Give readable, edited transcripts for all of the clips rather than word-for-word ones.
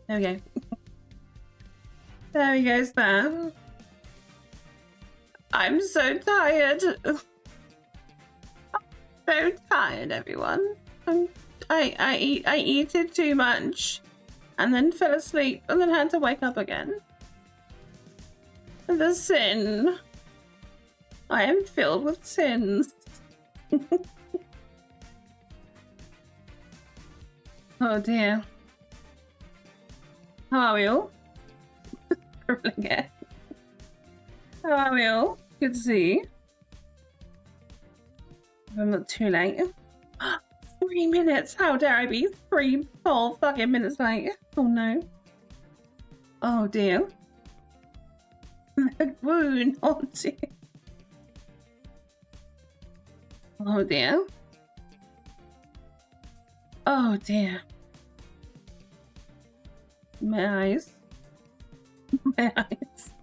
There we go. There we go, Sam. I'm so tired. So tired, everyone. I eat it too much and then fell asleep and then had to wake up again. The sin. I am filled with sins. Oh dear. How are we all? How are we all? Good to see you. I'm not too late. 3 minutes! How dare I be 3 whole fucking minutes late? Oh no. Oh dear. Wound. Oh dear. Oh dear. Oh dear. My eyes. My eyes.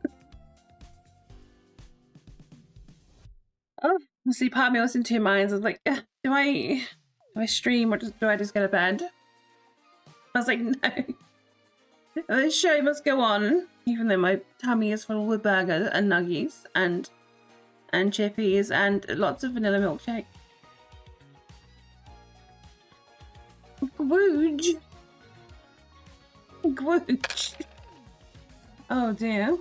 Oh, see, part of me was in two minds. I was like, do I stream or do I just go to bed? I was like, no. The show must go on, even though my tummy is full with burgers and nuggies and chippies and lots of vanilla milkshake. Gwooge. Gwooge. Oh dear.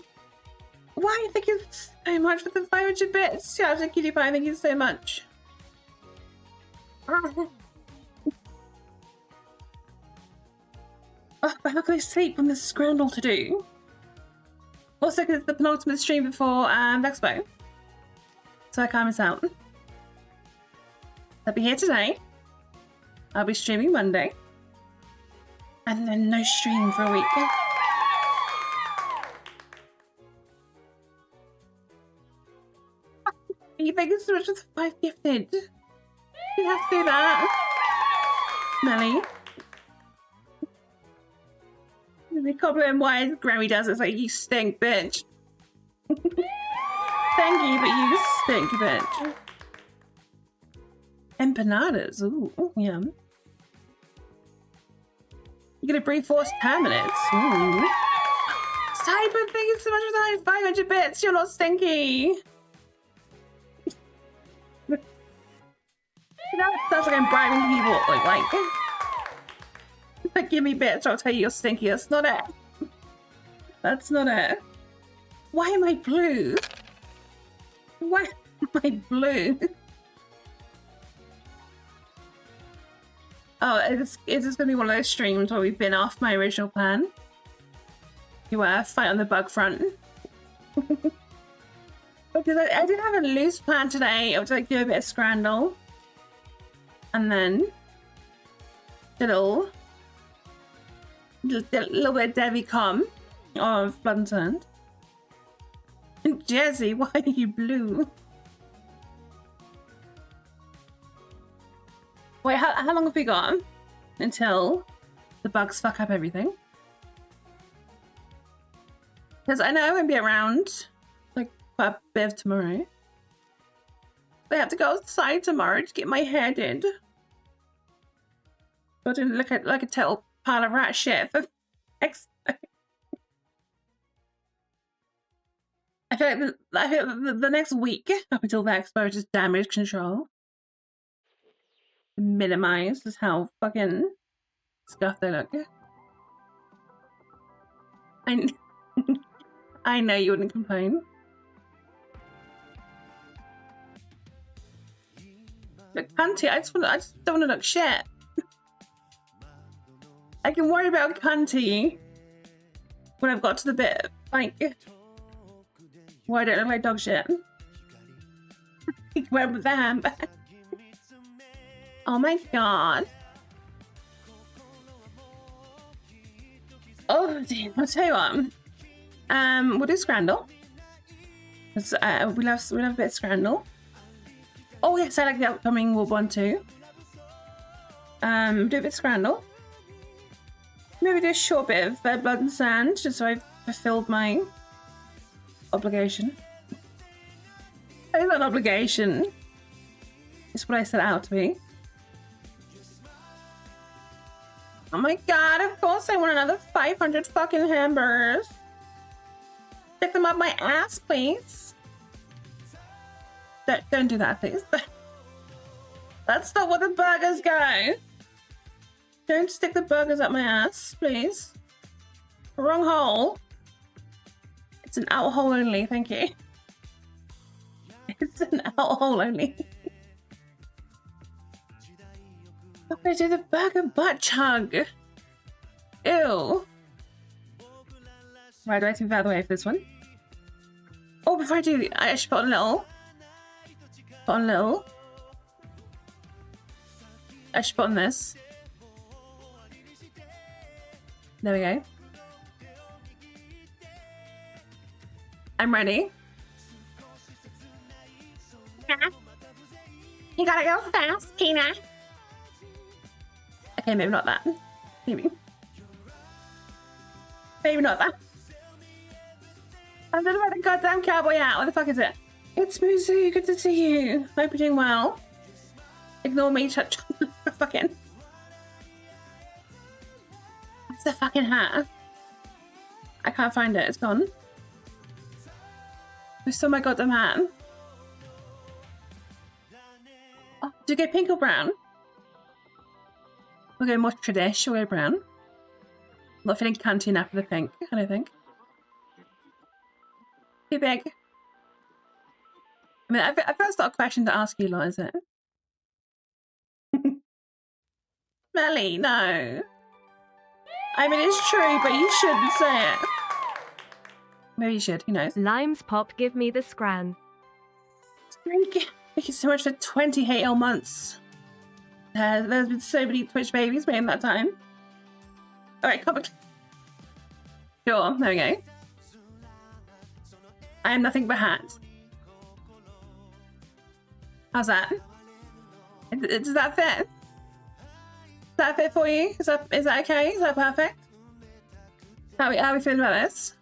Why? Thank you so much for the 500 bits. Shout out to Cutie Pie, thank you so much. Oh, but I'm not going to sleep when there's scramble to do. Also, because it's the penultimate stream before VEXPO. So I can't miss out. I'll be here today. I'll be streaming Monday. And then no stream for a week. Thank you so much for the 5 gifted. You have to do that. Smelly. The compliment why Grammy does it. It's like, you stink, bitch. Thank you, but you stink, bitch. Empanadas. Ooh, yum. You're gonna breathe force 10 minutes. Ooh. Cyber, thank you so much for the 500 bits. You're not stinky. That sounds like I'm bribing people. Like, give me bits, I'll tell you you're stinky. That's not it. That's not it. Why am I blue? Why am I blue? Oh, it's just gonna be one of those streams where we've been off my original plan. You fight on the bug front. Because I did have a loose plan today. I would like do a bit of Scrandle. And then just a little bit of Debbie Com of Blood and Sand. Jesse, why are you blue? Wait, how long have we got until the bugs fuck up everything? Because I know I won't be around like quite a bit of tomorrow. I have to go outside tomorrow to get my hair did. But I didn't look at like a total pile of rat shit for I feel like the next week up until the expo is just damage control. Minimize just how fucking scuffed they look. I know you wouldn't complain. Look, cunty, I just don't want to look shit. I can worry about cunty when I've got to the bit, like, why don't I look like dog shit? Where with the handbag? Oh my god. Oh dear, I'll tell you what. We'll do Scrandle. We'll have a bit of Scrandle. Oh yes, I like the upcoming World 1 too. Do a bit of Scrandle. Maybe do a short bit of Blood and Sand, just so I've fulfilled my obligation. It's not an obligation. It's what I set out to be. Oh my god, of course I want another 500 fucking hamburgers. Stick them up my ass, please. Don't do that, please. That's not where the burgers go. Don't stick the burgers up my ass, please. Wrong hole. It's an out hole only, thank you. It's an out hole only. I'm gonna do the burger butt chug. Ew. Right, do I have to move out of the way for this one? Oh, before I do, I should put on a little. Put on a little. I should put on this. There we go. I'm ready. You gotta go fast, Tina. Okay, maybe not that. Maybe not that. I'm gonna wear the goddamn cowboy hat. What the fuck is it? It's Muzu. Good to see you. Hope you're doing well. Ignore me, touch fucking. What's the fucking hat? I can't find it. It's gone. I saw my goddamn hat. Oh, did you go pink or brown? We'll go more tradish. We'll go brown. I'm not feeling cunty enough for the pink, I don't think. Too big. I mean, I feel it's not a question to ask you lot, is it? Melly, no. I mean, it's true, but you shouldn't say it. Maybe you should, who knows? Limes Pop, give me the scran. Thank you so much for 20 HL months. There's been so many Twitch babies made in that time. Alright, come on. Sure, there we go. I am nothing but hat. How's that? Does that fit? Does that fit for you? Is that okay? Is that perfect? How are we feeling about this?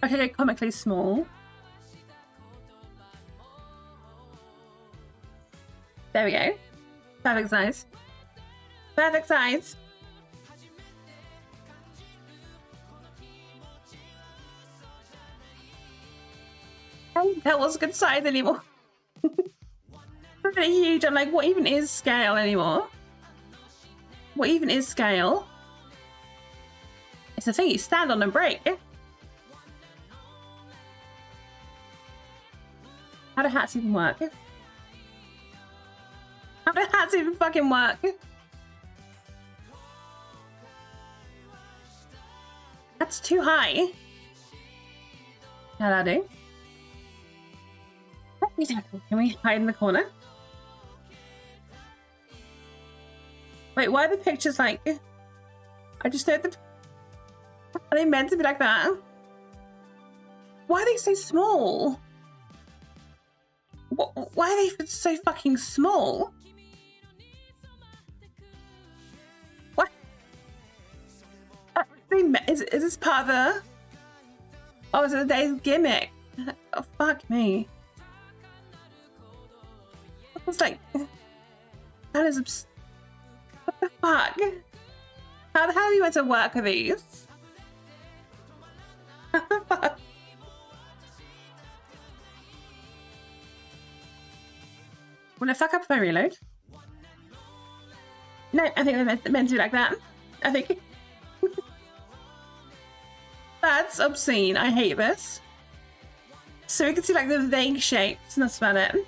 Okay, comically small. There we go. Perfect size. Perfect size. That was a good size anymore. Really huge. I'm like, what even is scale anymore? What even is scale? It's the thing you stand on and break. How do hats even work? How do hats even fucking work? That's too high. How'd I do? Can we hide in the corner? Wait, why are the pictures like... I just know the... Are they meant to be like that? Why are they so small? Why are they so fucking small? What? Is this part of the... Oh, is it the day's gimmick? Oh, fuck me. It's like... That is... What the fuck? How the hell are you meant to work with these? What the fuck? Will I fuck up if I reload? No, I think they're meant to be like that. I think... That's obscene. I hate this. So we can see like the vague shapes, and that's about it.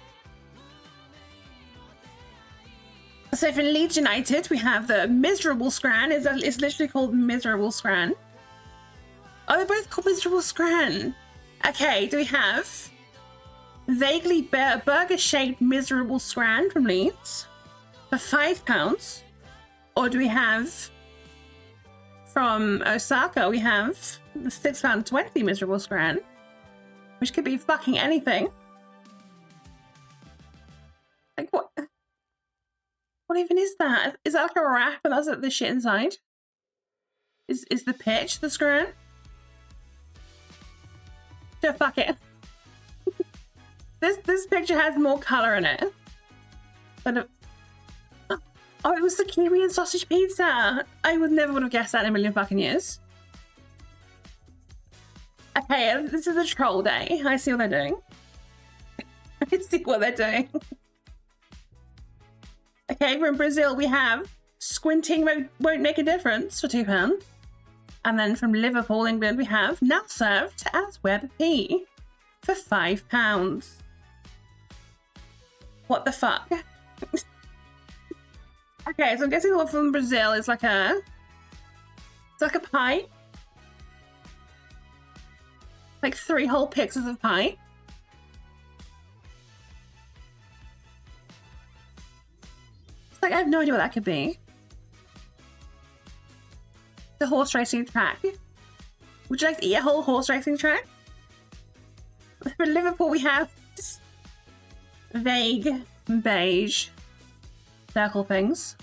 So for Leeds United, we have the Miserable Scran. It's literally called Miserable Scran. Oh, they're both called Miserable Scran. Okay, do we have vaguely burger-shaped Miserable Scran from Leeds for £5? Or do we have from Osaka, we have the £6.20 Miserable Scran, which could be fucking anything. Like what? What even is that? Is that like a wrap and that's like the shit inside? Is the pitch the scran? Sure, fuck it. This picture has more color in it. But oh, it was the kiwi and sausage pizza. I would never have guessed that in a million fucking years. Okay, this is a troll day. I see what they're doing. I see what they're doing. Okay, from Brazil we have squinting won't make a difference for £2. And then from Liverpool, England, we have now served as Web P for £5. What the fuck? Okay, so I'm guessing the one from Brazil is like a... It's like a pie. Like 3 whole pieces of pie. It's like, I have no idea what that could be. The horse racing track. Would you like to eat a whole horse racing track? For Liverpool, we have vague beige circle things.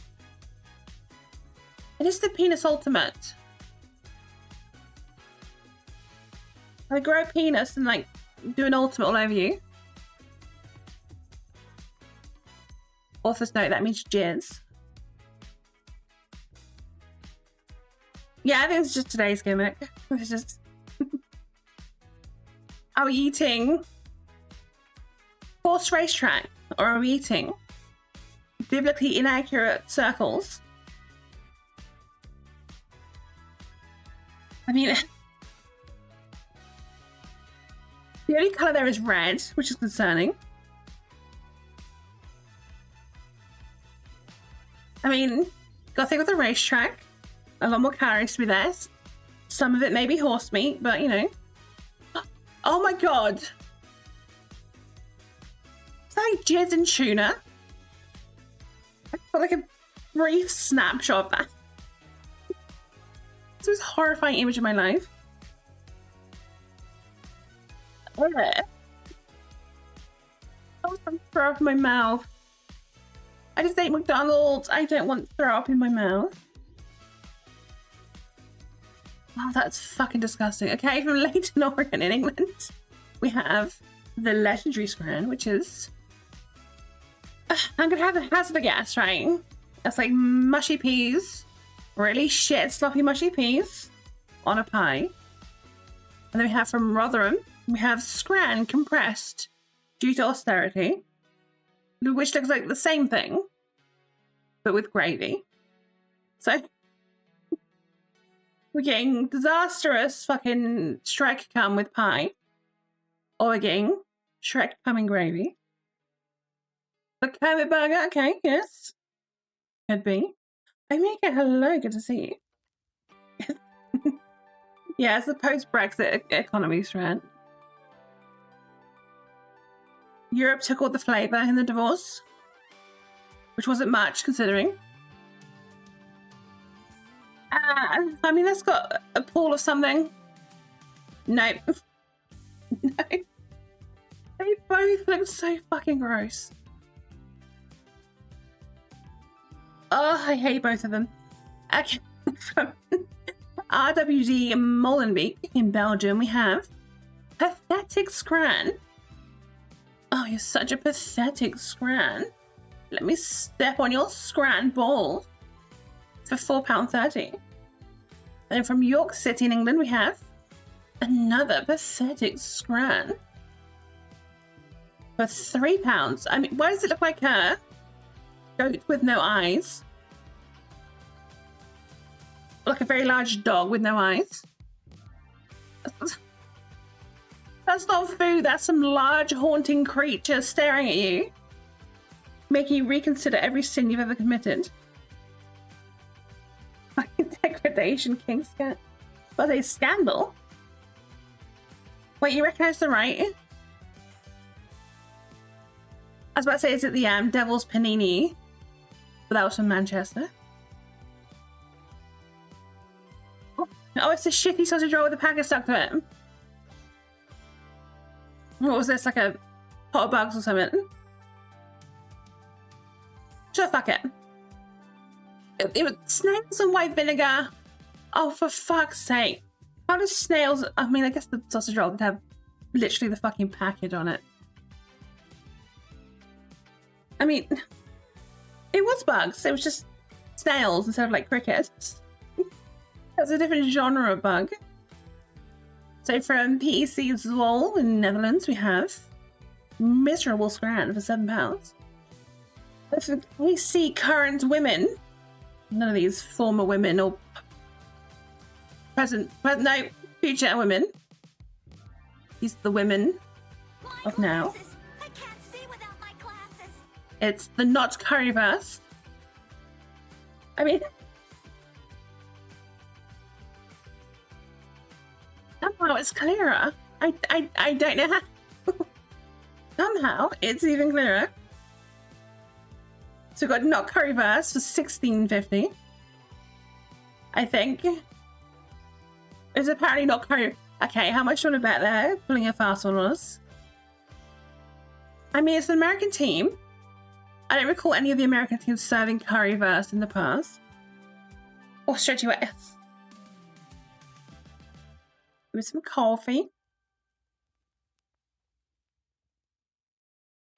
It is the penis ultimate. I grow a penis and like do an ultimate all over you. Author's note, that means jizz. Yeah, I think it's just today's gimmick. It's just... Are we eating horse racetrack or are we eating biblically inaccurate circles? I mean, the only colour there is red, which is concerning. I mean, gotta think with the racetrack. A lot more calories to be there. Some of it may be horse meat, but you know. Oh my god! Is that like jizz and tuna? I got like a brief snapshot of that. This was a horrifying image of my life. I was trying to throw up in my mouth. I just ate McDonald's. I don't want to throw up in my mouth. Oh, that's fucking disgusting. Okay, from Leighton, Oregon in England, we have the legendary scran, which is... I'm gonna have to hazard a guess, right? That's like mushy peas. Really shit sloppy mushy peas on a pie. And then we have from Rotherham, we have scran compressed due to austerity, which looks like the same thing, but with gravy. So... we're getting disastrous fucking Shrek cum with pie. Or we're getting Shrek cum and gravy. The Kermit burger, okay, yes. Could be. I make it hello, good to see you. Yeah, it's the post-Brexit economy strand. Europe took all the flavour in the divorce. Which wasn't much, considering. I mean, that's got a pool of something. Nope. No. They both look so fucking gross. Oh, I hate both of them. Okay, from RWD Molenbeek in Belgium, we have Pathetic Scran. Oh, you're such a pathetic scran. Let me step on your scran ball. For £4.30. And from York City in England, we have another pathetic scran for £3. I mean, why does it look like a goat with no eyes? Like a very large dog with no eyes? That's not food, that's some large haunting creature staring at you, making you reconsider every sin you've ever committed. Degradation King Scat. But a scandal? Wait, you recognise the right? I was about to say, is it the Devil's Panini? But that was from Manchester. Oh, it's a shitty sausage roll with a packet stuck to it. What was this, like a pot of bugs or something? Just fuck it. It was snails and white vinegar. Oh, for fuck's sake. How does snails... I mean, I guess the sausage roll would have literally the fucking package on it. I mean, it was bugs. It was just snails instead of like crickets. That's a different genre of bug. So from PEC Zwol in the Netherlands, we have miserable scran for £7. If we see current women, none of these former women or no, future women. These are the women of now. I can't see without my glasses. It's the not curryverse. I mean, somehow it's clearer. I don't know how. Somehow it's even clearer. So we've got not curryverse for $16.50. I think. It's apparently not curry. Okay, how much do you want to bet there? Pulling a fast one on us. I mean, it's an American team. I don't recall any of the American teams serving curryverse in the past. Or stretchy wet. With some coffee.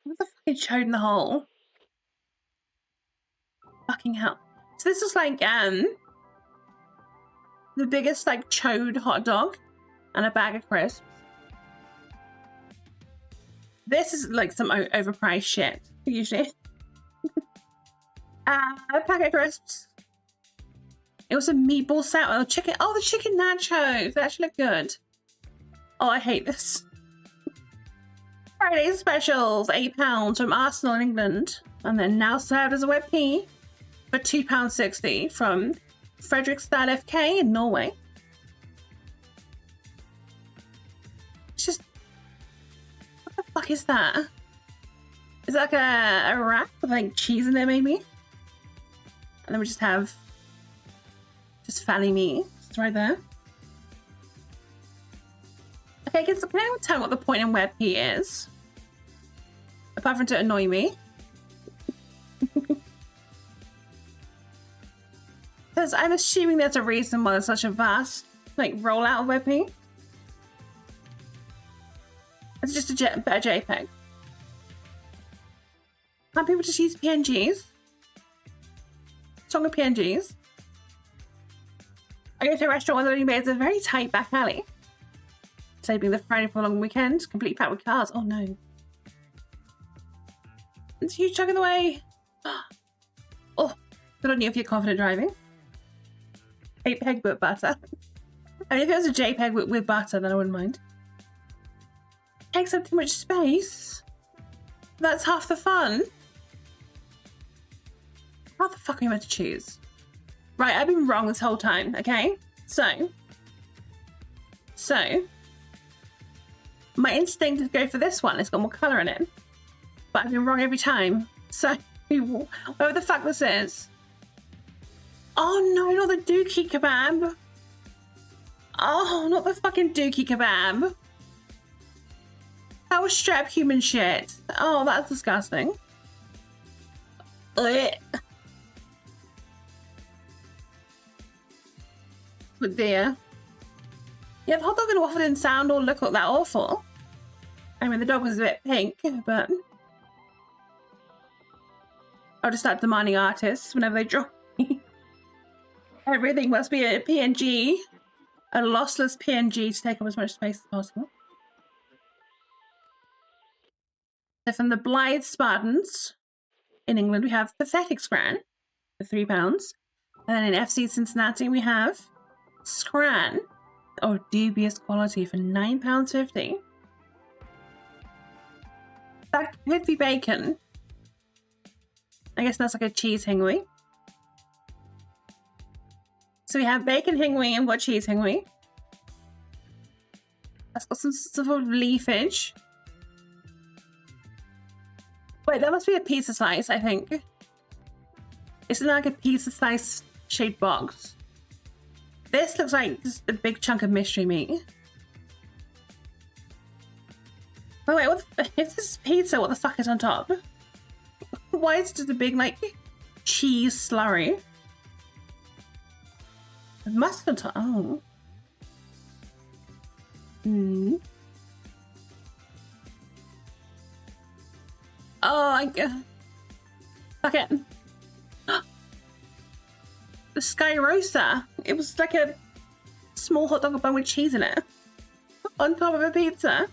What the fuck is chode in the hole? Fucking hell. So this is like the biggest like chode hot dog and a bag of crisps. This is like some overpriced shit usually. A pack of crisps. It was a meatball salad. Oh, chicken. Oh, the chicken nachos. They actually look good. Oh, I hate this. Friday specials, £8 from Arsenal in England, and then now served as a web pea for £2.60 from Fredrikstad FK in Norway. It's just, what the fuck is that? Is that like a wrap with like cheese in there maybe? And then we just have just fatty meat. It's right there. Okay, can anyone tell me what the point in web pea is? Apart from to annoy me. Because I'm assuming there's a reason why there's such a vast like rollout of web pea. It's just a better JPEG. Can't people just use PNGs? Stronger PNGs. I go to a restaurant where the only made a very tight back alley. Saving the Friday for a long weekend, completely packed with cars. Oh no. It's a huge chunk of the way. Oh, good on you if you're confident driving. JPEG with butter. I mean, if it was a JPEG with butter, then I wouldn't mind. Takes up too much space. That's half the fun. How the fuck are you meant to choose? Right, I've been wrong this whole time, okay? So, my instinct is to go for this one. It's got more colour in it. But I've been wrong every time. So, whatever the fuck this is. Oh no, not the dookie kebab. Oh, not the fucking dookie kebab. That was straight up human shit. Oh, that's disgusting. Ugh. But dear. Yeah, the hot dog and waffle didn't sound or look that awful. I mean, the dog was a bit pink, but I'll just start demanding artists whenever they draw me. Everything must be a PNG, a lossless PNG to take up as much space as possible. So from the Blythe Spartans in England, we have Pathetic Scran for £3. And then in FC Cincinnati, we have Scran, or dubious quality, for £9.50. That could be bacon. I guess that's like a cheese hingui. So we have bacon hingui and we've got cheese hingui. That's got some sort of leafage. Wait, that must be a pizza slice, I think. Isn't that like a pizza slice shaped box? This looks like just a big chunk of mystery meat. Oh wait, if this is pizza, what the fuck is on top? Why is it just a big, like, cheese slurry? Mustard on top. Oh. Hmm. Oh, Fuck it. The Sky Rosa. It was like a small hot dog bun with cheese in it. On top of a pizza.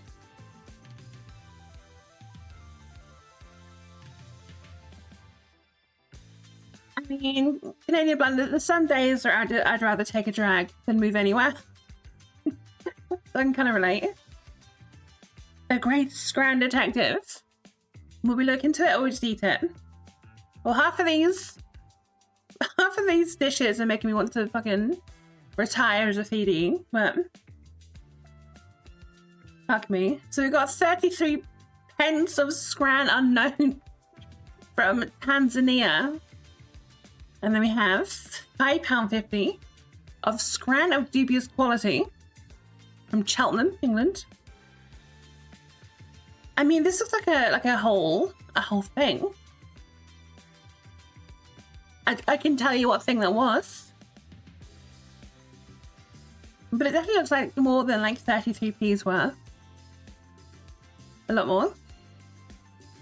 I mean, Canadian blend, some days are I'd rather take a drag than move anywhere. I can kind of relate. A great scran detective. Will we look into it or just eat it? Well, half of these dishes are making me want to fucking retire as a feedie, but fuck me. So we've got 33 pence of scran unknown from Tanzania. And then we have £5.50 of scran of dubious quality from Cheltenham, England. I mean, this looks like a whole thing. I can tell you what thing that was. But it definitely looks like more than like 33p's worth. A lot more.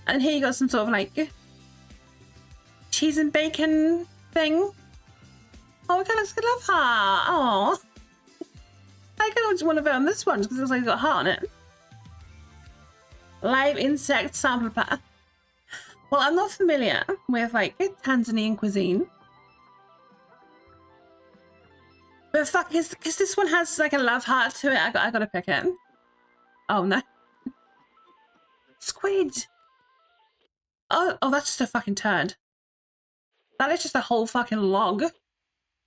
And here you got some sort of like cheese and bacon thing. Oh, it kind of looks like a love heart. Oh, I kind of just want to vote on this one because it looks like it's got a heart on it. Live insect sample pack. Well, I'm not familiar with like Tanzanian cuisine. But fuck, because this one has like a love heart to it, I gotta pick it. Oh no. Squid. Oh, that's just a fucking turd. That is just a whole fucking log.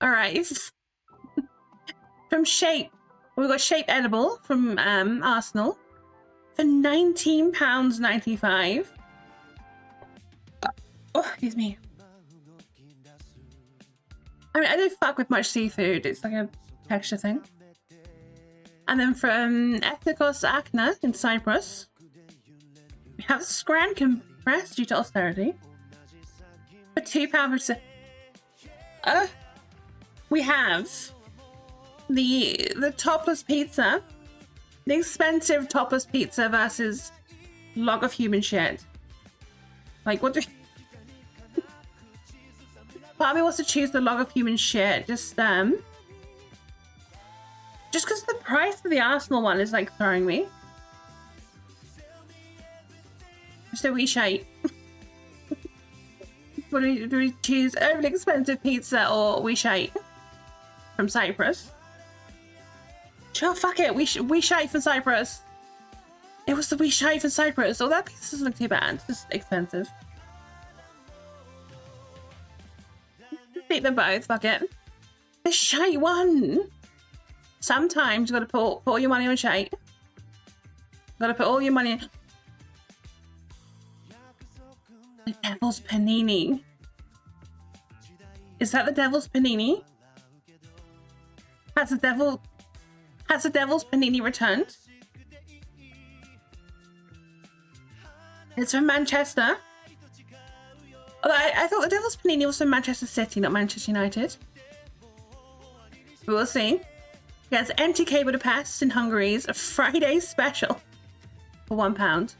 Alright. From Shape. We've got Shape Edible from Arsenal. For £19.95. Oh, excuse me. I mean, I don't fuck with much seafood. It's like a texture thing. And then from Ethnikos Akna in Cyprus, we have Scran compressed due to austerity. For £2 per we have the topless pizza. The expensive topless pizza versus log of human shit. Like, what do part of me wants to choose the log of human shit, just because the price for the Arsenal one is like throwing me. Just a wee shite. Do we choose overly expensive pizza or wee shite from Cyprus? Sure, fuck it. We shite from Cyprus. It was the wee shite from Cyprus. Oh, that pizza doesn't look too bad. It's just expensive. Beat them both. Fuck it. The shite one. Sometimes you gotta put all your money on shite. Gotta put all your money in. The Devil's Panini. Is that the Devil's Panini? Has the Devil's Panini returned? It's from Manchester. Although I thought the Devil's Panini was from Manchester City, not Manchester United. But we'll see. Yes, MTK Budapest in Hungary's a Friday special for £1.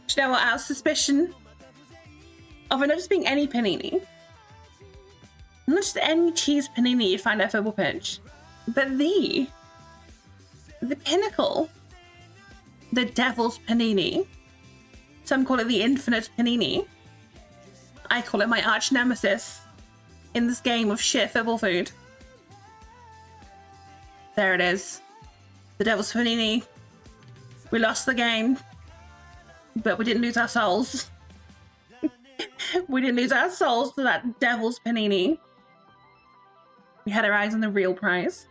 Do you know what? Out of suspicion of it not just being any panini, not just any cheese panini you'd find at a football pitch, but the pinnacle, the Devil's Panini. Some call it the Infinite Panini. I call it my arch nemesis in this game of shit football food. There it is. The Devil's Panini. We lost the game, but we didn't lose our souls. We didn't lose our souls to that Devil's Panini. We had our eyes on the real prize.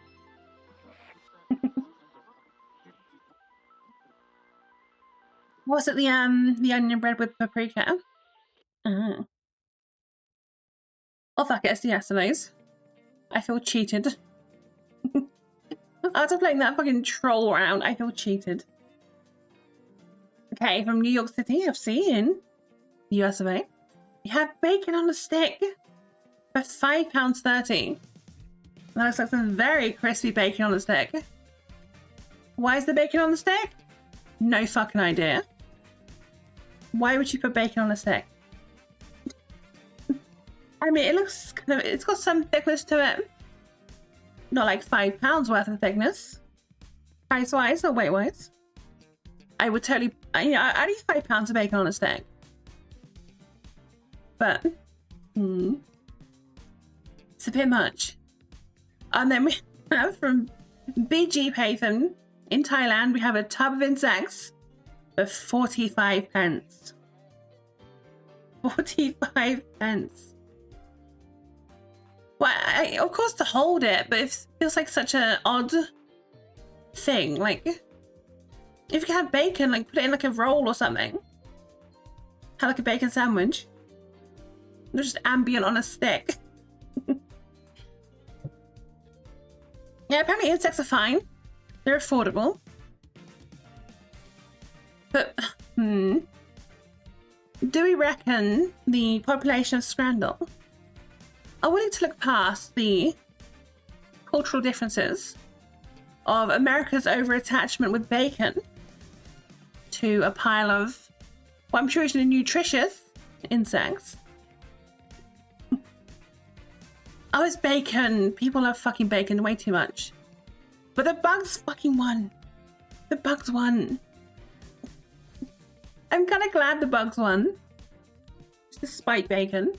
Was it the onion bread with paprika? Oh fuck it, it's the yesterday's. I feel cheated. After playing that fucking troll round, I feel cheated. Okay, from New York City FC in the US of A. We have bacon on a stick for £5.30. That looks like some very crispy bacon on the stick. Why is the bacon on the stick? No fucking idea. Why would you put bacon on a stick? I mean, it looks kind of, it's got some thickness to it. Not like £5 worth of thickness. Price wise or weight wise. I would totally, you know, I'd eat £5 of bacon on a stick. But, it's a bit much. And then we have from BG Pathan in Thailand, we have a tub of insects for 45 pence. 45 pence. Well, of course to hold it, but it feels like such an odd thing. Like, if you can have bacon, like put it in like a roll or something. Have like a bacon sandwich. Not just ambient on a stick. Yeah, apparently insects are fine. They're affordable. But, do we reckon the population of Scrandall are willing to look past the cultural differences of America's over-attachment with bacon to a pile of, what I'm sure is nutritious insects? Oh, it's bacon. People love fucking bacon way too much. But the bugs fucking won. The bugs won. I'm kind of glad the bugs won. Just despite bacon.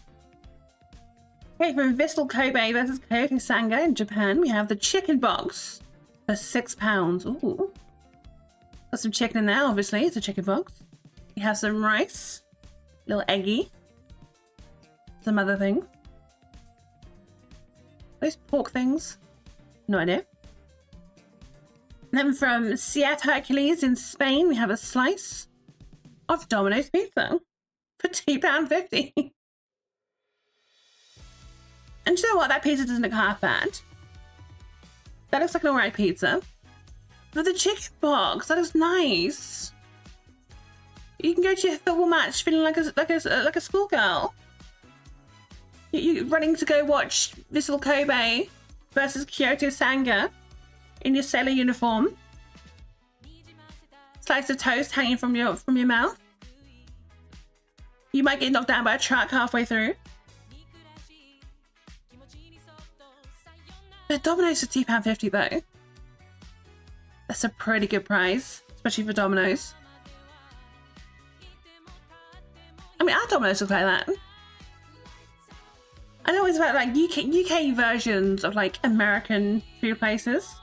Okay, from Vissel Kobe versus Kyoto Sanga in Japan, we have the chicken box for £6. Ooh. Got some chicken in there, obviously. It's a chicken box. We have some rice. Little eggy. Some other things. Those pork things? No idea. Then from Siete Hercules in Spain, we have a slice of Domino's pizza for £2.50. And you know what? That pizza doesn't look half bad. That looks like an alright pizza. But the chicken box, that is nice. You can go to your football match feeling like a schoolgirl. You're running to go watch Vissel Kobe versus Kyoto Sanga in your sailor uniform. Slice of toast hanging from your mouth. You might get knocked down by a truck halfway through. But Domino's for £2.50 though. That's a pretty good price, especially for Domino's. I mean, our Domino's look like that. I know it's about like UK versions of like American food places.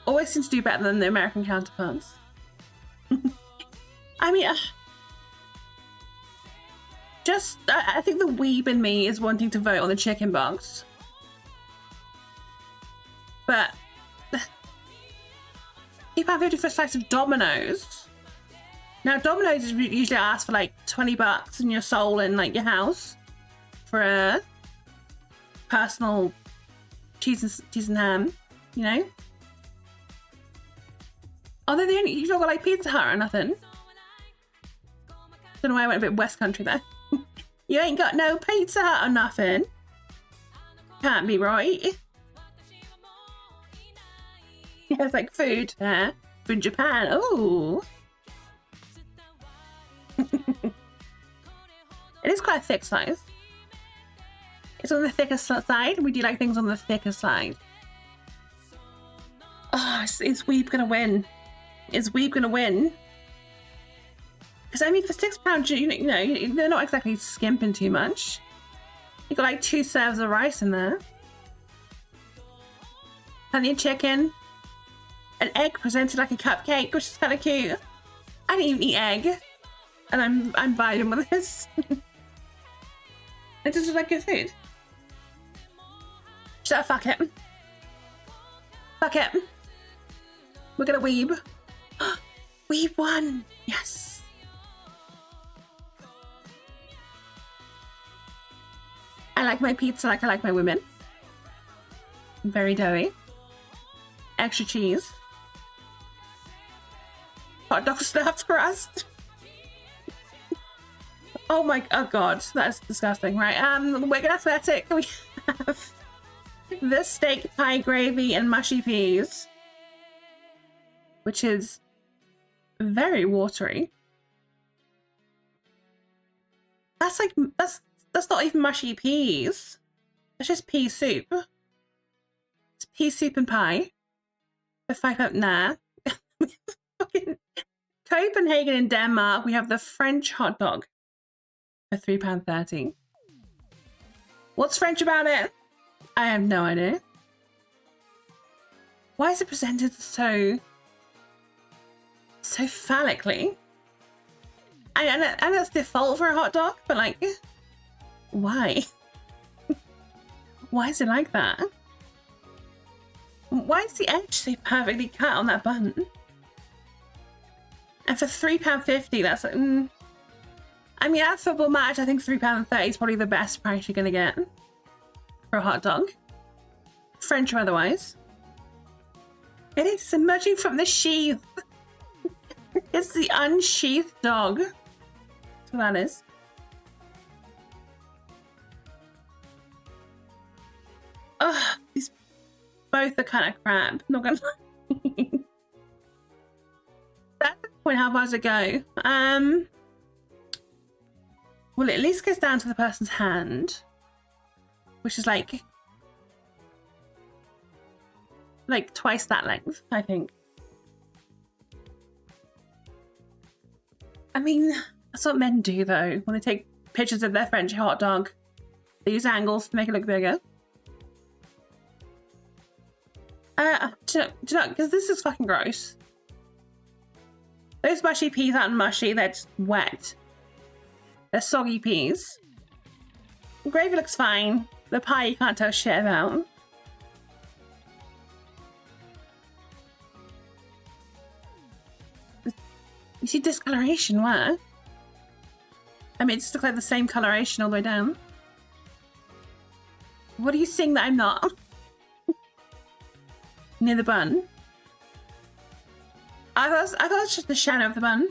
Always seem to do better than the American counterparts. I mean, I think the weeb in me is wanting to vote on the chicken box. But £2.50 for a slice of Domino's. Now Domino's is usually asked for like $20 in your soul in like your house for a personal cheese and ham, you know. Although you've not got like Pizza Hut or nothing. Don't know why I went a bit West Country there. You ain't got no Pizza Hut or nothing. Can't be right. Yeah, it's like food there. Food in Japan. Oh. It is quite a thick slice. It's on the thicker side. We do like things on the thicker side. Oh, is Weeb gonna win? Is Weeb gonna win? Because I mean, for £6, you know, they're not exactly skimping too much. You got like 2 serves of rice in there. Plenty of chicken. An egg presented like a cupcake, which is kind of cute. I didn't even eat egg, and I'm vibing with this. It just like good food. So fuck it. Fuck it. We're gonna weeb. Weeb won. Yes. I like my pizza like I like my women. Very doughy. Extra cheese. Hot dog stuffed crust. Oh god, that's disgusting. Right, we're gonna athletic. We have the steak pie gravy and mushy peas, which is very watery. That's That's not even mushy peas. It's just pea soup. It's pea soup and pie. For £5. Nah. Fucking Copenhagen in Denmark, we have the French hot dog for £3.30. What's French about it? I have no idea. Why is it presented so phallically? And that's default for a hot dog, but like, why? Why is it like that? Why is the edge so perfectly cut on that bun? And for £3.50, that's like, I mean, at football match, I think £3.30 is probably the best price you're gonna get for a hot dog, French or otherwise. It is emerging from the sheath. It's the unsheathed dog. That's what that is. Ugh, these both are kind of crap. Not gonna lie. That's the point. How far does it go? Well, it at least goes down to the person's hand, which is like twice that length, I think. I mean, that's what men do though. When they take pictures of their French hot dog, they use angles to make it look bigger. Do you know, because this is fucking gross. Those mushy peas aren't mushy, they're just wet. They're soggy peas. The gravy looks fine. The pie you can't tell shit about. You see discoloration where? I mean, it just looks like the same coloration all the way down. What are you seeing that I'm not? Near the bun. I thought it was just the shadow of the bun.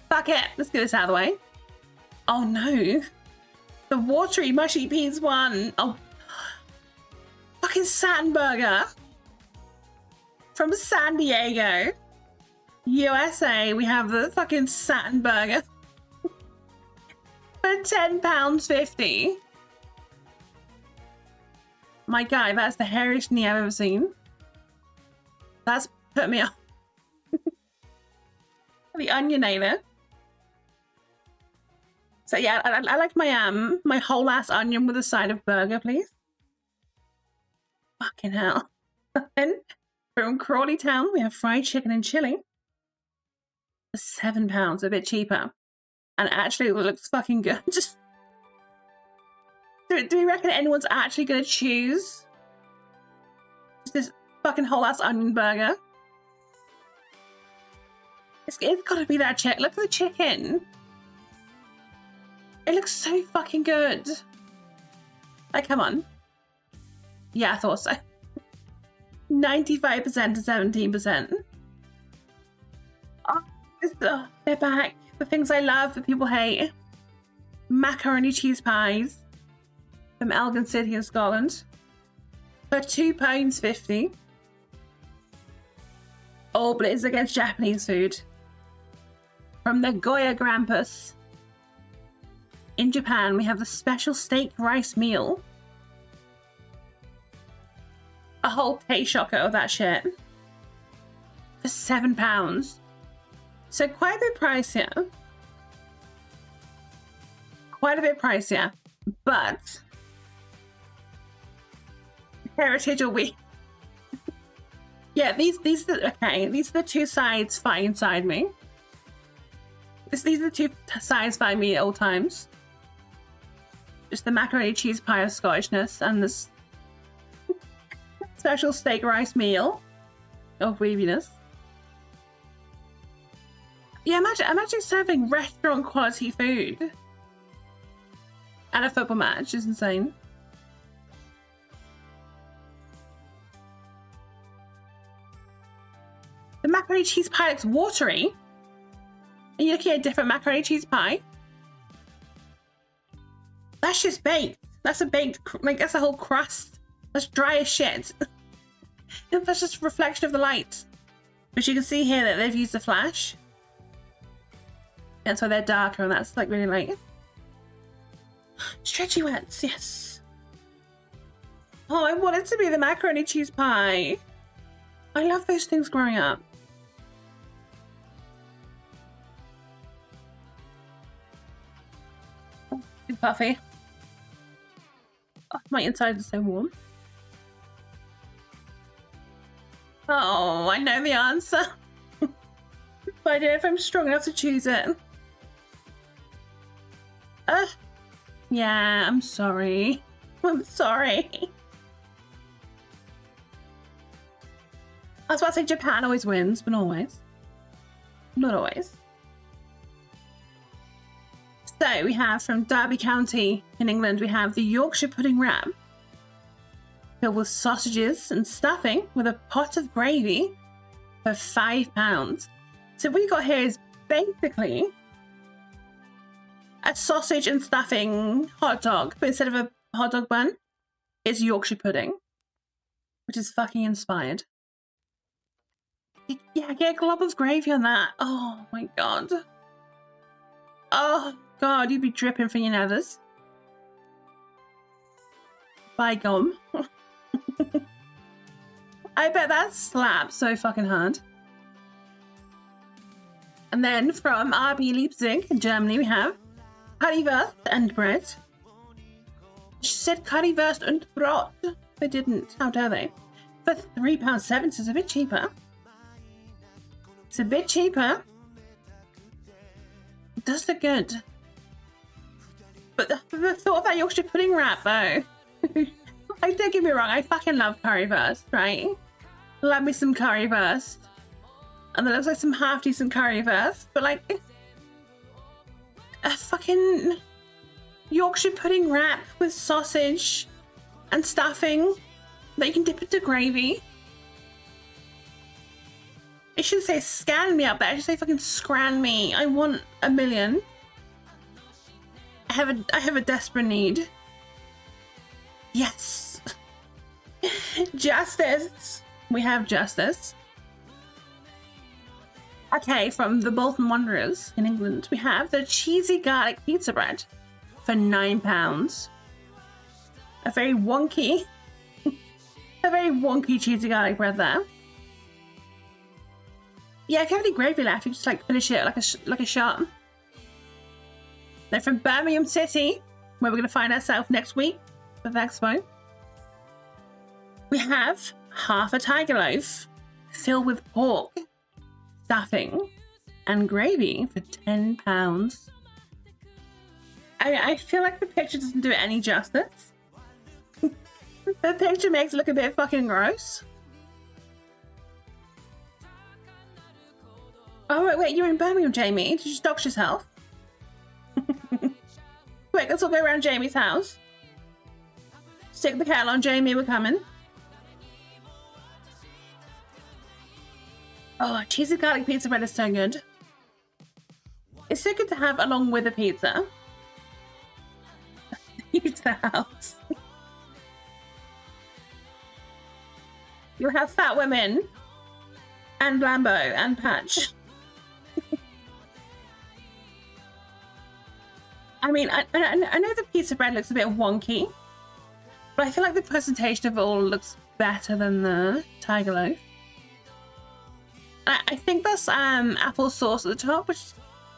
Fuck it. Let's get this out of the way. Oh no. The watery mushy peas one. Oh. Fucking Satin Burger. From San Diego. USA, we have the fucking Satin Burger. For £10.50. My guy, that's the hairiest knee I've ever seen. That's put me off. The onionator. So yeah, I like my whole ass onion with a side of burger, please. Fucking hell. Then from Crawley Town, we have fried chicken and chili. For £7, a bit cheaper. And actually, it looks fucking good. Do we reckon anyone's actually going to choose this fucking whole ass onion burger? It's got to be that chick. Look at the chicken. It looks so fucking good. Like, come on. Yeah, I thought so. 95% to 17%. Oh, they're back. The things I love that people hate. Macaroni cheese pies. From Elgin City in Scotland for £2.50. Oh, but it's against Japanese food. From the Goya Grampus in Japan, we have the special steak rice meal. A whole pay shocker of that shit for £7. So quite a bit pricier. Quite a bit pricier, but Heritage or we. Yeah, these are okay. These are the two sides fighting inside me. These are the two sides fighting me at all times. Just the macaroni cheese pie of Scottishness and this special steak rice meal of weaviness. Yeah, imagine serving restaurant quality food at a football match is insane. The macaroni cheese pie looks watery. Are you looking at a different macaroni cheese pie? That's just baked. That's a baked, like, that's a whole crust. That's dry as shit. That's just a reflection of the light. But you can see here that they've used the flash. And so they're darker and that's like really light. Stretchy wets, yes. Oh, I want it to be the macaroni cheese pie. I love those things growing up. Oh, too puffy. Oh, my inside is so warm. Oh, I know the answer. But I don't know if I'm strong enough to choose it. Yeah, I'm sorry. I'm sorry. I was about to say Japan always wins, but not always. Not always. So we have from Derby County in England, we have the Yorkshire pudding wrap filled with sausages and stuffing with a pot of gravy for £5. So what we got here is basically a sausage and stuffing hot dog, but instead of a hot dog bun, it's Yorkshire pudding, which is fucking inspired. Yeah, get a glob of gravy on that. Oh my god. Oh god, you'd be dripping from your nethers. By gum. I bet that slaps so fucking hard. And then from RB Leipzig in Germany, we have currywurst and bread. She said currywurst and Brot. They didn't. How dare they? For £3.70, so it's a bit cheaper. It's a bit cheaper. It does look good. But the thought of that Yorkshire pudding wrap, though. Like, don't get me wrong, I fucking love currywurst, right? Love me some currywurst. And that looks like some half decent currywurst, but like a fucking Yorkshire pudding wrap with sausage and stuffing that you can dip into gravy. It should say scan me up there. It should say fucking scran me. I want a million. I have a desperate need. Yes. Justice. We have justice. Okay, from the Bolton Wanderers in England, we have the cheesy garlic pizza bread for £9. A very wonky cheesy garlic bread there. Yeah, if you have any gravy left, you just like finish it like a shot. They're from Birmingham City, where we're going to find ourselves next week for VEXPO. We have half a tiger loaf filled with pork, stuffing, and gravy for £10. I feel like the picture doesn't do it any justice. The picture makes it look a bit fucking gross. Oh, wait, you're in Birmingham, Jamie. Did you just dox yourself? Quick, let's all go around Jamie's house. Stick the kettle on, Jamie, we're coming. Oh, cheesy garlic pizza bread is so good. It's so good to have along with a pizza. Use the house. You'll have fat women and Lambo and Patch. I mean, I know the pizza bread looks a bit wonky, but I feel like the presentation of it all looks better than the tiger loaf. I think that's apple sauce at the top, which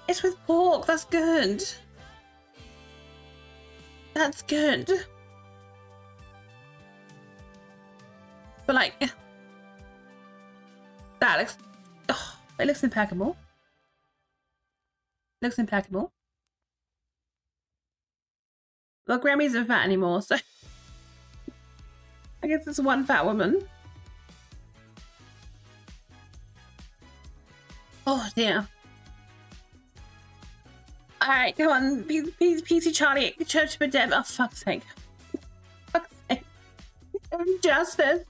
is with pork. That's good. That's good. But like, that looks, oh, it looks impeccable. Looks impeccable. Well, Grammy isn't fat anymore, so I guess it's one fat woman. Oh dear. Alright, come on, PC Charlie, Church of Dead. Oh, fuck's sake. Fuck's sake. Injustice.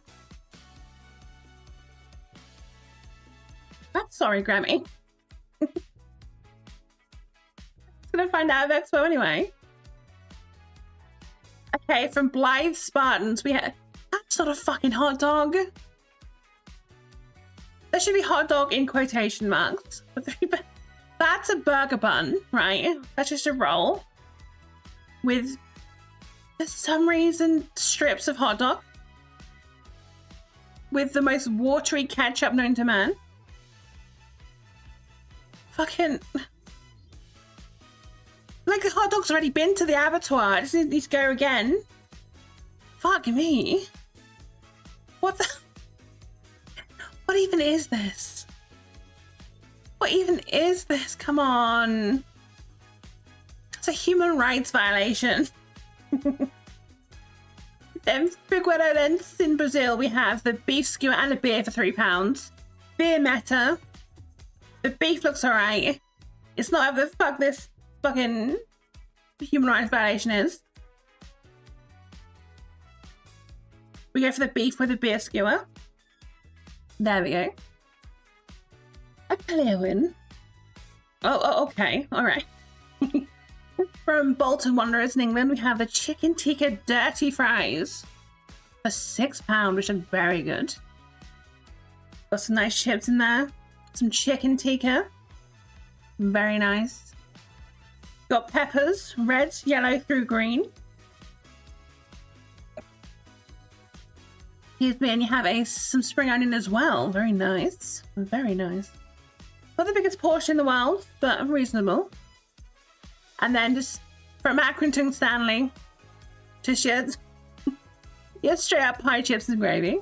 I'm sorry, Grammy. Gonna find out of Expo anyway. Okay, from Blythe Spartans, we have... That's not a fucking hot dog. There should be hot dog in quotation marks. That's a burger bun, right? That's just a roll. with, for some reason, strips of hot dog with the most watery ketchup known to man. Fucking, like, the hot dog's already been to the abattoir. I just need to go again. Fuck me. What the? What even is this? What even is this? Come on. It's a human rights violation. Then Figueiredos in Brazil, we have the beef skewer and a beer for £3. Beer meta. The beef looks alright. It's not whatever the fuck this fucking human rights violation is. We go for the beef with a beer skewer. There we go. A clear win. Oh, okay. All right. From Bolton Wanderers in England, we have the chicken tikka dirty fries for £6, which are very good. Got some nice chips in there. Some chicken tikka. Very nice. Got peppers, red, yellow through green. Excuse me, and you have some spring onion as well. Very nice. Very nice. Not the biggest portion in the world, but reasonable. And then just from Accrington Stanley, just your straight up pie, chips and gravy.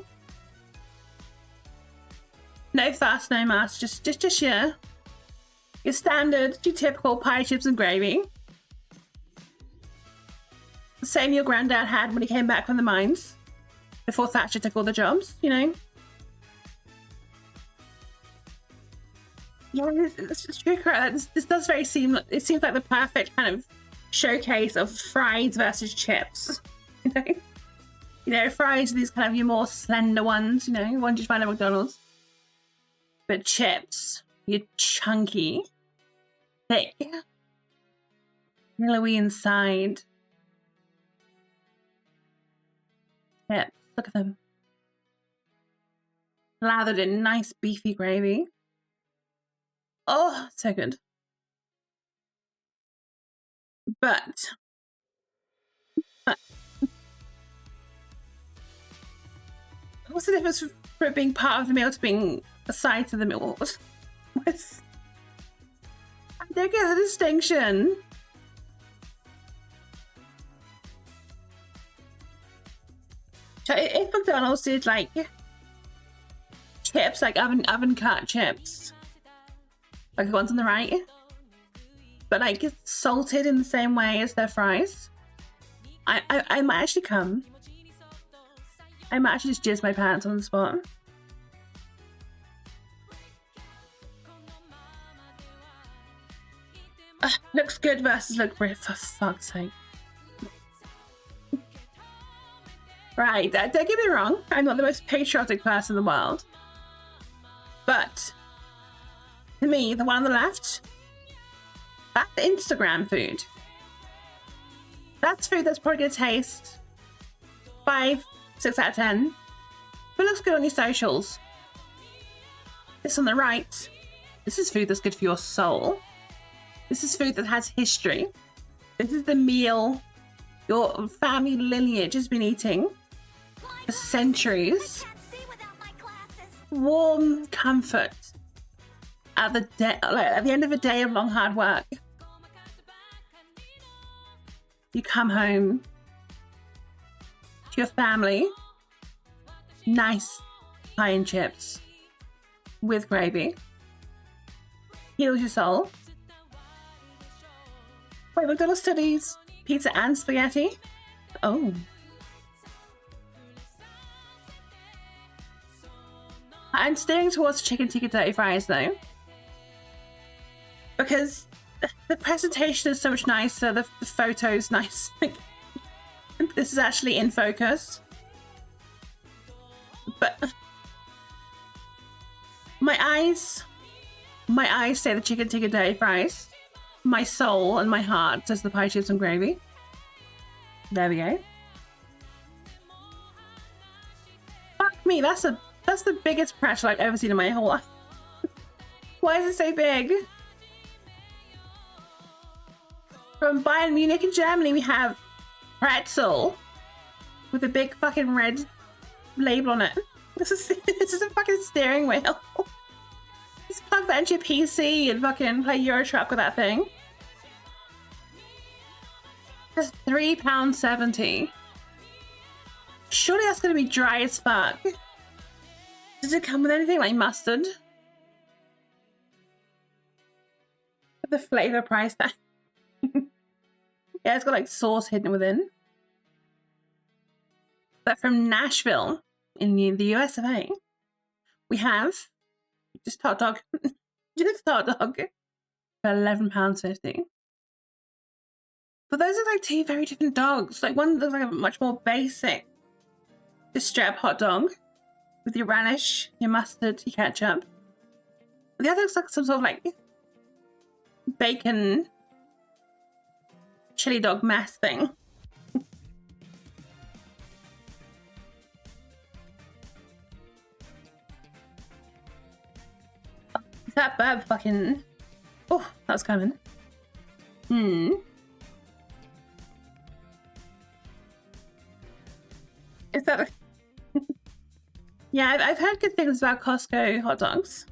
No fuss, no muss, just your standard, your typical pie, chips and gravy. The same your granddad had when he came back from the mines before Thatcher took all the jobs, you know. Yeah, it's just true. This does very seem. It seems like the perfect kind of showcase of fries versus chips. You know, fries are these kind of your more slender ones. You know, ones you find at McDonald's. But chips, you're chunky, thick, yellowy inside. Chips, look at them, lathered in nice beefy gravy. Oh, so good. But what's the difference for it being part of the meal to being a side to the meal? I don't get the distinction. So if McDonald's did like chips, like oven cut chips, like the ones on the right, but like salted in the same way as their fries, I might actually come. I might actually just jizz my pants on the spot. Looks good versus look great, for fuck's sake. Right, don't get me wrong, I'm not the most patriotic person in the world. But to me, the one on the left, that's Instagram food. That's food that's probably gonna taste 5, 6 out of 10, but looks good on your socials. This on the right, this is food that's good for your soul. This is food that has history. This is the meal your family lineage has been eating for centuries. Warm comfort at the end of a day of long hard work. You come home to your family, nice pie and chips with gravy. Heals your soul. Wait, McDonald's studies pizza and spaghetti? Oh. I'm steering towards chicken tikka dirty fries though, because the presentation is so much nicer, the photo's nice. This is actually in focus. But my eyes say the chicken tikka dirty fries. My soul and my heart says the pie, chips and gravy. There we go. Fuck me, that's the biggest pretzel I've ever seen in my whole life. Why is it so big? From Bayern Munich in Germany, we have pretzel with a big fucking red label on it. This is a fucking steering wheel. Just plug that into your PC and fucking play Euro Truck with that thing. Just £3.70. Surely that's gonna be dry as fuck. Does it come with anything like mustard? The flavor price tag. Yeah, it's got like sauce hidden within. But from Nashville in the US of A, we have just hot dog. Just hot dog for £11.50. But those are like two very different dogs. Like one looks like a much more basic, just straight up hot dog with your relish, your mustard, your ketchup. The other looks like some sort of like bacon chili dog mess thing. Is that bird fucking... Oh, that was coming. Is that a... Yeah, I've heard good things about Costco hot dogs.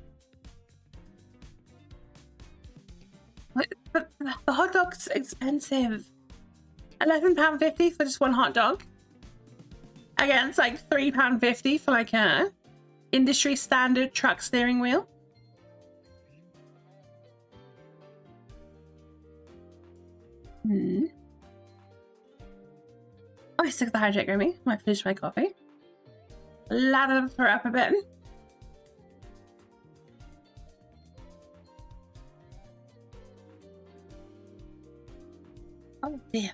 But the hot dog's expensive. £11.50 for just one hot dog. Again, it's like £3.50 for like a industry standard truck steering wheel. Oh, I stick the hijack on me. I might finish my coffee. Lather her up a bit. Oh dear.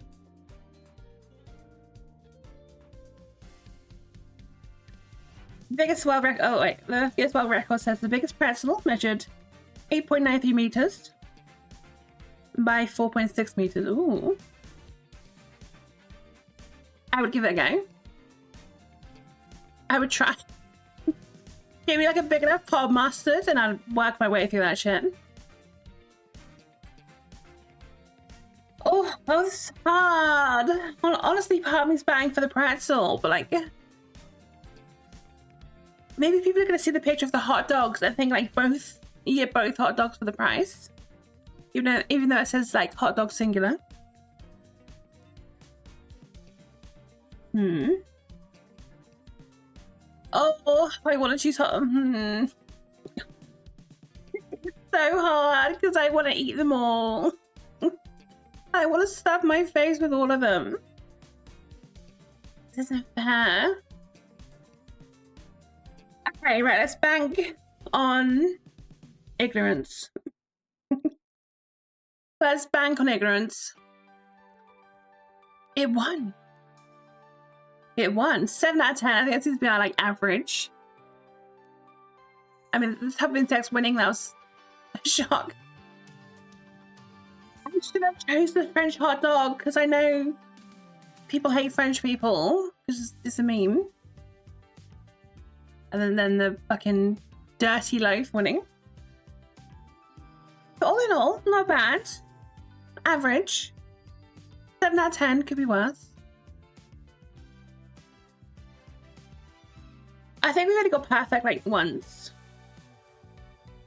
Biggest world record. Oh wait, the Guinness World Record says the biggest pretzel measured 8.93 meters by 4.6 meters. Ooh. I would give it a go. I would try. Give me like a big enough pot of mustard and I'd work my way through that shit. Oh, that was hard. Well, honestly, part of me's bang for the pretzel, but like, maybe people are gonna see the picture of the hot dogs and think like both, you get both hot dogs for the price, even though it says like hot dog singular. Oh, I want to choose hot. It's so hard because I want to eat them all. I want to stuff my face with all of them. This isn't fair. Okay, right, let's bank on ignorance. Let's bank on ignorance. It won. It won. 7 out of 10. I think that seems to be like average. I mean, the top of insects winning, that was a shock. I should have chose the French hot dog because I know people hate French people because it's a meme. And then the fucking dirty loaf winning. But all in all, not bad. Average. 7 out of 10, could be worse. I think we've only got perfect like once.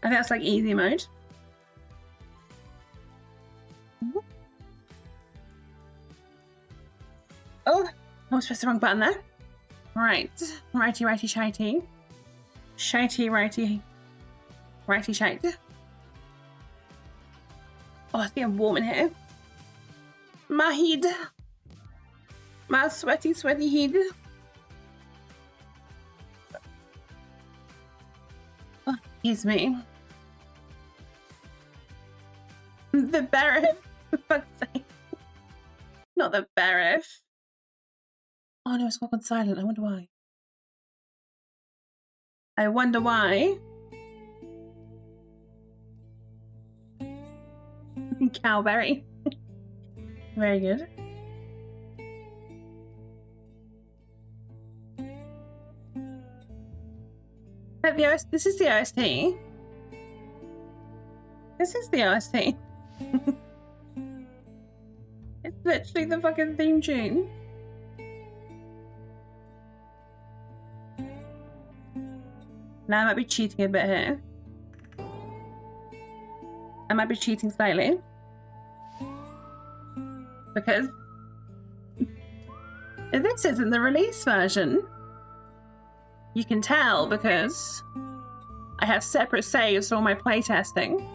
I think that's like easy mode. Oh, I was pressed the wrong button there. Right. Righty, righty, shitey. Shitey, righty. Righty, shite. Oh, it's getting warm in here. My head. My sweaty, sweaty head. Oh, excuse me. The Barrett. For fuck's sake. Not the Barrett. Oh no, it's gone silent. I wonder why. I wonder why. Cowberry. Very good. This is the OST. This is the OST. literally the fucking theme tune. Now I might be cheating a bit here. I might be cheating slightly. Because if this isn't the release version, you can tell because I have separate saves for all my playtesting.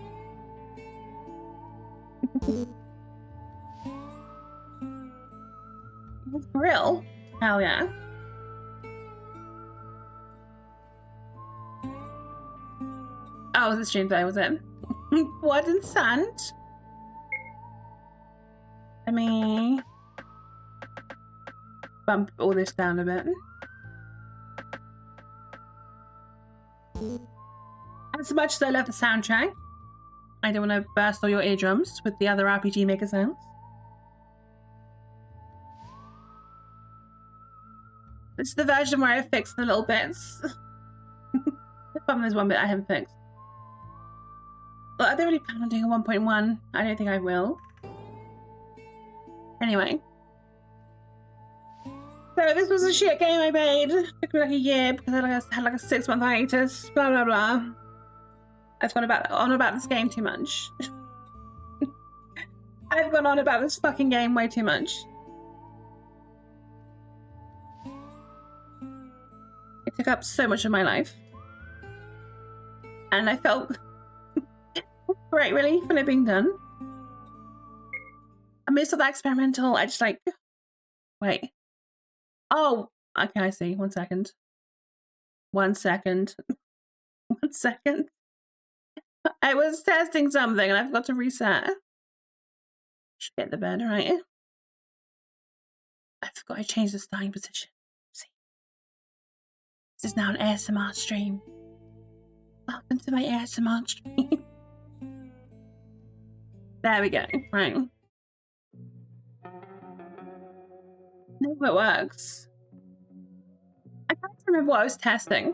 Grill? Hell yeah. Oh, the stream day was it? Blood and sand? Let me bump all this down a bit. As much as I love the soundtrack, I don't want to burst all your eardrums with the other RPG Maker sounds. This is the version where I fixed the little bits. The problem is one bit I haven't fixed. Well, I don't really plan on doing a 1.1. I don't think I will. Anyway. So this was a shit game I made. It took me like a year because I had like a 6-month hiatus. Blah blah blah. I've gone on about this game too much. I've gone on about this fucking game way too much. It took up so much of my life. And I felt great relief when it being done. Amidst all that experimental, I just like, wait. Oh, okay, I see. 1 second. 1 second. 1 second. I was testing something and I forgot to reset. Should get the bed, right? I forgot I changed the starting position. See? This is now an ASMR stream. Welcome to my ASMR stream. There we go. Right. No, it works. I can't remember what I was testing.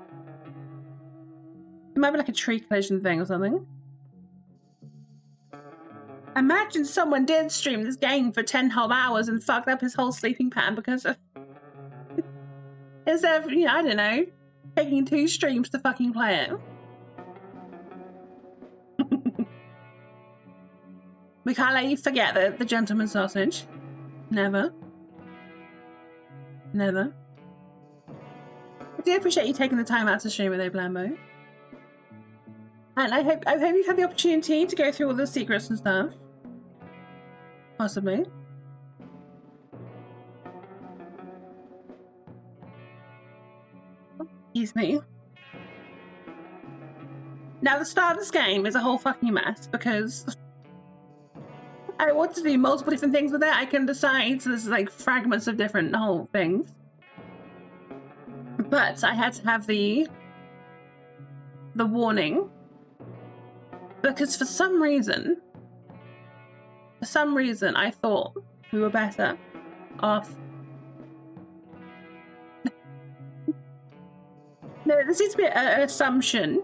It might be like a tree collision thing or something. Imagine someone did stream this game for 10 whole hours and fucked up his whole sleeping pattern because of... Instead of, you know, I don't know, taking 2 streams to fucking play it. We can't let you forget the gentleman sausage. Never. Never. I do appreciate you taking the time out to stream with Blambo. And I hope you've had the opportunity to go through all the secrets and stuff. Possibly. Excuse me. Now the start of this game is a whole fucking mess because I want to do multiple different things with it. I can decide, so this is like fragments of different whole things. But I had to have the warning because for some reason I thought we were better off. No, there seems to be an assumption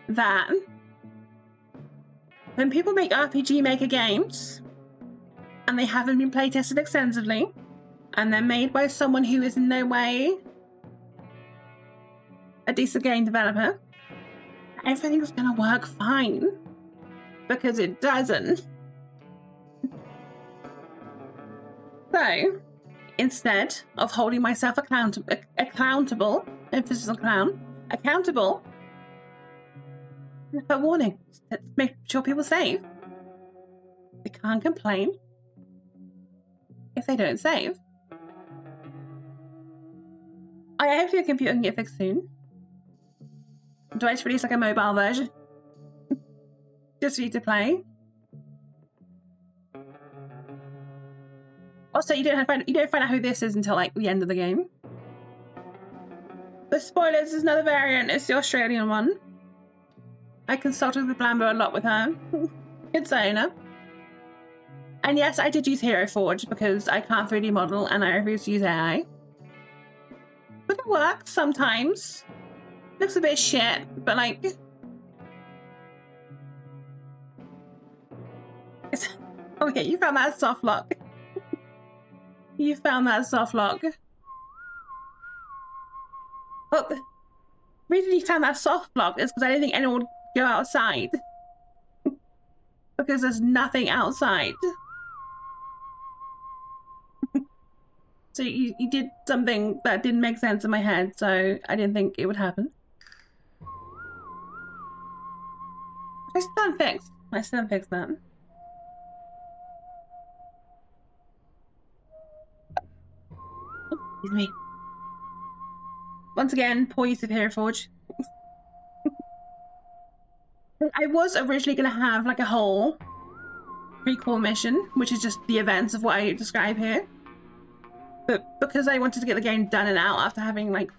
that when people make RPG Maker games and they haven't been playtested extensively and they're made by someone who is in no way a decent game developer, everything's gonna work fine. Because it doesn't. So, instead of holding myself accountable, emphasis on clown, accountable, a warning, to make sure people save. They can't complain if they don't save. I hope your computer can get fixed soon. Do I just release like a mobile version? Just for you to play? Also, you don't find out who this is until like the end of the game. The spoilers is another variant. It's the Australian one. I consulted with Blambo a lot with her. Good owner. And yes, I did use Hero Forge because I can't 3D model and I refuse to use AI. But it works sometimes. Looks a bit shit, but like... Okay, you found that soft lock. You found that soft lock. Look, the reason you found that soft lock is because I didn't think anyone would go outside. Because there's nothing outside. So you did something that didn't make sense in my head, so I didn't think it would happen. I still haven't fixed. I still haven't fixed that. Oh, excuse me. Once again, poor use of Hero Forge. I was originally going to have like a whole prequel mission, which is just the events of what I describe here. But because I wanted to get the game done and out after having like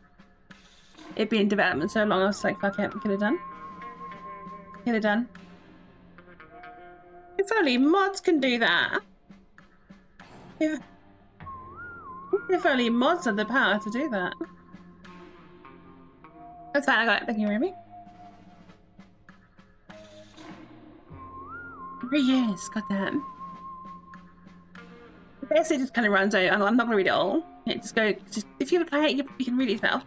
it be in development so long, I was like, fuck it, get it done. Get it done. If only mods can do that. If only mods had the power to do that. That's fine, I got it. Thank you, Ruby. 3 years, goddamn. It basically just kind of runs out. I'm not gonna read it all. Yeah, just if you play it, you can read it yourself.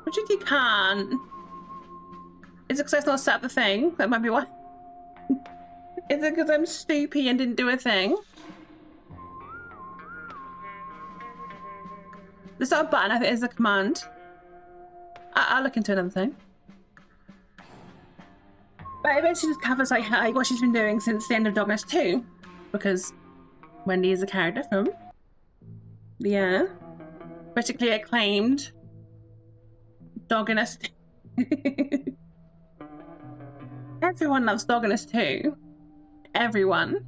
Which if you can't, is it because I've not set up the thing? That might be why. Is it because I'm stupid and didn't do a thing? There's not a button, I think it's a command. I'll look into another thing. But it basically just covers like what she's been doing since the end of Darkness 2. Because Wendy is a character from the critically acclaimed Darkness 2. Everyone loves Darkness 2. Everyone.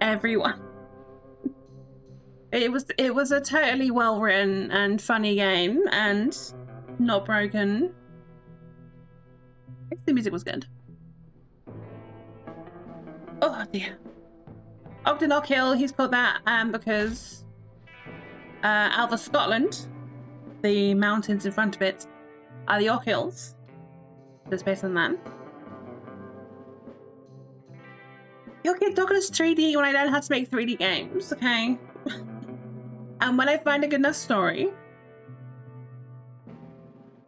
Everyone. It was a totally well written and funny game and not broken. The music was good. Oh dear. Ogden Ockhill, he's called that because out of Scotland, the mountains in front of it are the Ockhills. It's based on that. You'll get Darkness 3D when I learn how to make 3D games, okay? And when I find a good enough story.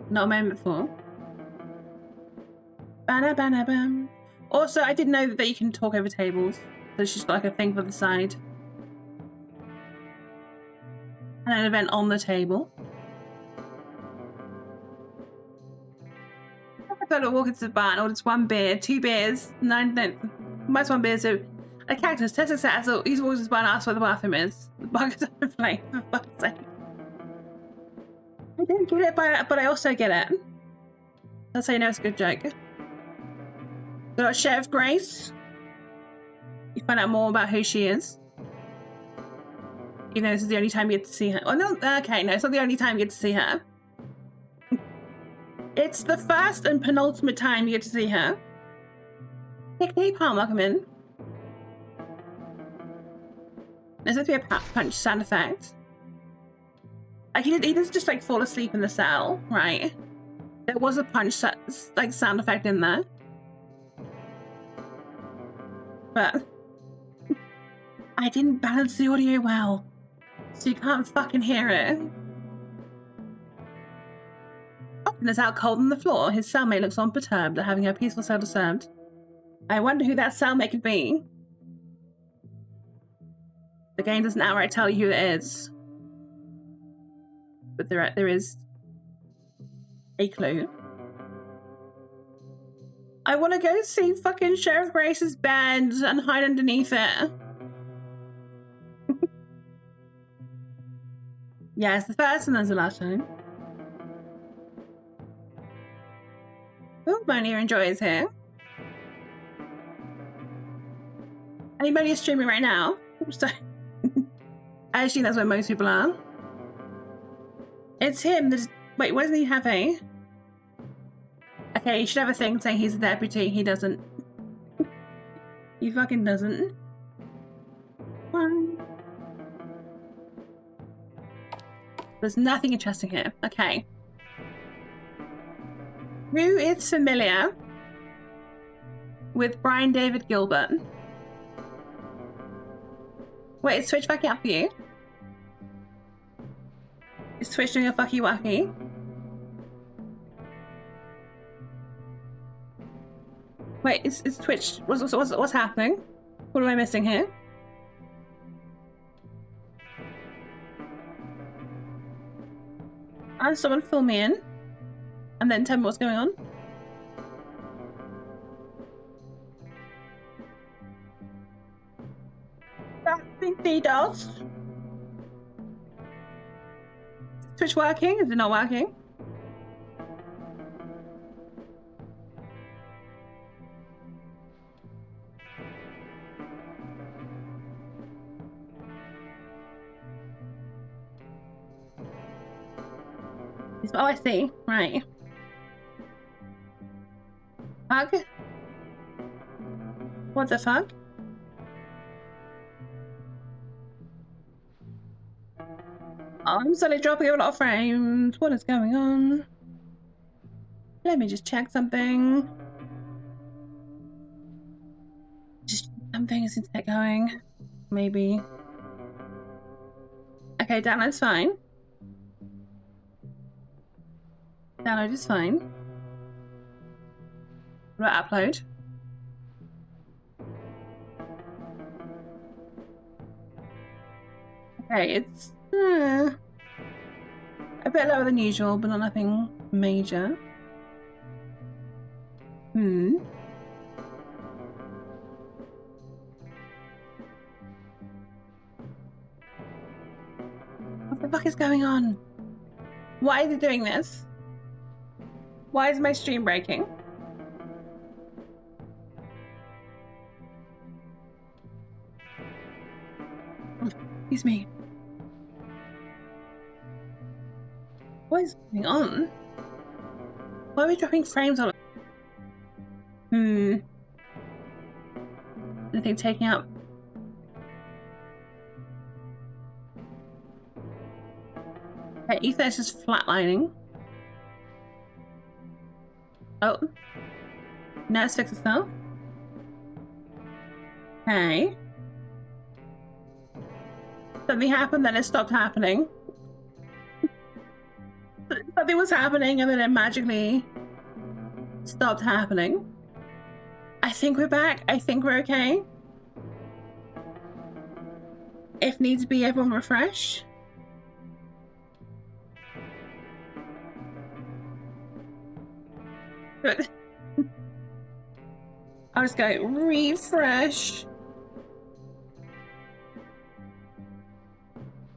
Not a moment before. Bam. Also, I didn't know that you can talk over tables. So she's got like a thing for the side. And an event on the table. I thought I'd walk into the bar and order 1 beer, 2 beers, 1 beer, so a cactus, test success, so he's walked to the bar and asked where the bathroom is. The bar goes over flame, for fuck's sake. I don't get it, but I also get it. That's how you know it's a good joke. We got Sheriff Grace. You find out more about who she is. Even though this is the only time you get to see her. Oh no, okay, no, it's not the only time you get to see her. It's the first and penultimate time you get to see her. Hey, Palmer, come in. There's supposed to be a punch sound effect. Like he doesn't just like fall asleep in the cell, right? There was a punch like sound effect in there. But I didn't balance the audio well, so you can't fucking hear it. Ogden is out cold on the floor. His cellmate looks unperturbed at having her peaceful cell disturbed. I wonder who that cellmate could be. The game doesn't outright tell you who it is, but there is a clue. I want to go see fucking Sheriff Grace's bed and hide underneath it. Yeah, it's the first and there's the last time. Oh, Monia Enjoy is here. Anybody is streaming right now? So, I assume that's where most people are. It's him. Wait, why doesn't he have a... Okay, he should have a thing saying he's a deputy. He doesn't. He fucking doesn't. There's nothing interesting here. Okay. Who is familiar with Brian David Gilbert? Wait, is Twitch backing up for you? Is Twitch doing a fucky wacky? Wait, is Twitch... What's happening? What am I missing here? Someone fill me in. And then tell me what's going on. I think he does. Is Twitch working? Is it not working? Oh, I see. Right. Fuck? What the fuck? I'm suddenly dropping a lot of frames. What is going on? Let me just check something. Just something is internet going. Maybe. Okay, download's fine. Download is fine. What about upload? Okay, it's a bit lower than usual, but not nothing major. What the fuck is going on? Why is it doing this? Why is my stream breaking? Excuse me. What is going on? Why are we dropping frames on it? Anything taking up? Okay, Ether's just flatlining. Oh. Now it's fixed itself. Okay. Something happened, then it stopped happening. Something was happening and then it magically stopped happening. I think we're back. I think we're okay. If needs be, everyone refresh. I'll just go refresh.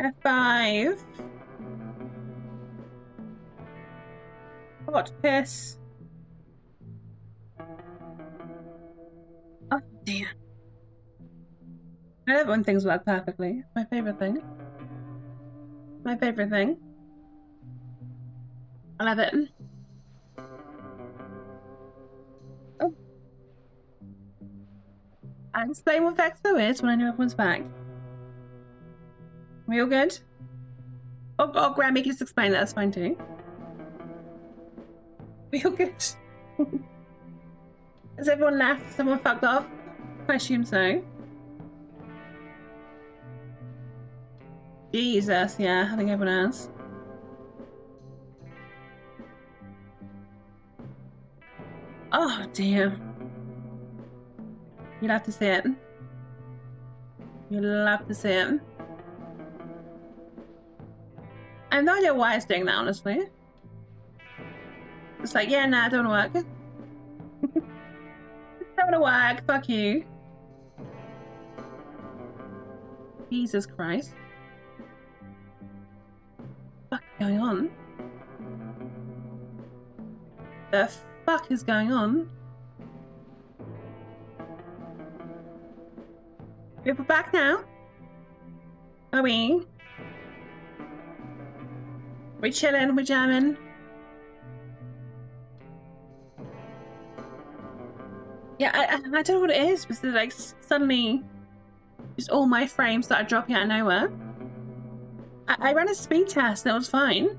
F5. Hot piss. Oh dear. I love when things work perfectly. It's my favorite thing. My favorite thing. I love it. Oh. I'll explain what VEXPO is when I know everyone's back. We all good? Oh, Grammy can just explain that. That's fine too. We all good? Has everyone left? Someone fucked off? I assume so. Jesus, yeah, I think everyone has. Oh dear. You'll have to see it. You'll have to see it. I have no idea why it's doing that, honestly. It's like, yeah, nah, I don't wanna work. Don't wanna work, fuck you. Jesus Christ. What's going on? The fuck is going on? We're back now? Are we? We're chilling, we're jamming. Yeah, I don't know what it is, but like suddenly just all my frames started dropping out of nowhere. I ran a speed test and it was fine.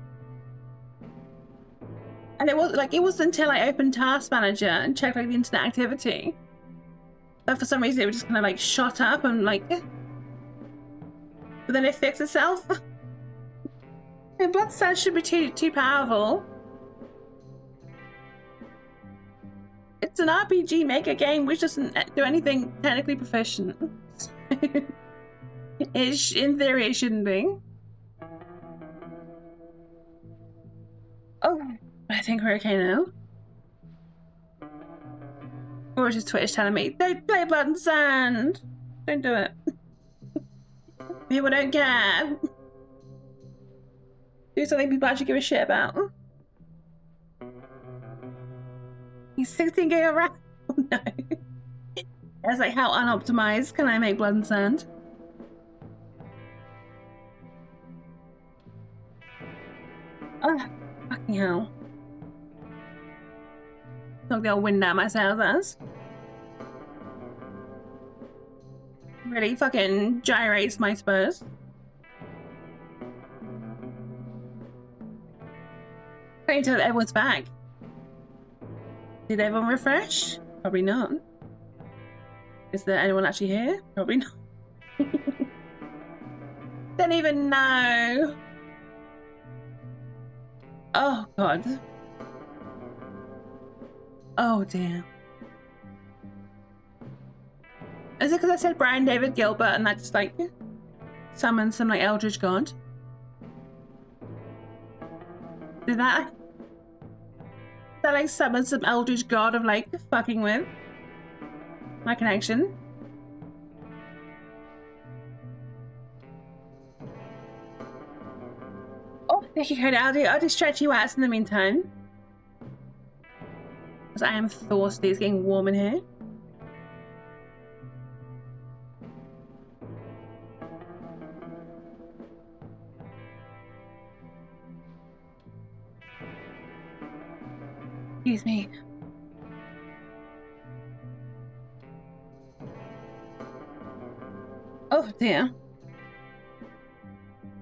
And it wasn't until I opened Task Manager and checked like the internet activity that for some reason it was just kind of like shot up and like but then it fixed itself. Blood Sand should be too powerful. It's an RPG maker game which doesn't do anything technically proficient. In theory, it shouldn't be. Oh, I think we're okay now. Or is just Twitch telling me, don't play Blood and Sand. Don't do it. People don't care. Do something people actually give a shit about. He's 16 gig around. Oh no. That's like, how unoptimized can I make Blood and Sand? Oh, fucking hell. Knock the old wind out my sails, as. Really fucking gyrates my spurs. I can tell that everyone's back. Did everyone refresh? Probably not. Is there anyone actually here? Probably not. Don't even know. Oh god. Oh dear. Is it because I said Brian David Gilbert and that just like summoned some like Eldritch God? Did that like summon some Eldritch God of like fucking with my connection? Oh, thank you, Cody. I'll just stretch you out in the meantime. Because I am thirsty. It's getting warm in here. Excuse me. Oh dear.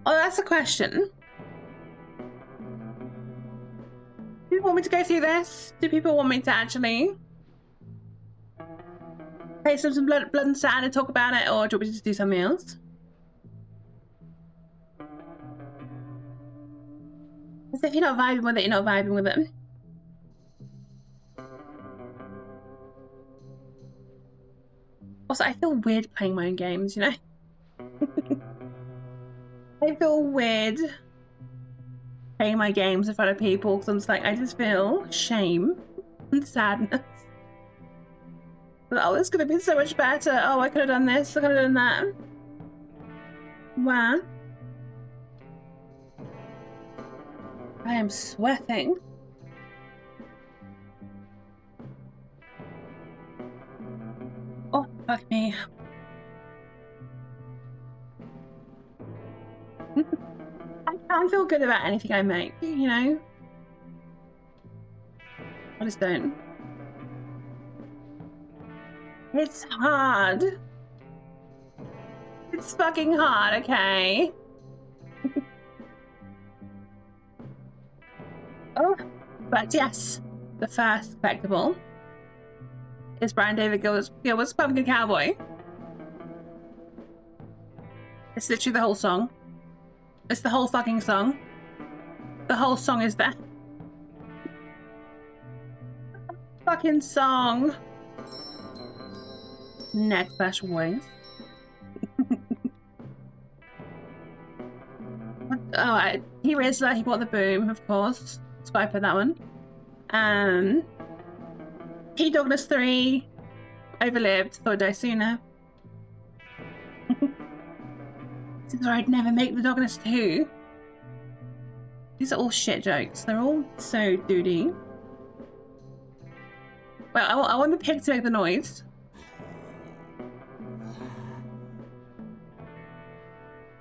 Oh, that's a question. Do people want me to go through this? Do people want me to actually play some blood and sand and talk about it, or do you want me to just do something else? As if you're not vibing with it, you're not vibing with it. Also, I feel weird playing my own games, you know? I feel weird playing my games in front of people because I'm just like, I just feel shame and sadness. Oh, this could have been so much better. Oh, I could have done this, I could have done that. Wow. I am sweating. Oh, fuck me. I can't feel good about anything I make, you know? I just don't. It's hard. It's fucking hard, okay? Oh, but yes, the first collectible is Brian David Gilbert's Pumpkin Cowboy. It's literally the whole song. It's the whole fucking song. The whole song is there. Fucking song. Neck slash wings. Oh, he raised that. He bought the boom, of course. That's why I put that one. He Douglas 3 overlived. Thought I'd die sooner. Since I'd never make the Douglas 2. These are all shit jokes. They're all so doody. Well, I want the pig to make the noise.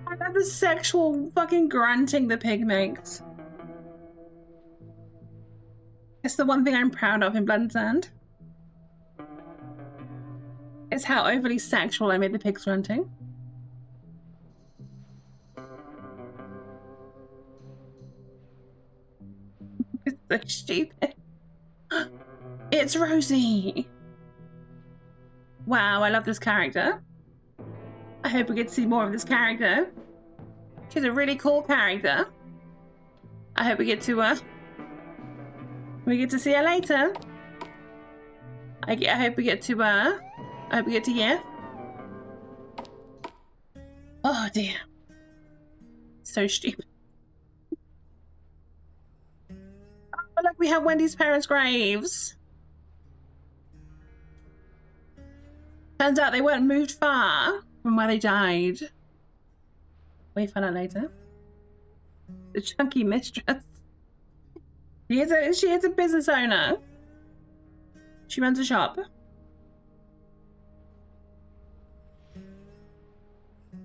I love the sexual fucking grunting the pig makes. It's the one thing I'm proud of in Blood and Sand. It's how overly sexual I made the pigs grunting. It's so stupid. It's Rosie! Wow, I love this character. I hope we get to see more of this character. She's a really cool character. I hope we get to see her later. I hope we get to yeah. Oh dear. So stupid. Oh look, we have Wendy's parents' graves. Turns out they weren't moved far from where they died. We find out later. The chunky mistress. She is a business owner. She runs a shop.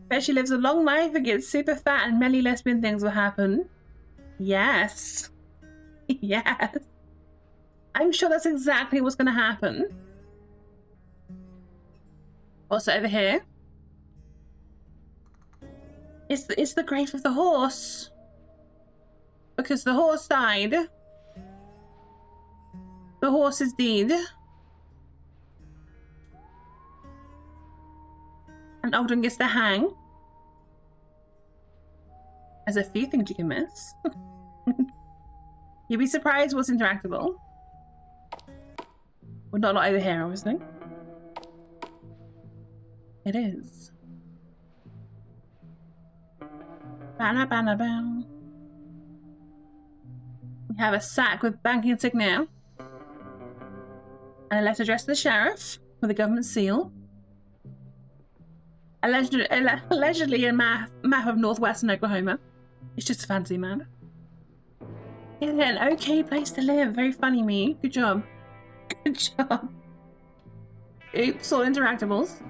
Bet she lives a long life and gets super fat and many lesbian things will happen. Yes. Yes. I'm sure that's exactly what's gonna happen. Also over here. It's the grave of the horse. Because the horse died. The horse is dead. And Alden gets to hang. There's a few things you can miss. You'd be surprised what's interactable. Well, not over here, obviously. It is. Banner, banner, bow. We have a sack with bank insignia. And a letter addressed to the sheriff with a government seal. Allegedly a map of northwestern Oklahoma. It's just a fancy map. Yeah, an okay place to live. Very funny, me. Good job. Good job. Oops, all interactables.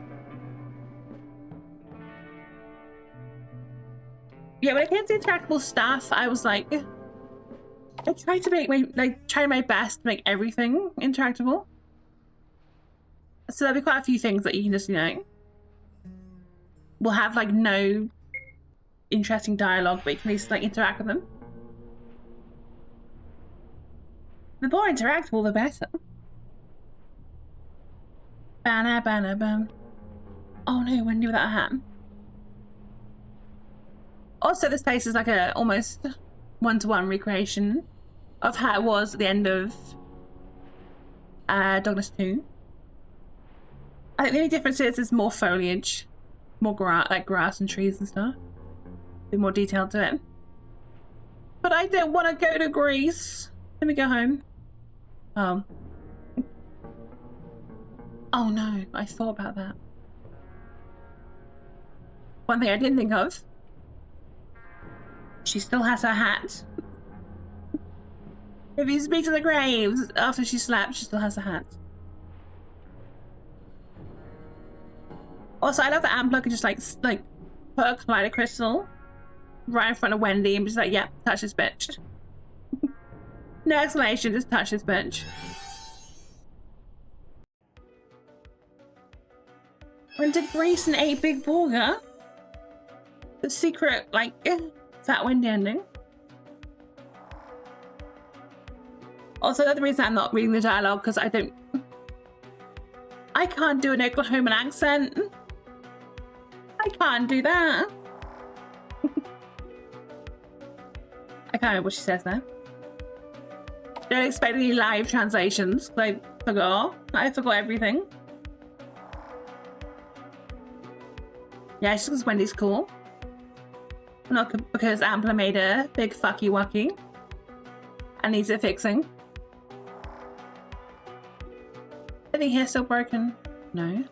Yeah, when it came to interactable stuff, I was like, I tried to make try my best to make everything interactable. So there'll be quite a few things that you can just, you know, will have like no interesting dialogue, but you can at least like interact with them. The more interactable, the better. Banner, banner, bam. Oh no, Wendy without a hat. Also, this place is like a almost one-to-one recreation of how it was at the end of Douglas 2. I think the only difference is there's more foliage, more grass and trees and stuff. A bit more detail to it. But I don't want to go to Greece. Let me go home. Oh. Oh no, I thought about that. One thing I didn't think of. She still has her hat. If you speak to the graves after she slapped, she still has her hat. Also, I love that Ampler could just like put a collider crystal right in front of Wendy and just like, yeah, touch this bitch. No explanation, just touch this bitch. Went to Greece and ate Big Burger. The secret, like, Fat Wendy ending. Also, that's the reason I'm not reading the dialogue, because I can't do an Oklahoman accent. I can't do that. I can't remember what she says there. Don't expect any live translations, because I forgot. I forgot everything. Yeah, just because Wendy's cool. Not because Ampler made a big fucky wucky and needs it fixing. I think hair's still broken. No.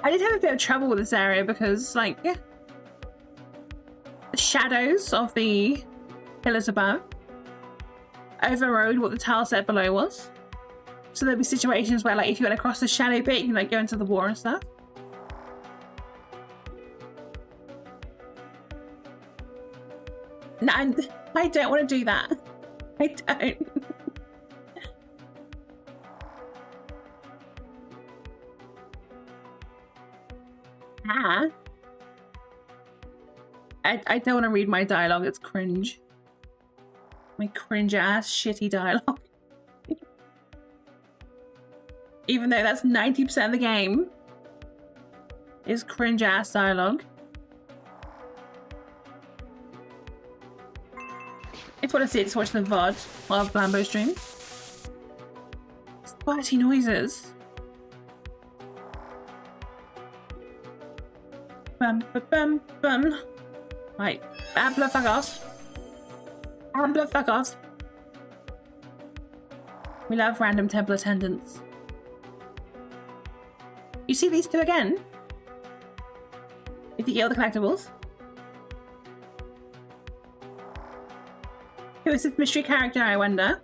I did have a bit of trouble with this area because, like, the shadows of the pillars above overrode what the tile set below was. So there'd be situations where, like, if you went across the shadow bit, you can, like, go into the water and stuff. No, I don't want to do that. I don't. I don't want to read my dialogue. It's cringe. My cringe ass shitty dialogue. Even though that's 90% of the game is cringe ass dialogue. If you want to see it, just watch the VOD of Blambo stream. Squatty noises. Bum, bum, bum, bum. Right, Ambler, fuck off. Ambler, fuck off. We love random temple attendants. You see these two again? If you get all the collectibles. Who is this mystery character, I wonder?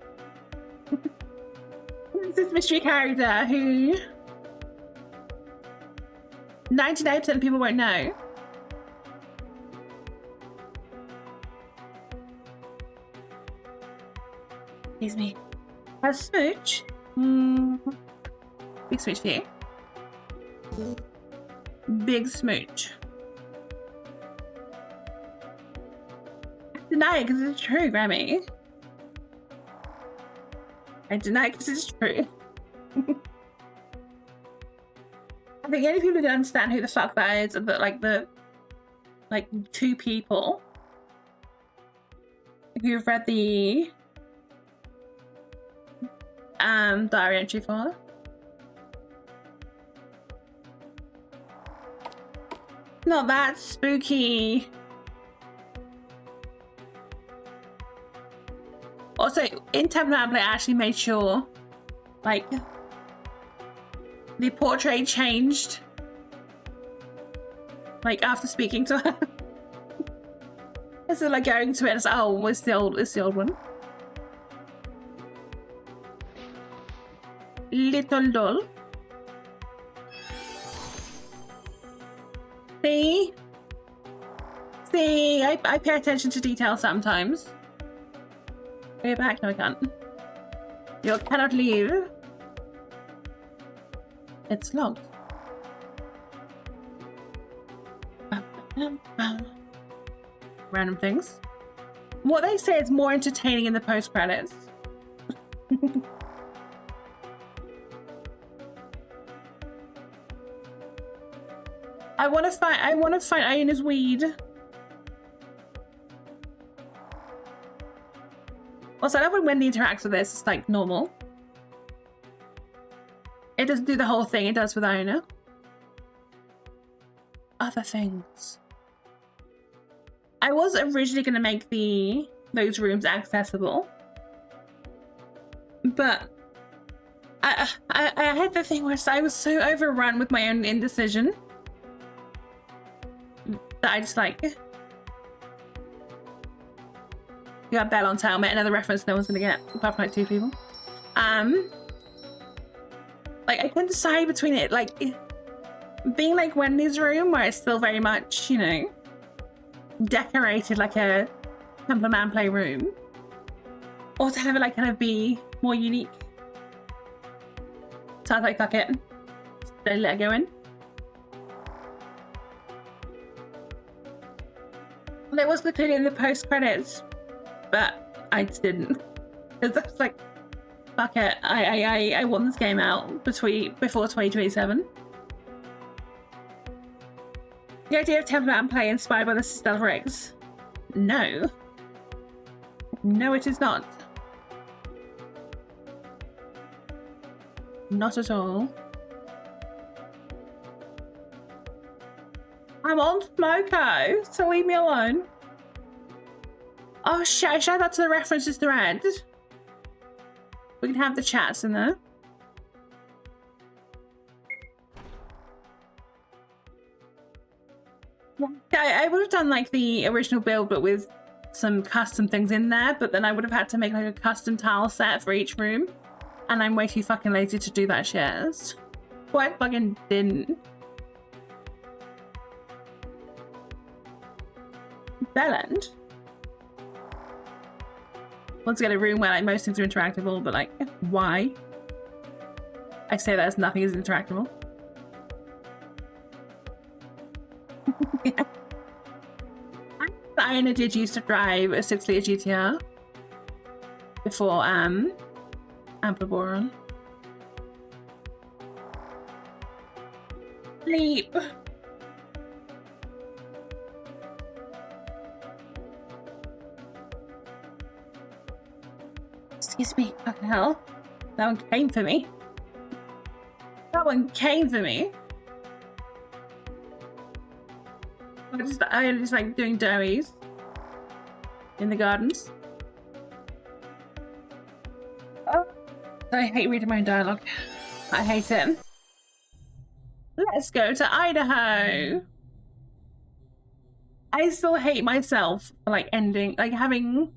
Who is this mystery character who 99% of people won't know? Excuse me. A smooch? Big smooch for you. Big smooch. I deny it because it's true, Grammy. I deny it because it's true. I think the only people who don't understand who the fuck that is are the two people who've read the diary entry for. Not that spooky. Also, in Temple I actually made sure, like, the portrait changed, like, after speaking to her. So, like, going to it, it's like, oh, it's the old one. Little doll. See? See, I pay attention to detail sometimes. Go back? No, I can't. You cannot leave. It's locked. Random things. What they say is more entertaining in the post-credits. I want to find Iona's weed. Also, I love when Wendy interacts with this. It's like normal. It doesn't do the whole thing it does with Iona. Other things. I was originally going to make those rooms accessible, but I had the thing where I was so overrun with my own indecision that I just like. You got Belle on helmet, another reference no one's gonna get, apart from like 2 people. Like I couldn't decide between it, like being like Wendy's room, where it's still very much, you know, decorated like a Temple Man play room, or to have it like kind of be more unique. So I was like, fuck it, don't let it go in. There was clearly in the post credits, but I just didn't. Because I was like, fuck it, I want this game out before 2027. The idea of Temple Mountain play inspired by the Stealth Rigs? No. No, it is not. Not at all. I'm on Smoko, so leave me alone. Oh shit, I showed that to the references thread. We can have the chats in there. I would have done like the original build, but with some custom things in there, but then I would have had to make like a custom tile set for each room. And I'm way too fucking lazy to do that shit. Well, I fucking didn't. Bellend. Want to get a room where like most things are interactable, but like, why? I say that as nothing is interactable. Yeah. Iona did used to drive a 6-liter GTR before Ampliboron. Sleep. excuse me, fucking hell. That one came for me. That one came for me. I just like doing doughies in the gardens. Oh, I hate reading my own dialogue. I hate it. Let's go to Idaho. I still hate myself for like having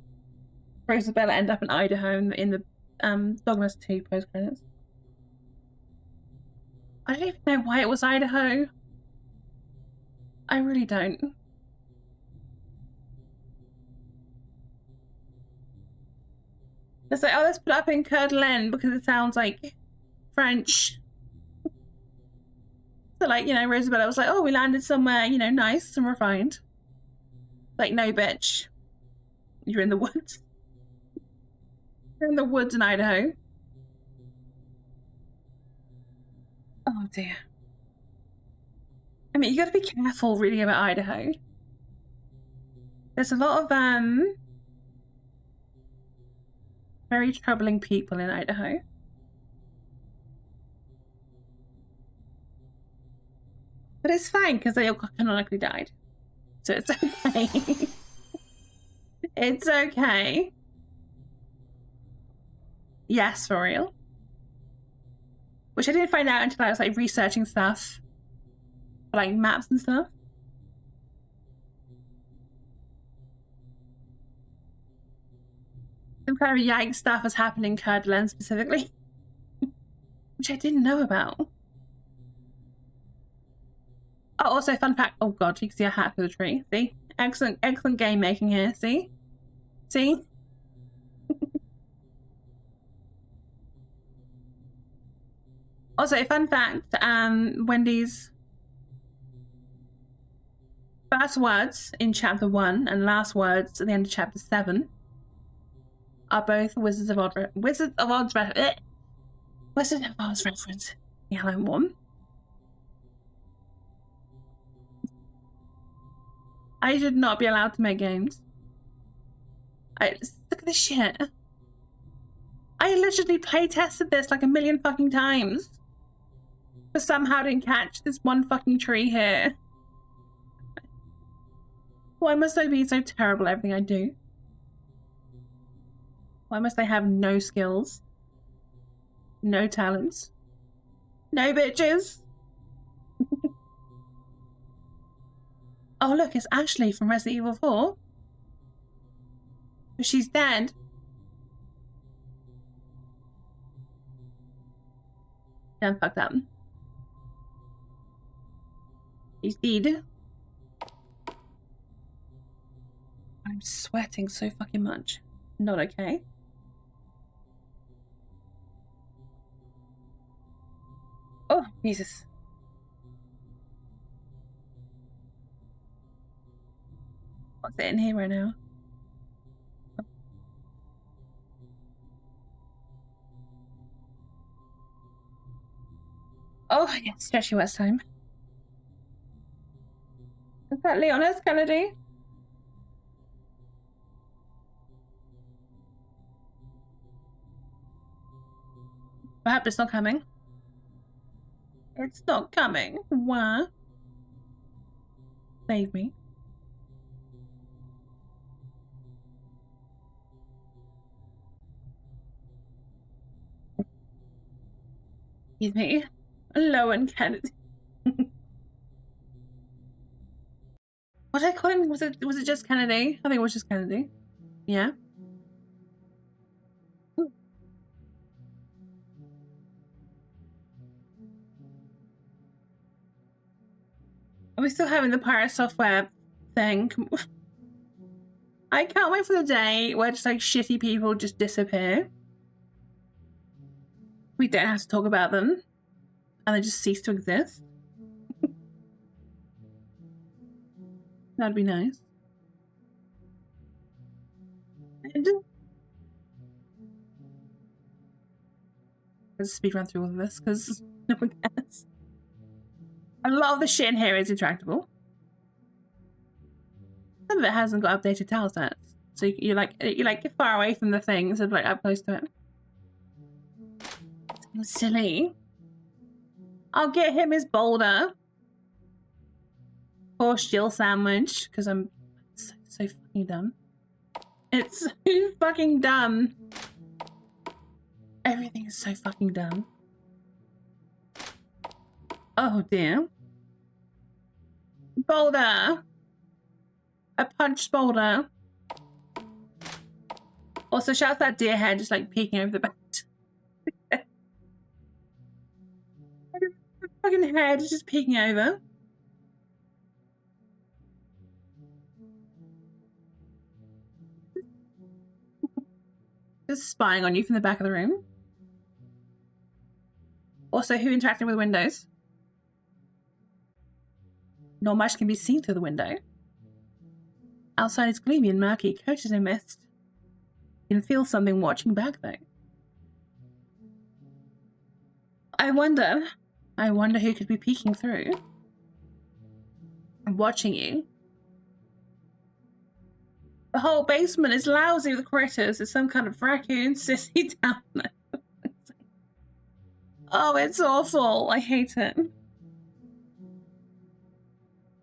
Rosabella end up in Idaho in the Dogmas 2 post credits. I don't even know why it was Idaho. I really don't. It's like, oh, let's put it up in Coeur d'Alene because it sounds like French. So like, you know, Rosabella was like, oh, we landed somewhere, you know, nice and refined. Like, no, bitch. You're in the woods. You're in the woods in Idaho. Oh, dear. I mean, you gotta be careful reading about Idaho. There's a lot of, very troubling people in Idaho. But it's fine, because they all canonically died. So it's okay. It's okay. Yes, for real. Which I didn't find out until I was like researching stuff. Like maps and stuff. Some kind of yikes stuff was happening in Coeur d'Alene specifically. Which I didn't know about. Oh, also fun fact. Oh god, you can see a hat for the tree. See? Excellent game making here. See? See? Also, fun fact, Wendy's first words in chapter 1 and last words at the end of chapter 7 are both Wizards of Oz reference. Yellow one. I should not be allowed to make games. Look at this shit. I literally play tested this like a million fucking times. But somehow didn't catch this one fucking tree here. Why must I be so terrible at everything I do? Why must I have no skills? No talents? No bitches? Oh look, it's Ashley from Resident Evil 4. But she's dead. Damn, fucked up. He's dead. I'm sweating so fucking much. Not okay. Oh, Jesus. What's it in here right now? Oh, yes, stretchy West time. Is that Leonis Kennedy? Perhaps it's not coming. It's not coming. Why? Save me. Excuse me. Lowen Kennedy. What did I call him? Was it just Kennedy? I think it was just Kennedy. Yeah. Ooh. Are we still having the pirate software thing? I can't wait for the day where just like shitty people just disappear. We don't have to talk about them. And they just cease to exist. That'd be nice. And let's speed run through all of this because no one cares. A lot of the shit in here is intractable. Some of it hasn't got updated tile sets, So you like get far away from the thing instead of like up close to it. It's silly. I'll get him his boulder. Or shield sandwich, because I'm so fucking dumb. It's so fucking dumb. Everything is so fucking dumb. Oh dear. Boulder. A punch boulder. Also, shout out that deer head just like peeking over the back. Fucking head is just peeking over. Just spying on you from the back of the room. Also, who interacted with windows? Not much can be seen through the window. Outside is gloomy and murky, coated in mist. You can feel something watching back, though. I wonder who could be peeking through and watching you. The whole basement is lousy with critters. It's some kind of raccoon sissy down there. Oh, it's awful. I hate it.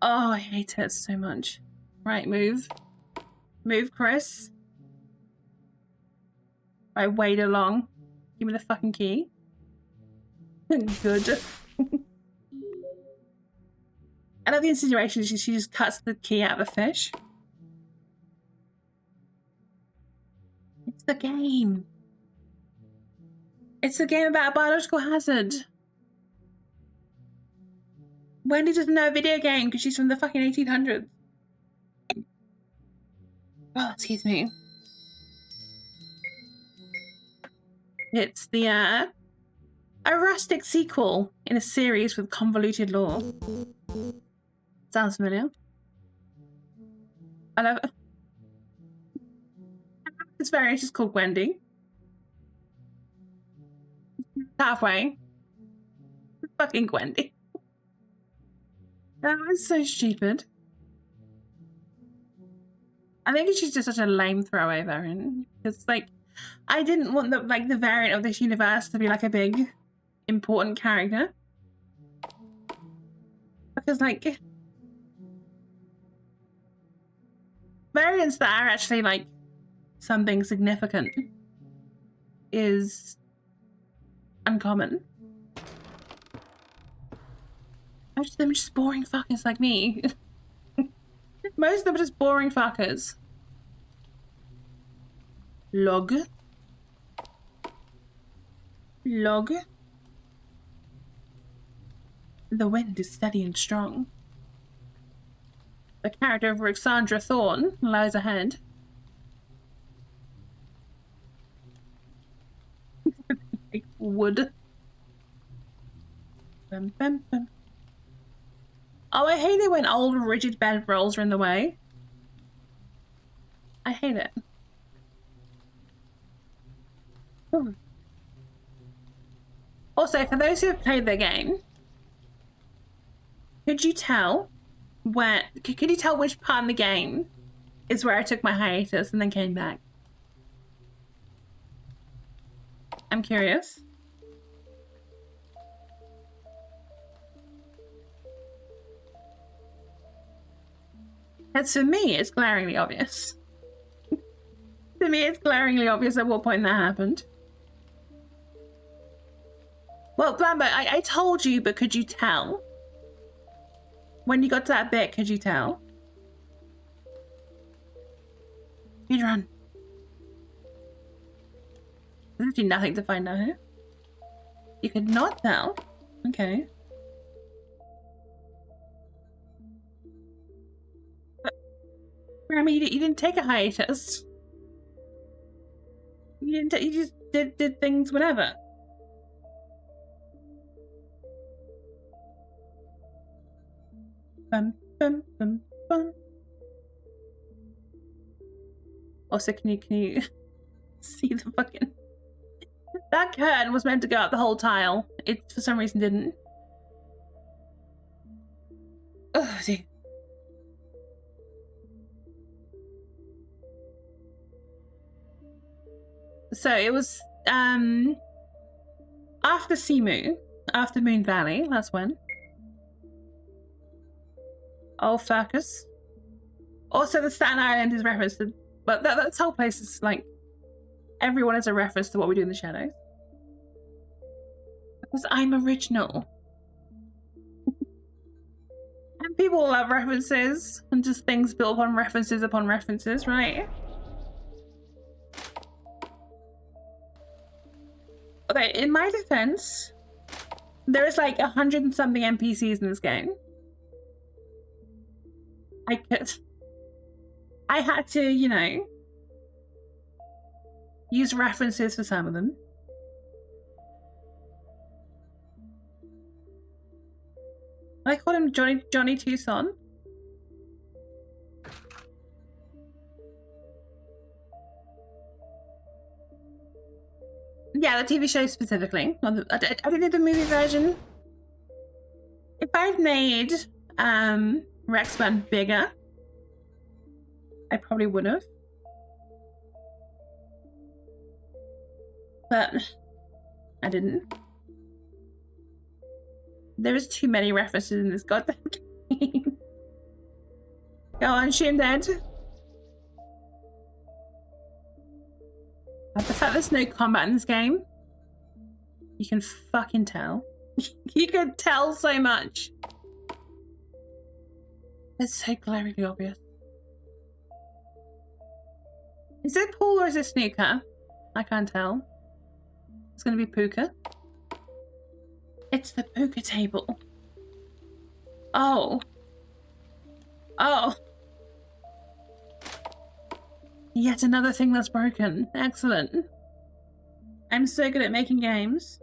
Oh, I hate it so much. Right, move. Move, Chris. Right, wait along. Give me the fucking key. Good. I love the insinuation. She just cuts the key out of the fish. It's the game. It's a game about a biological hazard. Wendy doesn't know a video game because she's from the fucking 1800s. Oh, excuse me. It's the, a rustic sequel in a series with convoluted lore. Sounds familiar. I love it. This variation is called Wendy. Halfway. Fucking Wendy. That was so stupid. I think she's just such a lame throwaway variant. It's like, I didn't want the variant of this universe to be like a big, important character. Because like, variants that are actually like something significant is uncommon. Most of them are just boring fuckers like me. Most of them are just boring fuckers. Log. Log. The wind is steady and strong. The character of Alexandra Thorne lies ahead. Like wood. Bum, bum, bum. Oh, I hate it when old rigid bed rolls are in the way. I hate it. Ooh. Also, for those who have played the game, could you tell could you tell which part in the game is where I took my hiatus and then came back? I'm curious. As for me, it's glaringly obvious. To me, it's glaringly obvious at what point that happened. Well, Blambo, I told you, but could you tell? When you got to that bit, could you tell? Speedrun. There's actually nothing to find out here. You could not tell? Okay. I mean, you didn't take a hiatus. You just did things whenever. Bum, bum, bum, bum. Also, can you see the fucking... That curtain was meant to go up the whole tile. It, for some reason, didn't. Oh, dear. So it was after Simu, after Moon Valley, that's when. Old Circus. Also, the Staten Island is referenced to, but this whole place is like, everyone is a reference to what we do in the shadows. Because I'm original. And people love references and just things built upon references, right? Okay, in my defense, there is like 100 and something NPCs in this game. I had to, you know, use references for some of them. I call him Johnny Tucson. Yeah, the TV show specifically. I didn't do the movie version. If I'd made Rexburn bigger, I probably would have. But I didn't. There is too many references in this goddamn game. Go on, Shindead. The fact there's no combat in this game, you can fucking tell. You can tell so much. It's so glaringly obvious. Is it pool or is it snooker? I can't tell. It's gonna be poker. It's the poker table. Oh. Oh. Yet another thing that's broken. Excellent. I'm so good at making games.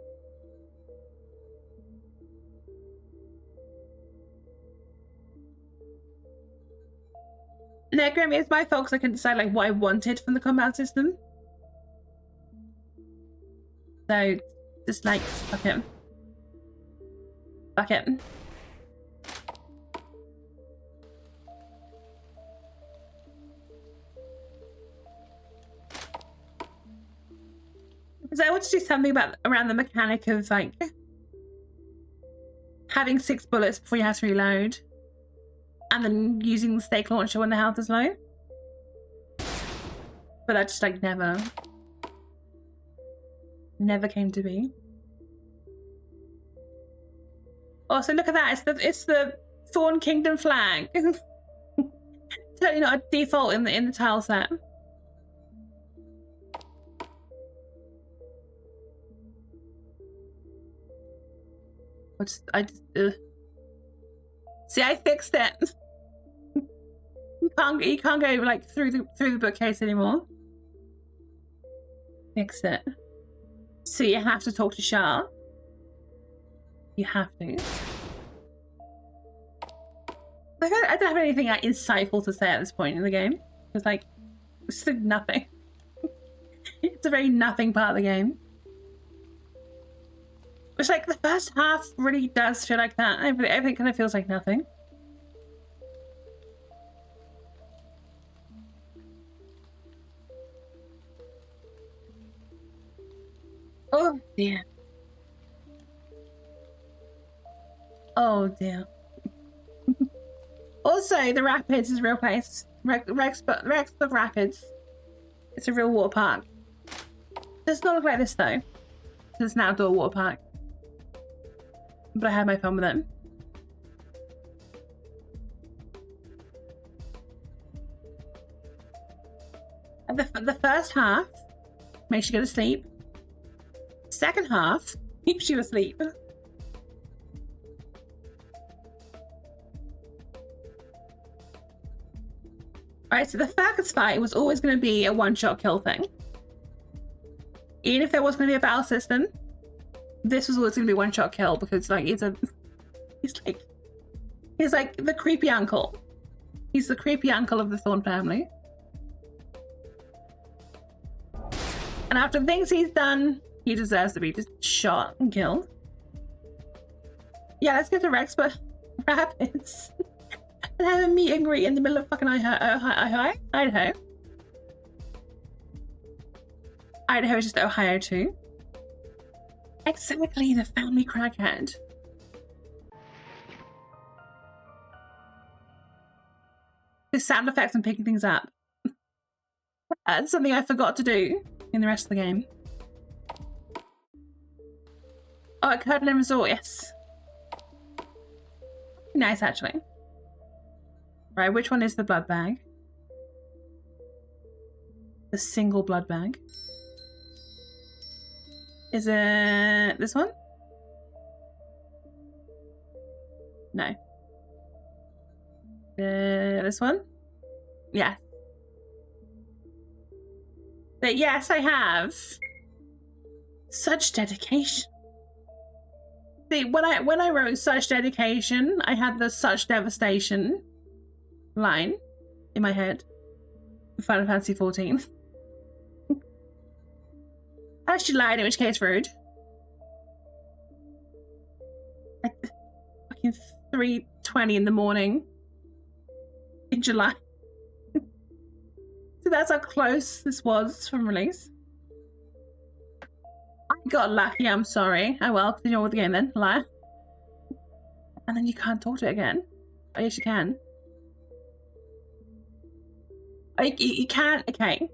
No, Grammy, it's my fault because I couldn't decide like what I wanted from the combat system. So, just like, fuck it. Fuck it. Because I want to do something around the mechanic of like having 6 bullets before you have to reload, and then using the stake launcher when the health is low. But that just like never came to be. Also, look at that! It's the Thorn Kingdom flag. Totally not a default in the tile set. See, I fixed it. You can't go like through the bookcase anymore. Fixed it. So you have to talk to Shah. You have to. Like, I don't have anything like insightful to say at this point in the game. It's like it's nothing. It's a very nothing part of the game. Which, like, the first half really does feel like that. Everything kind of feels like nothing. Oh dear. Oh dear. Also, the Rapids is a real place. Rexburg Rapids. It's a real water park. Does not look like this though. It's an outdoor water park. But I had my fun with it. And the first half makes you go to sleep. Second half keeps you asleep. Alright, so the Fergus fight was always going to be a one-shot kill thing. Even if there was going to be a battle system, this was always going to be one-shot kill because, like, he's like the creepy uncle. He's the creepy uncle of the Thorn family. And after the things he's done, he deserves to be just shot and killed. Yeah, let's get to Rexburg Rapids and have a meet and greet in the middle of fucking Idaho. Idaho is just Ohio too. Exactly, the family crackhead. The sound effects and picking things up. That's something I forgot to do in the rest of the game. Oh, at Kirtland Resort, yes. Nice, actually. Right, which one is the blood bag? The single blood bag. Is it this one? No. This one? Yeah. But yes, I have. Such dedication. See, when I wrote such dedication, I had the such devastation line in my head. Final Fantasy 14. Unless you lied, in which case rude. Like fucking 3:20 in the morning in July. So that's how close this was from release. I got lucky, I'm sorry. Oh well, continue on with the game then, liar. And then you can't talk to it again. Oh yes you can. Oh, you can't, okay.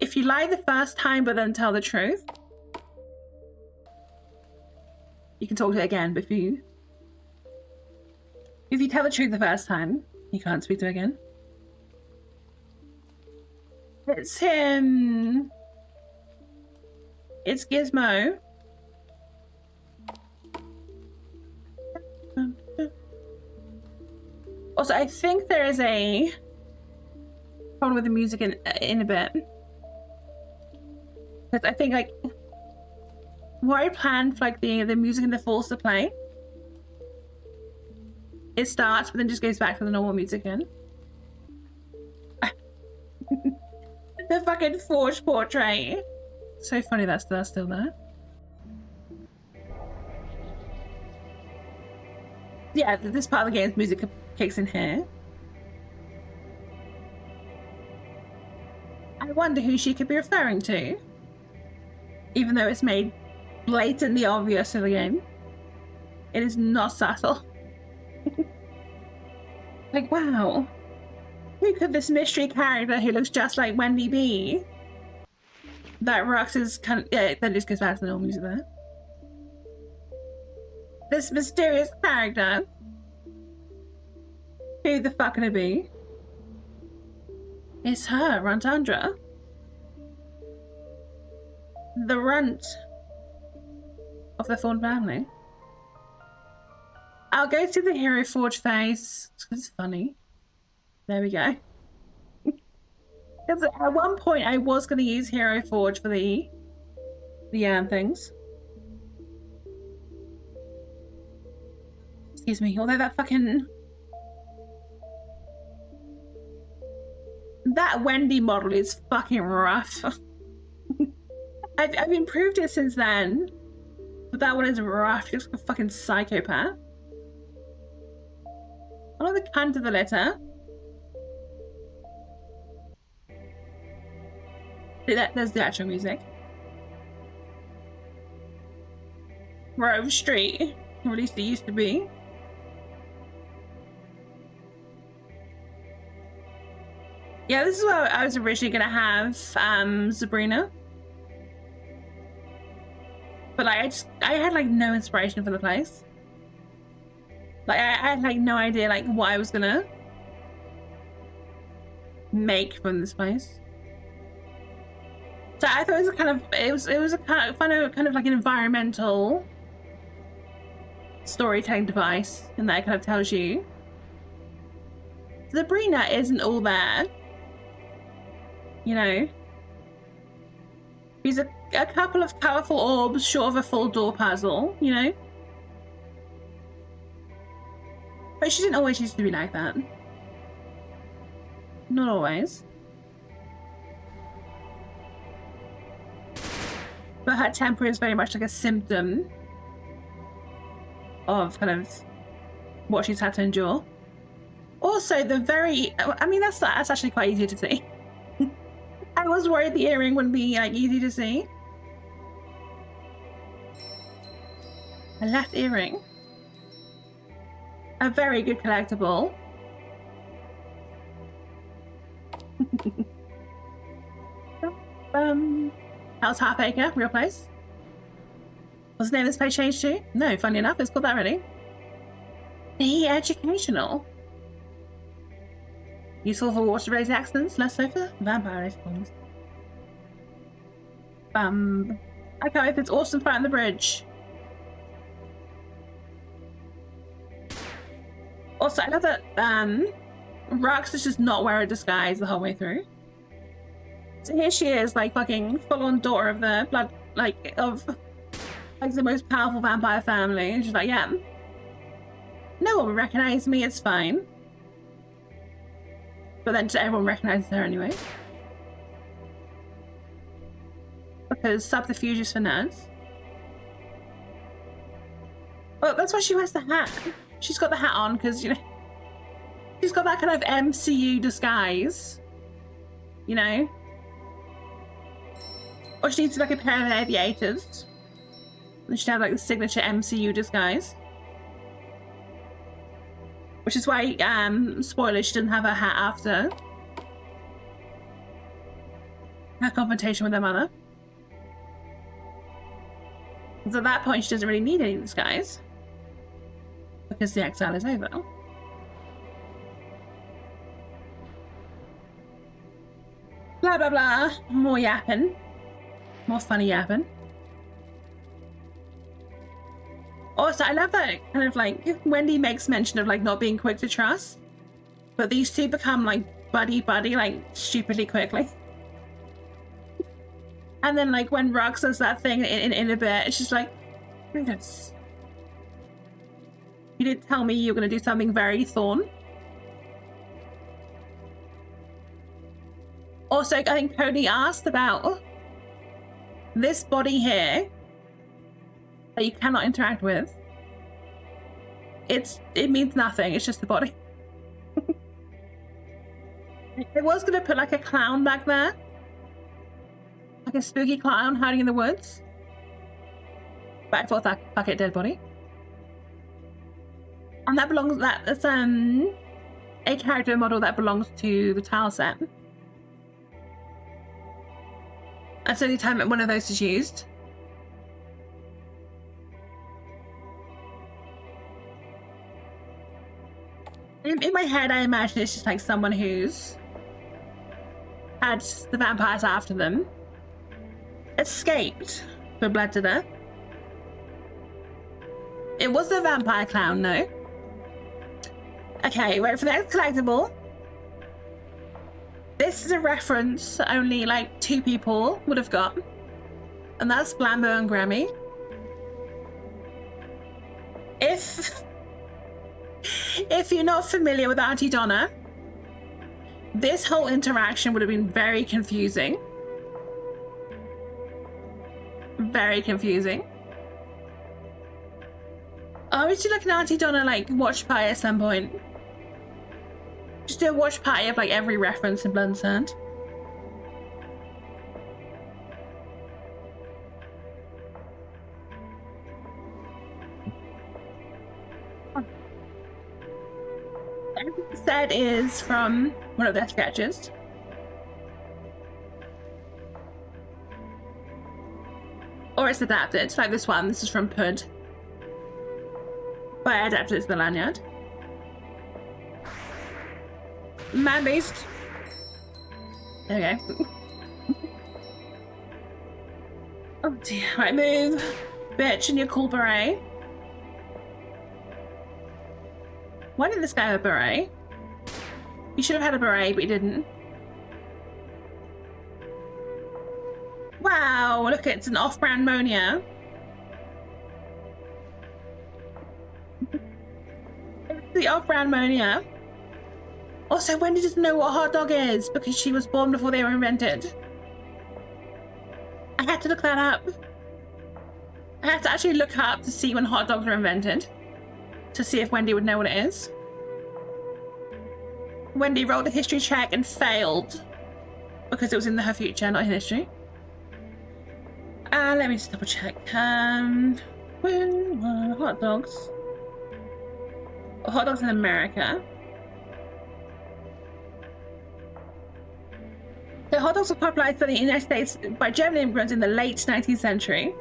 If you lie the first time but then tell the truth, you can talk to it again, but if you tell the truth the first time, you can't speak to it again. It's him. It's Gizmo. Also, I think there is a problem with the music in a bit. Because I think, like, what I planned for, like, the music and the falls to play, it starts, but then just goes back to the normal music again. The fucking forged portrait. So funny that's still there. Yeah, this part of the game's music kicks in here. I wonder who she could be referring to. Even though it's made blatantly obvious in the game. It is not subtle. Like, wow. Who could this mystery character who looks just like Wendy be? That Rux is kind of... Yeah, that just goes back to the normal music there. This mysterious character. Who the fuck can it be? It's her, Runtandra. The runt of the Thorn family. I'll go to the Hero Forge face. It's funny. There we go. Because at one point I was going to use Hero Forge for the things. Excuse me. Although that fucking... That Wendy model is fucking rough. I've improved it since then. But that one is rough. She looks like a fucking psychopath. I love the cunt of the letter. See, there's the actual music. Grove Street. Or at least it used to be. Yeah, this is where I was originally going to have Sabrina. But like, I had like no inspiration for the place. Like I had like no idea like what I was gonna make from this place. So I thought it was a kind of it was a kind of like an environmental storytelling device, and that it kind of tells you Sabrina isn't all there. You know, he's a couple of colourful orbs short of a full door puzzle, you know? But she didn't always used to be like that. Not always. But her temper is very much like a symptom of kind of what she's had to endure. Also, I mean, that's actually quite easy to see. I was worried the earring wouldn't be like easy to see. A left earring. A very good collectible. How's Halfacre? Real place? What's the name of this place changed to? No, funny enough, it's called that already. The educational. Useful for water-based accidents, less so for vampire-based ones. I can't wait if it's awesome fight on the bridge. Also, I love that Rux is just not wearing a disguise the whole way through. So here she is, like fucking full-on daughter of the blood, like of like the most powerful vampire family. And she's like, yeah, no one will recognize me, it's fine. But then everyone recognizes her anyway. Because subterfuge is for nerds. Well, that's why she wears the hat. She's got the hat on because, you know, she's got that kind of MCU disguise. You know? Or she needs like a pair of aviators. And she'd have like the signature MCU disguise. Which is why, spoilers, she didn't have her hat after her confrontation with her mother. Because at that point she doesn't really need any disguise. Because the exile is over. Blah blah blah. More yapping. More funny yapping. Also, I love that kind of like Wendy makes mention of like not being quick to trust, but these two become like buddy like stupidly quickly. And then like when Rux does that thing in a bit, it's just like, goodness. You didn't tell me you were going to do something very Thorn. Also, I think Cody asked about this body here that you cannot interact with. It means nothing, it's just the body. I was going to put like a clown back there. Like a spooky clown hiding in the woods. But I thought that, fuck it, dead body. And that belongs, that's a character model that belongs to the tile set. That's the only time that one of those is used. In my head, I imagine it's just like someone who's had the vampires after them, escaped for blood to death. It was a vampire clown, no? Okay, wait for the next collectible. This is a reference only like 2 people would have got, and that's Blambo and Grammy. If you're not familiar with Auntie Donna, this whole interaction would have been very confusing. Very confusing. Oh, we should look at Auntie Donna like watch party at some point. Just do a watch party of like every reference in Blood and Sand. Everything said is from one of their sketches. Or it's adapted, like this one. This is from Pud. But I adapted it to the lanyard. Man-beast. There we go. Oh dear. Right, move. Bitch, in your cool beret. Why didn't this guy have a beret? He should have had a beret, but he didn't. Wow, look, it's an off-brand Monia. It's the off-brand Monia. Also, Wendy doesn't know what a hot dog is because she was born before they were invented. I had to look that up. I had to actually look up to see when hot dogs were invented. To see if Wendy would know what it is. Wendy rolled a history check and failed. because it was in her future, not in history. Let me just double check. Hot dogs. Hot dogs in America. So hot dogs were popularized by the United States by German immigrants in the late 19th century.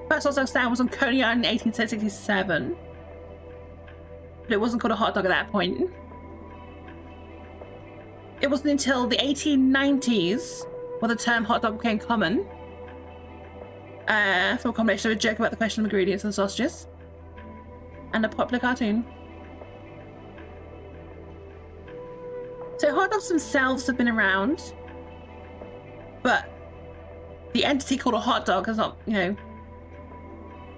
First hot dog stand was on Coney Island in 1867. But it wasn't called a hot dog at that point. It wasn't until the 1890s where the term hot dog became common. From a combination of a joke about the question of ingredients and sausages. And a popular cartoon. So hot dogs themselves have been around, but the entity called a hot dog has not, you know,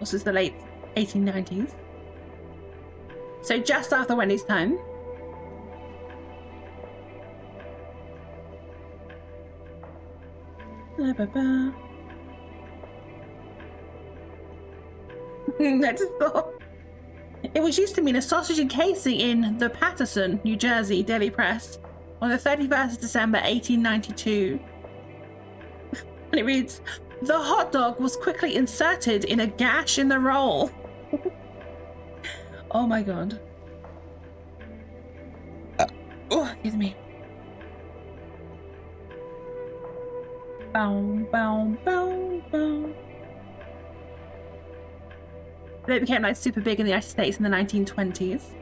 since the late 1890s. So just after Wendy's time. Let's go. It was used to mean a sausage encasing in the Paterson, New Jersey Daily Press on the 31st of December 1892. And it reads, "The hot dog was quickly inserted in a gash in the roll." Oh my god. Oh, excuse me. Bow, bow, bow, bow. They became like super big in the United States in the 1920s.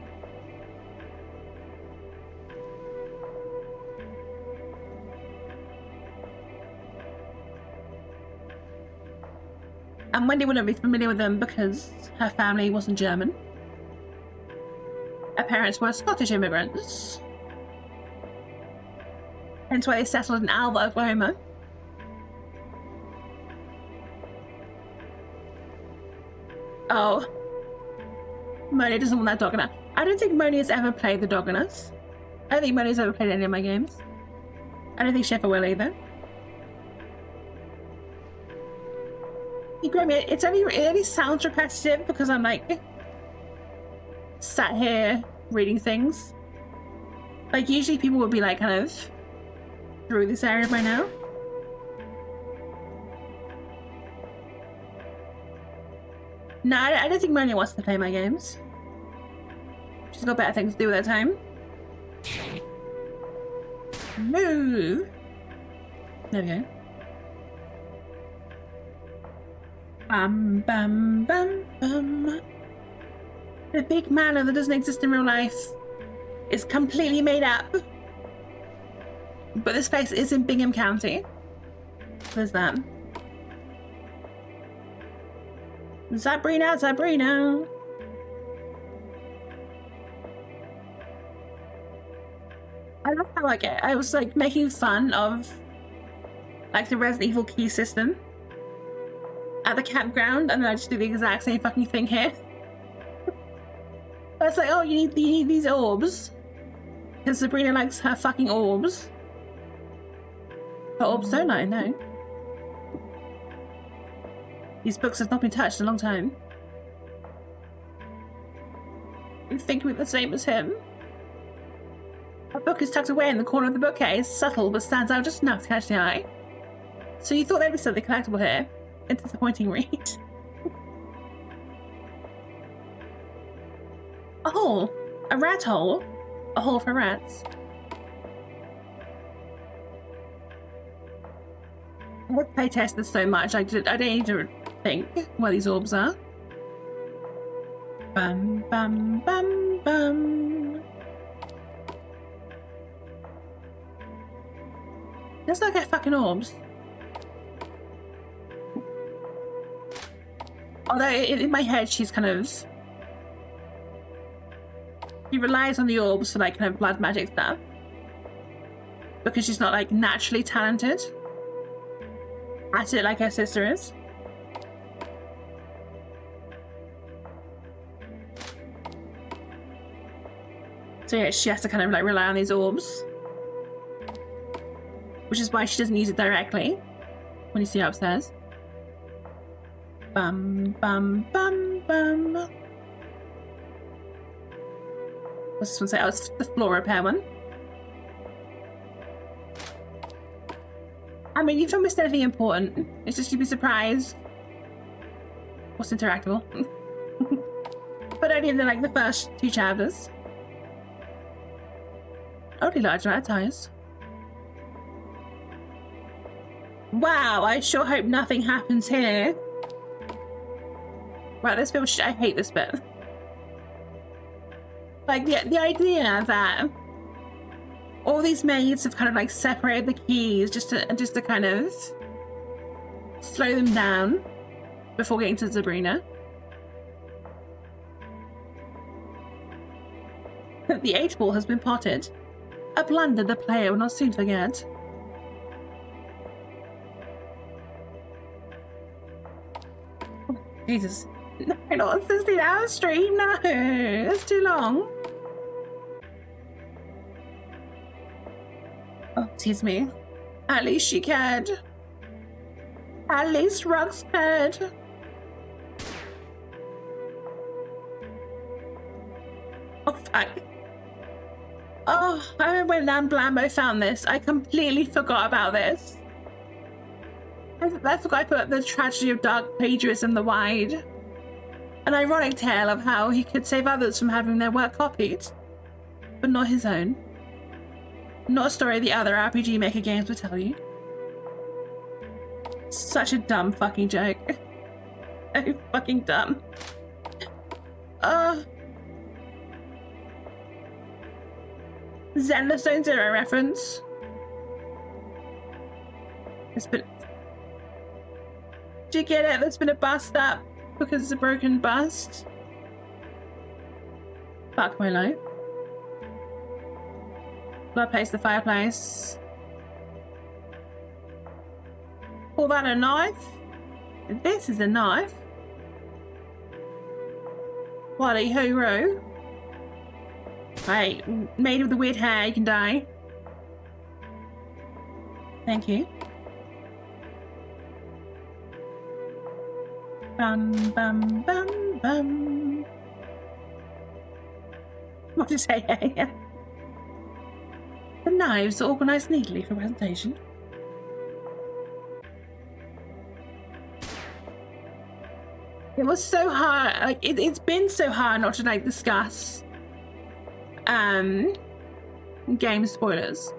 And Wendy wouldn't be familiar with them because her family wasn't German. Her parents were Scottish immigrants. Hence why they settled in Alva, Oklahoma. Oh. Moni doesn't want that dog in her. I don't think Moni has ever played the dog in us. I don't think Moni's ever played any of my games. I don't think she ever will either. It only sounds repetitive because I'm like sat here reading things. Like usually people would be like kind of through this area by now. No, I don't think Moni wants to play my games. She's got better things to do with her time. Move. There we go. Bam, bam, bam, bam. The big manor that doesn't exist in real life is completely made up. But this place is in Bingham County. There's that. Sabrina, Sabrina. I love how like I was like making fun of like the Resident Evil key system at the campground, and then I just do the exact same fucking thing here. I was like, oh, you need these orbs because Sabrina likes her fucking orbs. Her orbs don't I? No. These books have not been touched in a long time. You think we're the same as him? A book is tucked away in the corner of the bookcase, subtle but stands out just enough to catch the eye. So you thought there'd be something collectible here? A disappointing read. A hole. A rat hole. A hole for rats. I would playtest this so much, I don't need to think where these orbs are. Bum, bum, bum, bum. Let's not get fucking orbs. Although in my head she's kind of... She relies on the orbs for like kind of blood magic stuff. Because she's not like naturally talented at it like her sister is. So yeah, she has to kind of like rely on these orbs. Which is why she doesn't use it directly when you see her upstairs. Bum, bum, bum, bum. What's this one say? Oh, it's the floor repair one. I mean, you've not missed anything important. It's just you'd be surprised what's interactable. But only in the first 2 chapters. Only large amount of ties. Wow, I sure hope nothing happens here. Right, this bit, I hate this bit. Like, the idea that all these maids have kind of separated the keys just to kind of slow them down before getting to Sabrina. The 8-ball has been potted. A blunder the player will not soon forget. Oh, Jesus. No, not a 16-hour stream, no! That's too long. Oh, excuse me. At least she cared. At least Rux cared. Oh, fuck. Oh, I remember when Blambo found this. I completely forgot about this. I forgot I put the tragedy of dark plagiarism the wide. An ironic tale of how he could save others from having their work copied, but not his own. Not a story the other RPG Maker games would tell you. Such a dumb fucking joke. So fucking dumb. Zen the Stone Zero reference. It's been... Do you get it? There's been a bust up because it's a broken bust. Fuck my life. Blood place the fireplace. Call that a knife? This is a knife. Bloody hero. Hey, made of the weird hair, you can die. Thank you. Bum bum bum bum. What did you say? Yeah. The knives are organised neatly for presentation. It was so hard. Like it's been so hard not to discuss game spoilers,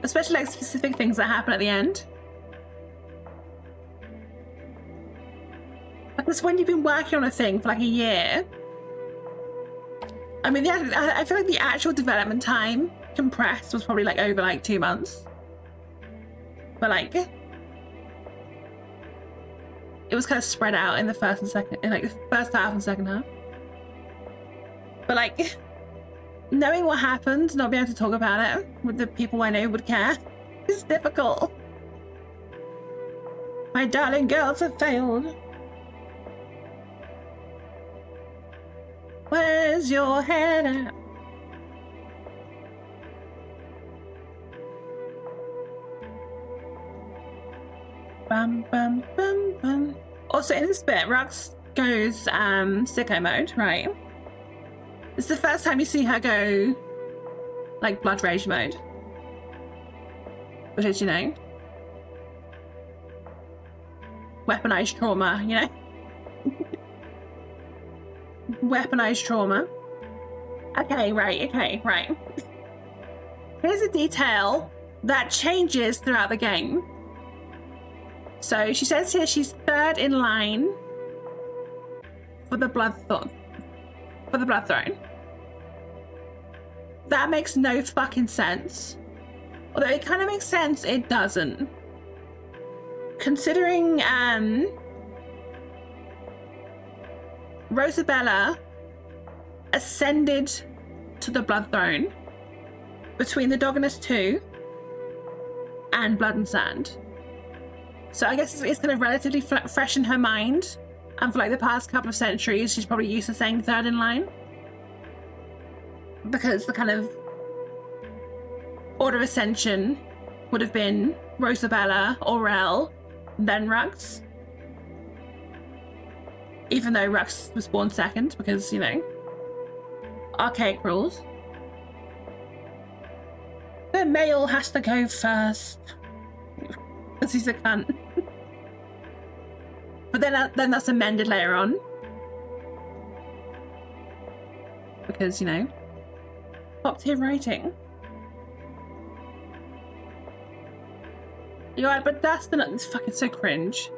especially specific things that happen at the end. Because when you've been working on a thing for a year, I mean, I feel like the actual development time compressed was probably over 2 months, but it was kind of spread out in the first and second, in the first half and second half. But knowing what happened, not being able to talk about it with the people I know would care, is difficult. My darling girls have failed. Where's your head at? Bum bum bum bum. Also in this bit, Rux goes sicko mode, right? It's the first time you see her go blood rage mode. Which is, weaponized trauma, Weaponized trauma. Okay, right. Here's a detail that changes throughout the game. So she says here she's 3rd in line for the blood throne. That makes no fucking sense. Although it kind of makes sense, it doesn't. Considering Rosabella ascended to the blood throne between the Dominus 2 and Blood and Sand. So I guess it's kind of relatively fresh in her mind. And for the past couple of centuries, she's probably used to saying 3rd in line. Because the kind of order of ascension would have been Rosabella, Aurel, then Rux. Even though Rux was born 2nd, because, archaic rules. The male has to go first. Because he's a cunt. But then that's amended later on. Because, you know, top tier writing. You're right, but that's it's fucking so cringe.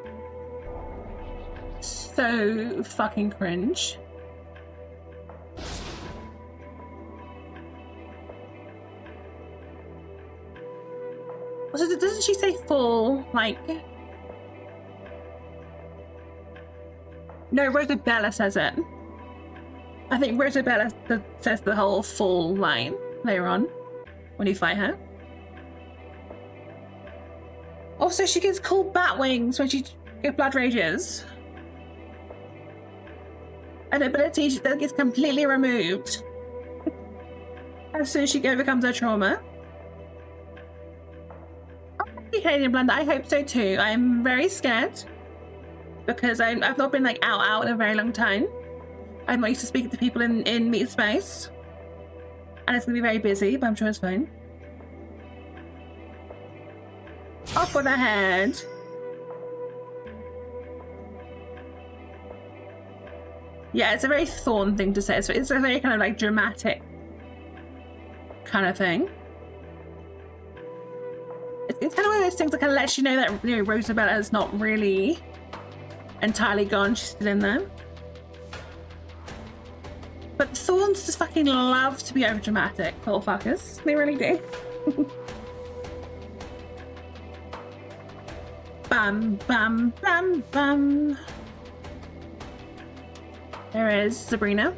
So fucking cringe. Also, doesn't she say full, like... No, Rosabella says it. I think Rosabella says the whole full line later on when you fight her. Also, she gets called Batwings when she blood rages. An ability that gets completely removed as soon as she overcomes her trauma. Canadian Blunder, I hope so too. I'm very scared because I've not been like out in a very long time. I'm not used to speaking to people in meat space, and it's gonna be very busy, but I'm sure it's fine. Off with her head. Yeah, it's a very Thorn thing to say. It's a very kind of like dramatic kind of thing. It's kind of one of those things that kind of lets you know that, you know, Rosabella is not really entirely gone. She's still in there. But Thorns just fucking love to be over dramatic, little fuckers. They really do. Bam, bam, bam, bam. There is Sabrina.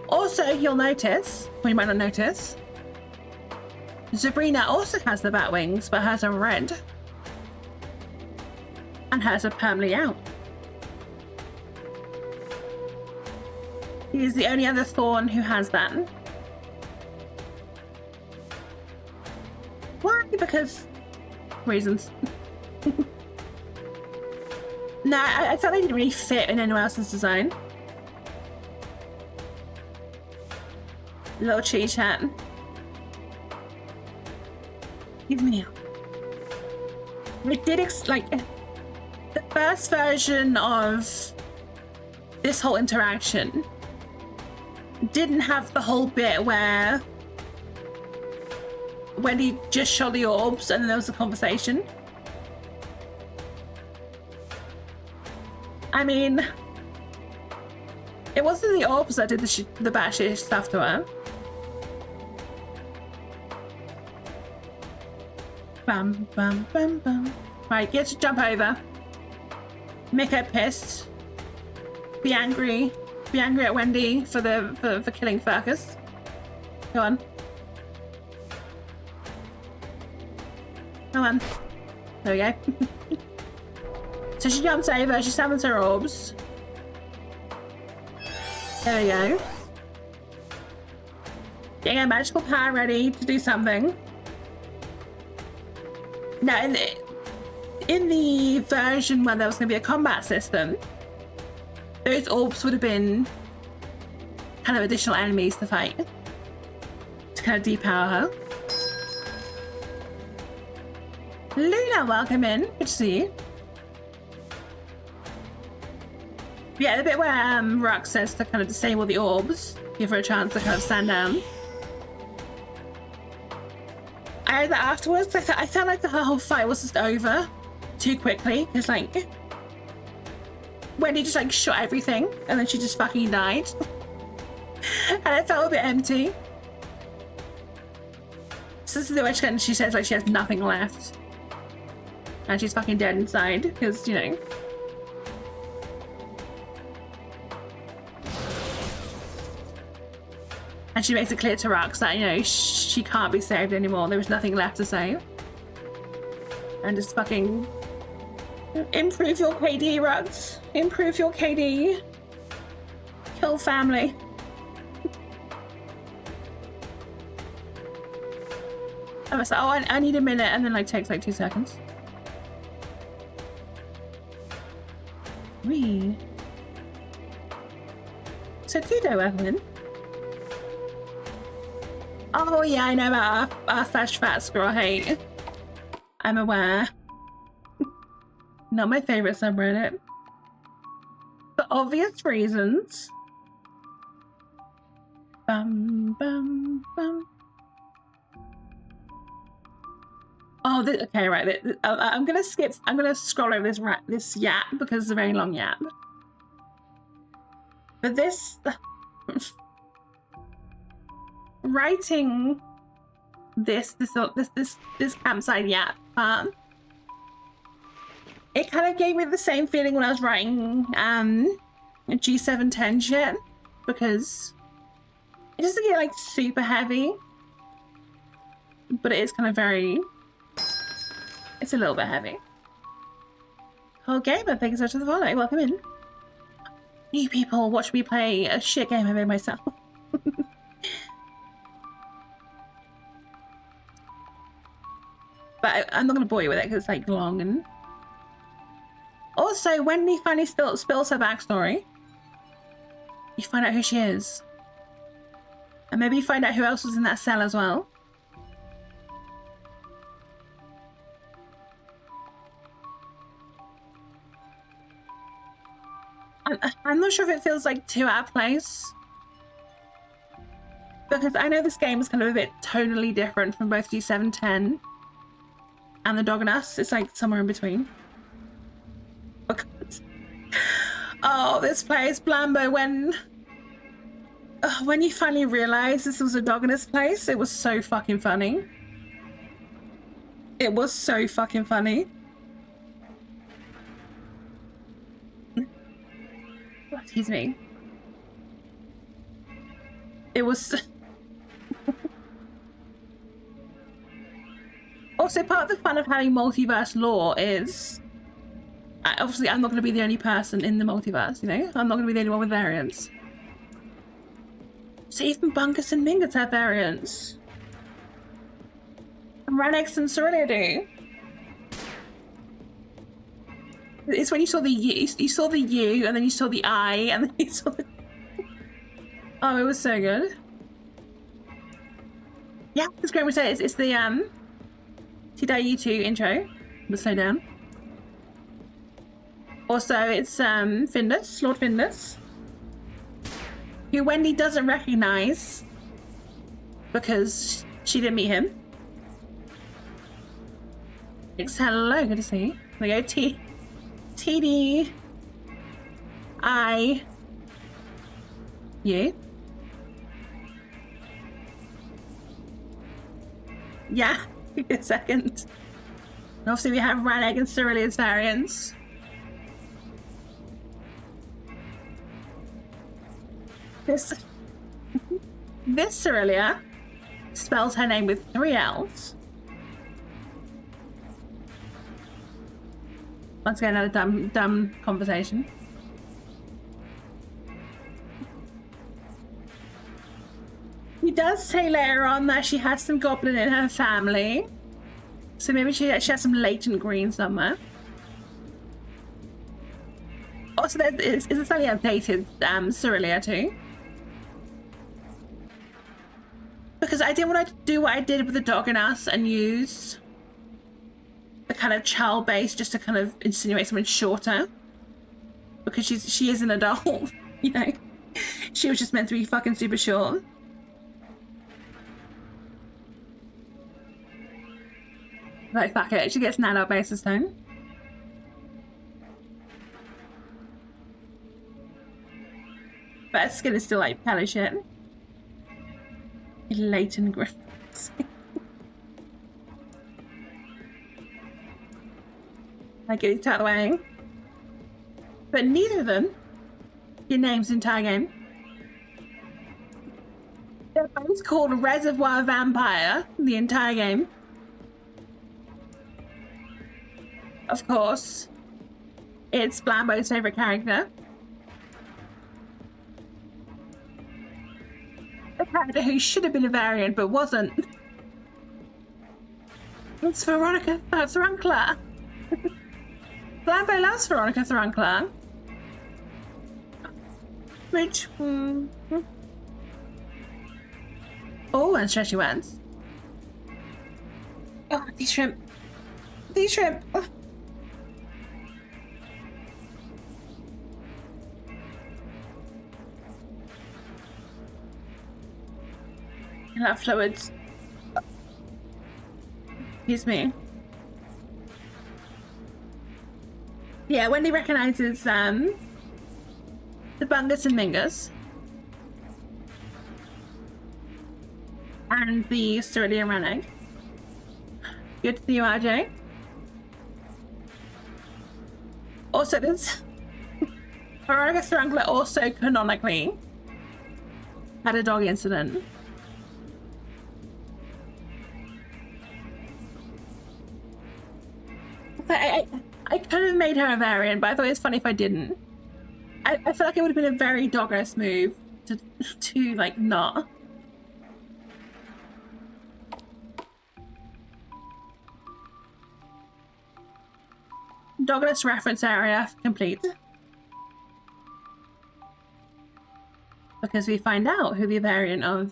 Also, you'll notice, well, you might not notice, Sabrina also has the bat wings, but hers are red. And hers are permanently out. He is the only other Thorn who has that. Why? Because reasons. No, I felt they didn't really fit in anyone else's design. Little cheese hat. Give me out. It did like the first version of this whole interaction didn't have the whole bit where Wendy just shot the orbs and then there was a conversation. I mean, it wasn't the orbs that did the batshit stuff to her. Bam, bam, bam, bam. Right, get to jump over. Make her pissed. Be angry. Be angry at Wendy for killing Fergus. Go on. Come on. There we go. So she jumps over, she summons her orbs. There we go. Getting a magical power ready to do something. Now, in the version where there was going to be a combat system, those orbs would have been kind of additional enemies to fight to kind of depower her. Luna, welcome in. Good to see you. Yeah, the bit where Rux says to kind of disable the orbs, give her a chance to kind of stand down. I heard that afterwards. I felt like the whole fight was just over too quickly because, like, Wendy just like shot everything and then she just fucking died, and it felt a bit empty. So this is the way she says like she has nothing left, and she's fucking dead inside because, you know. And she makes it clear to Rux that, you know, she can't be saved anymore. There was nothing left to save. And just fucking improve your KD, Rux. Improve your KD. Kill family. I was like, oh, I need a minute, and then like takes like 2 seconds. Wee. So Tudo, Evelyn. Oh yeah, I know about our slash fat squirrel hate. I'm aware. Not my favorite subreddit. For obvious reasons. Bum, bum, bum. Oh, okay, right. I'm gonna skip. I'm gonna scroll over this yap because it's a very long yap. But this writing this campsite yap part, it kind of gave me the same feeling when I was writing G710 shit, because it doesn't get like super heavy, but it is kind of very. It's a little bit heavy. Oh, gamer, thank you so much for the follow. Welcome in. New people, watch me play a shit game I made myself. But I'm not going to bore you with it because it's like long. And also, when he finally spills her backstory, you find out who she is. And maybe you find out who else was in that cell as well. I'm not sure if it feels like too out of place, because I know this game is kind of a bit tonally different from both G710 and The Dog and Us. It's like somewhere in between. Oh, God. Oh, this place, Blambo, when you finally realize this was a Dog and Us place, it was so fucking funny. It was so fucking funny. Excuse me. It was. Also, part of the fun of having multiverse lore is, obviously, I'm not going to be the only person in the multiverse. You know, I'm not going to be the only one with variants. So even Bunkus and Mingus have variants. And Ranex and Cerelia do. It's when you saw the you saw the U, and then you saw the I, and then you saw the... Oh, it was so good. Yeah, it's great. We say it's the TWU2 intro. We'll slow down. Also, it's Findus, Lord Findus, who Wendy doesn't recognize because she didn't meet him. It's hello, good to see you. There we go, TD I you. Yeah, give me a second. And obviously we have Raneg and Cerelia's variants. This Cerelia spells her name with 3 L's. Once again, another dumb conversation. He does say later on that she has some goblin in her family. So maybe she has some latent green somewhere. Also, it's a slightly updated Cerelia too. Because I didn't want to do what I did with the Dog and Us and use the kind of child base just to kind of insinuate something shorter, because she is an adult, you know. She was just meant to be fucking super short. Like, fuck it, she gets an adult base this time. But her skin is still like pale as shit. Leighton Griffiths. I get it out of the way. But neither of them get names the entire game. They're both called Reservoir Vampire the entire game. Of course, it's Blambo's favourite character. A character who should have been a variant but wasn't. It's Veronica Thrunkler. Blambo loves Veronica Thrunkler. Which, Oh, and stretchy ones. Oh, these shrimp. These shrimp. Oh. And that fluids. Excuse me. Yeah, Wendy recognizes the Bungus and Mingus. And the Cerulean Reneg. Good to see you, RJ. Also, this Veronica Strangler also canonically had a dog incident. I could have made her a variant, but I thought it was funny if I didn't. I feel like it would have been a very doggerous move to like not. Doggerous reference area complete. Because we find out who the variant of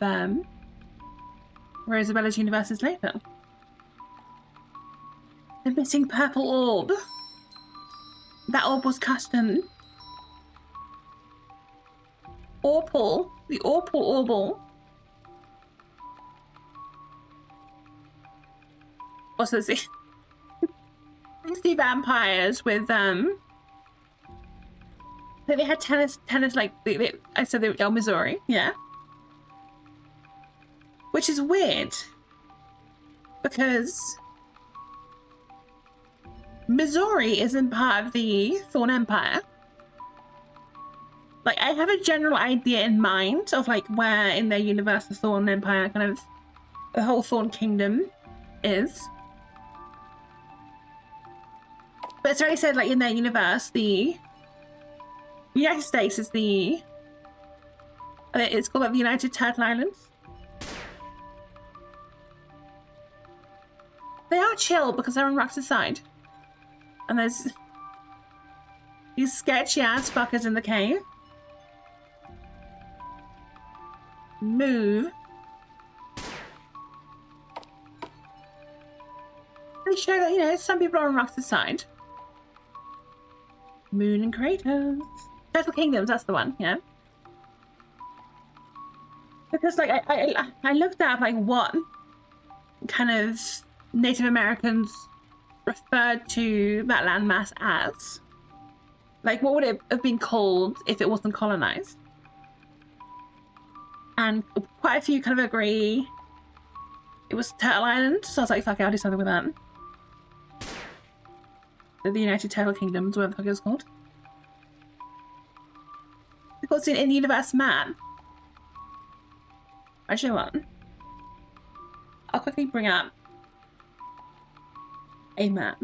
Rosabella's universe is later. The missing purple orb. That orb was custom. Orpal. The Orpal Orbal. Also the vampires with I think they had tennis like I said they were Missouri, yeah. Which is weird. Because Missouri isn't part of the Thorn Empire. Like, I have a general idea in mind of like where in their universe the Thorn Empire, kind of the whole Thorn Kingdom is. But it's already said like in their universe, the United States is the, it's called like the United Turtle Islands. They are chill because they're on Rox's side. And there's these sketchy ass fuckers in the cave. Move. They show that, you know, some people are on Rox's side. Moon and Kratos. Turtle Kingdoms, that's the one, yeah. Because like I looked up like what kind of Native Americans referred to that landmass as. Like, what would it have been called if it wasn't colonized? And quite a few kind of agree it was Turtle Island, so I was like, fuck it, I'll do something with that. The United Turtle Kingdoms, whatever the fuck it was called. Because in the universe map. Actually, what? I'll quickly bring up a map.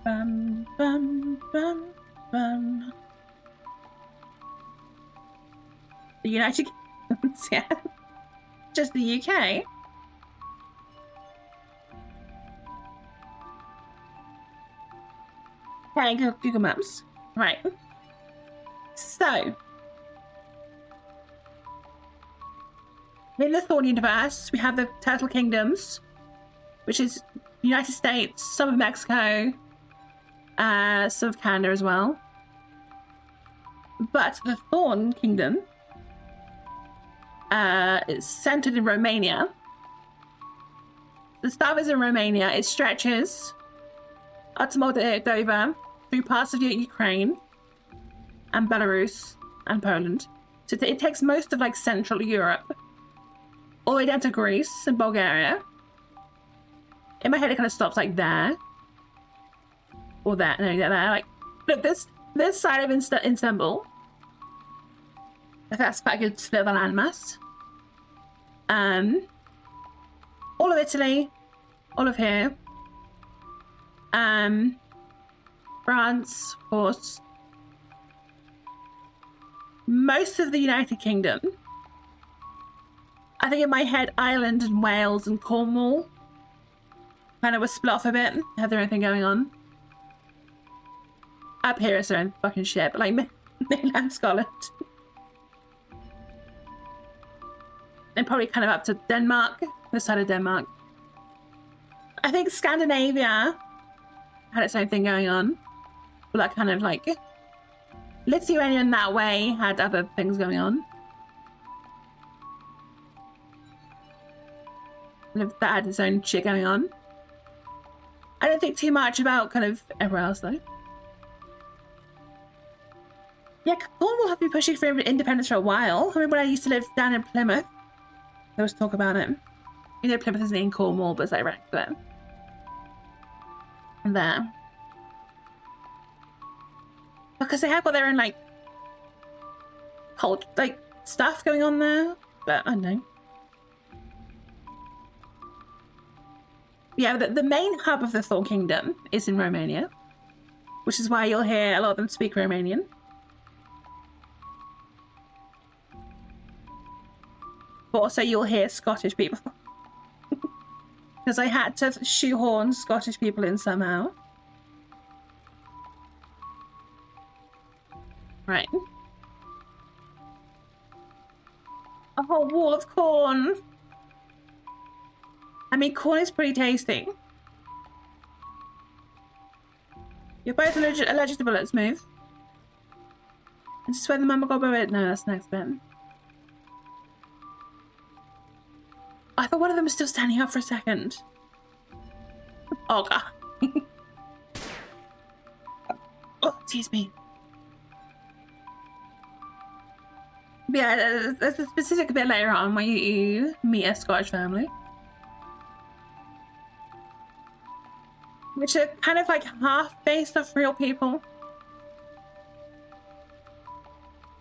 Bum, bum, bum, bum. The United Kingdoms, yeah. Just the UK. Okay, Google Maps. Right. So, in the Thorn universe, we have the Turtle Kingdoms, which is United States, some of Mexico, some of Canada as well. But the Thorn Kingdom is centered in Romania. The start is in Romania. It stretches up to Moldova, through parts of Ukraine and Belarus and Poland. So it takes most of like Central Europe, all the way down to Greece and Bulgaria. In my head, it kind of stops like there, or there. No, there. Like, look, this side of Istanbul. That's quite a good split of the landmass. All of Italy, all of here. France, of course. Most of the United Kingdom. I think in my head, Ireland and Wales and Cornwall kind of was split off a bit, have their own thing going on. Up here is their own fucking shit, but like mainland Scotland. And probably kind of up to Denmark, this side of Denmark. I think Scandinavia had its own thing going on. But that kind of like Lithuania in that way had other things going on. And that had its own shit going on. I don't think too much about kind of everywhere else though. Yeah, Cornwall have been pushing for independence for a while. I mean, when I used to live down in Plymouth, there was talk about it. You know, Plymouth isn't in Cornwall, but it's like right there. And there. Because they have got their own, like, cult, like, stuff going on there. But I don't know. Yeah, the main hub of the Thor Kingdom is in Romania, which is why you'll hear a lot of them speak Romanian. But also you'll hear Scottish people. Because I had to shoehorn Scottish people in somehow. Right. A whole wall of corn. I mean, corn is pretty tasty. You're both allergic to bullets. Move. Is this where the mama got buried? No, that's the next bit. I thought one of them was still standing up for a second. Oh, God. Oh, excuse me. But yeah, there's a specific bit later on where you meet a Scottish family. Which are kind of like half based off real people.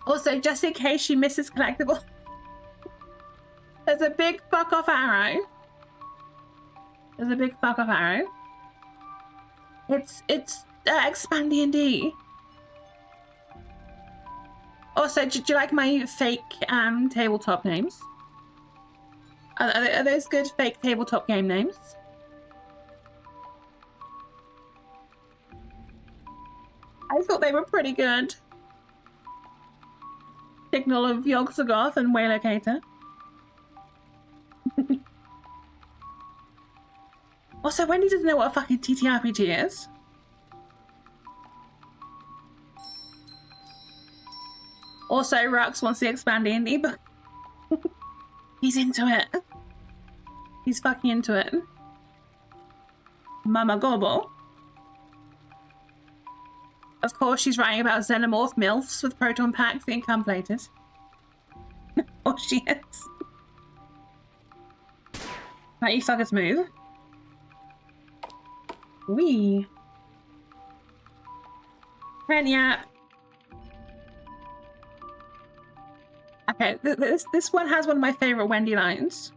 Also, just in case she misses collectible, there's a big fuck off arrow. There's a big fuck off arrow. It's Expand D&D. Also, do you like my fake tabletop names? Are those good fake tabletop game names? I thought they were pretty good. Signal of Yogg-Sothoth and Waylocator. Also, Wendy doesn't know what a fucking TTRPG is. Also, Rux wants to expand D&D, but he's into it. He's fucking into it. Mama Gobo. Of course, she's writing about xenomorph MILFs with proton packs being complated. Oh, she is. Right, you fuckers move. Wee. Yap. Okay, this one has one of my favorite Wendy lines.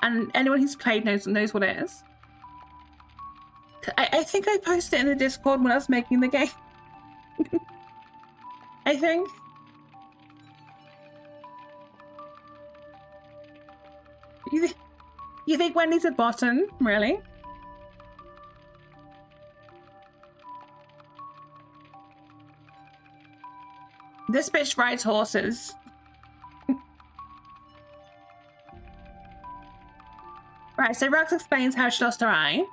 And anyone who's played knows what it is. I think I posted it in the Discord when I was making the game. I think. You think Wendy's a bottom? Really? This bitch rides horses. Right, so Rux explains how she lost her eye.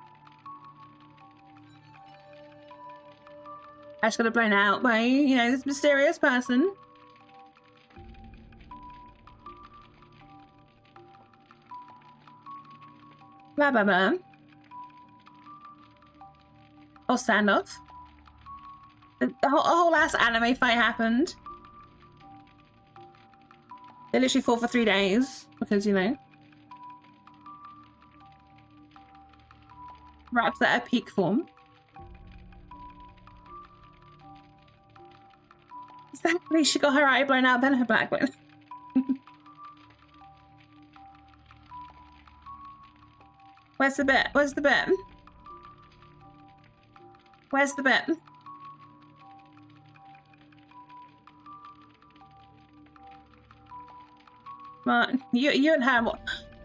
I just got it blown out by, you know, this mysterious person. Blah, blah, blah. Oh, standoff. A whole ass anime fight happened. They literally fought for 3 days because, you know. Rux at a peak form. Exactly, she got her eye blown out, then her black one. Where's the bit? Where's the bit? Where's the bit? Come on, you and her.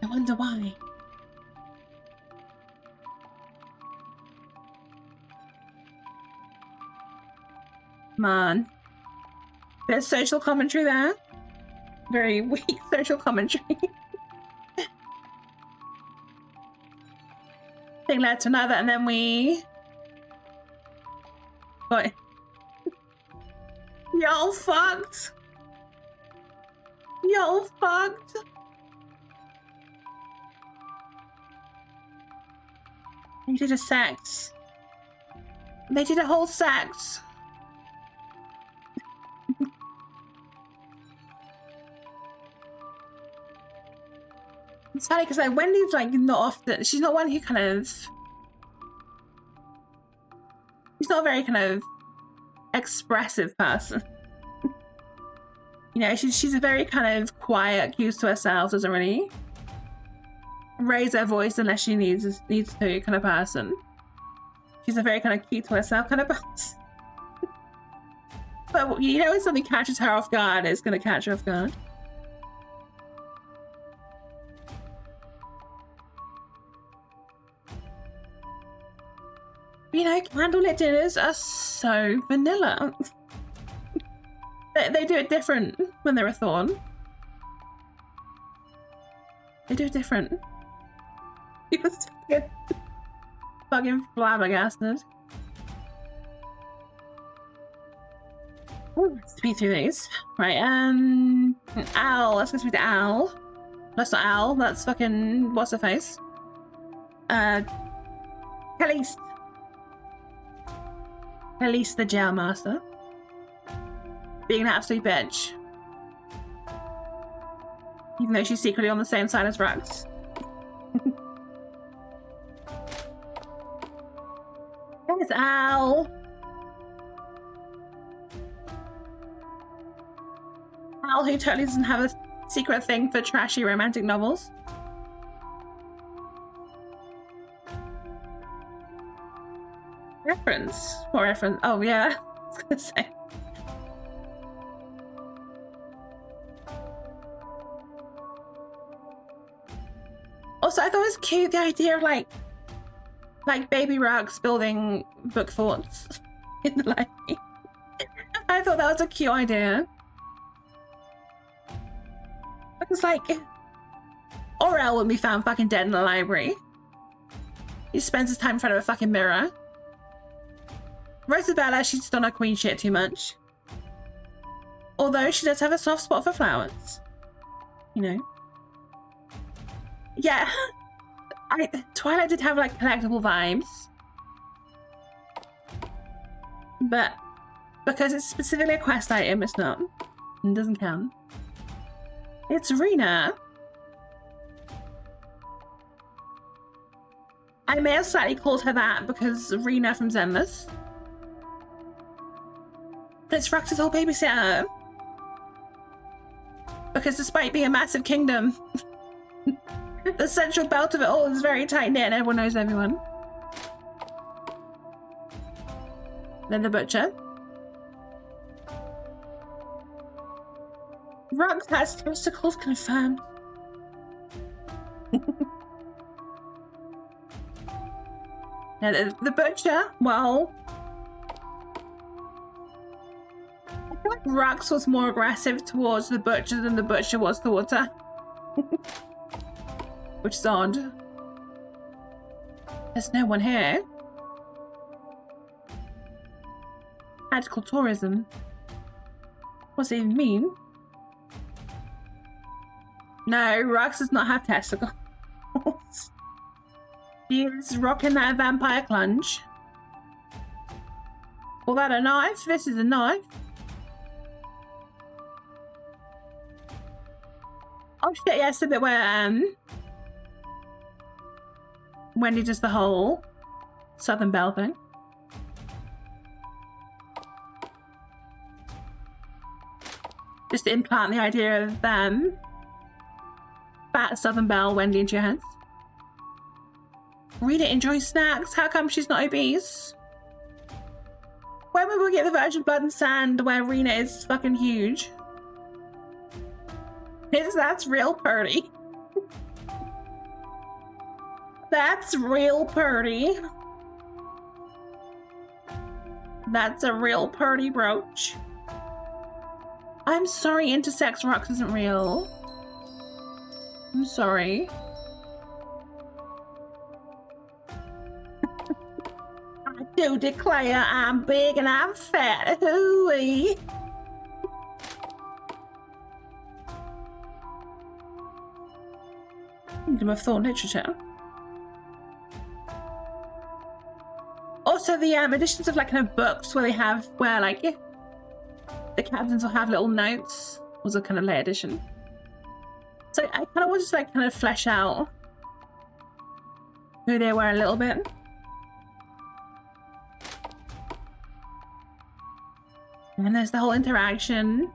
I wonder why. Come on. Bit of social commentary there. Very weak social commentary. Thing led to another, and then we got y'all fucked. Y'all fucked. They did a sex. They did a whole sex. It's funny because like Wendy's like not often. She's not one who kind of. She's not a very kind of expressive person. You know, she's a very kind of quiet, used to herself, doesn't really raise her voice unless she needs to kind of person. She's a very kind of keep to herself kind of person. But you know when something catches her off guard, it's going to catch her off guard. You know, candlelit dinners are so vanilla. They do it different when they're a thorn. They do it different. He was fucking flabbergasted. Ooh, let's speed through these. Right, Al. Let's go speak to Al. That's not Al. That's fucking what's her face? Khalees the jailmaster. Being an absolute bitch. Even though she's secretly on the same side as Rux. There's Al. Al, who totally doesn't have a secret thing for trashy romantic novels. Reference? What reference? Oh, yeah. I was gonna say. Also, I thought it was cute, the idea of like baby Rux building book forts in the library. I thought that was a cute idea. It's like, Orel would be found fucking dead in the library. He spends his time in front of a fucking mirror. Rosabella, she's done her queen shit too much. Although she does have a soft spot for flowers. You know. Yeah. Twilight did have like collectible vibes. But because it's specifically a quest item, it's not. It doesn't count. It's Rena. I may have slightly called her that because Rena from Zenless. But it's Rux's old babysitter. Because despite being a massive kingdom, the central belt of it all is very tight-knit and everyone knows everyone. Then the butcher. Rux has testicles confirmed. Now the butcher, well, I feel like Rux was more aggressive towards the butcher than the butcher was towards her. Which is odd. There's no one here. Magical tourism. What's it even mean? No, Rux does not have testicles. She is rocking that vampire clunge. Call that a knife? This is a knife. Oh shit, yeah, it's the bit where Wendy does the whole Southern Belle thing. Just to implant the idea of fat Southern Belle Wendy into your heads. Rita enjoys snacks. How come she's not obese? When will we get the Virgin Blood and Sand where Rena is fucking huge? That's real pretty. That's real pretty. That's a real pretty brooch. I'm sorry, intersex rocks isn't real. I'm sorry. I do declare I'm big and I'm fat. Hooey. Kingdom of Thorn literature. Also, the editions of like kind of books where they have where like the captains will have little notes was a kind of late edition. So I kind of wanted to like kind of flesh out who they were a little bit. And there's the whole interaction.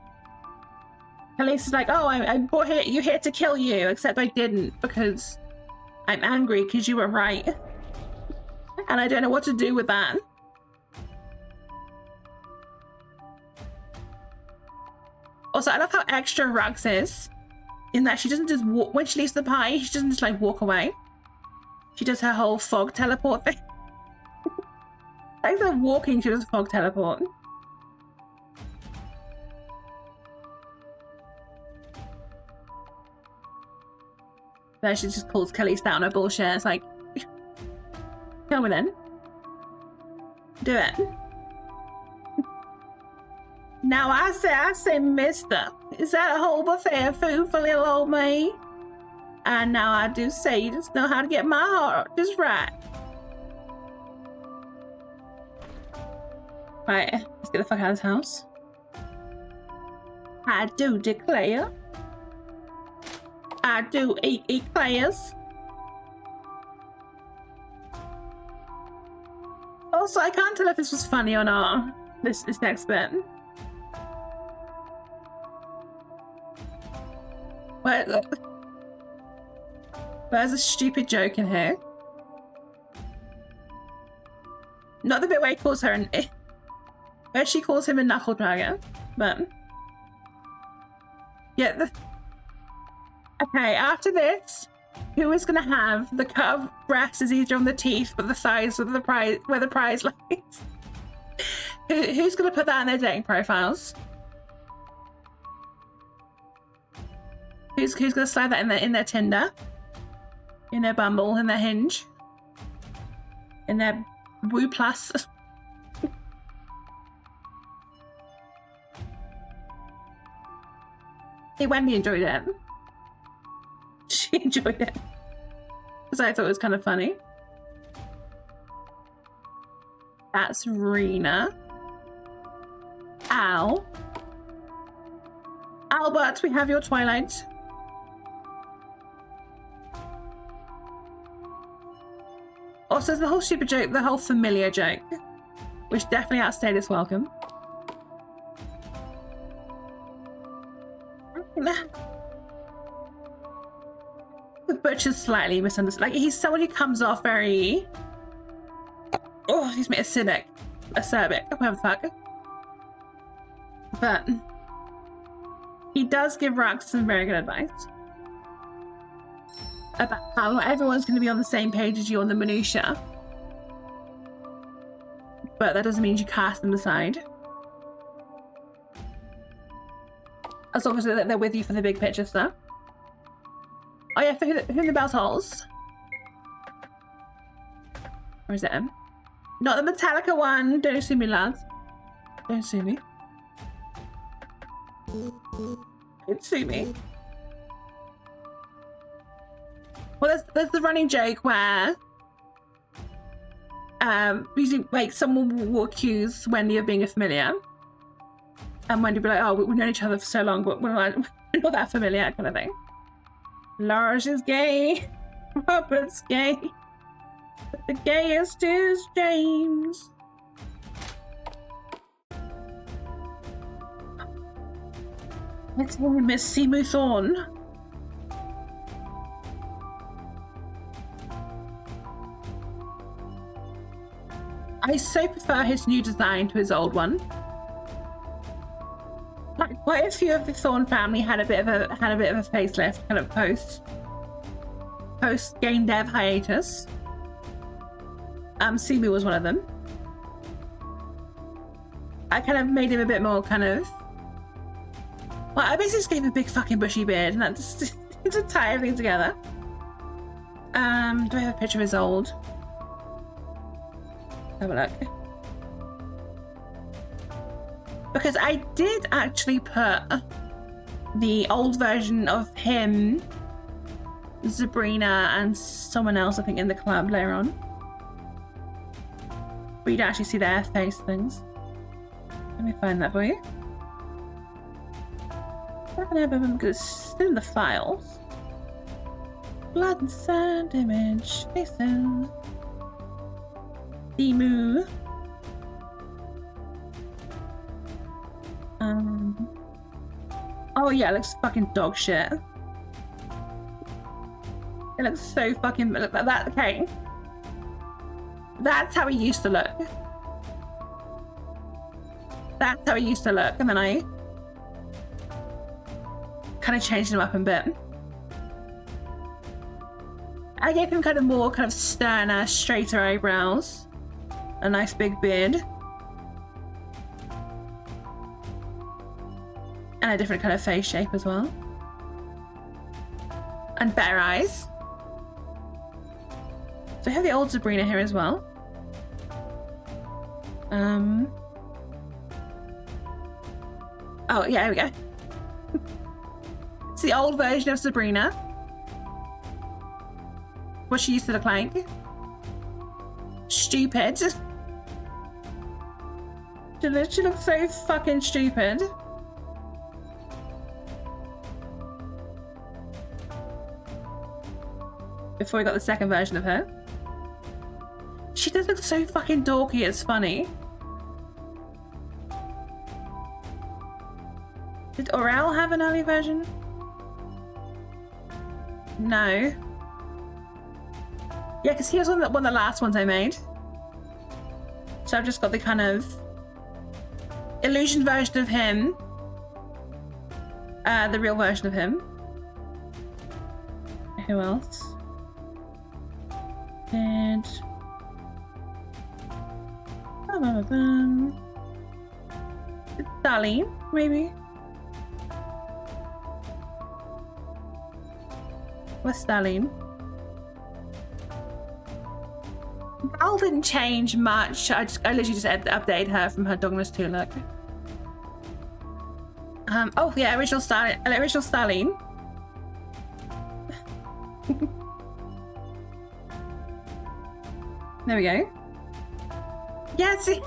Khalees is like, oh, I brought you here to kill you, except I didn't because I'm angry because you were right. And I don't know what to do with that. Also, I love how extra Rux is in that she doesn't just walk when she leaves the party, she doesn't just like walk away. She does her whole fog teleport thing. Like they're walking, she does fog teleport. There she just calls Khalees down her bullshit. It's like, kill me then. Do it. Now I say, mister, is that a whole buffet of food for little old me? And now I do say you just know how to get my heart just right. Right, let's get the fuck out of this house. I do declare. I do eat eclairs. Also, I can't tell if this was funny or not. This next bit. There's a stupid joke in here. Not the bit where he calls her where she calls him a knuckle dragger, but yeah. Okay, after this, who is gonna have the cut of breast is easier on the teeth, but the thighs where the prize lies? Who's gonna put that in their dating profiles? Who's gonna slide that in their Tinder, in their Bumble, in their Hinge, in their Woo Plus? Hey, Wendy enjoyed it. She enjoyed it because I thought it was kind of funny. That's Rena. Al. Albert, we have your Twilight. Also, there's the whole stupid joke, the whole familiar joke, which definitely outstayed its welcome. The butcher's slightly misunderstood. Like, he's someone who comes off very, oh, he's made acerbic, whatever the fuck. But he does give Rux some very good advice about how not everyone's going to be on the same page as you on the minutia, but that doesn't mean you cast them aside. As long as they're with you for the big picture stuff. Oh yeah, for who the bell tolls. Or is it him? Not the Metallica one. Don't sue me, lads. Don't sue me. Don't sue me. Well, there's the running joke where usually like someone will accuse Wendy of being a familiar, and Wendy will be like, "Oh, we've known each other for so long, but we're not that familiar," kind of thing. Large is gay, Robert's gay, but the gayest is James. Let's miss Simu Thorne. I so prefer his new design to his old one. Like, quite a few of the Thorne family had a bit of a facelift, kind of post game dev hiatus. Simu was one of them. I kind of made him a bit more kind of Well, I basically just gave him a big fucking bushy beard and that's just to tie everything together. Do I have a picture of his old? Have a look. Because I did actually put the old version of him, Sabrina, and someone else, I think, in the club later on. But you don't actually see their face things. Let me find that for you. Because it's still in the files. Blood and sand image faces. Emu. Oh yeah, it looks fucking dog shit. It looks so fucking look like that. Okay, that's how he used to look. That's how he used to look, and then I kind of changed him up a bit. I gave him kind of more kind of sterner, straighter eyebrows, a nice big beard, and a different kind of face shape as well, and better eyes. So I have the old Sabrina here as well. Oh yeah, here we go. It's the old version of Sabrina. What she used to look like. Stupid. She looks so fucking stupid. Before we got the second version of her. She does look so fucking dorky, it's funny. Did Aurel have an early version? No. Yeah, because he was one of the last ones I made. So I've just got the kind of illusion version of him. The real version of him. Who else? And Darlene, maybe. What's Darlene? Val didn't change much. I literally just updated her from her Douglas 2 look. Oh yeah, original Starlene. There we go. Yeah, see,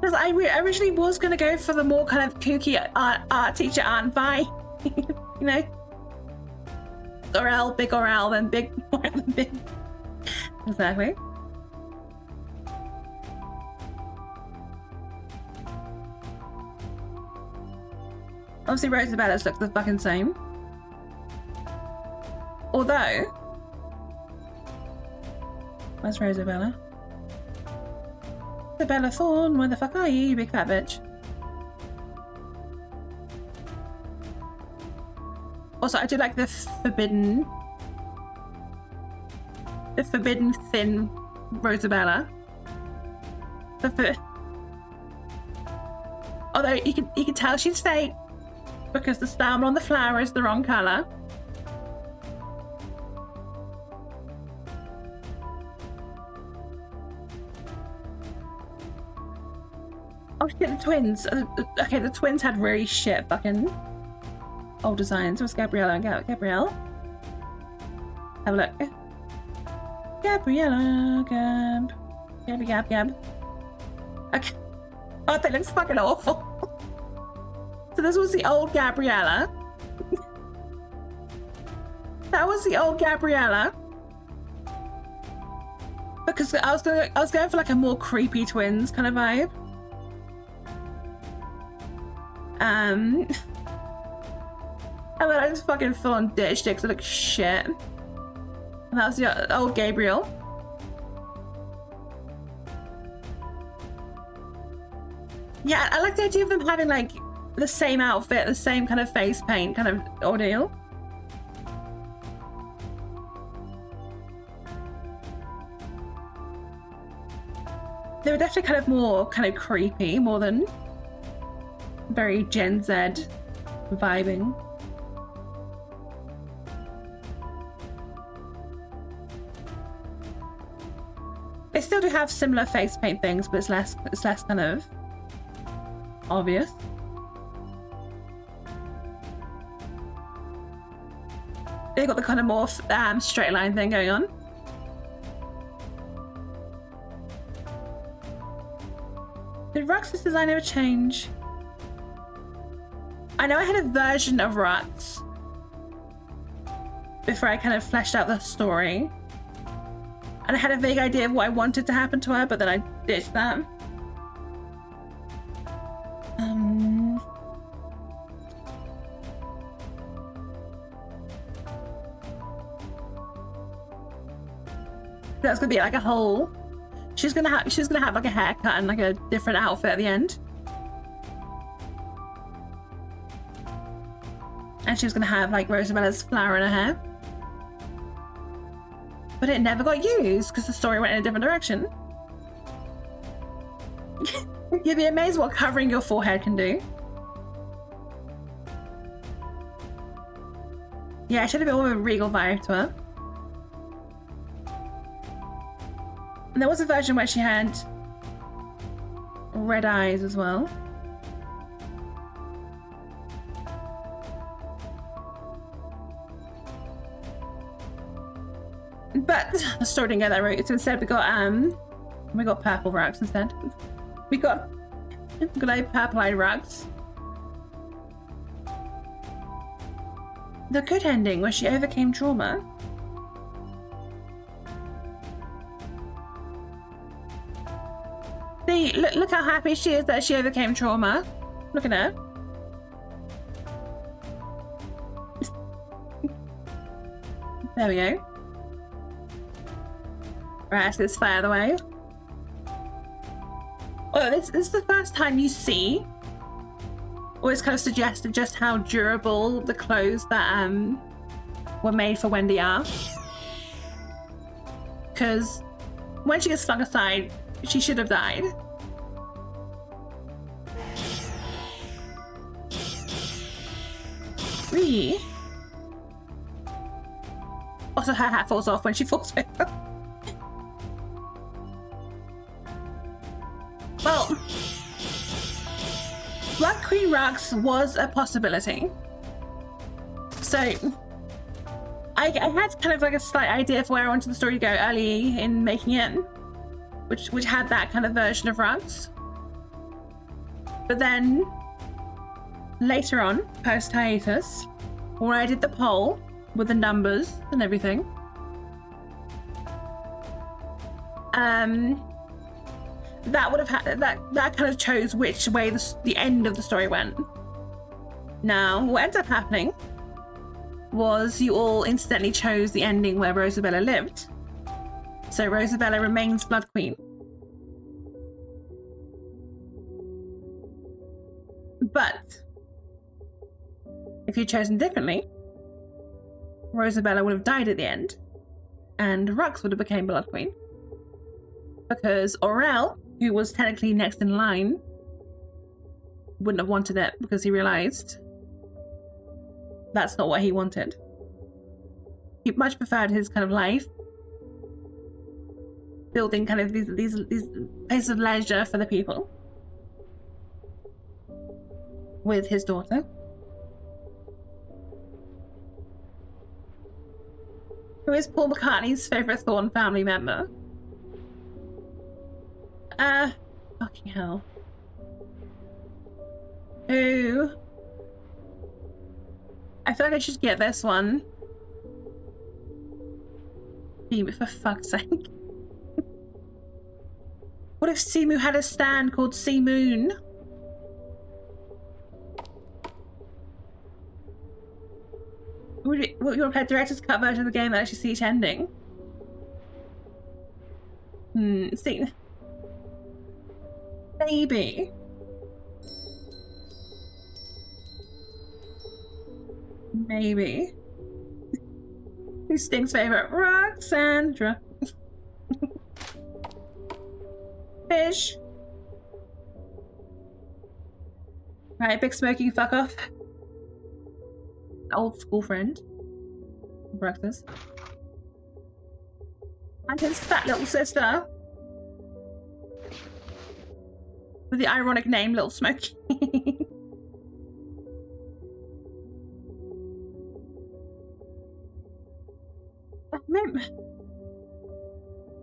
because I originally was gonna go for the more kind of kooky art teacher Aunt Vi, you know, Aurel, big Aurel, then big, big. Exactly. Obviously, Rosabella's look the fucking same. Although, where's Rosabella? Rosabella Thorne, where the fuck are you, you big fat bitch? Also, I do like the forbidden thin Rosabella. Although you can tell she's fake because the stammer on the flower is the wrong colour. Oh shit, the twins. Okay, the twins had really shit fucking old designs. It was Gabriella and Gabrielle. Have a look. Gabriella, Gab. Okay. Oh, that looks fucking awful. So this was the old Gabriella. That was the old Gabriella. Because I was going for like a more creepy twins kind of vibe. And then I just fucking full on ditched it because it looked shit. And that was the old Gabriel. Yeah, I like the idea of them having like the same outfit, the same kind of face paint kind of ordeal. They were definitely kind of more kind of creepy, more than very Gen Z vibing. They still do have similar face paint things, but it's less kind of obvious. They've got the kind of more straight line thing going on. Did Rux's design ever change? I know I had a version of Rux before I kind of fleshed out the story. And I had a vague idea of what I wanted to happen to her, but then I ditched that. That's gonna be like a whole. She's gonna have like a haircut and like a different outfit at the end. And she's gonna have like Rosabella's flower in her hair. But it never got used because the story went in a different direction. You'd be amazed what covering your forehead can do. Yeah, it should have been more of a regal vibe to her. And there was a version where she had red eyes as well. But the story didn't get that right. So instead we got purple rugs instead. We got like purple-eyed rugs. The good ending where she overcame trauma. See, look how happy she is that she overcame trauma. Look at her. There we go. Right, so let's fire the way. Oh, this is the first time you see, or it's kind of suggested just how durable the clothes that were made for Wendy are. Because when she gets flung aside, she should have died. Really? Also, her hat falls off when she falls over. Well, Blood Queen Rux was a possibility. So, I had kind of like a slight idea for where I wanted the story to go early in making it, which had that kind of version of Rux. But then, later on, post-hiatus, when I did the poll with the numbers and everything, that would have had that kind of chose which way the end of the story went. Now, what ended up happening was you all instantly chose the ending where Rosabella lived. So Rosabella remains Blood Queen. But if you'd chosen differently, Rosabella would have died at the end, and Rux would have become Blood Queen. Because Aurel, who was technically next in line, wouldn't have wanted it because he realized that's not what he wanted. He much preferred his kind of life, building kind of these places of leisure for the people with his daughter. Who is Paul McCartney's favourite Thorn family member? Fucking hell. Who? I feel like I should get this one. For fuck's sake. What if Simu had a stand called Sea Moon? Would you want to play a director's cut version of the game that actually see each ending? See. Maybe. Maybe. Who's Sting's favorite? Roxandra. Fish. Right, big smoking fuck off. old school friend. Breakfast. And his fat little sister. With the ironic name, Little Smokey.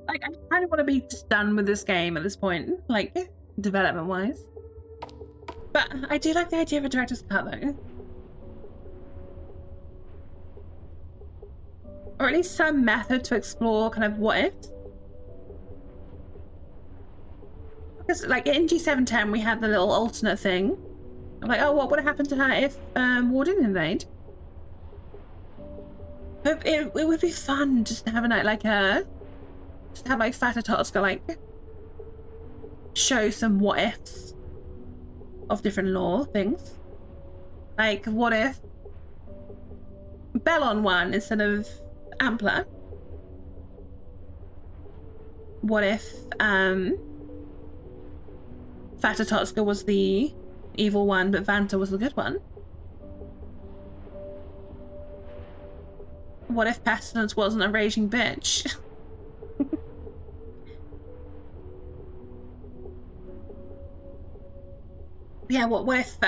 Like, I kind of want to be just done with this game at this point, like, development-wise. But I do like the idea of a director's cut, though. Or at least some method to explore kind of what if. Because, like, in G710, we had the little alternate thing. I'm like, oh, what would have happened to her if War didn't invade? But it would be fun just to have a night like her. Just to have, like, Fatter Tots go, like, show some what ifs of different lore things. Like, what if Bellon won instead of Ampler? What if Fatter Totska was the evil one, but Vanta was the good one? What if Pestilence wasn't a raging bitch? Yeah, what if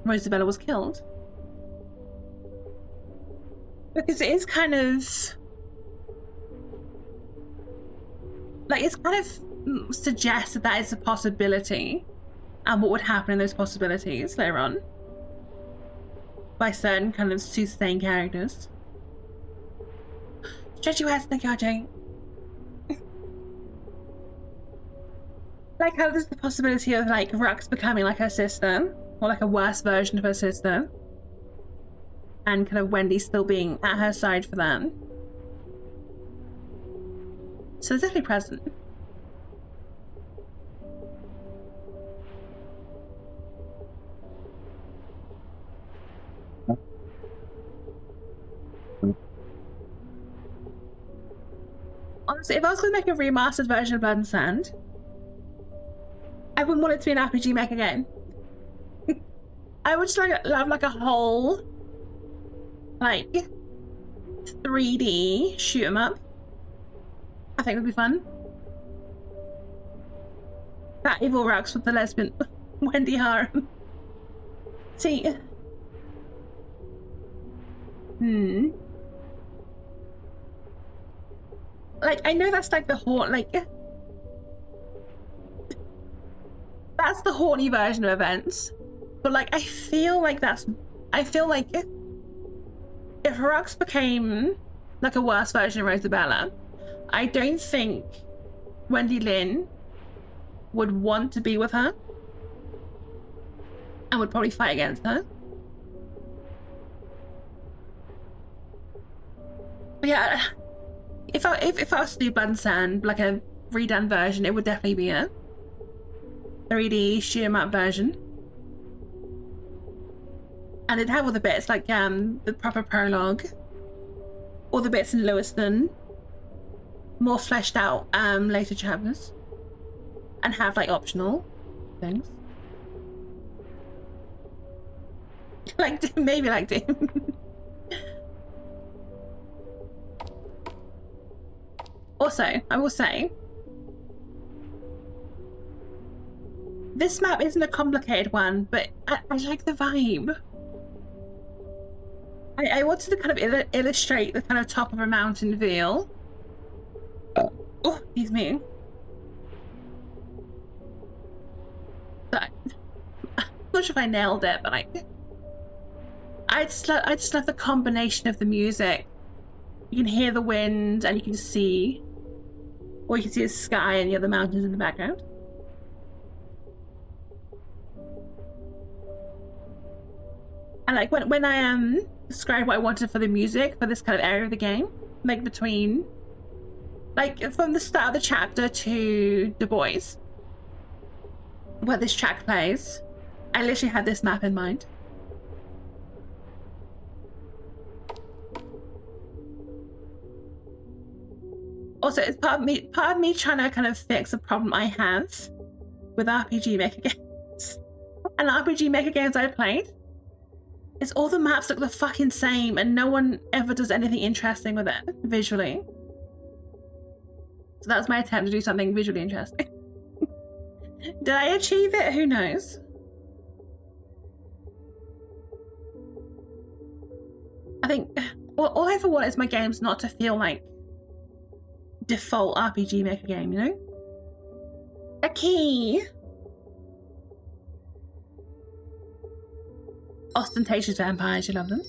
Rosabella was killed? Because it is kind of like, it's kind of suggests that is a possibility, and what would happen in those possibilities later on by certain kind of soothsaying characters. Stretch your hands, thank you, RJ. Like, how there's the possibility of, like, Rux becoming like her sister, or like a worse version of her sister, and kind of Wendy still being at her side for that. So it's definitely present. Honestly, if I was going to make a remastered version of Blood and Sand, I wouldn't want it to be an RPG mech again. I would just like love like a whole like 3D shoot 'em up. I think it would be fun. That evil Rux with the lesbian Wendy harem. See. Like, I know that's like the that's the horny version of events, but like I feel like if Rux became like a worse version of Rosabella, I don't think Wendy Lynn would want to be with her and would probably fight against her. But yeah, if I was to do Blood and Sand, like a redone version, it would definitely be a 3D shoot 'em up version. And it'd have all the bits like the proper prologue, all the bits in Lewiston, more fleshed out later chapters, and have like optional things. Like maybe like Doom. Also, I will say, this map isn't a complicated one, but I like the vibe. I wanted to kind of illustrate the kind of top of a mountain feel. Oh, excuse me. But I'm not sure if I nailed it, but I just love the combination of the music. You can hear the wind, and you can see, or you can see the sky and the other mountains in the background. And like when I described what I wanted for the music for this kind of area of the game, like between, like from the start of the chapter to Du Bois, where this track plays, I literally had this map in mind. Also, it's part of me trying to kind of fix a problem I have with RPG Maker games. And RPG Maker games I played, It's all the maps look the fucking same and no one ever does anything interesting with it visually. So that was my attempt to do something visually interesting. Did I achieve it? Who knows? I think all I ever want is my games not to feel like default RPG Maker game, you know? A key! Ostentatious vampires, you love them.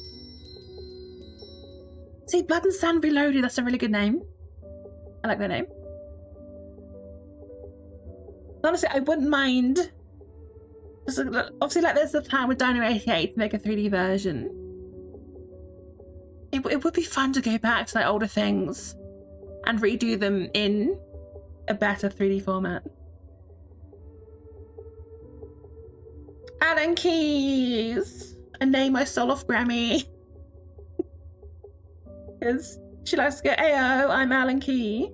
See, Blood and Sand Reloaded, that's a really good name. I like that name. Honestly, I wouldn't mind. Obviously, like there's the plan with Dino 88 to make a 3D version. It would be fun to go back to like older things and redo them in a better 3D format. Alan Keys! I name my soul off Grammy. Because she likes to go, Ayo, I'm Alan Key.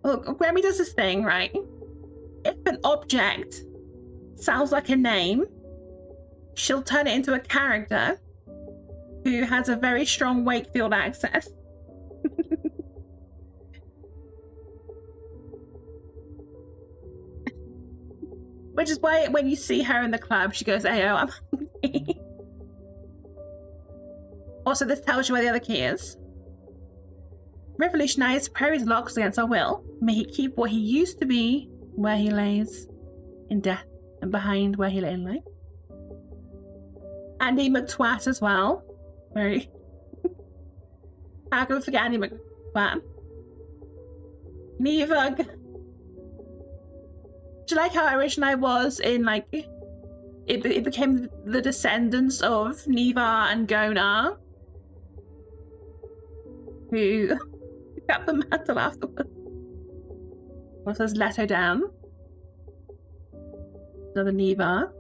Look, Grammy does this thing, right? If an object sounds like a name, she'll turn it into a character who has a very strong Wakefield accent. Which is why when you see her in the club, she goes, Ayo, I'm hungry. Also, this tells you where the other key is. Revolutionize Prairie's locks against our will. May he keep what he used to be where he lays in death and behind where he lay in life. Andy McTwat as well. Very. How can we forget Andy McTwat? Neva. Do you like how original I was in like it became the descendants of Neva and Gona who got the mantle afterwards. What says Leto down? Another Neva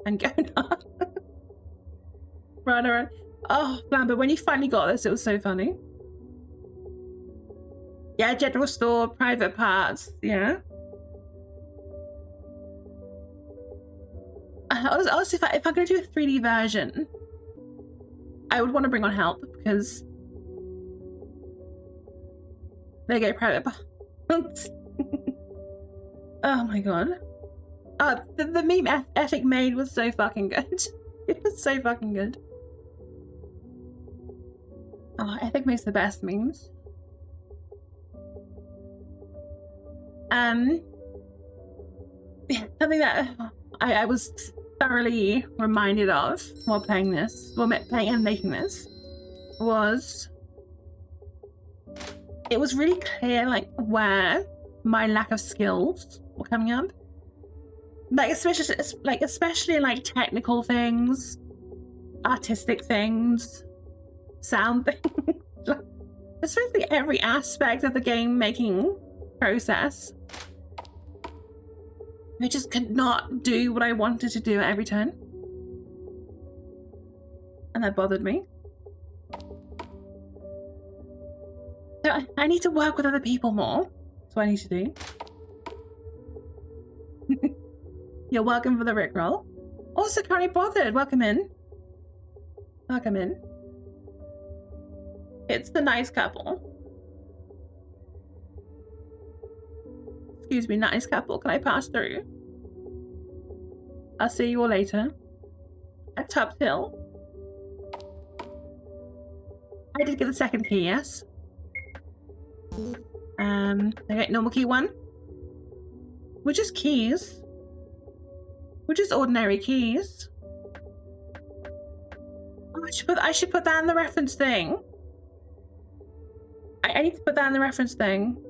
and Gona. Right. Oh man, but when you finally got this, it was so funny. Yeah, general store, private parts, yeah. Honestly, if I'm going to do a 3D version, I would want to bring on help because they go private parts. Oh my god. The meme Ethic made was so fucking good. It was so fucking good. Oh, Ethic makes the best memes. Yeah, something that I was thoroughly reminded of while playing this, playing and making this, was it was really clear like where my lack of skills were coming up. Like especially in like technical things, artistic things, sound things, like, especially every aspect of the game making process. I just could not do what I wanted to do at every turn. And that bothered me. So I need to work with other people more. That's what I need to do. You're welcome for the Rickroll. Also, currently bothered. Welcome in. Welcome in. It's the nice couple. Excuse me, nice couple. Can I pass through? I'll see you all later. At Tubbs Hill. I did get the second key, yes. Okay, normal key 1. We're just keys. We're just ordinary keys. Oh, I should put that in the reference thing. I need to put that in the reference thing.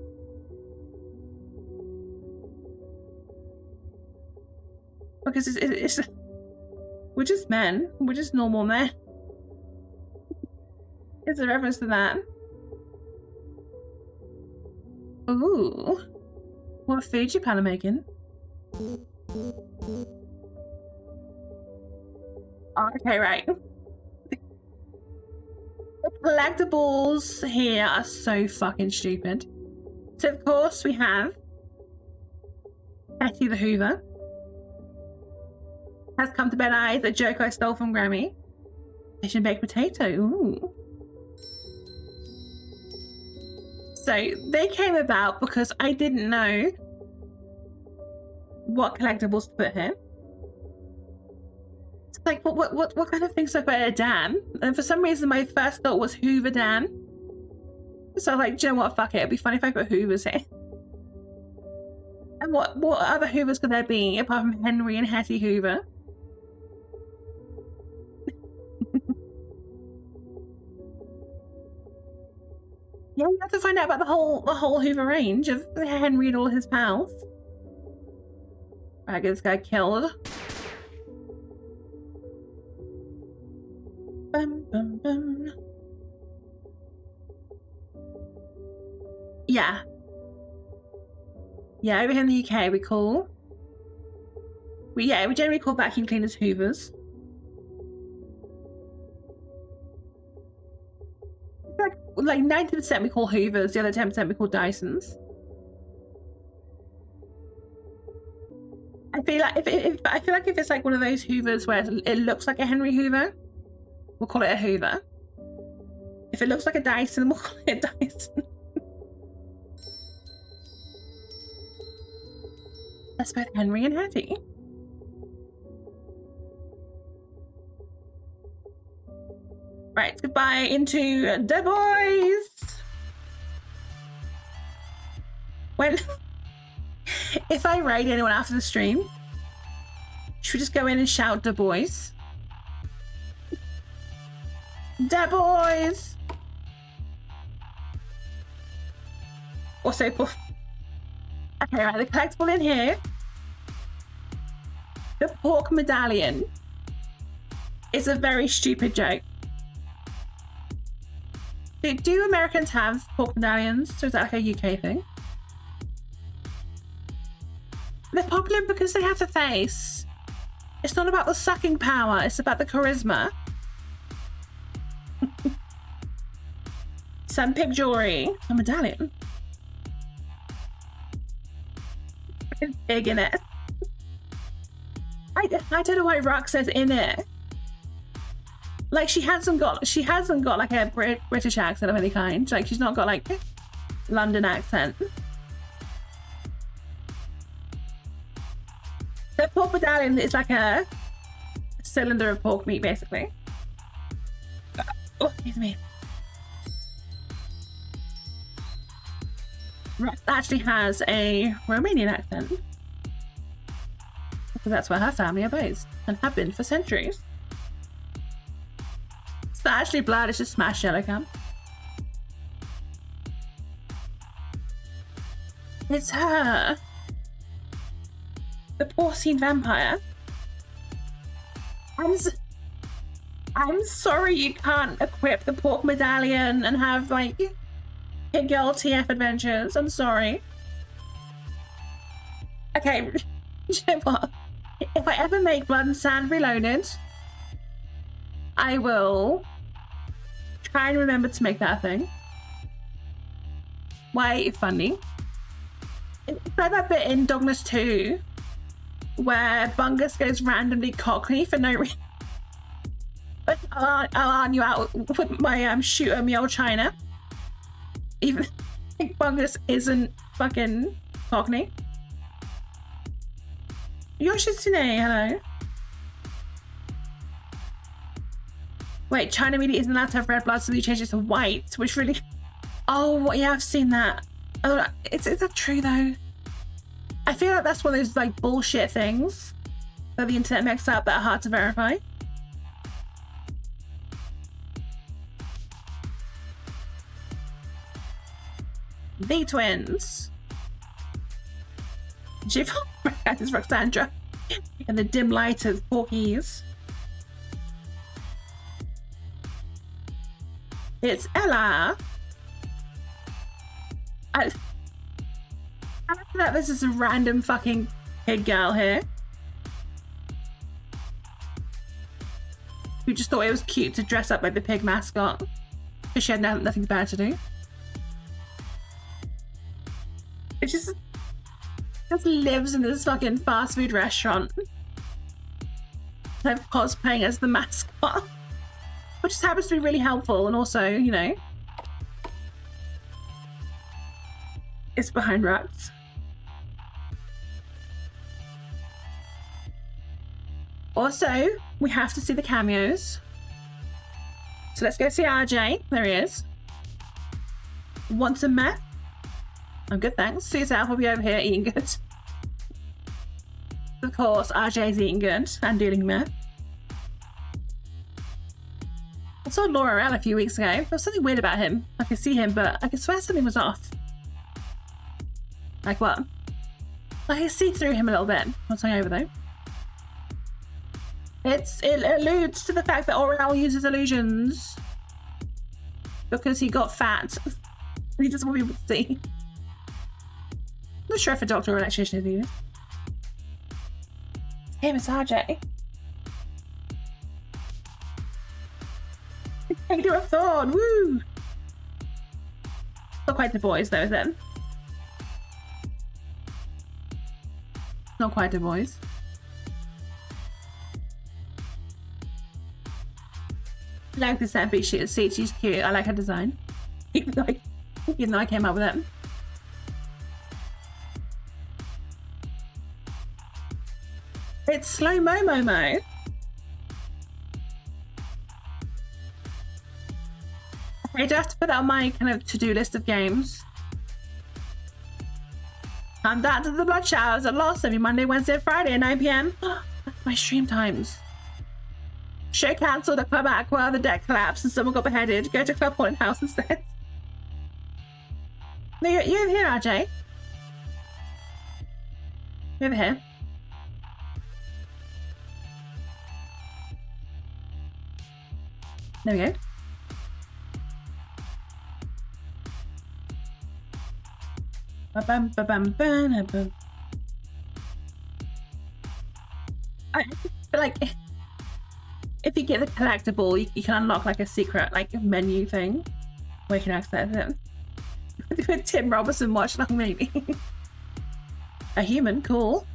Because it's we're just men. We're just normal men. It's a reference to that. Ooh. What food you plan on making? Oh, okay, right. The collectibles here are so fucking stupid. So of course we have Betty the Hoover. Has come to bed eyes, a joke I stole from Grammy. Fish and baked potato. Ooh. So they came about because I didn't know what collectibles to put here. It's like, what kind of things do I put in a Dan? And for some reason, my first thought was Hoover Dan. So I was like, do you know what? Fuck it. It'd be funny if I put Hoovers here. And what other Hoovers could there be apart from Henry and Hetty Hoover? Yeah, you have to find out about the whole Hoover range of Henry and all his pals. I get this guy killed. Bum, bum, bum. Yeah. Yeah, over here in the UK we call... we generally call vacuum cleaners Hoovers. Like 90% we call Hoovers, the other 10% we call Dysons. I feel like if it's like one of those Hoovers where it looks like a Henry Hoover, we'll call it a Hoover. If it looks like a Dyson, we'll call it a Dyson. That's both Henry and Hattie. Right, goodbye into the boys. When if I raid anyone after the stream, should we just go in and shout the boys? The boys. Also, okay, right, the collectible in here. The pork medallion is a very stupid joke. Do Americans have pork medallions? So is that like a UK thing? They're popular because they have the face. It's not about the sucking power, it's about the charisma. Some pig jewelry. A medallion. Pig in it. I don't know why Rock says in it. Like she hasn't got like a British accent of any kind. Like she's not got like London accent. The pork medallion is like a cylinder of pork meat, basically. Oh, excuse me. Rock actually has a Romanian accent because that's where her family are based and have been for centuries. It's not actually blood, it's just smashed yellow cam. It's her. The porcine vampire. I'm sorry you can't equip the pork medallion and have like pig girl TF adventures. I'm sorry. Okay, you know what? If I ever make Blood and Sand Reloaded, I will try and remember to make that a thing. Why funny? It's like that bit in Dogmas 2 where Bungus goes randomly Cockney for no reason. But I'll arm you out with my shooter me old China. Even if Bungus isn't fucking Cockney. Yoshitsune, hello. Wait, China media isn't allowed to have red blood, so they changed it to white, which really... Oh, yeah, I've seen that. Oh, is that true, though? I feel like that's one of those, like, bullshit things that the internet makes up that are hard to verify. The twins. Jiv is Roxandra in the dim light of Porkies. It's Ella. I feel like this is a random fucking pig girl here who just thought it was cute to dress up like the pig mascot because she had nothing better to do. It just lives in this fucking fast food restaurant. They're cosplaying as the mascot, which just happens to be really helpful, and also, you know, it's behind rocks. Also, we have to see the cameos. So let's go see RJ. There he is. Want some meth? I'm good, thanks. See yourself, we'll be over here eating good. Of course, RJ's eating good and dealing meth. I saw Laura L a few weeks ago. There was something weird about him. I could see him, but I could swear something was off. Like what? I can see through him a little bit. What's going over though? It alludes to the fact that Orel uses illusions because he got fat. He doesn't want people to see. I'm not sure if a doctor or an electrician is either. Hey, Miss RJ. Taker of Thorn, woo! Not quite the boys though, is it? Not quite the boys. I like this MP seat, she's cute. I like her design. Even though I came up with it. It's slow-mo Momo. I do have to put that on my kind of to-do list of games. I'm down to the blood showers at Lost every Monday, Wednesday, Friday at 9 PM. That's my stream times. Show cancelled at Club Aqua, the deck collapsed and someone got beheaded. Go to Club Haunted House instead. No, you're over here, RJ. You're over here. There we go. Ba-bum, ba-bum, ba-bum. I feel like if you get the collectible, you can unlock like a secret like menu thing where you can access it. With Tim Robertson watch along, maybe. A human, cool.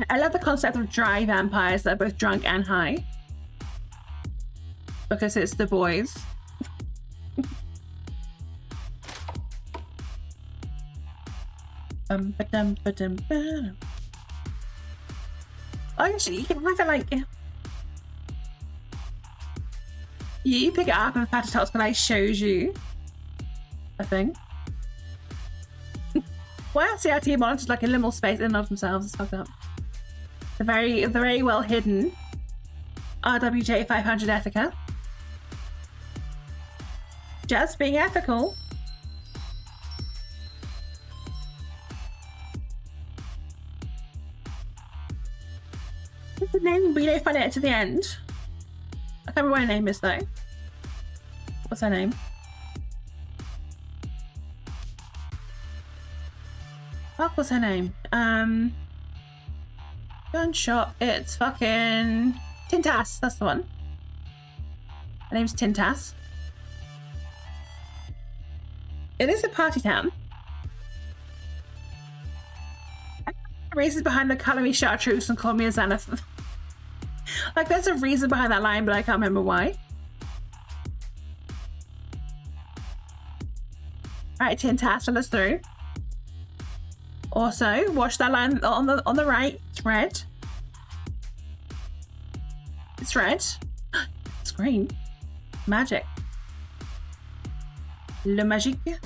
I love the concept of dry vampires that are both drunk and high. Because it's the boys. Ba-dum. Oh, actually, you can have it like... You pick it up and Fatty Tots Play shows you a thing. Well, CRT monitors like a liminal space in and of themselves. It's fucked up. The very well hidden RWJ 500 Ethica. Just being ethical. What's the name? But you don't find it to the end. I can't remember what her name is though. What's her name? Fuck, what's her name? Gunshot. It's fucking Tintas. That's the one. Her name's Tintas. It is a party town. The reasons behind the colour me chartreuse and call me a Xanath. Like, there's a reason behind that line, but I can't remember why. Alright, Tintas, fill us through. Also, watch that line on the right. It's red. It's red. It's green. Magic. Le magique.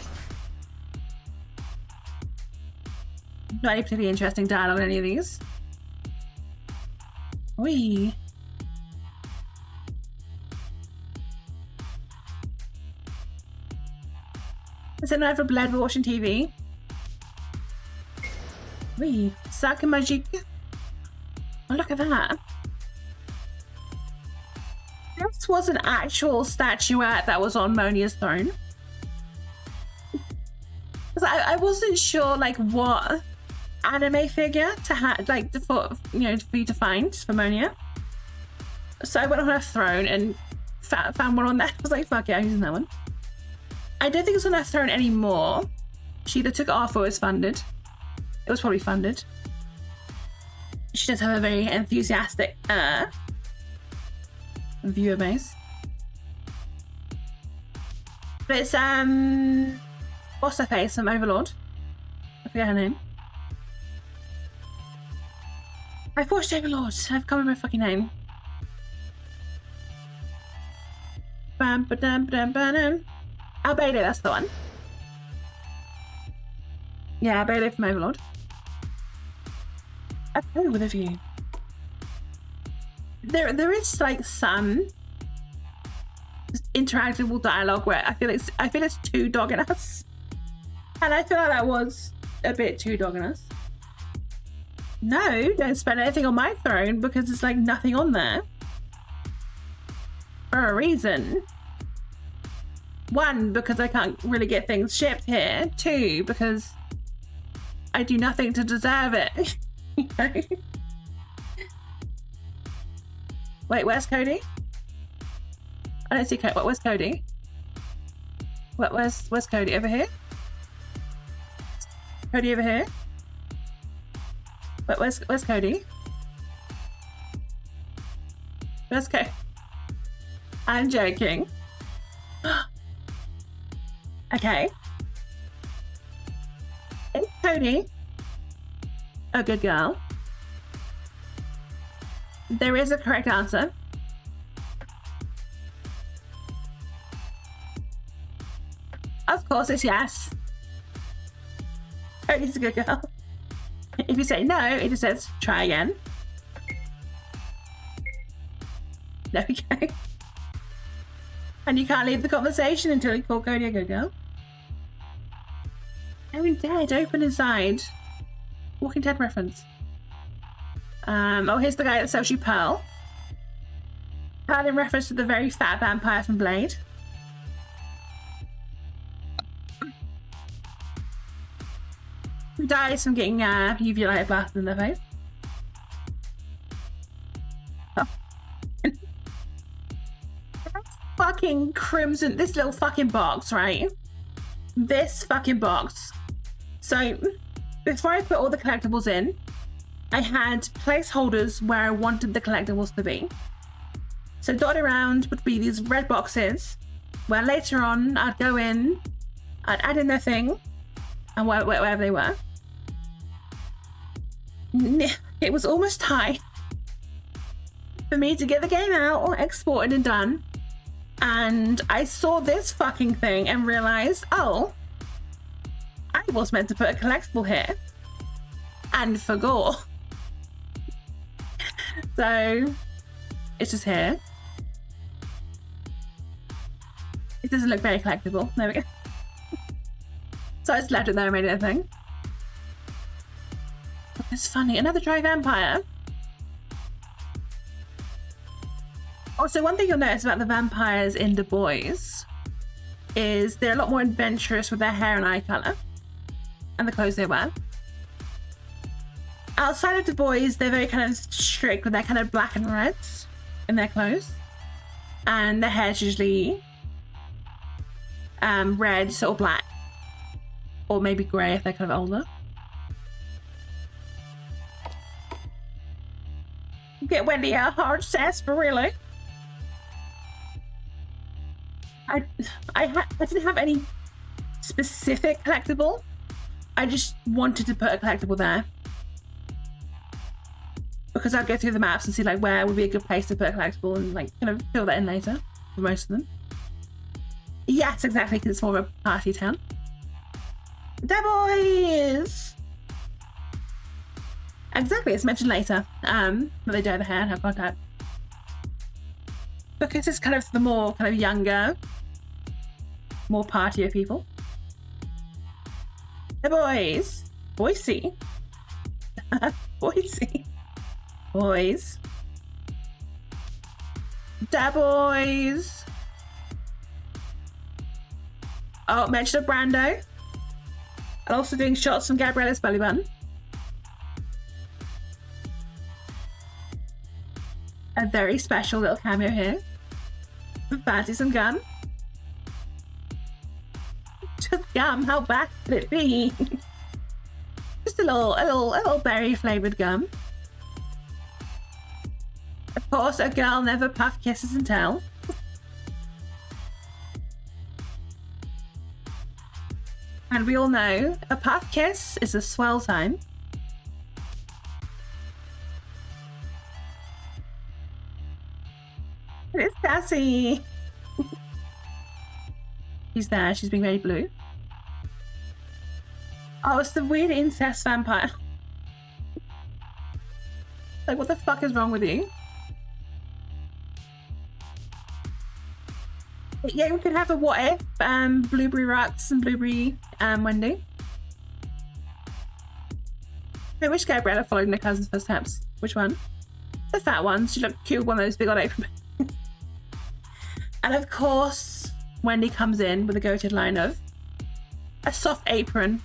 Not any particularly interesting dialogue in any of these. Wee. Is it not for blood we're watching TV? Wee. Sac magique. Oh, look at that. This was an actual statuette that was on Monia's throne. I wasn't sure like what anime figure to have, like for you to find for Monia. So I went on her throne and found one on there. I was like, fuck yeah, I'm using that one. I don't think it's on her throne anymore. She either took it off or was funded. It was probably funded. She does have a very enthusiastic viewer base. But it's what's her face from Overlord? I forget her name. I've watched Overlord. I've come with my fucking name. Bam ba dum ba dum ba dum. Albedo, that's the one. Yeah, Albedo from Overlord. Okay, with a view. There is like some interactable dialogue where I feel it's too dogging us, and I feel like that was a bit too dogging us. No, don't spend anything on my throne because there's like nothing on there for a reason. 1, because I can't really get things shipped here. 2, because I do nothing to deserve it. Wait, where's Cody? I don't see Cody. Where's Cody? Where's Cody? Over here? Cody over here? Where's Cody? Where's Cody? I'm joking. Okay. Is Cody a good girl? There is a correct answer. Of course it's yes. Cody's a good girl. If you say no, it just says try again. There we go. And you can't leave the conversation until you call Cody a good girl. Oh, dead. Open inside. Walking Dead reference. Oh, here's the guy that sells you Pearl. Pearl in reference to the very fat vampire from Blade. Who dies from getting UV light blasted in their face. Oh. Fucking crimson. This little fucking box, right? This fucking box. So, before I put all the collectibles in, I had placeholders where I wanted the collectibles to be. So dotted around would be these red boxes where later on I'd go in, I'd add in their thing, and wherever they were. It was almost time for me to get the game out, exported and done. And I saw this fucking thing and realized, oh, I was meant to put a collectible here and forgot. So it's just here. It doesn't look very collectible. There we go. So I just left it there and made it a thing. It's funny. Another dry vampire. Also, one thing you'll notice about the vampires in The Boys is they're a lot more adventurous with their hair and eye colour and the clothes they wear. Outside of The Boys, they're very kind of strict with their kind of black and reds in their clothes, and their hair's usually red or black, or maybe grey if they're kind of older. Get Wendy a hard sarsaparilla. I didn't have any specific collectible. I just wanted to put a collectible there because I'd go through the maps and see like where would be a good place to put a collectible and like kind of fill that in later for most of them. Yes, exactly, because it's more of a party town. Da boys! Exactly, it's mentioned later that they dye the hair and have contact. Because it's kind of the more kind of younger, more partier people. The boys. Boise. Boise. Boys. Da boys. Oh, mention of Brando. And also doing shots from Gabriella's belly button. A very special little cameo here. Fancy some gum. Just gum, how bad could it be? Just a little berry flavoured gum. Of course, a girl never puff, kisses, and tell. And we all know a puff kiss is a swell time. It's Cassie. She's there. She's being very blue. Oh, it's the weird incest vampire. Like, what the fuck is wrong with you? Yeah, we could have a what if, Blueberry Rux and Blueberry Wendy. I wish Gabriella followed her cousin's first steps. Which one? The fat one. She looked cute with one of those big old apron. And of course, Wendy comes in with a goated line of, a soft apron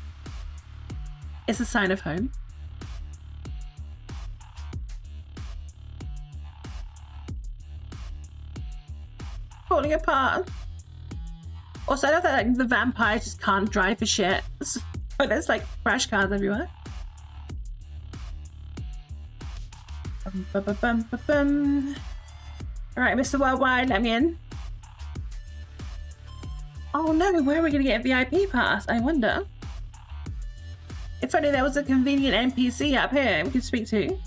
is a sign of home. Falling apart. Also, I love that like, the vampires just can't drive for shit. But there's like crash cars everywhere. Alright, Mr. Worldwide, let me in. Oh no, where are we gonna get a VIP pass? I wonder. If only there was a convenient NPC up here we could speak to.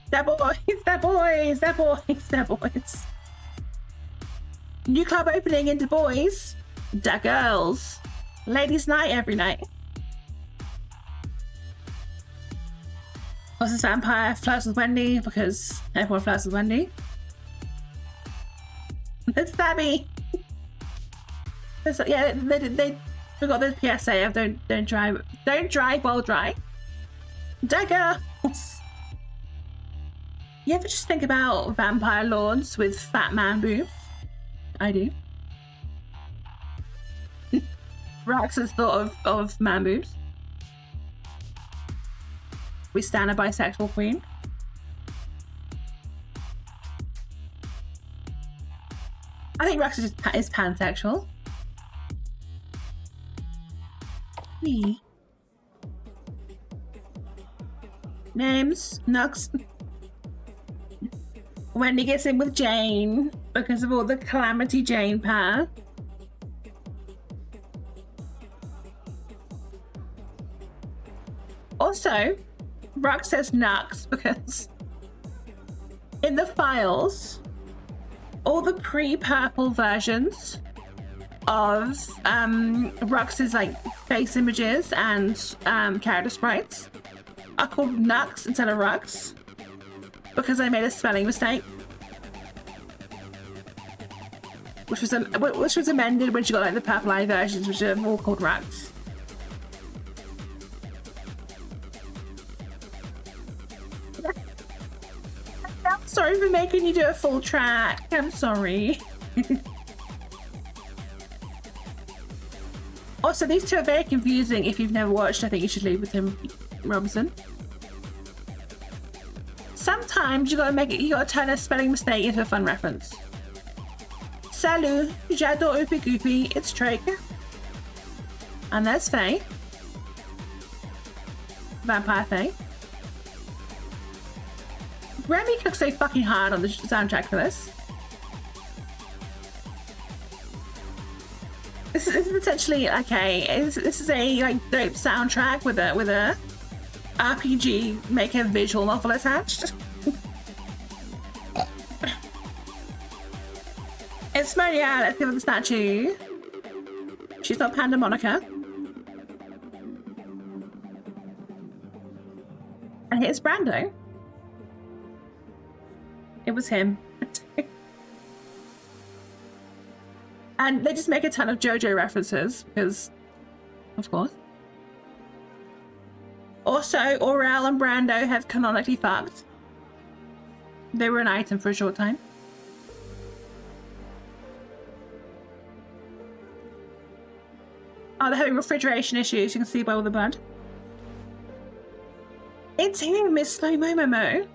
They're boys, they're boys, they're boys, they're boys. New club opening into boys. Da girls. Ladies' night every night. What's this vampire flirts with Wendy because everyone flirts with Wendy. It's Stabby. Yeah, they forgot the PSA of don't drive while dry. Da girls. You ever just think about vampire lords with fat man boobs? I do. Rax has thought of man boobs. We stand a bisexual queen. I think Rax is pansexual. Me. Names, Nux. Wendy gets in with Jane because of all the Calamity Jane power. Also, Rock says Nux because in the files, all the pre-purple versions of Rux's like face images and character sprites are called Nux instead of Rux. Because I made a spelling mistake, which was amended when she got like the purple eye versions, which are all called Rats. I'm sorry for making you do a full track. I'm sorry. Also, these two are very confusing. If you've never watched, I think you should leave with him, Robinson. Sometimes you gotta turn a spelling mistake into a fun reference. Salut, j'adore Oopie Goopy, it's Drake. And there's Faye. Vampire Faye. Remy cooks so fucking hard on the soundtrack for this. This is essentially, okay, this is a like dope soundtrack with a RPG, make a visual novel attached. It's Maria, let's give her the statue. She's not Panda Monica. And here's Brando. It was him. And they just make a ton of JoJo references because, of course. Also, Aurel and Brando have canonically fucked. They were an item for a short time. Oh, they're having refrigeration issues. You can see by all the blood. It's him, Miss Slow-Mo Momo.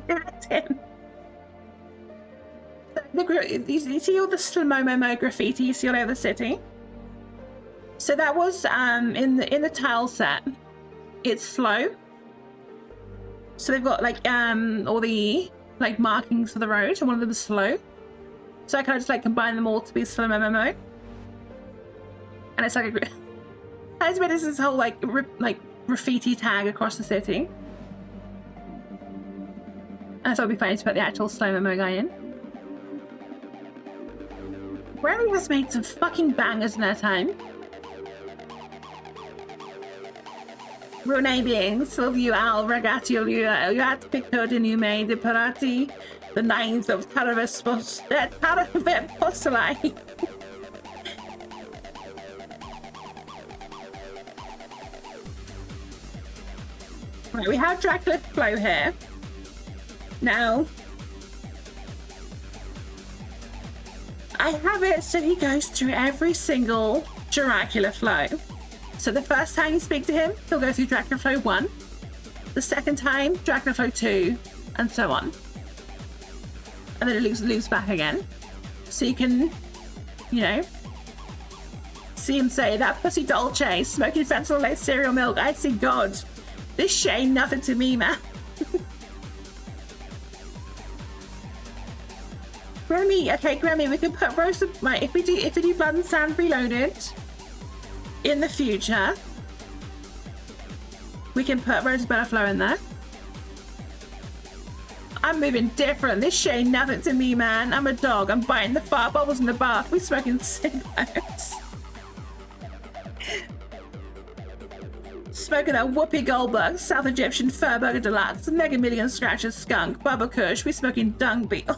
It's him. You see all the Slow-Mo Momo graffiti you see all over the city? So that was in the tile set. It's slow. So they've got like all the like markings for the road, and one of them is slow. So I kind of just like combine them all to be a slow MMO. And it's like a as well as this whole like graffiti tag across the city. And I thought it'd be funny to put the actual slow MMO guy in. Remy has made some fucking bangers in their time. Rune being Silvio Al Ragazzi Oliat Picto di Nume de Parati, the 9th of Taravepostolai. Right, we have Dracula Flow here. Now, I have it so he goes through every single Dracula Flow. So the first time you speak to him, he'll go through Dracula Flow 1. The second time, Dracula Flow 2, and so on. And then it loops back again. So you can, you know, see him say, that pussy Dolce, smoking fentanyl late cereal milk, I see God. This shit ain't nothing to me, man. Grammy, okay, Grammy, we can put Rose of, right, if we do Blood and Sand Reloaded in the future, we can put Rosabella Flow in there. I'm moving different. This shit ain't nothing to me, man. I'm a dog. I'm biting the fart bubbles in the bath. We smoking cigarettes. Smoking that Whoopi Goldberg, South Egyptian Fur Burger Deluxe, Mega Million Scratches Skunk, Bubba Kush. We smoking Dung Beetle.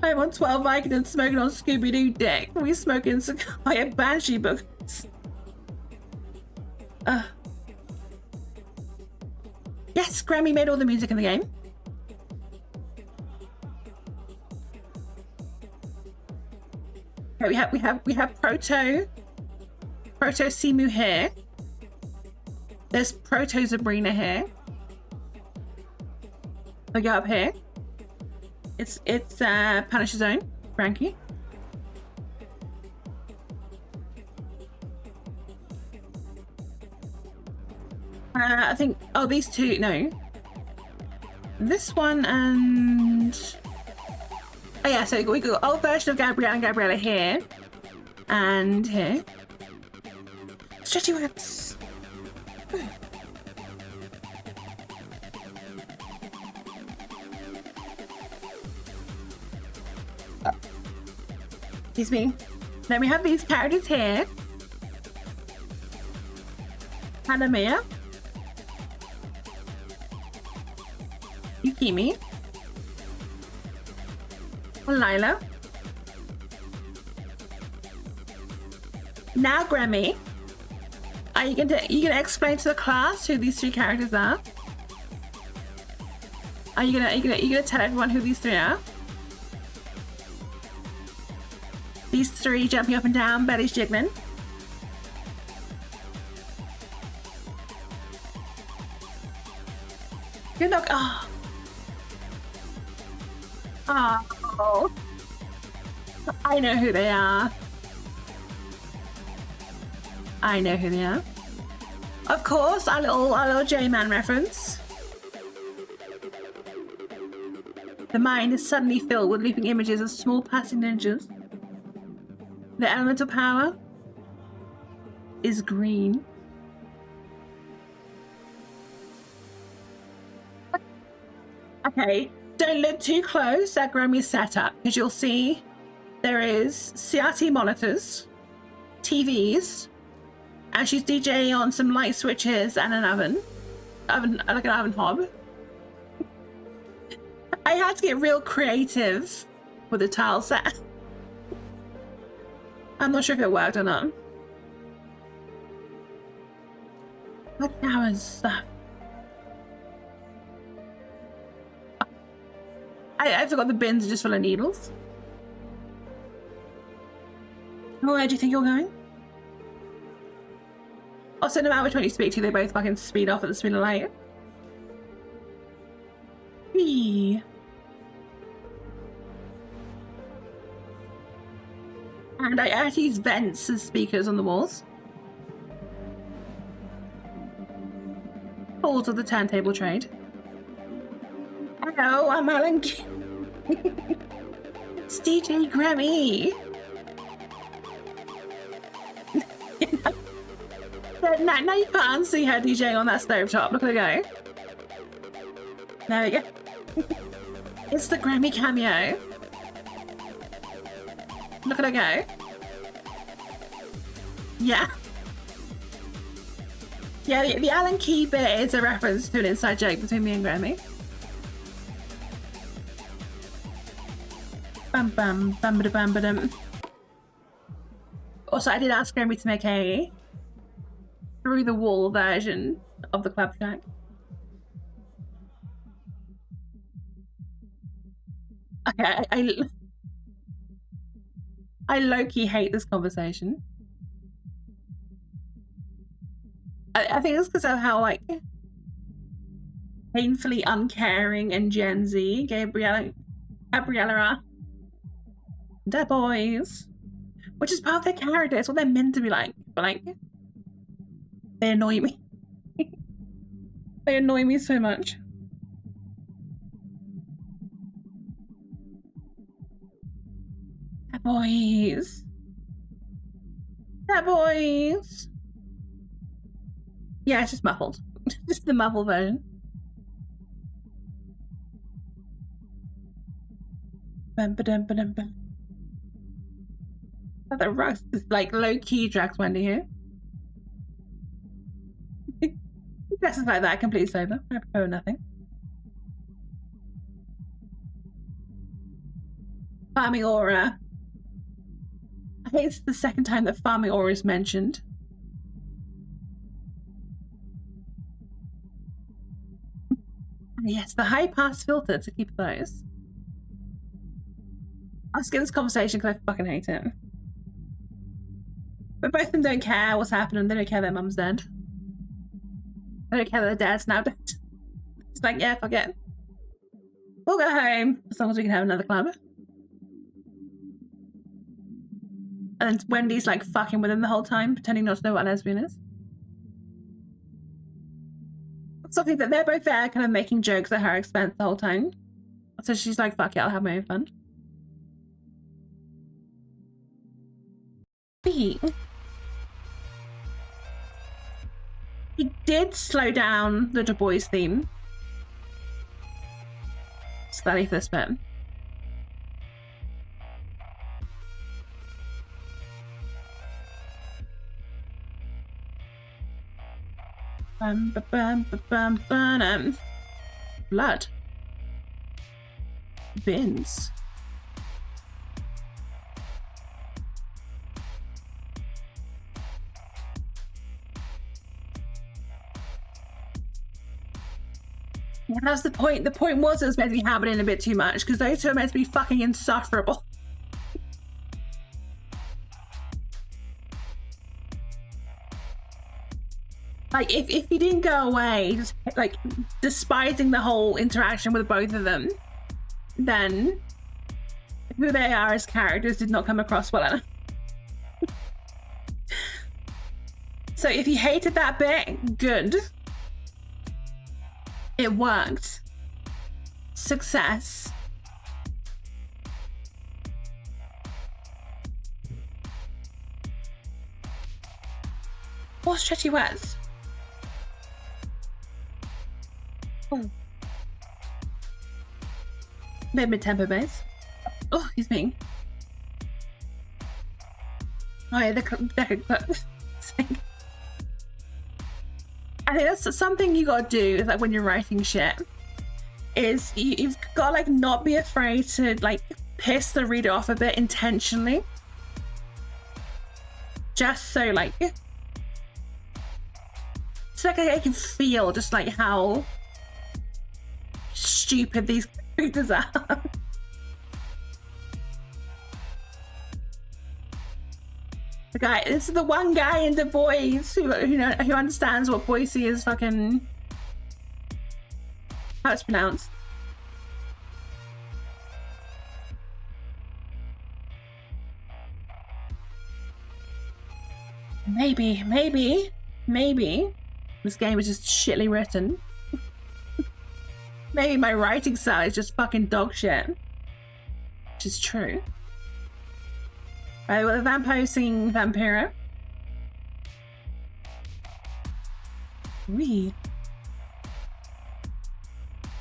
I'm on 12 Vicodin smoking on Scooby-Doo dick. We smoking Sequoia Banshee books. Yes, Grammy made all the music in the game. Okay, we have Proto Simu here. There's Proto Zabrina here. We go up here. It's Punisher's Own, Frankie. I think, oh, these two, no. This one and... Oh yeah, so we got old version of Gabrielle and Gabriella here. And here. Stretchy webs. Excuse me. Then we have these characters here. Hanamiya. Yukimi. Lila. Now, Grammy, are you gonna explain to the class who these three characters are? Are you gonna tell everyone who these three are? These three jumping up and down, bellies jiggling. You're not. Oh. Oh. I know who they are. I know who they are. Of course, our little J-Man reference. The mind is suddenly filled with leaping images of small passing ninjas. The elemental power is green. Okay, don't look too close at Grammy's setup because you'll see there is CRT monitors, TVs, and she's DJing on some light switches and an oven like an oven hob. I had to get real creative with the tile set. I'm not sure if it worked or not. What hours stuff? I forgot the bins are just full of needles. Where do you think you're going? Also, no matter which one you speak to, they both fucking speed off at the speed of light. Whee. And I actually use vents as speakers on the walls. Balls of the turntable trade. Hello, I'm Alan. It's DJ Grammy. Now you can't see her DJing on that stovetop. Look at her go. There we go. It's the Grammy cameo. Look at her go. Yeah. Yeah, the Alan Key bit is a reference to an inside joke between me and Grammy. Bam bam bam ba bam ba dum. Also, I did ask Grammy to make a through the wall version of the club track. Okay, I low-key hate this conversation. I think it's because of how, like, painfully uncaring and Gen Z Gabriella are. They're boys. Which is part of their character. It's what they're meant to be like. But, like, they annoy me. They annoy me so much. They're boys. They're boys. Yeah, it's just muffled. Just the muffled version. Bum ba dum ba dum bum. The rust is like low-key drags Wendy here. Dresses like that, completely sober. I prefer nothing. Farming Aura. I think it's the second time that Farming Aura is mentioned. Yes, the high pass filter to keep those. I'll skip this conversation because I fucking hate it. But both of them don't care what's happening. They don't care their mum's dead. They don't care that their dad's now dead. It's like, yeah, fuck it. We'll go home as long as we can have another club. And Wendy's like fucking with him the whole time, pretending not to know what a lesbian is. Something that they're both there kind of making jokes at her expense the whole time. So she's like, fuck it, I'll have my own fun. B. He did slow down the Du Bois theme slightly for this bit. Bum, ba, bum, ba, bum, ba, blood. Bins. Yeah, that's the point. The point was it was meant to be happening a bit too much because those two are meant to be fucking insufferable. Like, if you didn't go away, just, like, despising the whole interaction with both of them, then who they are as characters did not come across well enough. So if you hated that bit, good. It worked. Success. What's Stretchy Wets? Oh. Bit mid-tempo bass. Oh, he's being. Oh yeah, I think that's something you gotta do, like when you're writing shit, is you've gotta like not be afraid to like piss the reader off a bit intentionally. Just so like, so like I can feel just like how stupid these characters are. The guy, this is the one guy in Du Bois who understands what Boise is fucking, how it's pronounced. Maybe this game is just shitly written. Maybe my writing style is just fucking dog shit. Which is true. Right, well, the Vampo singing Vampira. And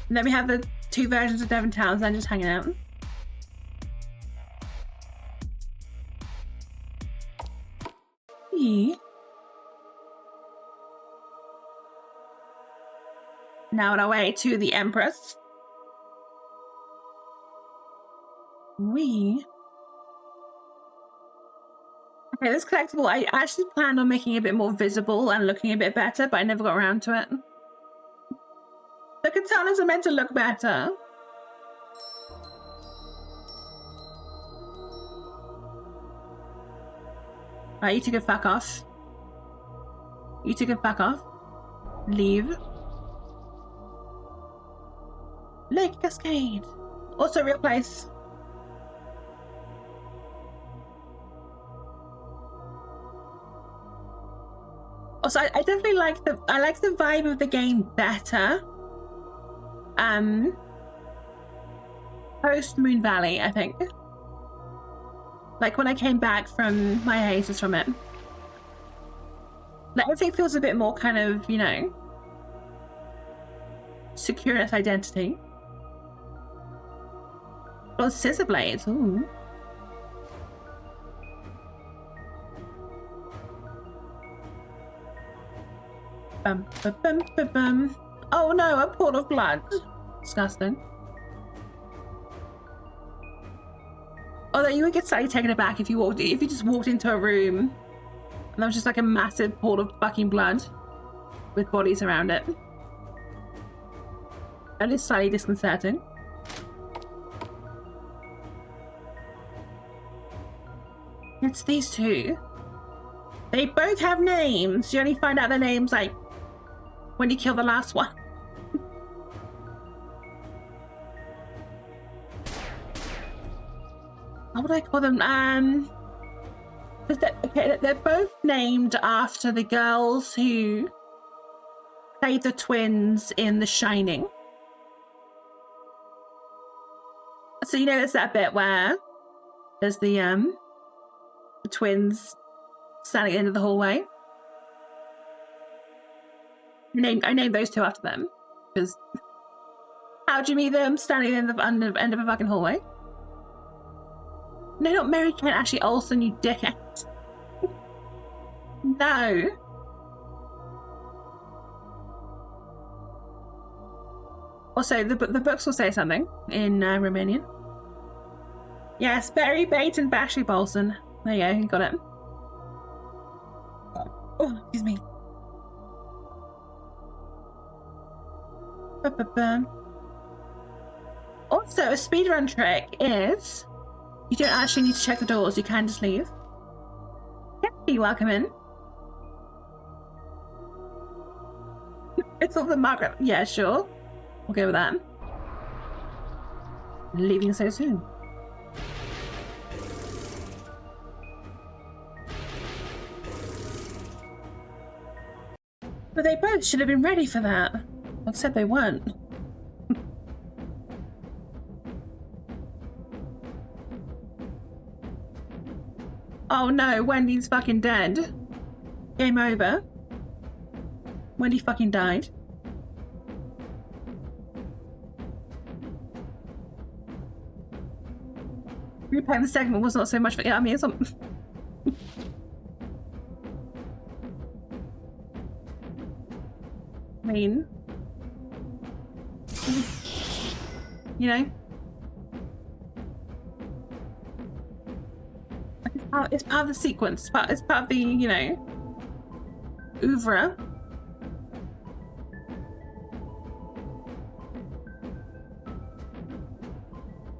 then we have the 2 versions of Devon Townsend just hanging out. Now on our way to the Empress. Okay, this collectible, I actually planned on making it a bit more visible and looking a bit better, but I never got around to it. The katanas are meant to look better. Right, you two can fuck off. You two can fuck off. Leave. Lake Cascade. Also a real place. Also, I definitely like the vibe of the game better. Post Moon Valley, I think. Like when I came back from my hiatus from it. Like everything feels a bit more kind of, you know, secure in its identity. Oh, scissor blades, ooh. Bum, bum, bum, bum, bum. Oh no, a pool of blood. Disgusting. Although you would get slightly taken aback if you just walked into a room and there was just like a massive pool of fucking blood with bodies around it. That is slightly disconcerting. It's these two. They both have names. You only find out their names like when you kill the last one. What would I call them? They're both named after the girls who played the twins in The Shining. So you know, there's that bit where there's the twins standing at the end of the hallway. I named those two after them because how'd you meet them standing at the end of a fucking hallway? No, not Mary Kate Ashley Olsen, you dickhead. No. Also, the books will say something in Romanian. Yes, Berry Bait and Bashley Bolson. There you go, you got it. Oh, excuse me. Also, a speedrun trick is you don't actually need to check the doors, you can just leave. Yeah, you're welcome in. It's all the Margaret. Yeah, sure. We'll go with that. Leaving so soon. But they both should have been ready for that. Except they weren't. Oh no, Wendy's fucking dead. Game over. Wendy fucking died. Replaying the segment was not so much for I mean, it's not... I mean... You know? It's part of the sequence. It's part of the, you know, oeuvre.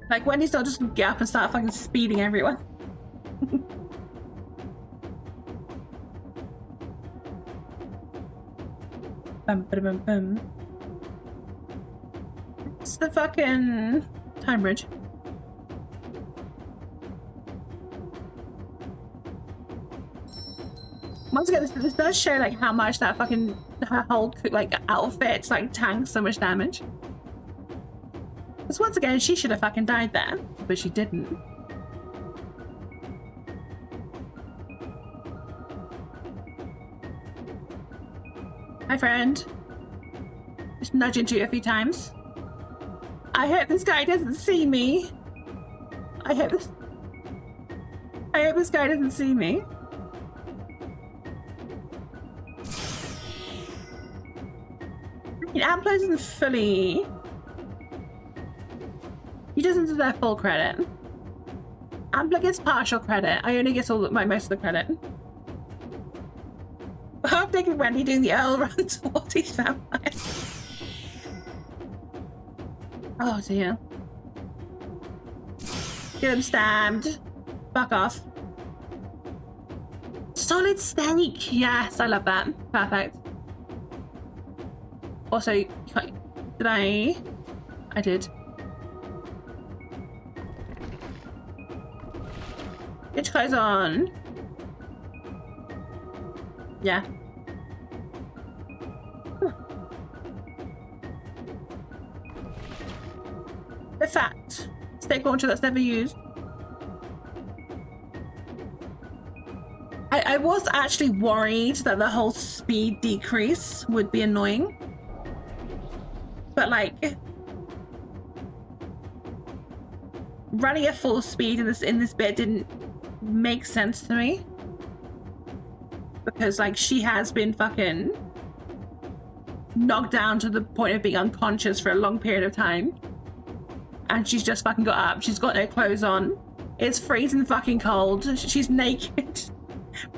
Like, Wendy's not just gonna get up and start fucking speeding everyone. Bum. It's the fucking time bridge. once again, this does show like how much that fucking her whole like outfit like tanks so much damage. Because once again, she should have fucking died there, but she didn't. Hi, friend. Just nudge into you a few times. I hope this guy doesn't see me. I hope this guy doesn't see me. Ampler isn't fully... He doesn't deserve full credit. Ampler gets partial credit. I only get most of the credit. I'm thinking Wendy doing the Earl run towards these vampires. Oh dear. Get him stabbed. Fuck off. Solid steak. Yes, I love that. Perfect. Also, did I did. Get your clothes on. Yeah. The fact. Steak launcher that's never used. I was actually worried that the whole speed decrease would be annoying. But like running at full speed in this bit didn't make sense to me. Because like she has been fucking knocked down to the point of being unconscious for a long period of time. And she's just fucking got up. She's got no clothes on. It's freezing fucking cold. She's naked.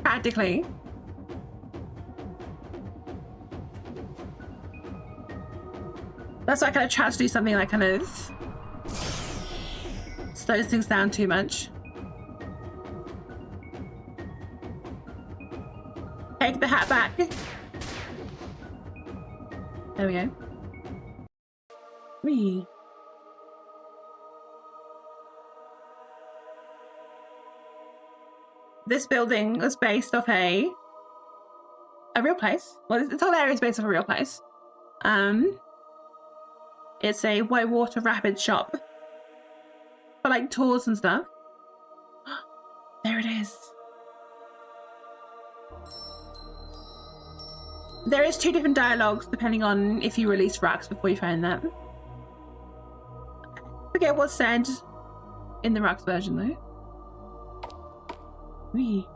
Practically. That's why I kind of try to do something like kind of slows things down too much. Take the hat back. There we go. Whee. This building was based off a real place. Well, this whole area is based off a real place. It's a whitewater rapid shop for like tours and stuff. There it is. There is 2 different dialogues depending on if you release Rux before you find them. I forget what's said in the Rux version though. Wee.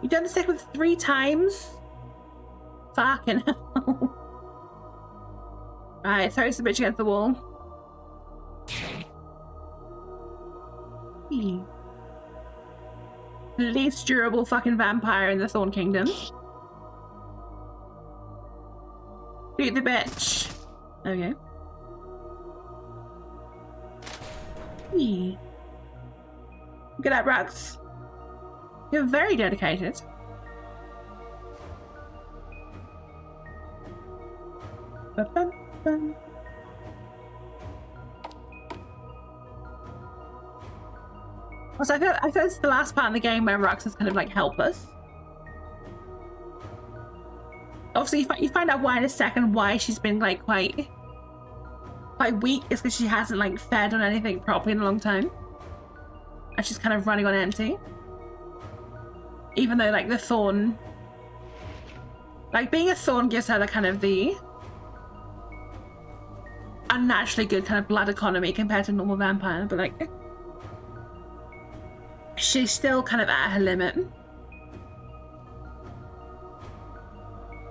You've done the second 3 times? Fucking hell. Alright, throws the bitch against the wall. Wee. Least durable fucking vampire in the Thorn Kingdom. Shoot the bitch. Okay. Wee. Look at that, Rux. You're very dedicated. Ba-bum-bum. Also, I feel it's the last part in the game where Rux is kind of like helpless. Obviously, you find out why in a second why she's been like quite weak. It's because she hasn't like fed on anything properly in a long time. And she's kind of running on empty. Even though like the thorn, like being a thorn gives her the kind of the unnaturally good kind of blood economy compared to a normal vampire, but like she's still kind of at her limit.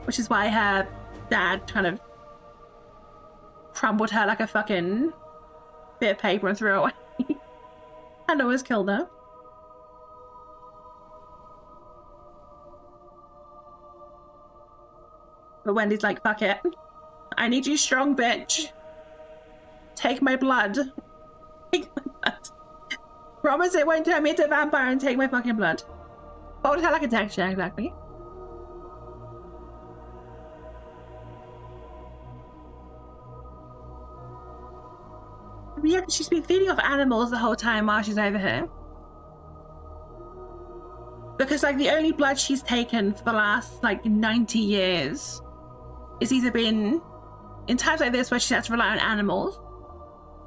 Which is why her dad kind of crumbled her like a fucking bit of paper and threw it away. And almost killed her. But Wendy's like, fuck it. I need you strong, bitch. Take my blood. Take my blood. Promise it won't turn me into a vampire and take my fucking blood. Hold her like a texture, exactly. Yeah, she's been feeding off animals the whole time while she's over here. Because like the only blood she's taken for the last like 90 years is either been in times like this where she had to rely on animals,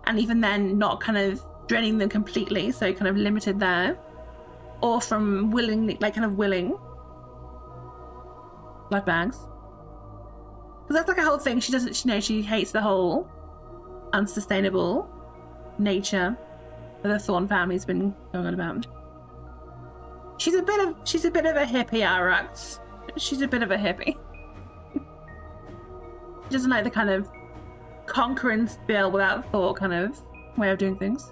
and even then not kind of draining them completely, so kind of limited there, or from willingly, like kind of willing blood bags. Because that's like a whole thing. She doesn't, you know, she hates the whole unsustainable nature that the Thorn family's been going on about. She's a bit of a hippie, Arax. She's a bit of a hippie. She doesn't like the kind of conquer and spill without thought kind of way of doing things.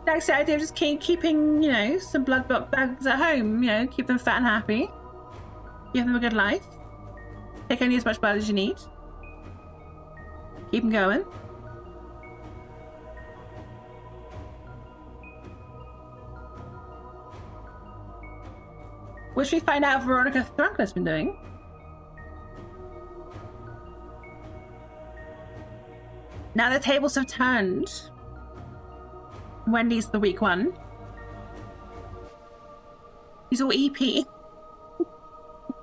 Like I said, the idea of just keeping, you know, some blood bags at home, you know, keep them fat and happy. Give them a good life. Take only as much blood as you need. Keep them going. Which we find out Veronica Thrunkler's been doing. Now the tables have turned. Wendy's the weak one. She's all EP.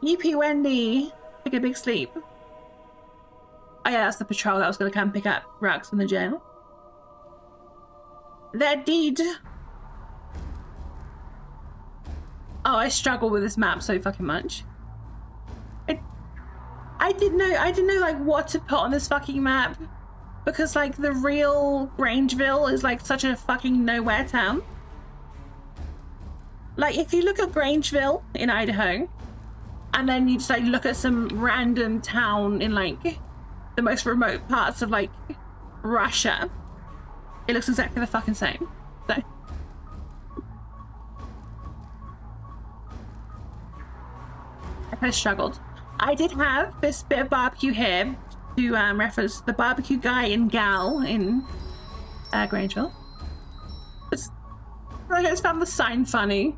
EP Wendy. Take a big sleep. Oh yeah, that's the patrol that was going to come pick up Rux from the jail. Their deed. Oh, I struggle with this map so fucking much. I didn't know like what to put on this fucking map, because like the real Grangeville is like such a fucking nowhere town. Like if you look at Grangeville in Idaho, and then you just like look at some random town in like the most remote parts of like Russia, it looks exactly the fucking same. So I kind of struggled. I did have this bit of barbecue here to reference the barbecue guy and gal in Grangeville. I just found the sign funny.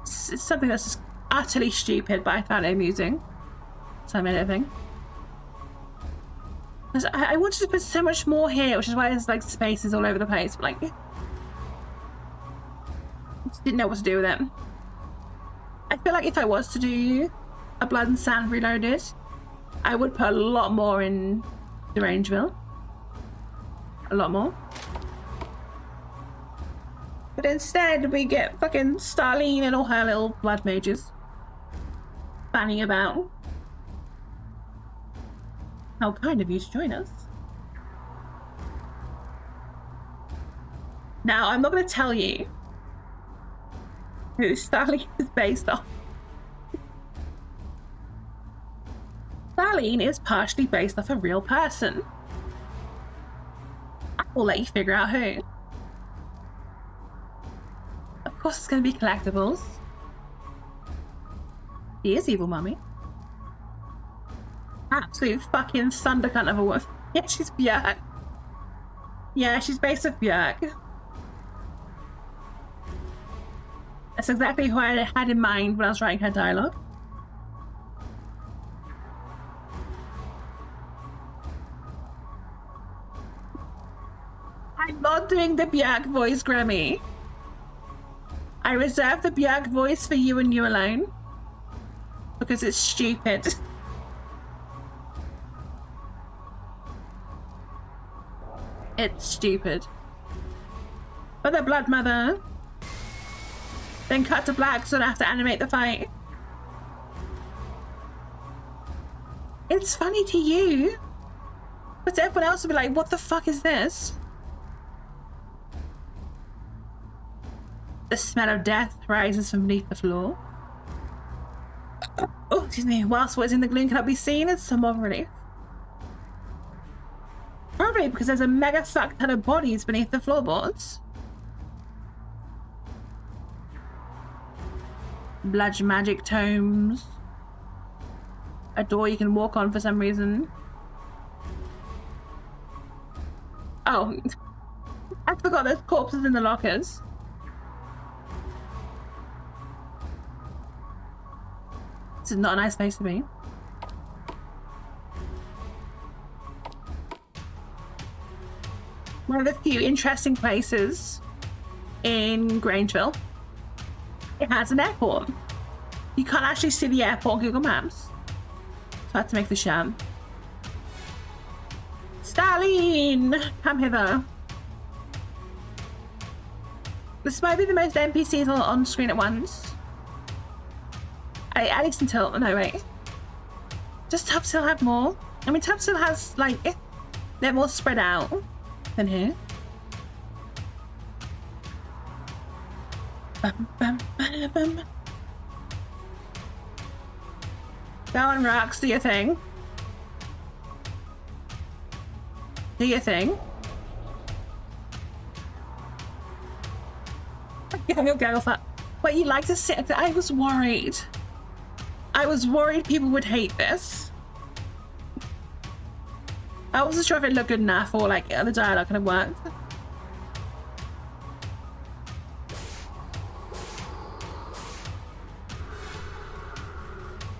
It's something that's just utterly stupid, but I found it amusing, so I made it a thing. I wanted to put so much more here, which is why there's like spaces all over the place, but like just didn't know what to do with it. I feel like if I was to do a Blood and Sand Reloaded, I would put a lot more in Derangeville. A lot more. But instead we get fucking Starlene and all her little blood mages fanning about. How kind of you to join us. Now, I'm not going to tell you who Starlene is based on. Starlene is partially based off a real person. I will let you figure out who. Of course it's going to be collectibles. She is evil mummy. Absolute fucking thundercunt of a wolf. Yeah, she's Björk. Yeah, she's based off Björk. That's exactly who I had in mind when I was writing her dialogue. I'm not doing the Björk voice, Grammy. I reserve the Björk voice for you and you alone. Because it's stupid. It's stupid. But the Blood Mother. Then cut to black so I don't have to animate the fight. It's funny to you. But to everyone else will be like, what the fuck is this? The smell of death rises from beneath the floor. Oh, excuse me. Whilst what is in the gloom cannot be seen, it's some more relief. Probably because there's a mega fuck ton of bodies beneath the floorboards. Blood magic tomes. A door you can walk on for some reason. Oh, I forgot there's corpses in the lockers. This is not a nice place to be. one of the few interesting places in Grangeville. It has an airport. You can't actually see the airport on Google Maps. So I had to make the sham. Starlene! Come hither. This might be the most NPCs on screen at once. At least until... No, wait. Does Tubsill have more? I mean, Tubsill has, like... They're more spread out than here. Bum, bum, bum, bum. Go on, Rox, do your thing. Do your thing. Go for what you like to sit. I was worried. I was worried people would hate this. I wasn't sure if it looked good enough or like the dialogue kind of worked.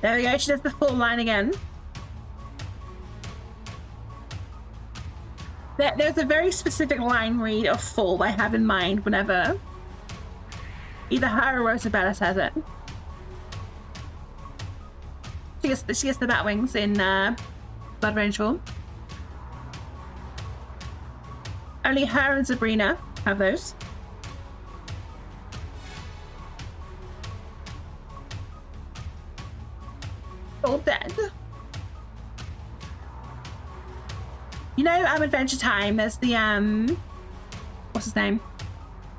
There we go, she does the full line again. There's a very specific line read of full I have in mind whenever either her or Rosabella says it. She gets the bat wings in Blood Range form. Only her and Sabrina have those. All dead. You know, Adventure Time, there's the what's his name?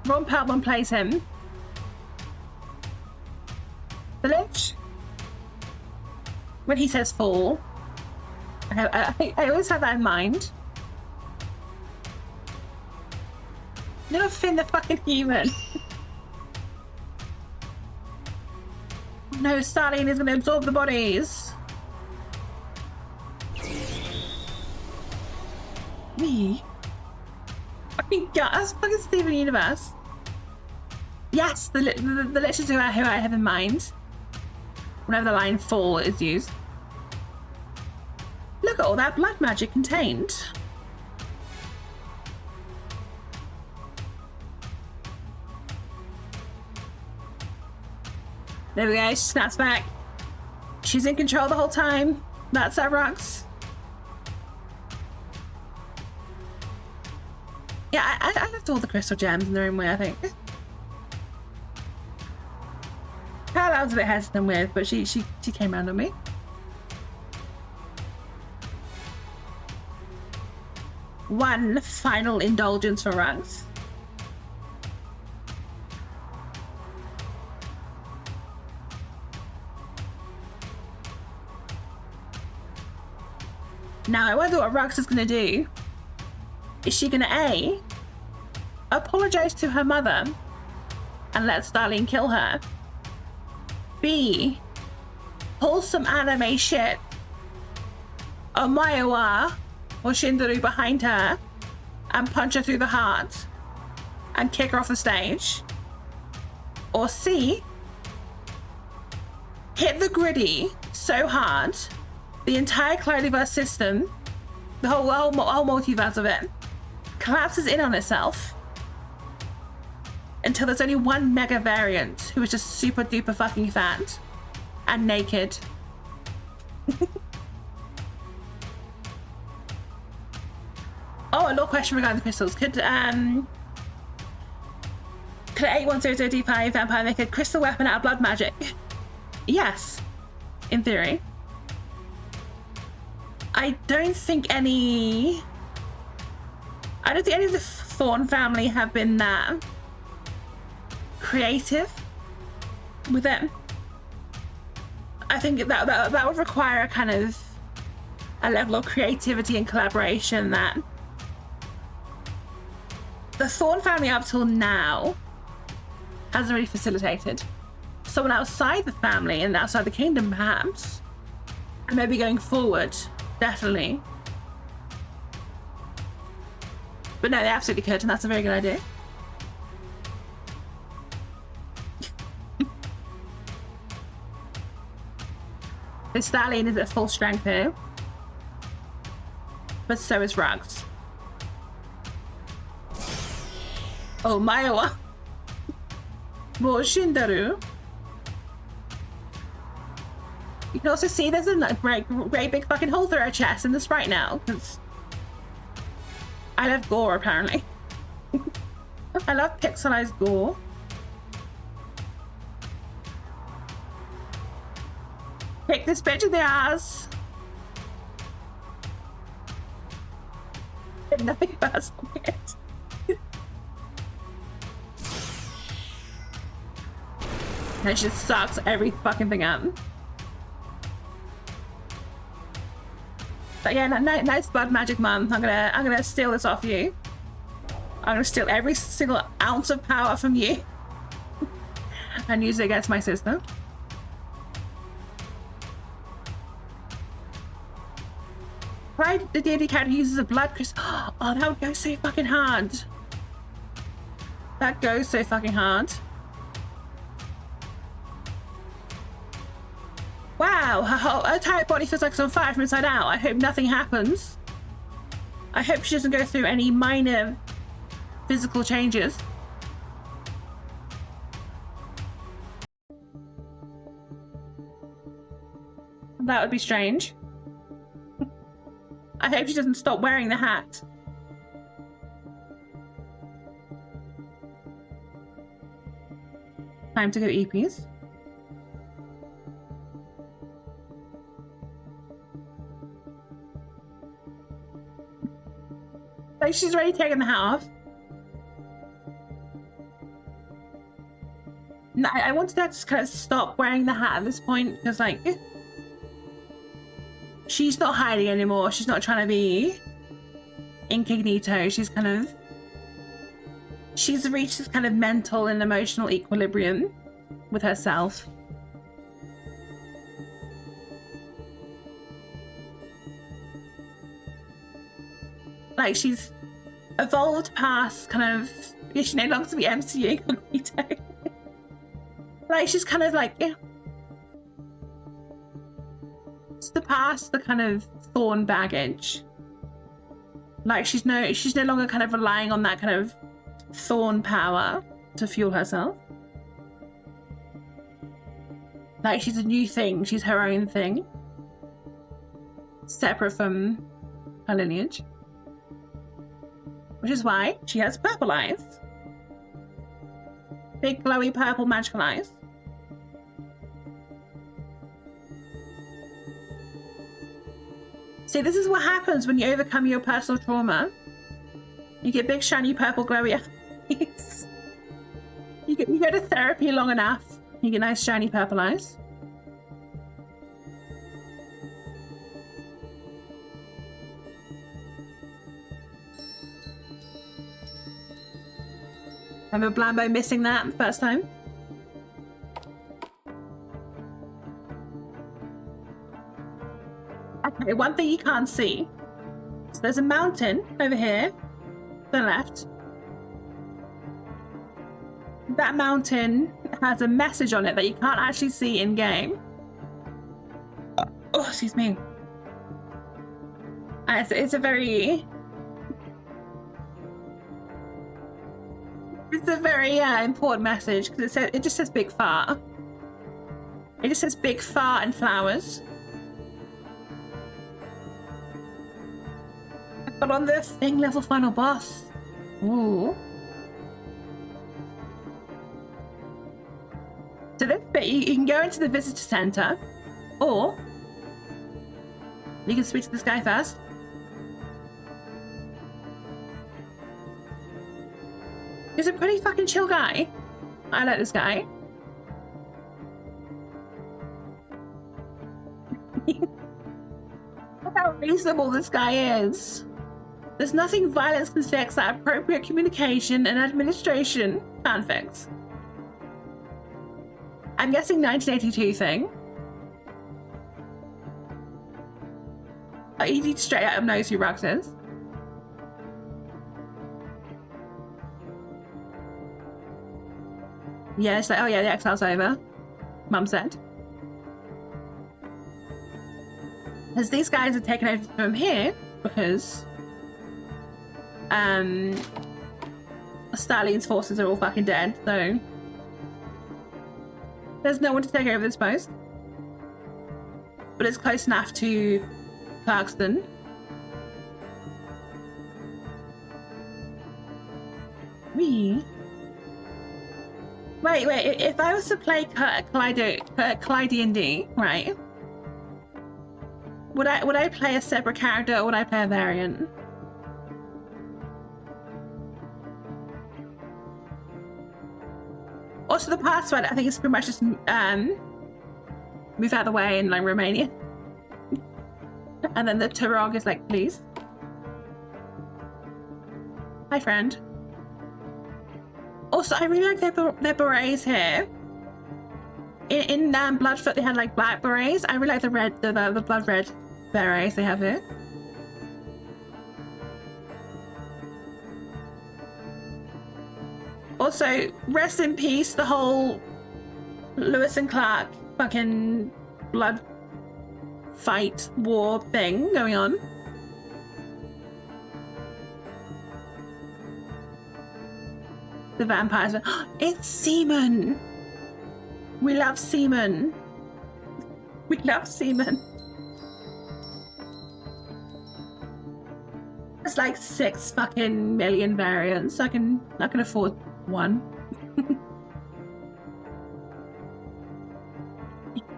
Ron Perlman plays him. The Lich? When he says fall. I always have that in mind. Little Finn the fucking human. No, Starlene is going to absorb the bodies. Me? Fucking God, that's fucking Steven Universe. Yes, the Lich is who I have in mind. Whenever the line fall is used. Look at all that blood magic contained. There we go, she snaps back. She's in control the whole time. That's our Rox. Yeah, I left all the crystal gems in their own way, I think. I was a bit hesitant with, but she came around on me. One final indulgence for Rox. Now, I wonder what Rox is going to do. Is she going to A, apologize to her mother and let Starlene kill her? B, pull some anime shit on Maiwa or Shindaru behind her and punch her through the heart and kick her off the stage? Or C, hit the griddy so hard the entire Cloudverse system, the whole multiverse of it, collapses in on itself until there's only one mega variant who is just super duper fucking fat and naked. Oh, a little question regarding the crystals. Could 8100D5 vampire make a crystal weapon out of blood magic? Yes, in theory. I don't think any of the Thorn family have been that creative with it. I think that would require a kind of a level of creativity and collaboration that the Thorn family up till now hasn't really facilitated. Someone outside the family and outside the kingdom perhaps, and maybe going forward, definitely. But no, they absolutely could, and that's a very good idea. This Starlene is at full strength here. But so is Rugs. Oh, Maiwa. More Shindaru. You can also see there's a great big fucking hole through her chest in the sprite now, because I love gore, apparently. I love pixelized gore. Kick this bitch in the ass. Nothing personal yet. And she just sucks every fucking thing up. But yeah, nice blood magic, mum. I'm gonna steal this off you. I'm gonna steal every single ounce of power from you and use it against my sister. Right, the D&D character uses a blood crystal. Oh, that would go so fucking hard. That goes so fucking hard. Wow, her whole entire body feels like it's on fire from inside out. I hope nothing happens. I hope she doesn't go through any minor physical changes. That would be strange. I hope she doesn't stop wearing the hat. Time to go EPs. Like, she's already taken the hat off. No, I wanted her to kind of stop wearing the hat at this point, because, like, she's not hiding anymore. She's not trying to be incognito. She's reached this kind of mental and emotional equilibrium with herself. Like, she's evolved past kind of, she no longer to be MCU incognito. Like, she's kind of like, yeah. It's the past the kind of thorn baggage. Like, she's no longer kind of relying on that kind of thorn power to fuel herself. Like, she's a new thing. She's her own thing. Separate from her lineage. Which is why she has purple eyes. Big, glowy, purple, magical eyes. See, this is what happens when you overcome your personal trauma. You get big, shiny, purple, glowy eyes. You go to therapy long enough, you get nice, shiny, purple eyes. Remember Blambo missing that the first time? Okay, one thing you can't see. So there's a mountain over here, to the left. That mountain has a message on it that you can't actually see in game. Oh, excuse me. It's a very important message, because it just says big fart. It just says big fart and flowers. But on the thing level final boss. Ooh. So this bit, you can go into the visitor center, or you can speak to this guy first. He's a pretty fucking chill guy. I like this guy. Look how reasonable this guy is. There's nothing violence can fix that appropriate communication and administration can't fix. I'm guessing 1982 thing. He straight out of knows who Rux is. Yeah, it's like, oh yeah, the exile's over. Mum said. Because these guys are taken over from here because Stalin's forces are all fucking dead, so there's no one to take over this post. But it's close enough to Clarkston. Wait, if I was to play Clyde D&D, right? Would I play a separate character or would I play a variant? Also, the password, I think it's pretty much just move out of the way in like Romania. And then the Turog is like, please. Hi, friend. Also, I really like their berets here. In Bloodfoot, they had like black berets. I really like the red, the blood red berets they have here. Also, rest in peace, the whole Lewis and Clark fucking blood fight war thing going on. The vampires. It's semen. We love semen. We love semen. There's like 6 fucking million variants. I can afford one.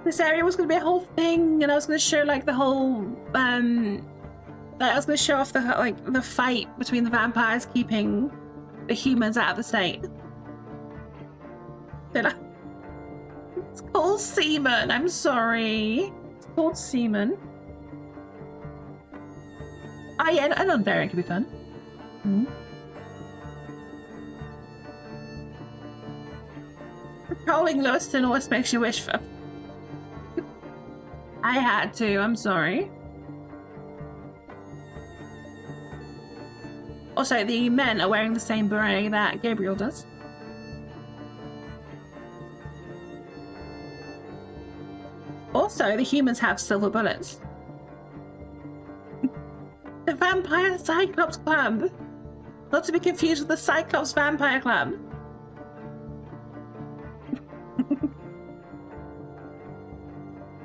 This area was going to be a whole thing, and I was going to show like the whole I was going to show off the fight between the vampires keeping the humans out of the state. It's called semen. I'm sorry. It's called semen. Oh yeah, an unvariant could be fun. Patrolling Lewiston always makes you wish for. I had to. I'm sorry. Also, the men are wearing the same beret that Gabriel does. Also, the humans have silver bullets. The Vampire Cyclops Club. Not to be confused with the Cyclops Vampire Club.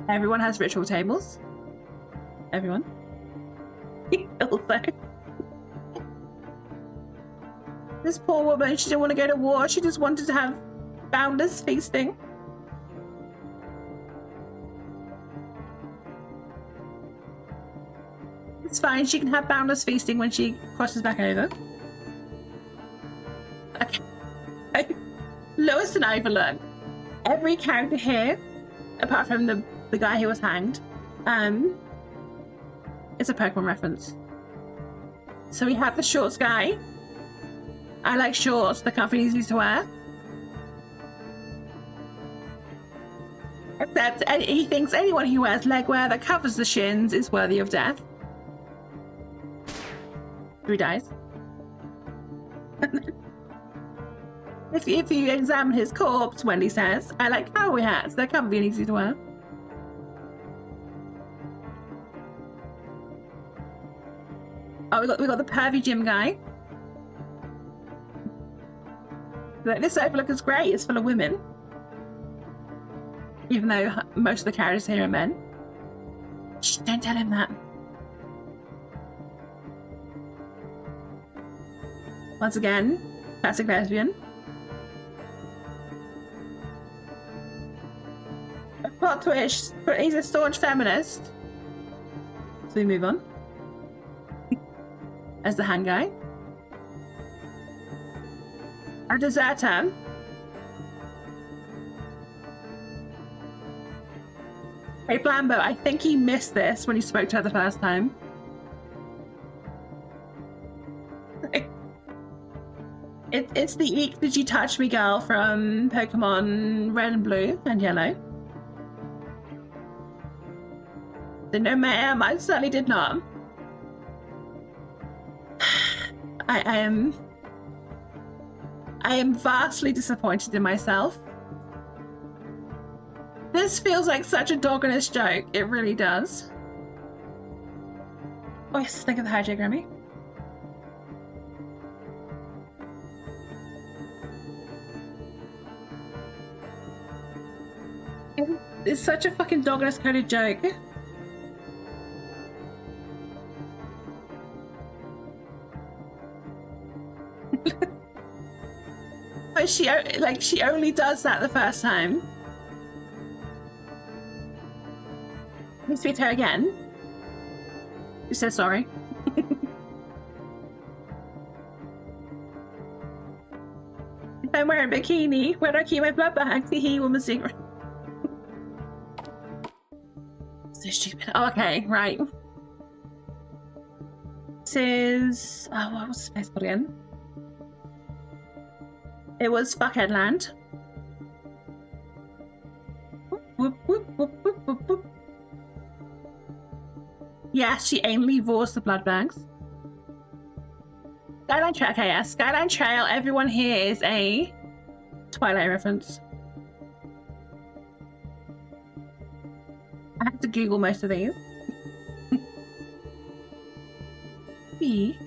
Everyone has ritual tables. Everyone. Also. This poor woman, she didn't want to go to war. She just wanted to have boundless feasting. It's fine. She can have boundless feasting when she crosses back over. Okay. Lewis and Overlook. Every character here, apart from the guy who was hanged, is a Pokemon reference. So we have the shorts guy. I like shorts, they're comfy and easy to wear. Except he thinks anyone who wears legwear that covers the shins is worthy of death. 3 dies. If you examine his corpse, Wendy says, I like cowboy hats, they're comfy and easy to wear. Oh, we got the pervy gym guy. This Overlook is great, it's full of women. Even though most of the characters here are men. Shh, don't tell him that. Once again, classic lesbian. A plot twist, but he's a staunch feminist. So we move on. As the hand guy. A deserter. Hey Blambo, I think he missed this when he spoke to her the first time. It's the Eek Did You Touch Me girl from Pokemon Red and Blue and Yellow. No ma'am, I certainly did not. I am vastly disappointed in myself. This feels like such a doggonist joke. It really does. Oh yes, think of the hijack, Remy. It's such a fucking dog-ass coded joke. But she only does that the first time. Can you speak to her again? She says sorry. If I'm wearing a bikini, where do I keep my blood bags? He woman's secret. So stupid. Oh, okay, right. This is... oh, what was the space called again? It was Fuckheadland. Whoop, whoop, whoop, whoop, whoop, whoop. Yes, she anally vorsed the blood bags. Skyline Trail, okay, yeah. Skyline Trail, everyone here is a Twilight reference. I have to Google most of these. B.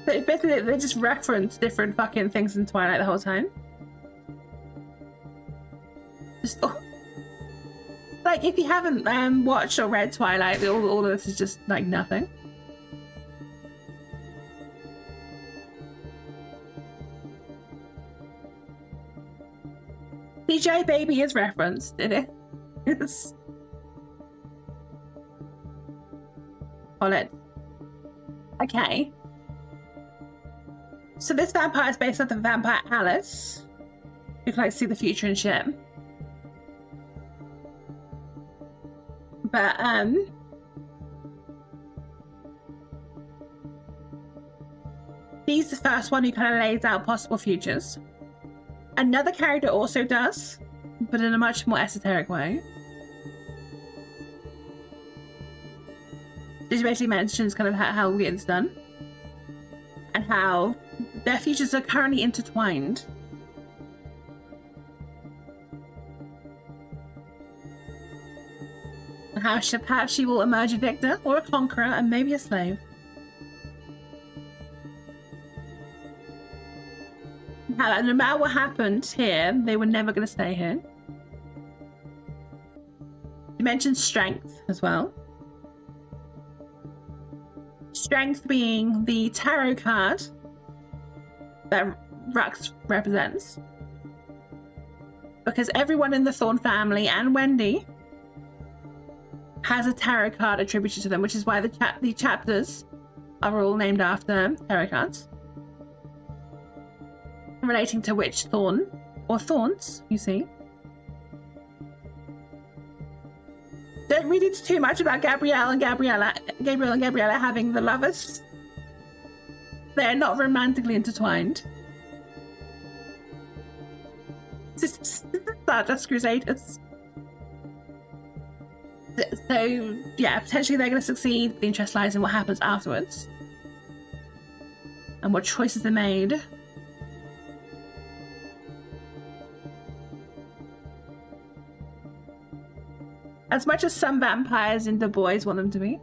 So basically, they just reference different fucking things in Twilight the whole time. Just, oh. Like, if you haven't watched or read Twilight, all of this is just, like, nothing. CJ Baby is referenced in it. It's... It. Okay. So this vampire is based on the vampire Alice. You can, like, see the future and shit. But, he's the first one who kind of lays out possible futures. Another character also does, but in a much more esoteric way. She basically mentions kind of how it's done. And how their futures are currently intertwined. And how perhaps she will emerge a victor or a conqueror and maybe a slave. How no matter what happened here, they were never going to stay here. She mentions strength as well. Strength being the tarot card that Rux represents. Because everyone in the Thorn family and Wendy has a tarot card attributed to them, which is why the chapters are all named after tarot cards. Relating to which thorn, or thorns, you see. Don't read into too much about Gabrielle and Gabriella having the lovers. They're not romantically intertwined. This is Stardust Crusaders. So, yeah, potentially they're going to succeed. The interest lies in what happens afterwards. And what choices are made. As much as some vampires in The Boys want them to be.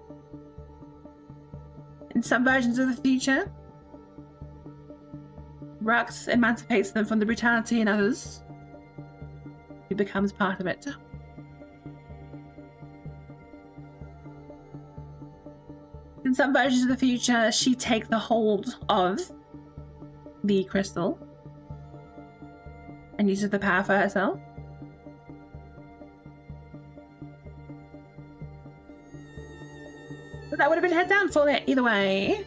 In some versions of the future, Rux emancipates them from the brutality in others. He becomes part of it. In some versions of the future, she takes the hold of the crystal and uses the power for herself. But that would have been head down for it either way.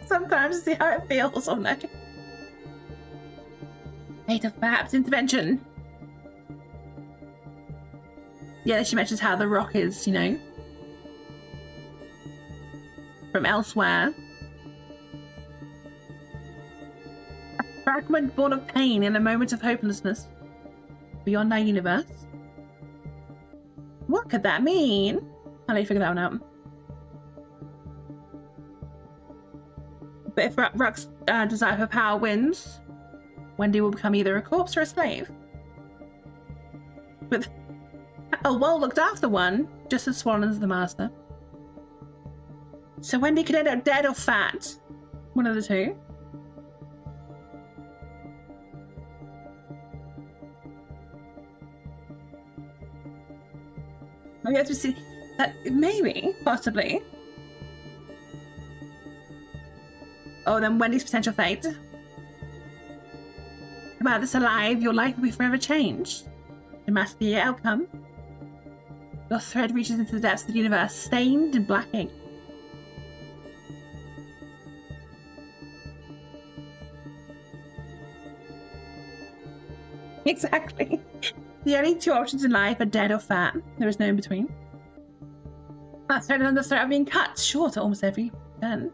Sometimes see how it feels on that. Fate of perhaps intervention. Yeah, she mentions how the rock is, you know, from elsewhere. A fragment born of pain in a moment of hopelessness beyond our universe. What could that mean? I'll let you figure that one out. But if Rux's desire for power wins, Wendy will become either a corpse or a slave. With a well-looked after one, just as swollen as the master. So Wendy could end up dead or fat. One of the two. We have to see that maybe, possibly. Oh, then Wendy's potential fate. Come out this alive, your life will be forever changed. No matter the outcome, your thread reaches into the depths of the universe, stained in black ink. Exactly. The only two options in life are dead or fat. There is no in between. That thread is under threat of being cut short at almost every turn.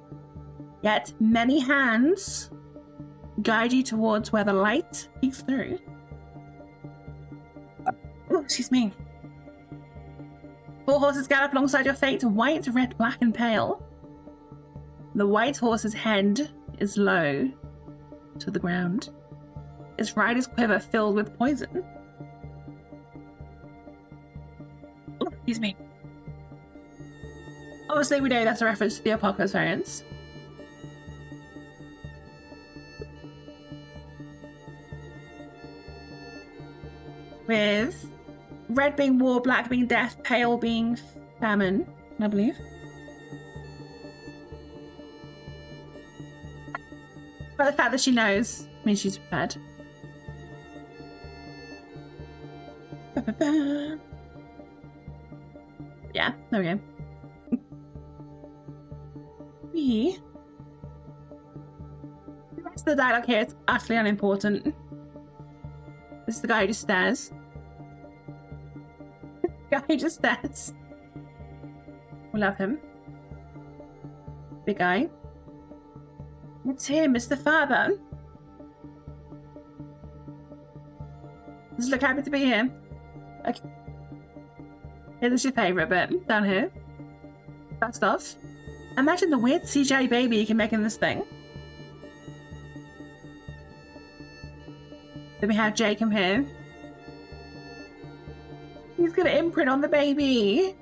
Yet many hands guide you towards where the light peeks through. Oh, excuse me. 4 horses gallop alongside your fate, white, red, black, and pale. The white horse's head is low to the ground. Its rider's quiver filled with poison. Oh, excuse me. Obviously, we know that's a reference to the Apocalypse variants. With red being war, black being death, pale being famine, I believe. But the fact that she knows means she's prepared. Yeah, there we go. The rest of the dialogue here is utterly unimportant. This is the guy who just stares. The guy who just stares. We love him. Big guy. It's him, it's the father. Does it look happy to be here? Okay. This is your favourite bit, down here. First off, imagine the weird CGI baby you can make in this thing. Then we have Jacob here. He's gonna imprint on the baby.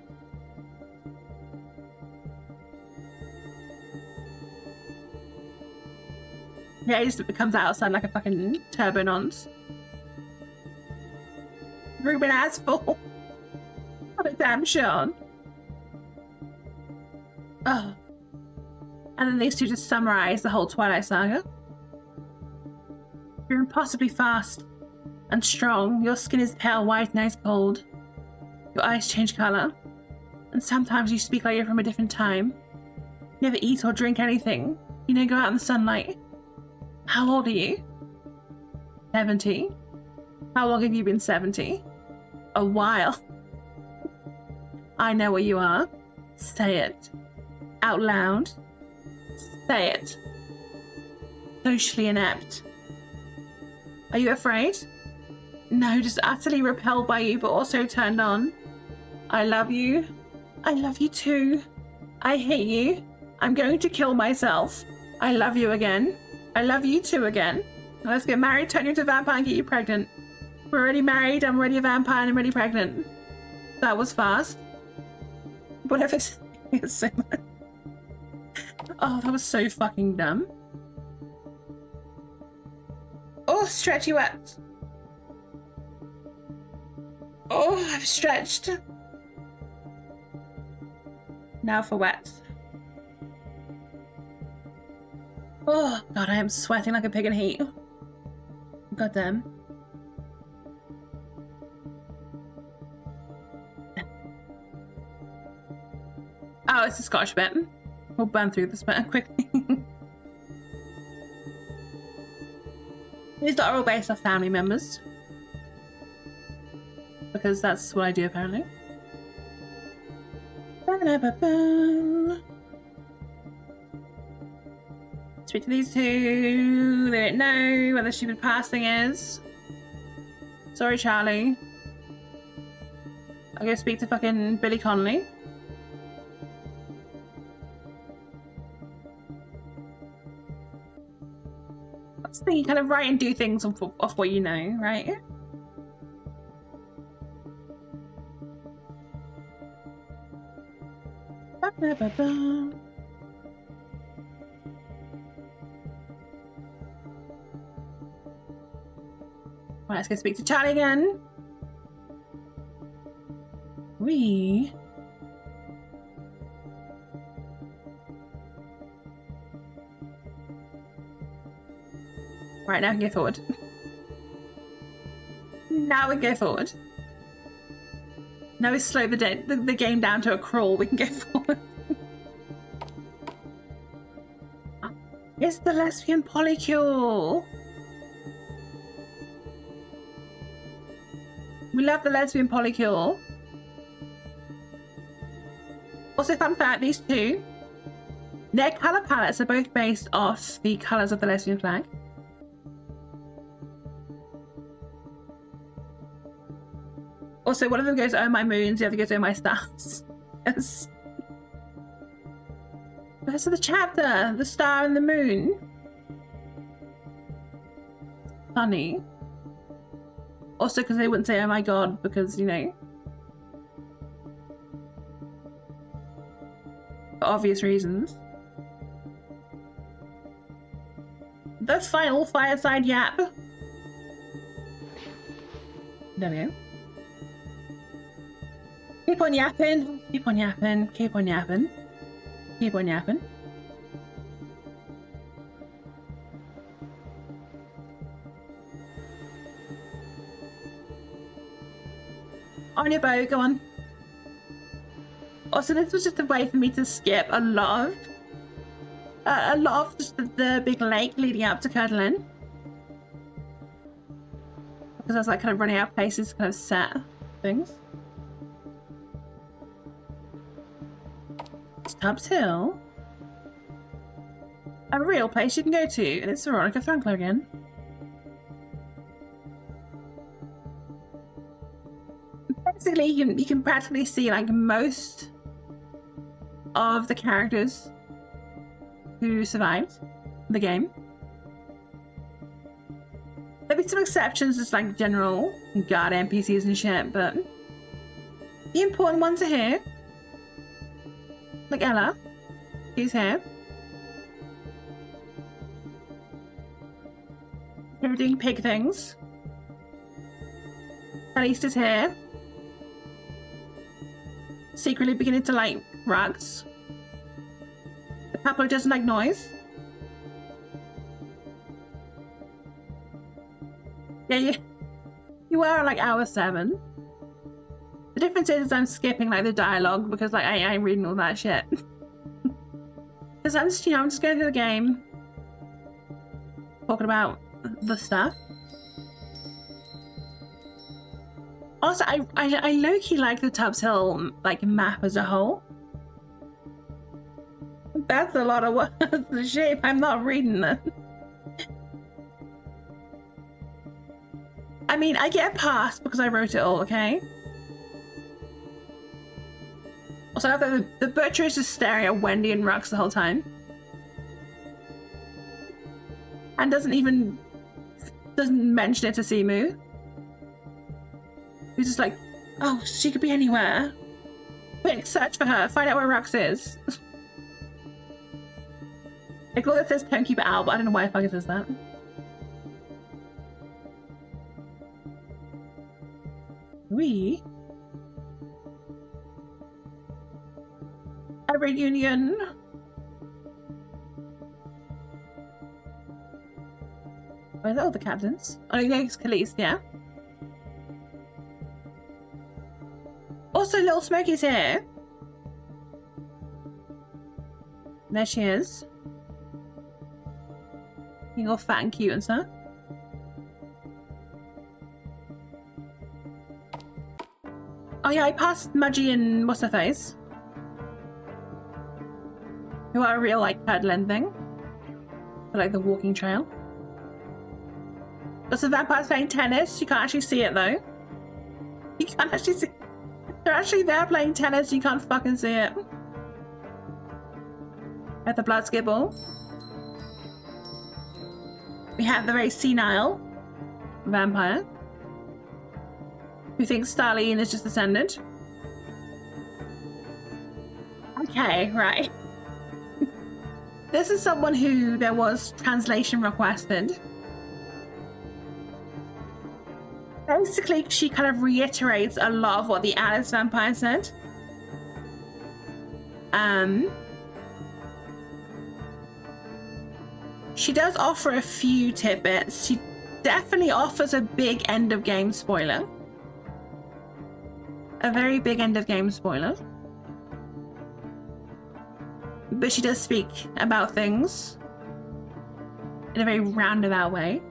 Yeah, he just comes outside like a fucking turbo nonce. Ruben Asphalt. What a damn Sean. Oh. And then these two just summarize the whole Twilight Saga. You're impossibly fast and strong. Your skin is pale white and ice cold. Your eyes change colour. And sometimes you speak like you're from a different time. You never eat or drink anything. You don't go out in the sunlight. How old are you? 70. How long have you been 70? A while. I know what you are. Say it. Out loud. Say it. Socially inept. Are you afraid? No, just utterly repelled by you, but also turned on. I love you. I love you too. I hate you. I'm going to kill myself. I love you again. I love you too again. Now let's get married, turn you into a vampire, and get you pregnant. We're already married, I'm already a vampire, and I'm already pregnant. That was fast. Whatever. It's so much. Oh, that was so fucking dumb. Oh, stretchy wet. Oh, I've stretched. Now for wet. Oh, God, I am sweating like a pig in heat. God damn. Oh, it's a Scottish bit. We'll burn through this bit quickly. These are all based off family members. Because that's what I do, apparently. Speak to these two. They don't know where the stupid passing is. Sorry, Charlie. I'll go speak to fucking Billy Connolly. That's the thing, you kind of write and do things off what you know, right? Right, let's go speak to Charlie again. We. Right, now we can go forward. Now we go forward. Now we slow the game down to a crawl. We can go forward. It's the lesbian polycule. We love the lesbian polycule. Also, fun fact, these two, their colour palettes are both based off the colours of the lesbian flag. Also, one of them goes, oh my moons, the other goes, oh my stars. Yes. Rest of the chapter, the star and the moon. Funny. Also, because they wouldn't say, oh my god, because, you know, for obvious reasons. The final fireside yap. There we go. Keep on yapping, keep on yapping, keep on yapping, keep on yapping. On your boat, go on. Also, this was just a way for me to skip a lot of just the big lake leading up to Curdlin. Because I was like kind of running out of places to kind of set things. Stubbs Hill. A real place you can go to, and it's Veronica Frankler again. Basically, you can practically see like most of the characters who survived the game. There'll be some exceptions, just like general guard NPCs and shit, but the important ones are here. Like Ella, she's here. They're doing pig things. Elise is here. Secretly beginning to like rugs. The couple who doesn't like noise. Yeah, you are at like hour 7. The difference is I'm skipping like the dialogue because like I ain't reading all that shit. Because I'm just, I'm just going through the game, talking about the stuff. Also, I low-key like the Tubbs Hill like map as a whole. That's a lot of words. The shape. I'm not reading them. I mean, I get a pass because I wrote it all. Okay. Also, I love that the butcher is just staring at Wendy and Rux the whole time, and doesn't mention it to Simu. He's just like, oh, she could be anywhere. Quick, search for her. Find out where Rux is. I call it says don't keep it out, but I don't know why the fuck it says that. A reunion. Where's all the captains? Oh, no, it's Khalees, yeah. Also, Little Smokey's here. There she is. Being all fat and cute and stuff. Oh yeah, I passed Mudgy and what's her face, who are a real like Curdlin thing. For, like the walking trail. There's a vampires playing tennis. You can't actually see it though. You can't actually see. They're actually there playing tennis. You can't fucking see it. At the blood skibble. We have the very senile vampire who thinks Starline is just ascended. Okay, right. This is someone who there was translation requested. basically, she kind of reiterates a lot of what the Alice vampire said. She does offer a few tidbits. She definitely offers a big end of game spoiler. A very big end of game spoiler. But she does speak about things in a very roundabout way.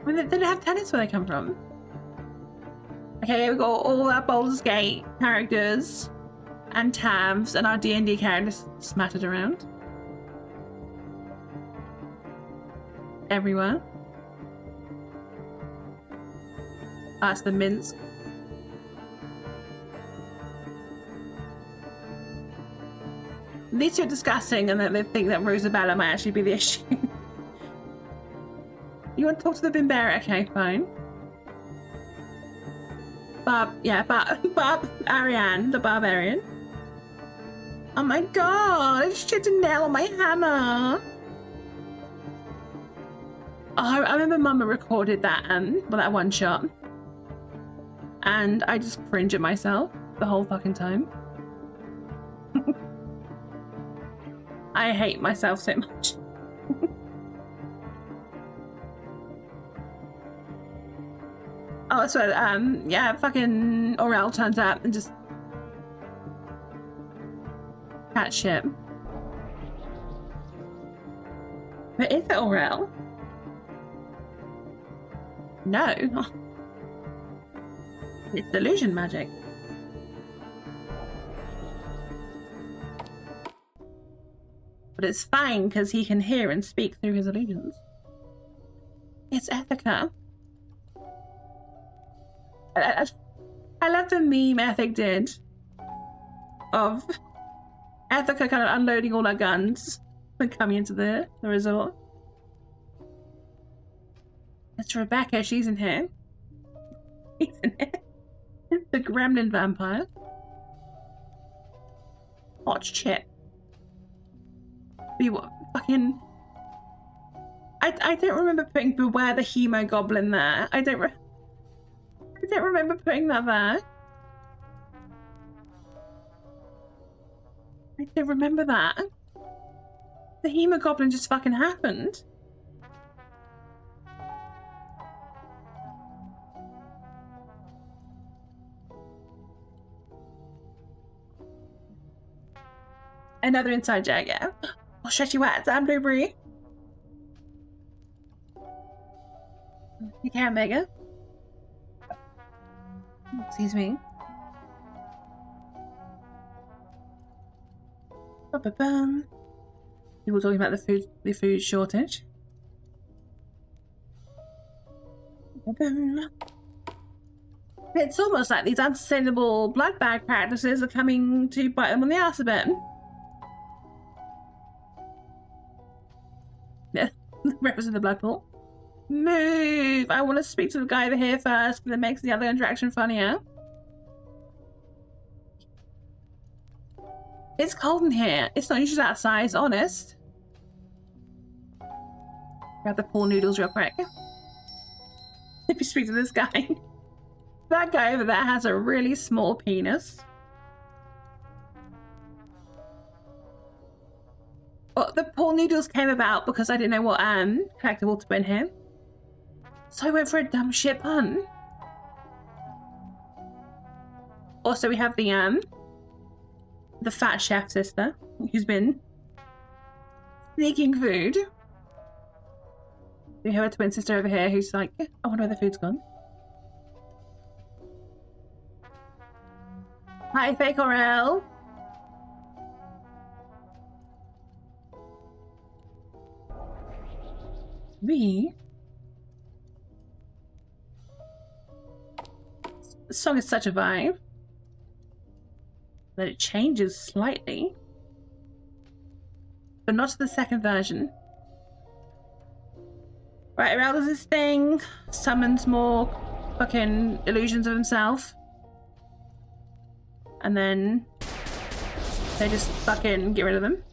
I mean, they don't have tennis where they come from. Okay, we've got all our Baldur's Gate characters and tabs and our D&D characters smattered around everywhere. That's the Minsk. These two are discussing, and then they think that Rosabella might actually be the issue. You want to talk to the Bimbera? Okay, fine. Barb Ariane, the barbarian. Oh my god, I just chipped a nail on my hammer. Oh, I remember Mama recorded that that one shot. And I just cringe at myself the whole fucking time. I hate myself so much. Oh, so yeah, fucking Aurel turns up and just cat shit. But is it Aurel? No. It's illusion magic. But it's fine because he can hear and speak through his illusions. It's Ethica. I love the meme Ethic did of Ethica kind of unloading all her guns and coming into the resort. It's Rebecca, she's in here. She's in here. The gremlin vampire. Hot shit. Fucking... I don't remember putting Beware the Hemogoblin there. I don't remember putting that there. I don't remember that. The Hemogoblin just fucking happened. Another inside joke, yeah. Oh, stretchy wet, I'm Blueberry. You can't, Mega. Excuse me. Ba-ba-bum. People talking about the food shortage. Ba-bum. It's almost like these unsustainable blood bag practices are coming to bite them on the ass a bit. Yeah, reference to the blood pool. Move! I want to speak to the guy over here first because it makes the other interaction funnier. It's cold in here. It's not usually outside, it's honest. Grab the pool noodles real quick. If you speak to this guy. That guy over there has a really small penis. Oh, the pool noodles came about because I didn't know what collectible to put in here. So I went for a dumb shit pun. Also, we have the fat chef sister who's been sneaking food. We have a twin sister over here who's like, I wonder where the food's gone. Hi, Fake Aurel. The song is such a vibe that it changes slightly, but not to the second version. Right, Aurel does this thing, summons more fucking illusions of himself, and then they just fucking get rid of them.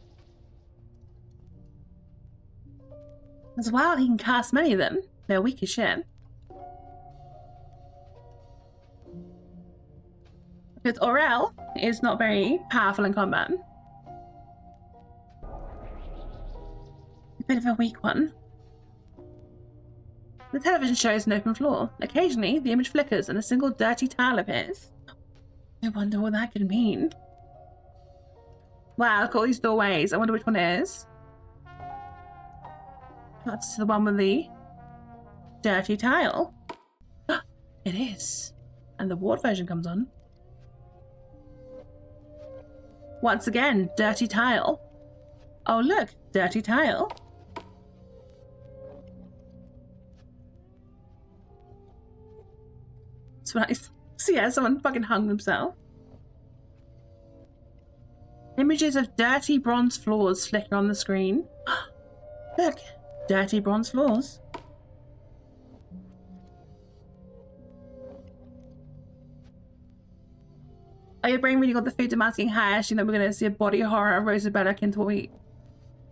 As well, he can cast many of them. They're weak as shit. Because Aurel is not very powerful in combat. A bit of a weak one. The television shows an open floor. Occasionally, the image flickers and a single dirty towel appears. I wonder what that could mean. Wow, look at all these doorways. I wonder which one it is. That's the one with the dirty tile. It is. And the ward version comes on. Once again, dirty tile. Oh look, dirty tile. So nice. So yeah, someone fucking hung themselves. Images of dirty bronze floors flicker on the screen. Look, dirty bronze floors. Oh, your brain really got the food demanding hash, and then we're going to see a body horror Rosabella akin to what we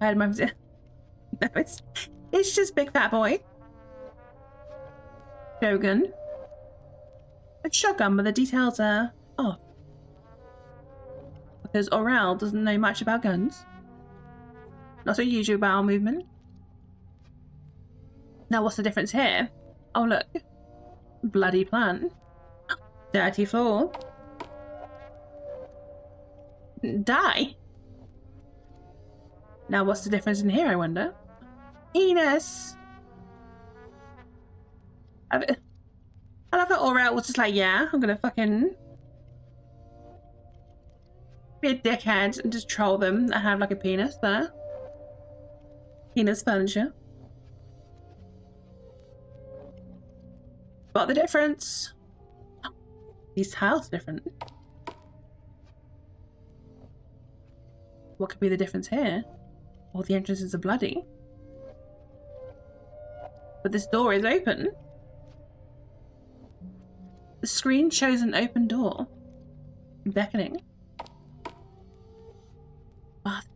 had. No, it's just Big Fat Boy. Shogun. A shotgun, but the details are off. Because Aurel doesn't know much about guns. Not so usual bowel movement. Now what's the difference here? Oh look. Bloody plant. Dirty floor. Die. Now what's the difference in here, I wonder? Penis. I love that Aurel was just like, yeah, I'm gonna fucking be a dickhead and just troll them and have like a penis there. Penis furniture. Spot the difference. These tiles are different. What could be the difference here? All the entrances are bloody. But this door is open. The screen shows an open door. Beckoning. Bath.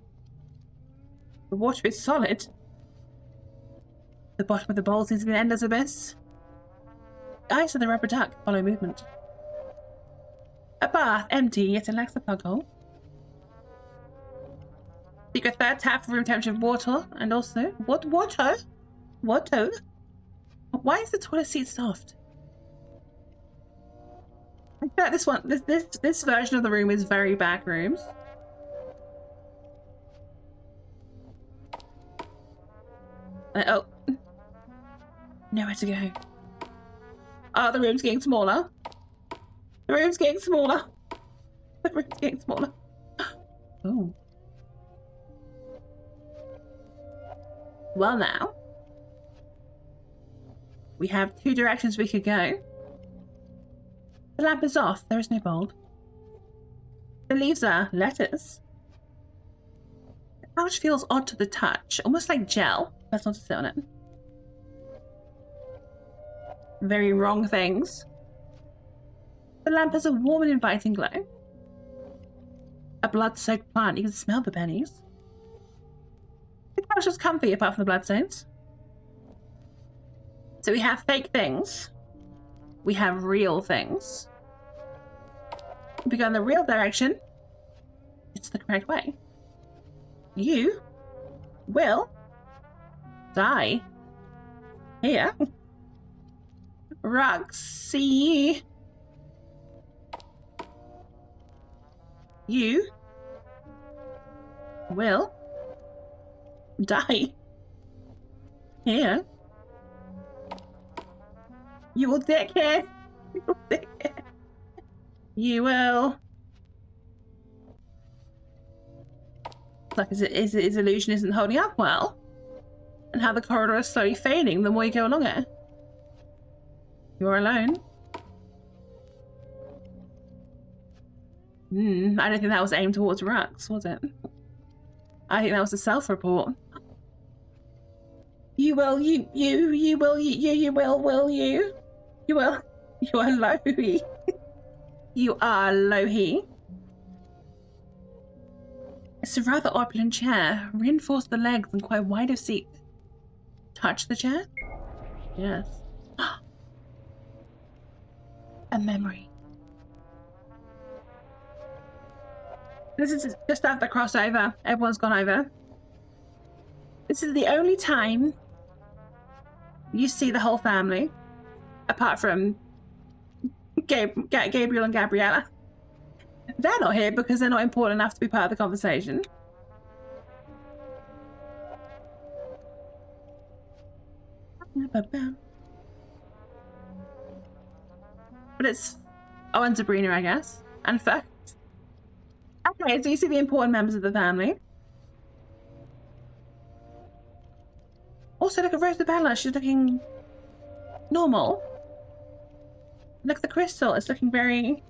The water is solid. The bottom of the bowl seems to be an endless abyss. The eyes of the rubber duck follow movement. A bath, empty, yet it lacks the plug hole. Secret third tap for room temperature water, and also what water? Water? Why is the toilet seat soft? I bet this one, this version of the room is very back rooms. Oh, nowhere to go. Oh, the room's getting smaller. The room's getting smaller. The room's getting smaller. Oh. Well now, we have two directions we could go. The lamp is off, there is no bulb. The leaves are letters. The couch feels odd to the touch, almost like gel. Best not to sit on it. Very wrong things. The lamp has a warm and inviting glow. A blood-soaked plant, you can smell the pennies. The couch is comfy apart from the bloodstains. So we have fake things. We have real things. If we go in the real direction, it's the correct way. You will die here. Roxy. You will die here. You will dickhead. You will dickhead. You will. Like his illusion isn't holding up well, and how the corridor is slowly fading the more you go along it. You're alone. I don't think that was aimed towards Rux, was it? I think that was a self-report. You will, you will, you will, you will. You are Lohi. You are Lohi. It's a rather opulent chair, reinforced the legs and quite wide of seat. touch the chair? Yes. A memory. This is just after the crossover. Everyone's gone over. This is the only time you see the whole family, apart from Gabriel and Gabriella. They're not here because they're not important enough to be part of the conversation. But it's... Oh, and Sabrina, I guess. And first. Okay, so you see the important members of the family. Also, look at Rosabella. She's looking normal. Look at the crystal. It's looking very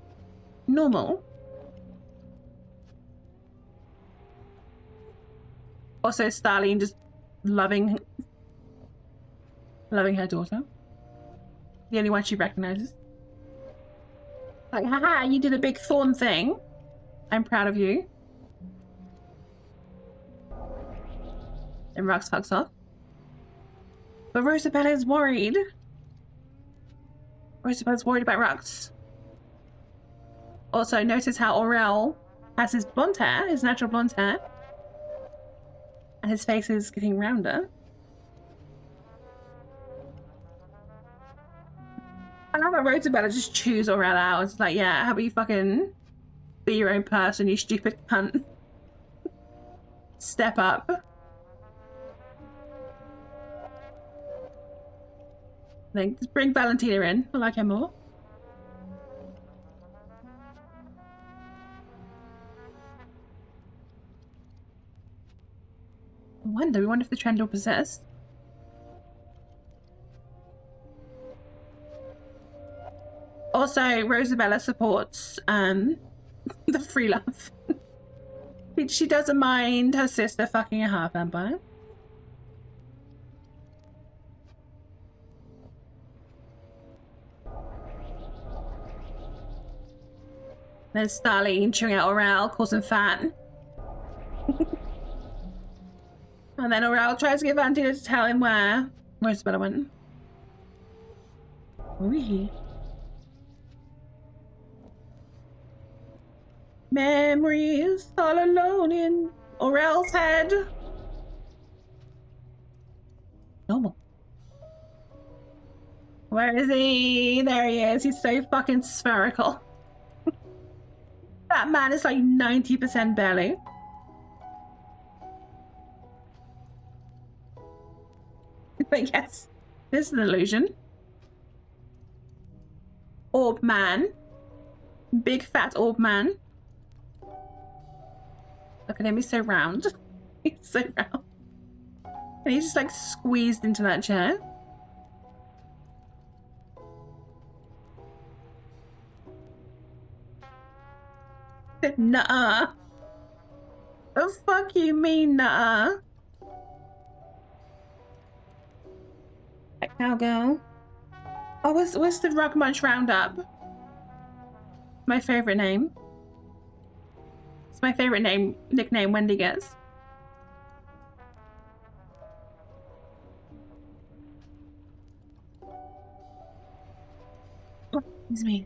normal. Also, Starlene just loving her daughter. The only one she recognizes. Like, haha, you did a big thorn thing. I'm proud of you. And Rux fucks off. But Rosabella is worried. Rosabella's worried about Rux. Also, notice how Aurel has his blonde hair, his natural blonde hair. And his face is getting rounder. I love how Rosabella just chews Aurel out. It's like, yeah, how about you fucking be your own person, you stupid cunt. Step up. Then just bring Valentina in. I like her more. We wonder if the Trendle possessed. Also, Rosabella supports the free love. She doesn't mind her sister fucking a half vampire. There's Starlene chewing out Aurel, calls him fat. And then Aurel tries to get Valentina to tell him where Rosabella went. Really? Memories all alone in Aurel's head. Normal. Where is he? There he is. He's so fucking spherical. That man is like 90% belly. But yes, this is an illusion. Orb man. Big fat orb man. Look at him, he's so round. He's so round. And he's just like squeezed into that chair. Nuh-uh. The fuck you mean, nuh-uh? Cowgirl. Oh, what's the Rock Munch Roundup? My favorite name. It's my favorite nickname Wendy gets. Oh, it's me.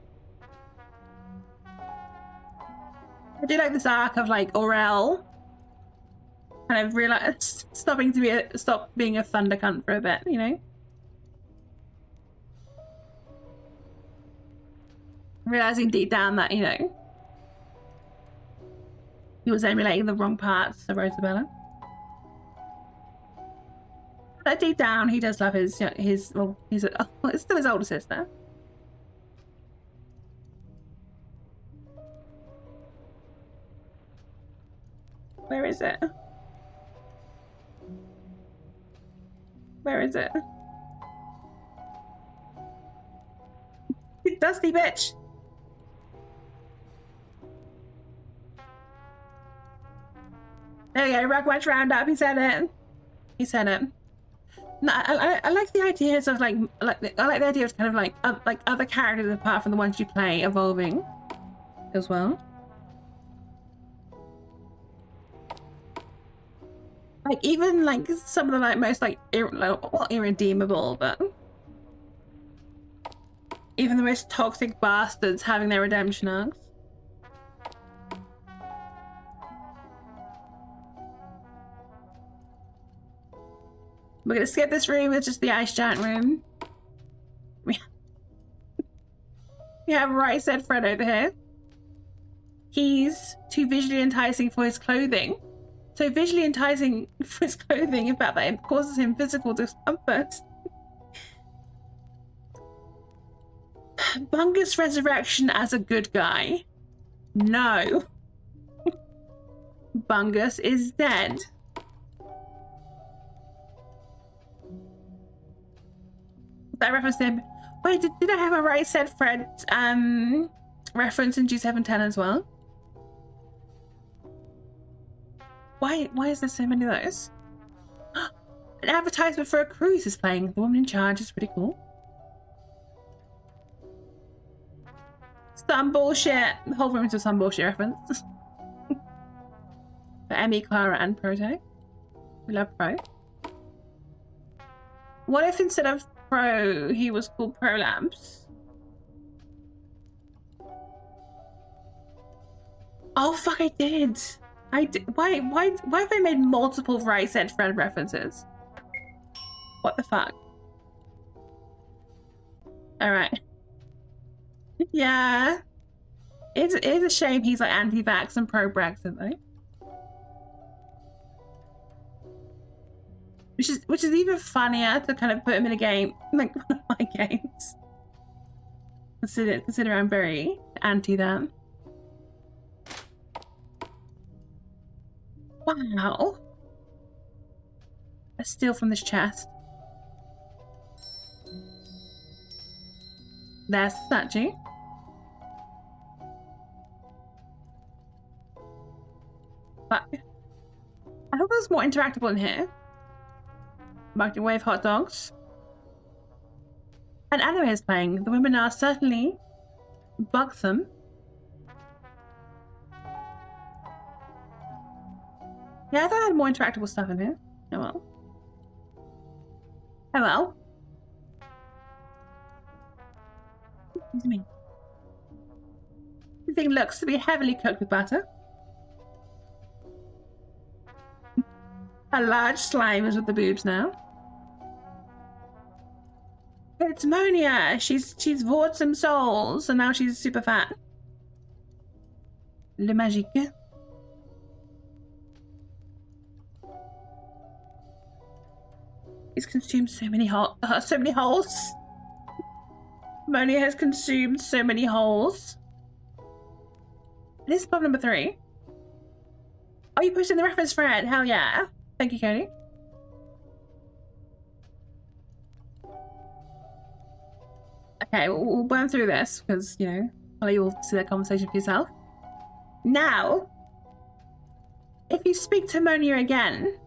I do like this arc of like Aurel kind of realized stop being a thunder cunt for a bit, you know? Realizing deep down that, you know, he was emulating the wrong parts of Rosabella. But deep down, he does love his it's still his older sister. Where is it? Where is it? Dusty bitch! There you go, Rock Watch Roundup, he said it. He said it. No, I like the ideas of I like the idea of kind of like other characters apart from the ones you play evolving as well. Like even like some of the like most like well, irredeemable, but even the most toxic bastards having their redemption arcs. We're gonna skip this room. It's just the ice giant room. We have Right Said Fred over here. He's too visually enticing for his clothing. So visually enticing for his clothing, in fact, that it causes him physical discomfort. Bungus resurrection as a good guy. No. Bungus is dead. That reference to him. Wait, did I have a Right Said Fred reference in G710 as well? Why is there so many of those? An advertisement for a cruise is playing. The woman in charge is pretty cool. Some bullshit. The whole room's just some bullshit reference. For Emmy, Clara, and Proto. We love Pro. What if instead of Pro, he was called Prolapse? Oh fuck! I did. Why have they made multiple Right Said Fred references? What the fuck? Alright. Yeah. It is a shame he's like anti-vax and pro-Brexit though. Which is even funnier to kind of put him in a game, like one of my games. Consider I'm very anti that. Wow. Let's steal from this chest. There's the statue. But I hope there's more interactable in here. Microwave hot dogs. An anime is playing. The women are certainly buxom. Yeah, I thought I had more interactable stuff in here. Oh well. Oh well. Excuse me. Everything looks to be heavily cooked with butter. A large slime is with the boobs now. It's Monia. She's vored some souls and now she's super fat. Le magique. He's consumed so many holes. Monia has consumed so many holes. This is problem number 3. Oh, you pushed in the reference, Fred. Hell yeah. Thank you, Cody. Okay, we'll burn through this because, you know, I'll let you all see that conversation for yourself. Now, if you speak to Monia again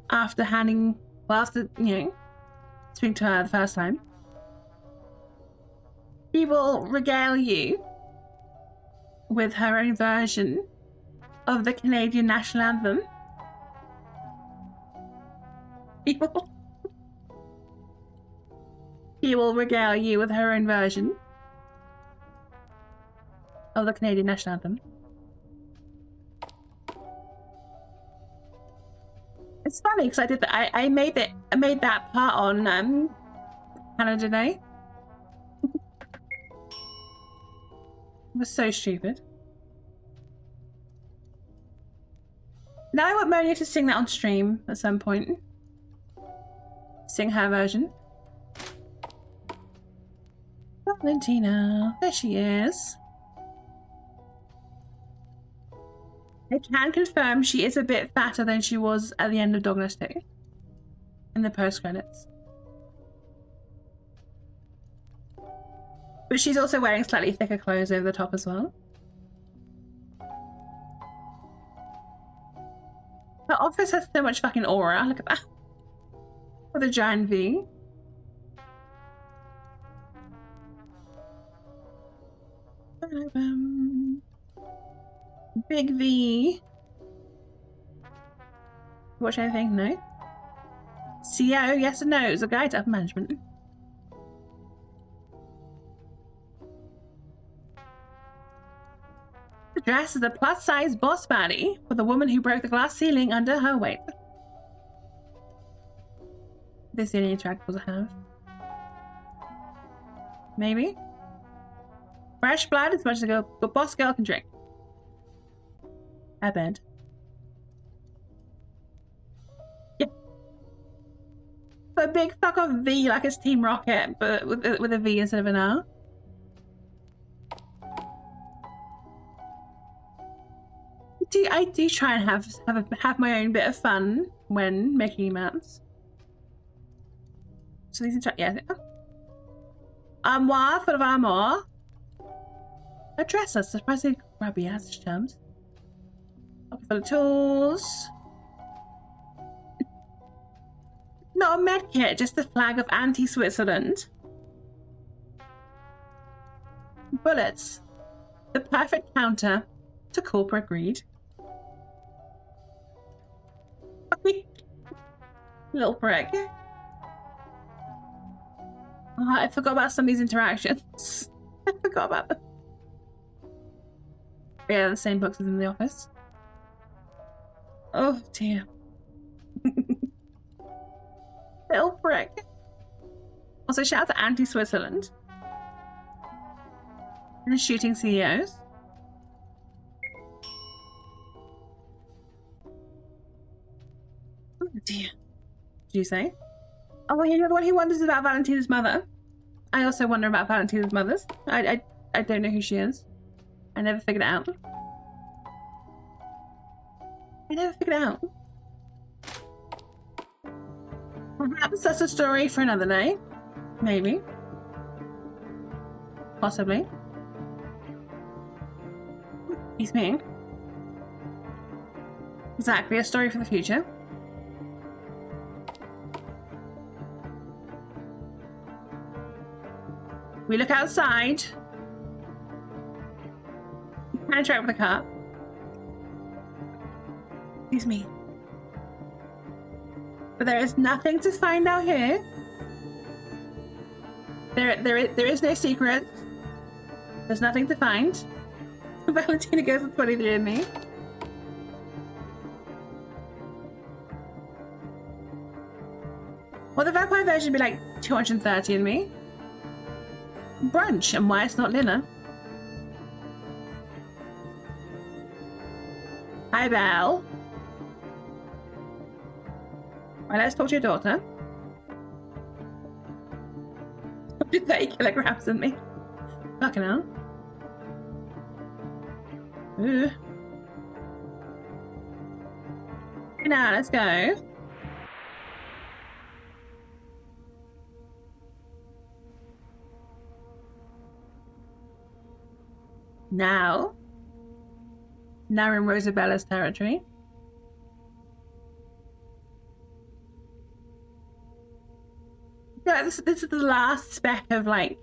after you know, speaking to her the first time, she will regale you with her own version of the Canadian national anthem. She will regale you with her own version of the Canadian national anthem. It's funny because I did that. I made that part on Canada Day. It was so stupid. Now I want Monia to sing that on stream at some point. Sing her version. Valentina, there she is. I can confirm she is a bit fatter than she was at the end of Dogness 2. In the post-credits. But she's also wearing slightly thicker clothes over the top as well. Her office has so much fucking aura. Look at that. With a giant V. Big V. Watch anything? No. CEO, yes and no. It's a guide to upper management. The dress is a plus-size boss baddie for the woman who broke the glass ceiling under her weight. This is the only interactables I have. Maybe. Fresh blood as much as a boss girl can drink. I bet. Yeah. A big fuck off V like it's Team Rocket, but with a V instead of an R. I do try and have my own bit of fun when making emotes. So these are yeah. Armoire full of armor. A dresser, surprisingly grubby as terms. Pocket full of tools. Not a med kit, just the flag of anti-Switzerland. Bullets. The perfect counter to corporate greed. Little prick. Oh, I forgot about some of these interactions. I forgot about them. Yeah, the same books as in the office. Oh dear. Little prick. Also, shout out to Anti-Switzerland. And shooting CEOs. Oh dear. Did you say? Oh, you know the one who wonders about Valentina's mother? I also wonder about Valentina's mothers. I don't know who she is. I never figured it out. I never figured it out. Perhaps that's a story for another day. Maybe. Possibly. Excuse me. Exactly, a story for the future. We look outside. Can I interact with the car? Excuse me. But there is nothing to find out here. There is no secret. There's nothing to find. Valentina goes with 23 and me. Well, the vampire version would be like 230 in me. Brunch, and why it's not dinner. Hi, Belle. Right, let's talk to your daughter. 30 kilograms in me. Fucking hell. Ooh. Now, let's go. Now we're in Rosabella's territory. Yeah, this is the last speck of like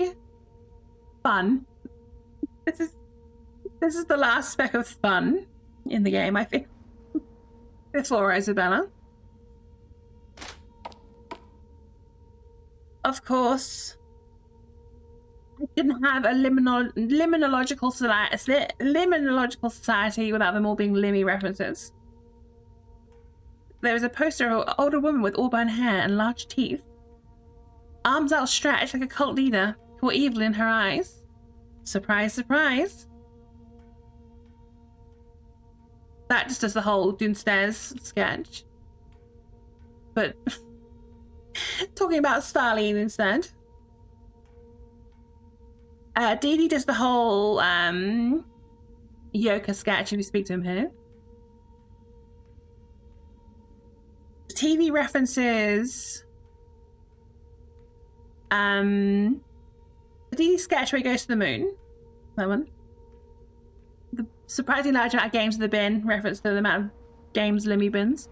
fun. This is the last speck of fun in the game, I think. Before Rosabella. Of course, I didn't have a liminalogical society without them all being Limmy references. There was a poster of an older woman with auburn hair and large teeth. Arms outstretched like a cult leader, who were evil in her eyes. Surprise, surprise. That just does the whole Doomstairs sketch. But talking about Starline instead. Dee Dee does the whole Yoka sketch if you speak to him here. TV references. The Dee Dee sketch where he goes to the moon. That one. The surprisingly large amount of games in the bin, reference to the amount of games Limmy bins.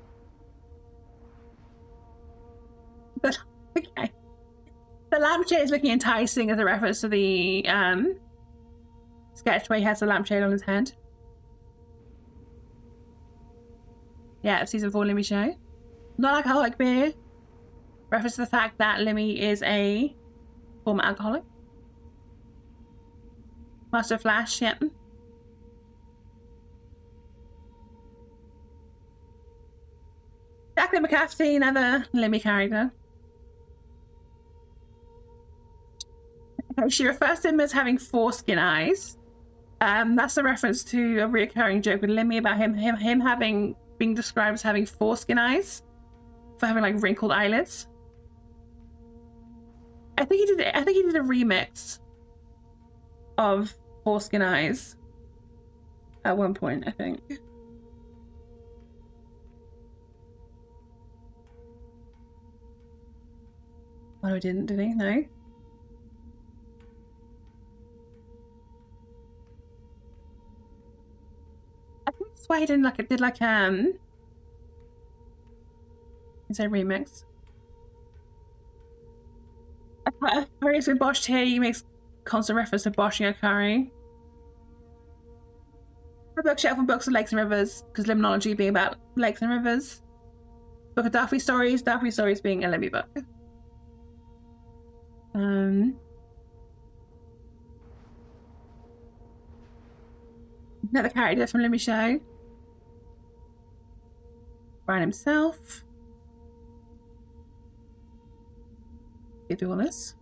But okay. The lampshade is looking enticing as a reference to the sketch where he has the lampshade on his head. Yeah, season 4 Limmy show. Non-alcoholic beer. Reference to the fact that Lemmy is a former alcoholic. Master Flash, yep. Jacqueline McCafferty, another Lemmy character. Okay, she refers to him as having foreskin eyes. That's a reference to a reoccurring joke with Lemmy about him having being described as having foreskin eyes, for having like wrinkled eyelids. I think he did a remix of foreskin eyes at one point, I think. Oh, he didn't, did he? No. I think that's why he did like is a remix. Curry's been botched here. He makes constant reference to boshing a curry. A bookshelf and books of lakes and rivers, because limnology being about lakes and rivers. Book of Daffy Stories being a Lemmy book. Another character from Lemmy Show. Brian himself. Get do all this.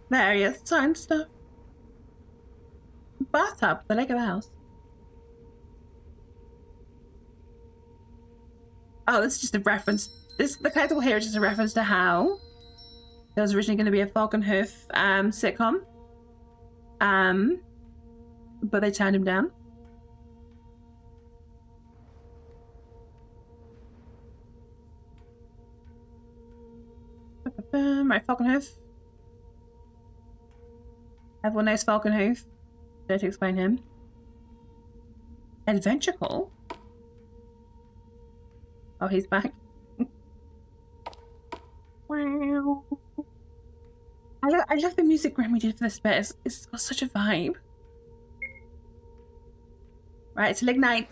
There he is, sign stuff. Bathtub, the lake of the house. Oh, this is just a reference. The collectible here is just a reference to how there was originally going to be a Falconhoof sitcom. But they turned him down. Right, Falconhoof. Everyone knows Falconhoof. Don't explain him. Adventure Call? Oh, he's back. Wow. I love the music Grammy did for this bit. It's got such a vibe. Right, it's Lignite.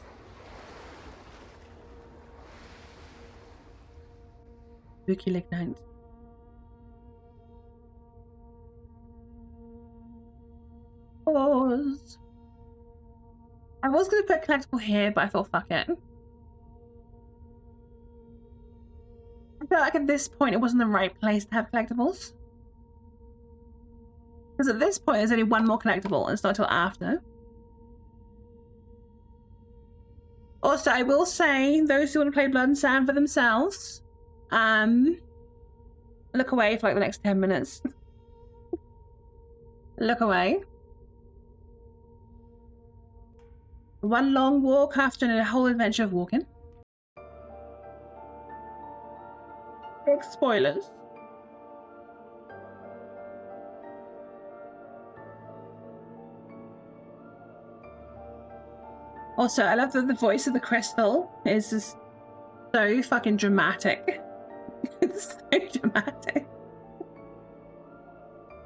Spooky Lignite. Pause. I was going to put collectible here, but I thought fuck it. I felt like at this point it wasn't the right place to have collectibles. Because at this point there's only one more collectible and it's not until after. Also, I will say, those who want to play Blood and Sand for themselves, look away for like the next 10 minutes. Look away. One long walk after a whole adventure of walking. Big spoilers. Also, I love that the voice of the crystal is just so fucking dramatic. It's so dramatic.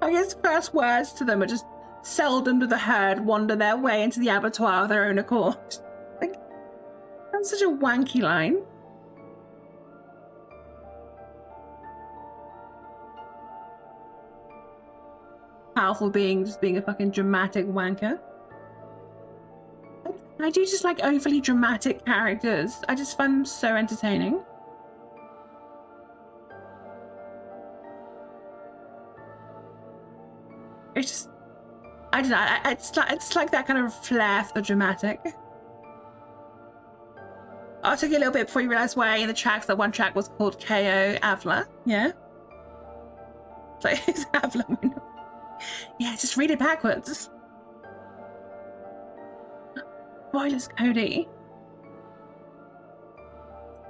I guess first words to them are just seldom do the herd wander their way into the abattoir of their own accord. Like, that's such a wanky line. Powerful being, just being a fucking dramatic wanker. I do just like overly dramatic characters. I just find them so entertaining. It's just, I don't know, it's like that kind of flair for the dramatic. I took you a little bit before you realised why in the tracks that one track was called KO Avla. Yeah? It's like, it's Avla. Yeah, just read it backwards. Spoilers, Cody.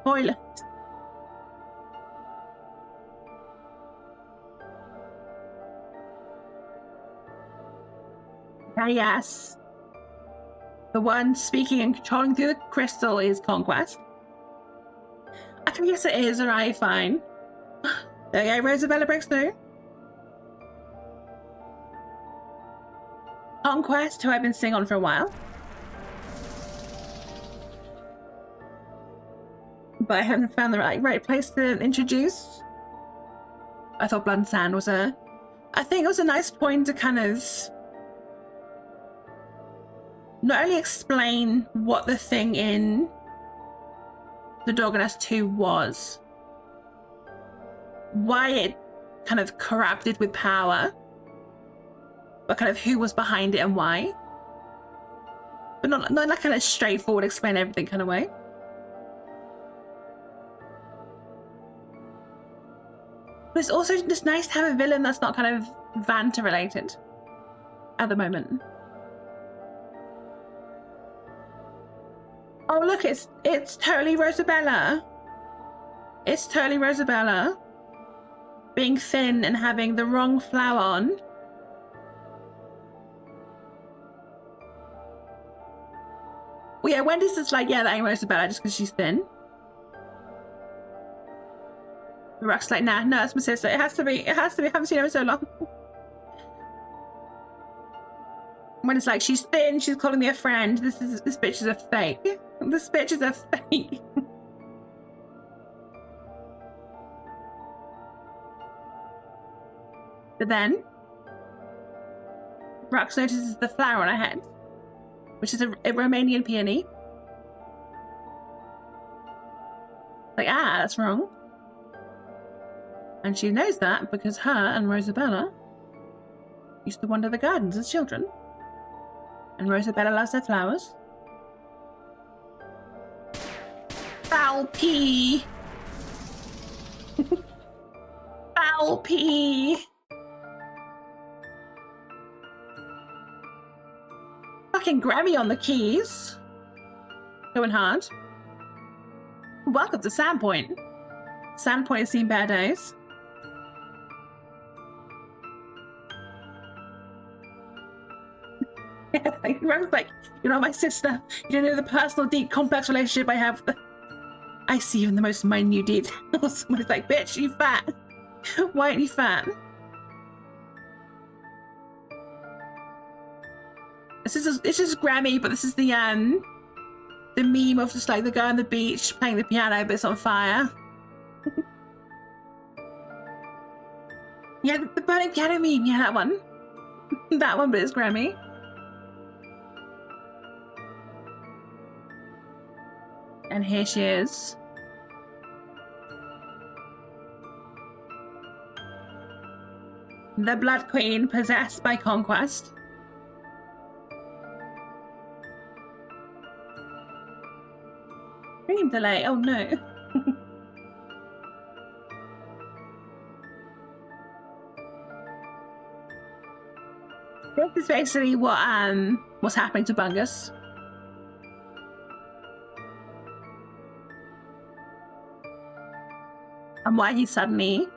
Spoilers. Yes. The one speaking and controlling through the crystal is Conquest. I can guess it is, alright, fine. There you go, Rosabella breaks through. Conquest, who I've been singing on for a while. but I haven't found the right place to introduce. I thought Blood and Sand was I think it was a nice point to kind of not only explain what the thing in the Dogoness 2 was, why it kind of corrupted with power, but kind of who was behind it and why. But not like kind of straightforward explain everything kind of way. But it's also just nice to have a villain that's not kind of Vanta related at the moment. Oh look, it's totally Rosabella. It's totally Rosabella being thin and having the wrong flower on. Well, yeah, Wendy's just like, yeah, that ain't Rosabella just because she's thin. Rock's like, nah, no, it's my sister. It has to be. I haven't seen her in so long. When it's like, she's thin, she's calling me a friend. This bitch is a fake. This bitch is a fake. But then, Rox notices the flower on her head, which is a Romanian peony. Like, that's wrong. And she knows that because her and Rosabella used to wander the gardens as children. And Rosabella loves her flowers. Foul pea! Foul pea! Fucking Grammy on the keys. Going hard. Welcome to Sandpoint. Sandpoint has seen bad days. Rose like, you're not my sister. You don't know the personal, deep, complex relationship I have. I see you in the most minute details. Somebody's like, bitch, you fat. Why aren't you fat? It's just Grammy, but this is the meme of just like the guy on the beach playing the piano, but it's on fire. Yeah, the burning piano meme. Yeah, that one. That one, but it's Grammy. And here she is. The Blood Queen possessed by conquest. Stream delay, oh no. This is basically what's happening to Bungus. And why he suddenly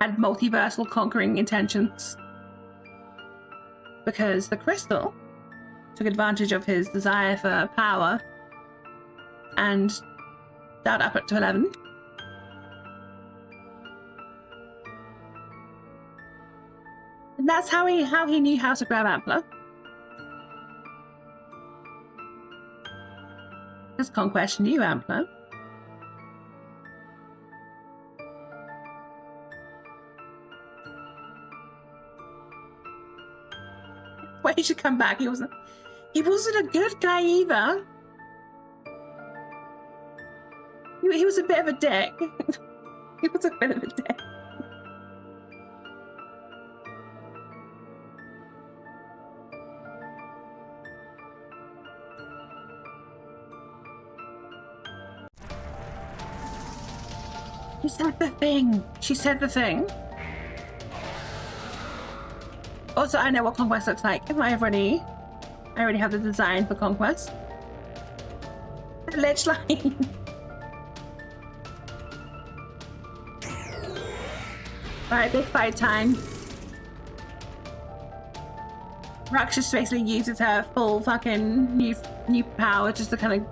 had multiversal conquering intentions. Because the crystal took advantage of his desire for power and dialed up to 11. And that's how he knew how to grab Ampler. Because Conquest knew Ampler. Why he should come back? He wasn't a good guy either. He was a bit of a dick. He was a bit of a dick. She said the thing. She said the thing. Also, I know what Conquest looks like. I already have the design for Conquest. The ledge line. Alright, big fight time. Rux just basically uses her full fucking new power just to kind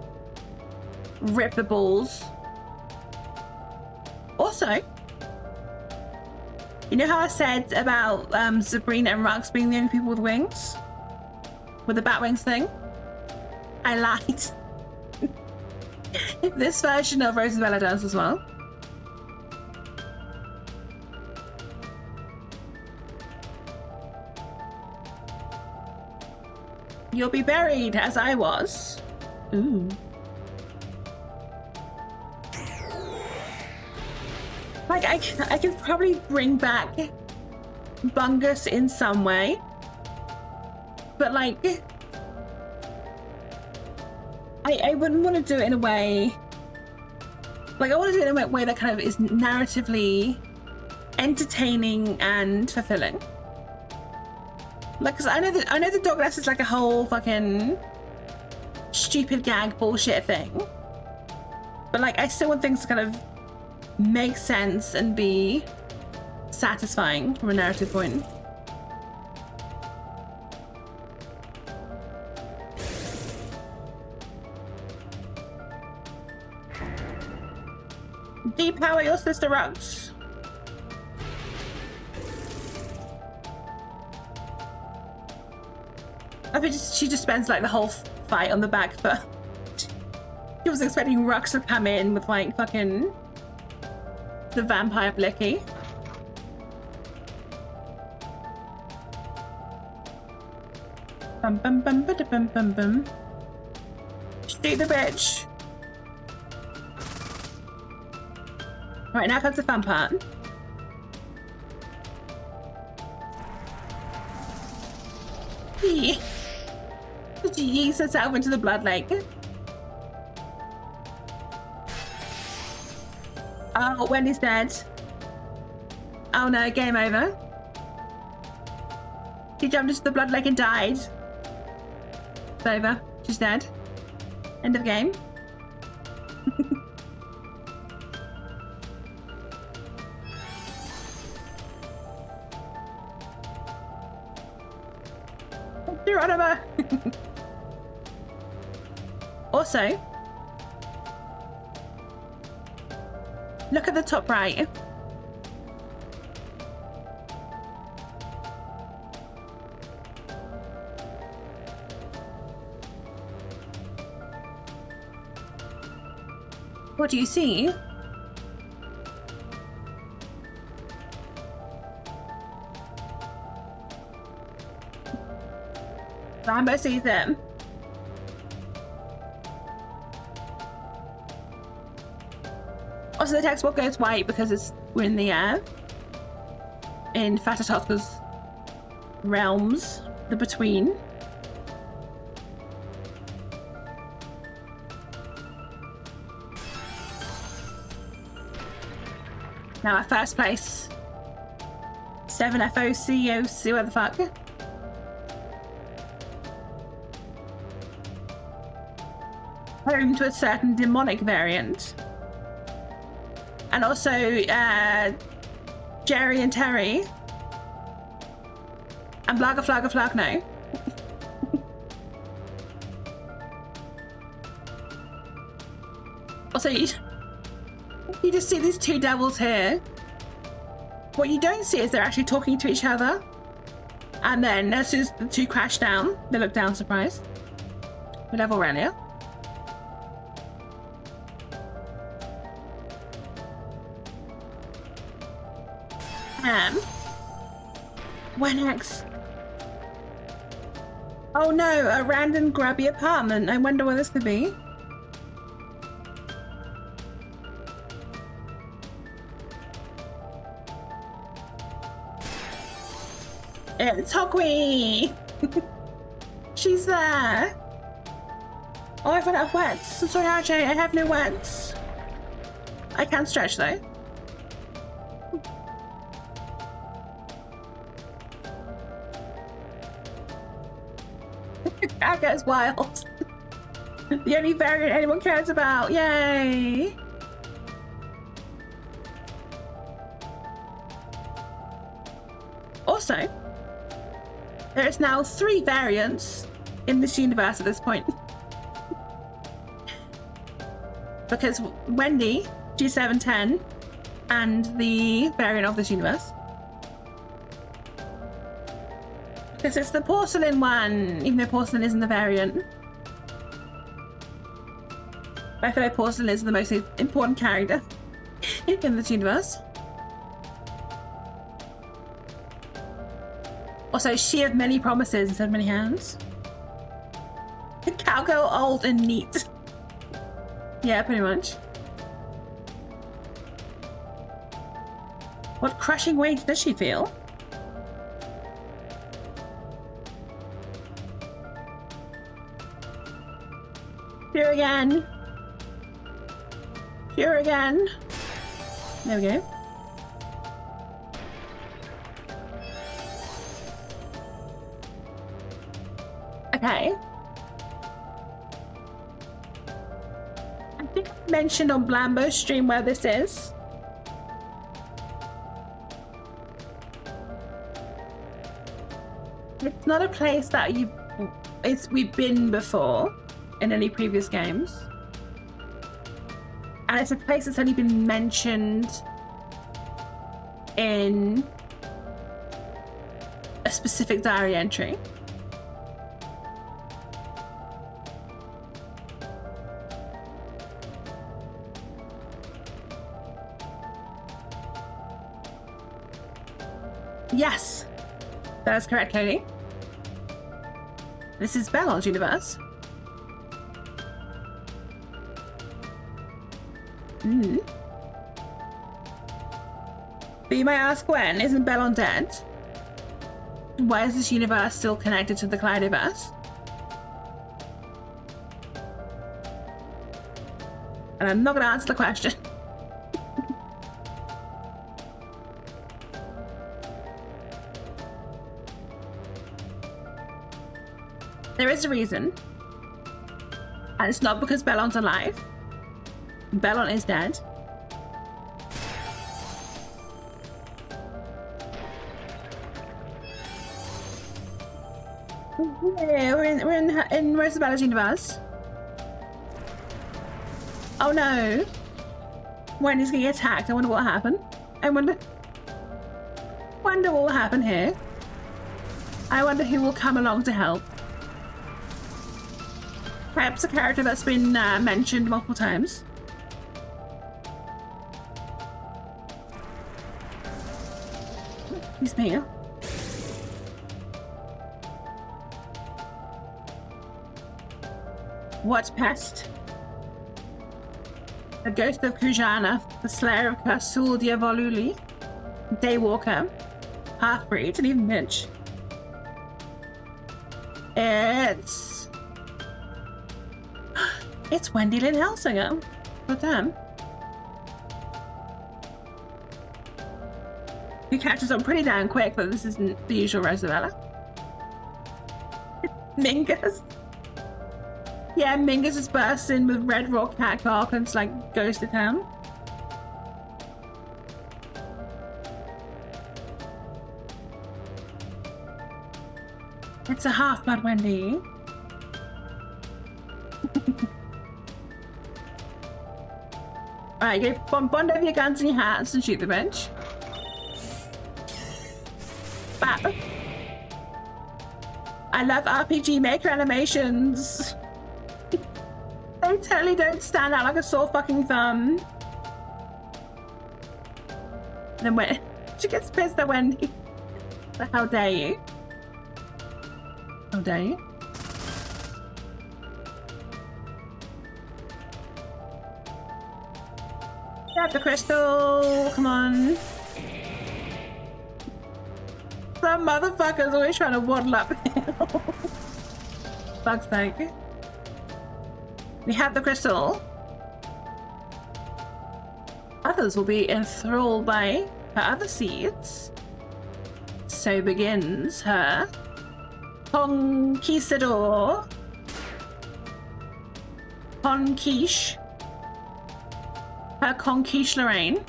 of rip the balls. Also, you know how I said about Sabrina and Rux being the only people with wings? With the bat wings thing? I lied. This version of Rosabella does as well. You'll be buried as I was. Ooh. Like, I could probably bring back Bungus in some way. But, like, I wouldn't want to do it in a way... Like, I want to do it in a way that kind of is narratively entertaining and fulfilling. Like, because I know the Douglas is like a whole fucking stupid gag bullshit thing. But, like, I still want things to kind of make sense and be satisfying from a narrative point. Depower your sister rocks. I think she just spends like the whole fight on the back foot. She was expecting Rux to come in with like fucking the vampire blicky. Bum bum bum ba bum bum bum. Shoot the bitch. Right, now comes the fun part. She yeets herself into the blood lake. Oh, Wendy's dead. Oh no, game over. She jumped into the blood lake and died. It's over. She's dead. End of game. Geronimo! Also, look at the top right. What do you see? Rambo sees them. Also, the text box goes white because we're in the air. In Fatatoska's realms, the between. Now at first place. 7FOCOC, where the fuck? Home to a certain demonic variant. And also, Jerry and Terry. And Blaga Flaga Flag, no. Also, you just see these two devils here. What you don't see is they're actually talking to each other. And then as soon as the two crash down, they look down surprised. We level around here. When next? Oh no, a random grubby apartment. I wonder what this could be. It's Hogwee! She's there! Oh, I've run out of wets. I'm sorry, RJ, I have no wets. I can stretch though. That gets wild. The only variant anyone cares about. Yay! Also, there is now 3 variants in this universe at this point. Because Wendy, G710, and the variant of this universe. Because it's the porcelain one, even though porcelain isn't the variant. I feel like Porcelain is the most important character in this universe. Also, she of many promises instead of many hands. Cowgirl, old and neat. Yeah, pretty much. What crushing weight does she feel? Here again. Here again. There we go. Okay. I think I mentioned on Blambo's stream where this is. It's not a place that we've been before in any previous games. And it's a place that's only been mentioned in a specific diary entry. Yes, that is correct, Cody. This is Bellon's universe. But you might ask, when isn't Bellon dead? Why is this universe still connected to the Kaleidoverse? And I'm not going to answer the question. There is a reason. And it's not because Bellon's alive. Bellon is dead. Yeah, we're in Rosabella's universe. Oh no. Wendy's gonna get attacked. I wonder what happened. I wonder what will happen here. I wonder who will come along to help. Perhaps a character that's been mentioned multiple times. Excuse me. What pest? The ghost of Kujana, the slayer of Kasul Diavoluli, Daywalker, half-breed, and even bitch. It's Wendy Lynn Helsinger. But damn. He catches on pretty damn quick, but this isn't the usual Rosabella. Mingus. Yeah, Mingus is bursting with red raw cat cock and it's like goes to town. It's a half-blood Wendy. Alright, go bond over your guns and your hats and shoot the bench. Bap. I love RPG Maker animations. They totally don't stand out like a sore fucking thumb. And then when she gets pissed at Wendy. But how dare you? How dare you? Grab the crystal, come on. Some motherfucker's always trying to waddle up. Fuck's sake. We have the crystal. Others will be enthralled by her other seeds. So begins her conquistador. Conquiche. Her conquiche Lorraine.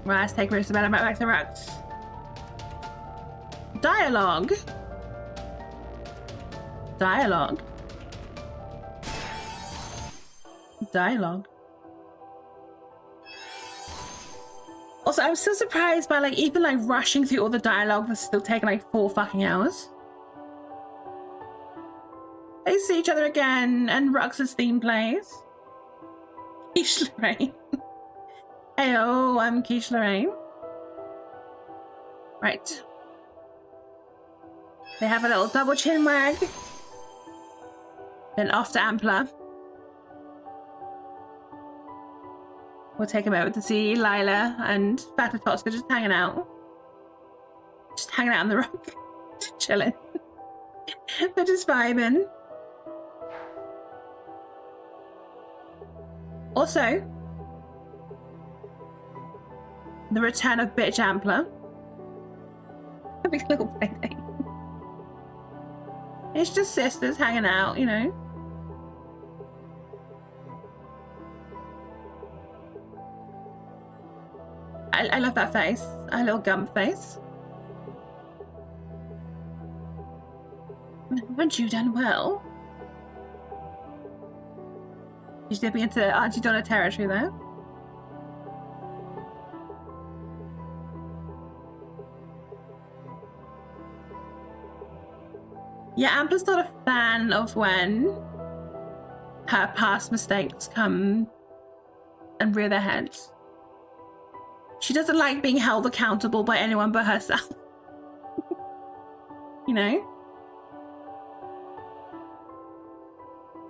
Right, let's take Rosabella back to the rocks. Dialogue. Dialogue. Dialogue. Also, I'm still surprised by even rushing through all the dialogue that's still taking 4 fucking hours. They see each other again, and Rux's theme plays. Quiche Lorraine. Heyo, I'm Quiche Lorraine. Right. They have a little double chin wag. Then off to Ampler. We'll take a moment to see Lila and Fata Tosca just hanging out. Just hanging out on the rock. Just chilling. They're just vibing. Also, the return of Bitch Ampler. A big little playdate. It's just sisters hanging out, you know. I love that face. A little gum face. Haven't you done well? She's dipping into Auntie Donna territory there. Yeah, Ampler's not a fan of when her past mistakes come and rear their heads. She doesn't like being held accountable by anyone but herself. You know?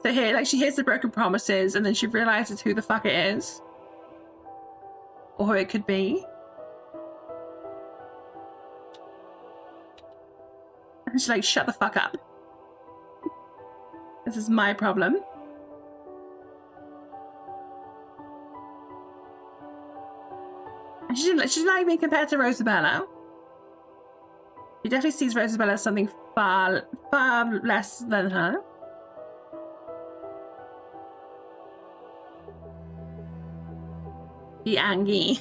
So here, like, she hears the broken promises and then she realizes who the fuck it is. Or who it could be. And she's like, shut the fuck up. This is my problem. And she's like being compared to Rosabella. She definitely sees Rosabella as something far less than her. The Angie.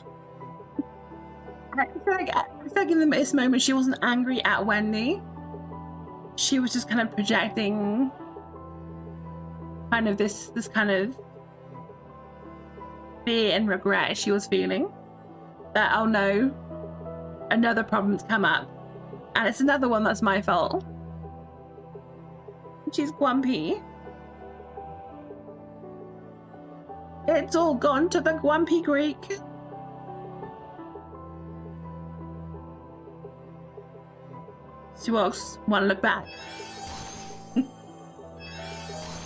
I feel like in this moment she wasn't angry at Wendy. She was just kind of projecting kind of this kind of fear and regret she was feeling. That, oh no, another problem's come up. And it's another one that's my fault. She's grumpy. It's all gone to the grumpy Greek. She walks one look back.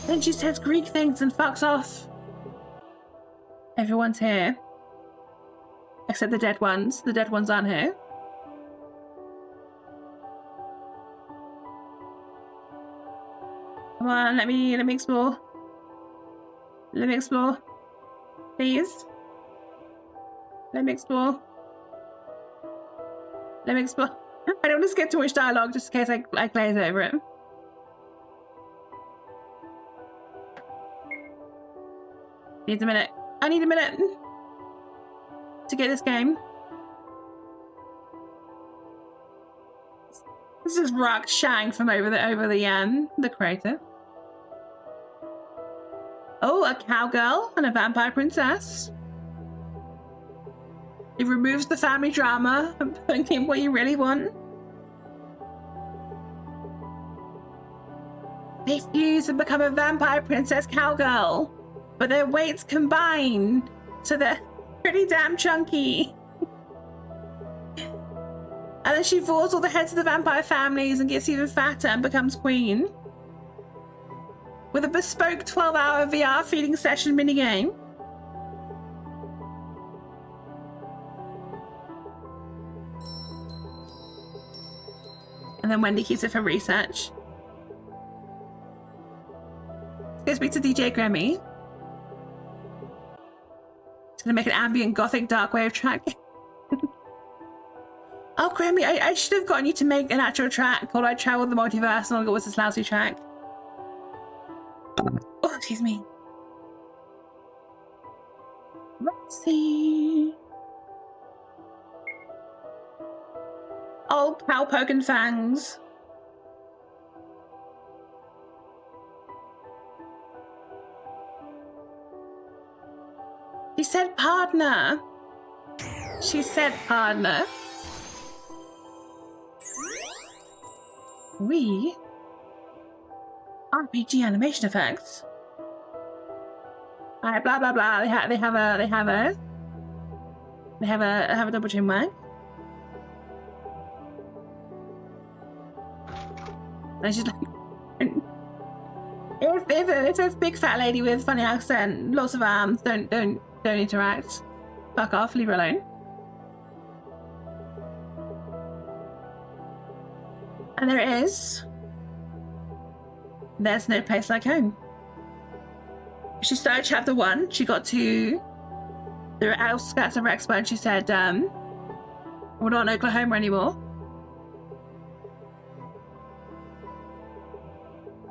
Then she says Greek things and fucks off. Everyone's here. Except the dead ones. The dead ones aren't here. Come on, let me explore. Let me explore. Please. Let me explore. Let me explore. I don't want to skip too much dialogue just in case I glaze over it. Needs a minute. I need a minute to get this game. This is Rock shang from over the crater. Oh, a cowgirl and a vampire princess. It removes the family drama and putting in what you really want. They fuse and become a vampire princess cowgirl, but their weights combine, so they're pretty damn chunky. And then she falls all the heads of the vampire families and gets even fatter and becomes queen. With a bespoke 12-hour VR feeding session minigame. And then Wendy keeps it for research. Let's go speak to DJ Grammy. It's gonna make an ambient gothic dark wave track. Oh, Grammy, I should have gotten you to make an actual track called I Travel the Multiverse and all I got was this lousy track. Oh, excuse me. Let's see. Oh, cowpoke and fangs. She said partner. She said partner. We RPG animation effects. Alright, blah blah blah. They have a double chin wag. And she's like, if a big fat lady with funny accent, lots of arms, don't interact. Fuck off, leave her alone. And there it is. There's no place like home. She started chapter 1. She got to the outskirts of VEXPO and she said, we're not in Oklahoma anymore.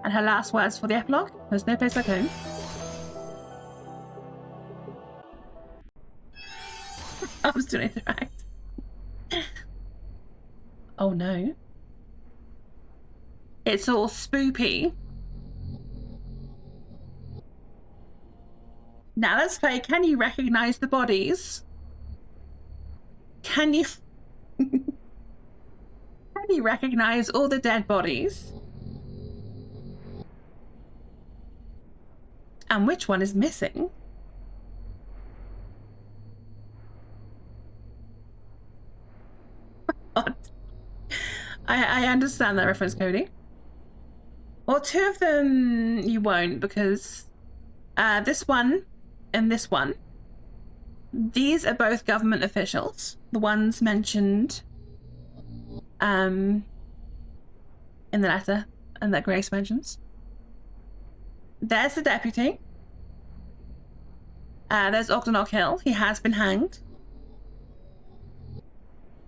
And her last words for the epilogue, there's no place like home. I was doing it right. Oh no. It's all spoopy. Now let's play Can You Recognize the Bodies? Can you can you recognize all the dead bodies? And which one is missing? I understand that reference, Cody. Well, 2 of them you won't, because this one and this one, these are both government officials. The ones mentioned in the letter and that Grace mentions. There's the deputy. There's Ogden Hill. He has been hanged.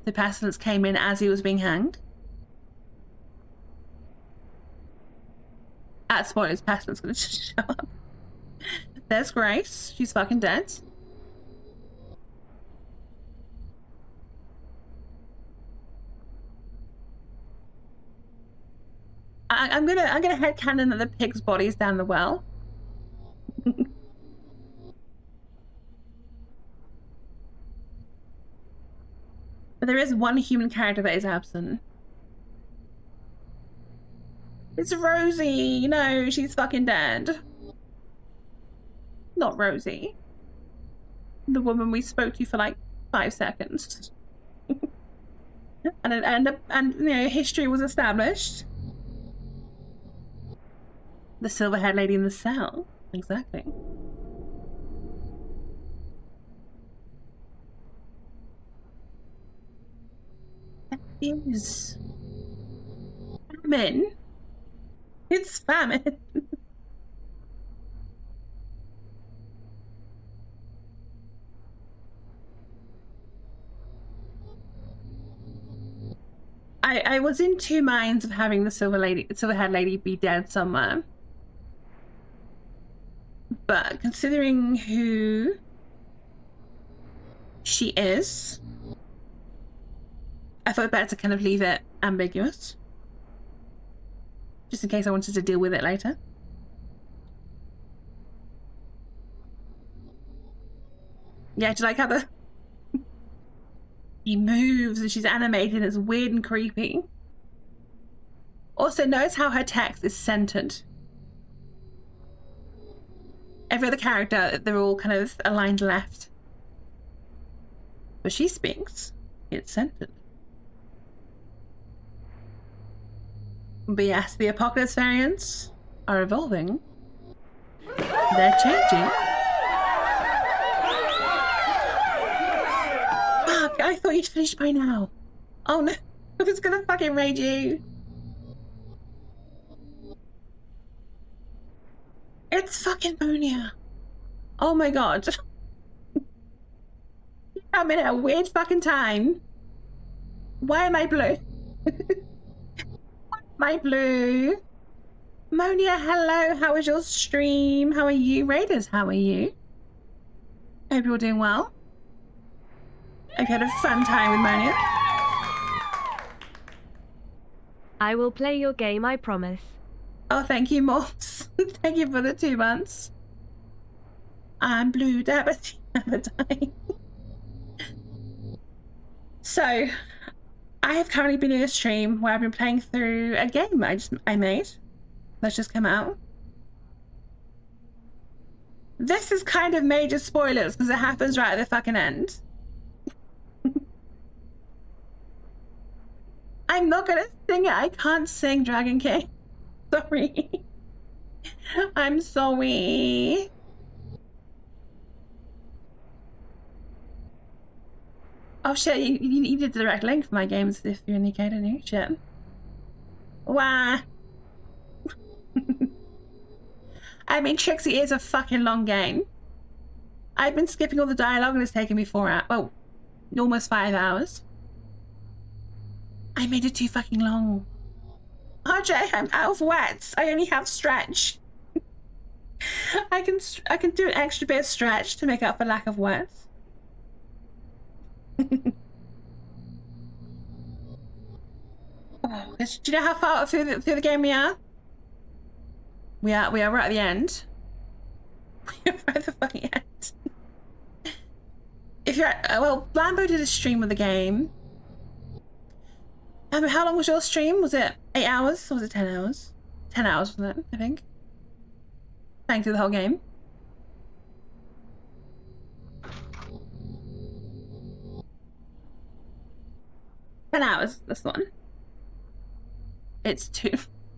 The pestilence came in as he was being hanged. Spoilers, pestilence gonna show up. There's Grace. She's fucking dead. I'm gonna headcanon that the pig's body's down the well. But there is one human character that is absent. It's Rosie. No, she's fucking dead. Not Rosie. The woman we spoke to for like 5 seconds. and you know, history was established. The silver-haired lady in the cell. Exactly. That is famine. It's famine. I was in 2 minds of having the silver-haired lady be dead somewhere. But considering who she is, I thought it better to kind of leave it ambiguous. Just in case I wanted to deal with it later. Yeah, do you like how she moves and she's animated and it's weird and creepy. Also, notice how her text is centered. Every other character, they're all kind of aligned left. But she speaks, it's centered. But yes, the Apocalypse variants are evolving. They're changing. Fuck, I thought you'd finished by now. Oh no, I was gonna fucking raid you. It's fucking Monia. Oh my god. I'm in a weird fucking time. Why am I blue? My blue. Monia, hello. How was your stream? How are you? Raiders, how are you? Hope you're doing well. I've had a fun time with Monia. I will play your game, I promise. Oh, thank you, Morts. Thank you for the 2 months. I'm blue, dabba die. So, I have currently been in a stream where I've been playing through a game I made. that's just come out. This is kind of major spoilers because it happens right at the fucking end. I'm not gonna sing it. I can't sing Dragon King. Sorry. I'm sorry. Oh shit, you did the direct link for my games if you're in the UK, don't you? Shit. Wah. I mean, Trixie is a fucking long game. I've been skipping all the dialogue and it's taken me 4 hours. Oh, almost 5 hours. I made it too fucking long. RJ, I'm out of wets. I only have stretch. I can do an extra bit of stretch to make up for lack of wets. Oh, do you know how far through the game we are? We are right at the end. We are right at the fucking end. If you're well, Blambo did a stream of the game. How long was your stream? Was it 8 hours or was it 10 hours? 10 hours, wasn't it? I think. Playing through the whole game. Ten hours, this one. It's too...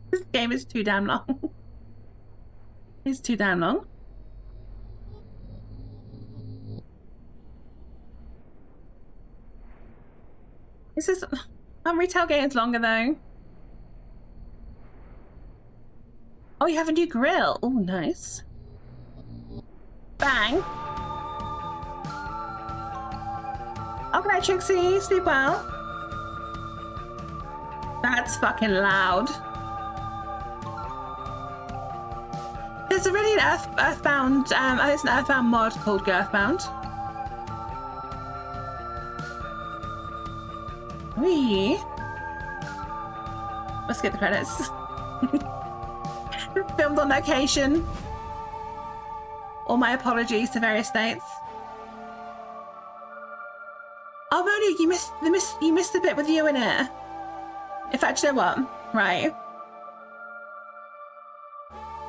This game is too damn long. It's too damn long. This is... retail game's longer though. Oh, you have a new grill. Oh, nice. Bang. Oh, good night, Trixie. Sleep well. That's fucking loud. There's already an Earthbound, it's an Earthbound mod called Girthbound. Wee. Let's skip the credits. Filmed on location. All my apologies to various states. Oh, Moni, you missed a bit with you in it. In fact, you know what? Right.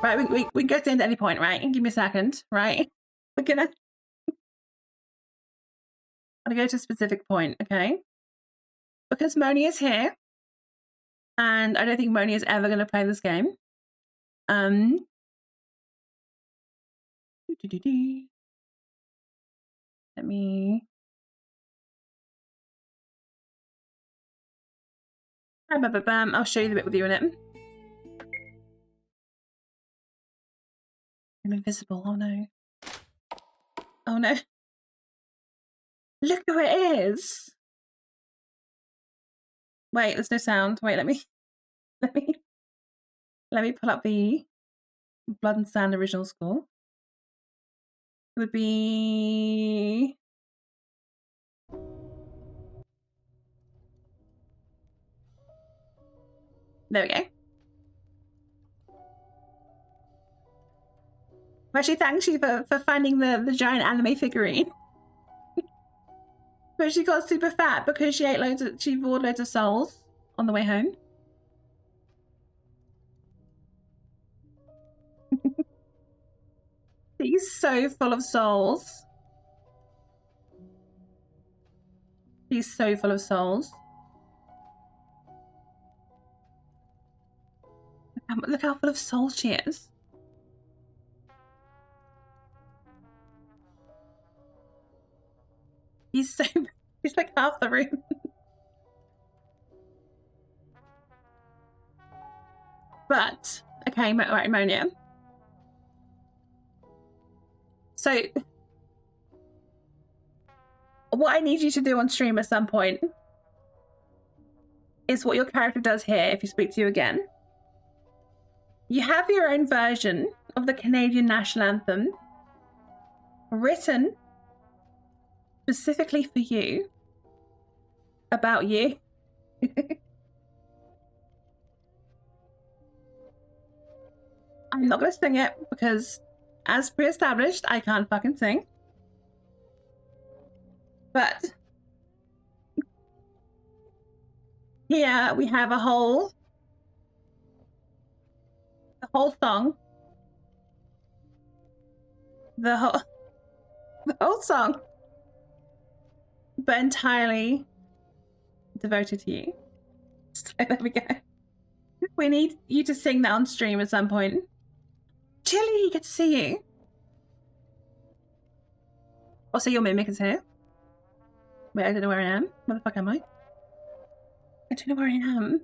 Right, we can go to the end at any point, right? Give me a second, right? We're gonna go to a specific point, okay? Because Moni is here, and I don't think Moni is ever gonna play this game. Let me... I'll show you the bit with you in it. I'm invisible. Oh no. Oh no. Look who it is. Wait, there's no sound. Wait, let me pull up the Blood and Sand original score. It would be... There we go. Actually, thanks you for finding the giant anime figurine. But she got super fat because she bought loads of souls on the way home. She's so full of souls. She's so full of souls. Look how full of souls she is. She's like half the room. But, okay, right, Monia. So, what I need you to do on stream at some point is what your character does here if you speak to you again. You have your own version of the Canadian national anthem written specifically for you, about you. I'm not gonna sing it because, as pre-established, I can't fucking sing. But here we have a whole whole song. The whole song. But entirely devoted to you. So there we go. We need you to sing that on stream at some point. Chilly, good to see you. Also, your mimic is here. Wait, I don't know where I am. Where the fuck am I? I don't know where I am.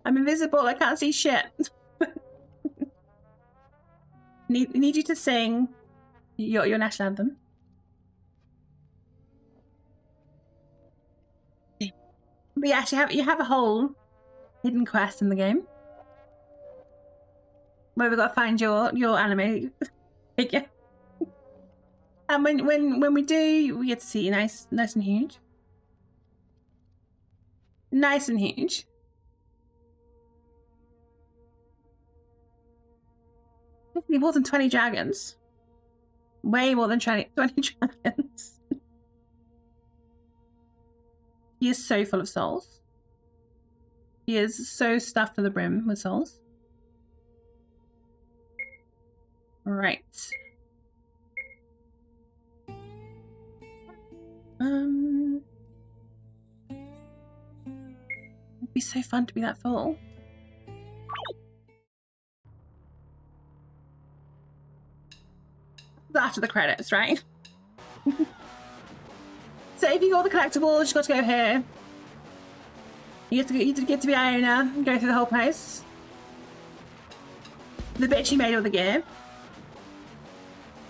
I'm invisible, I can't see shit. need you to sing your national anthem. But yeah, actually you have a whole hidden quest in the game. Where we've got to find your anime figure. And when we do, we get to see you nice and huge. Nice and huge. More than 20 dragons. Way more than 20 dragons. He is so full of souls. He is so stuffed to the brim with souls. Right. It'd be so fun to be that full. After the credits, right? So if you got all the collectibles, you got to go here. You get to be Iona and go through the whole place. The bitch you made all the gear.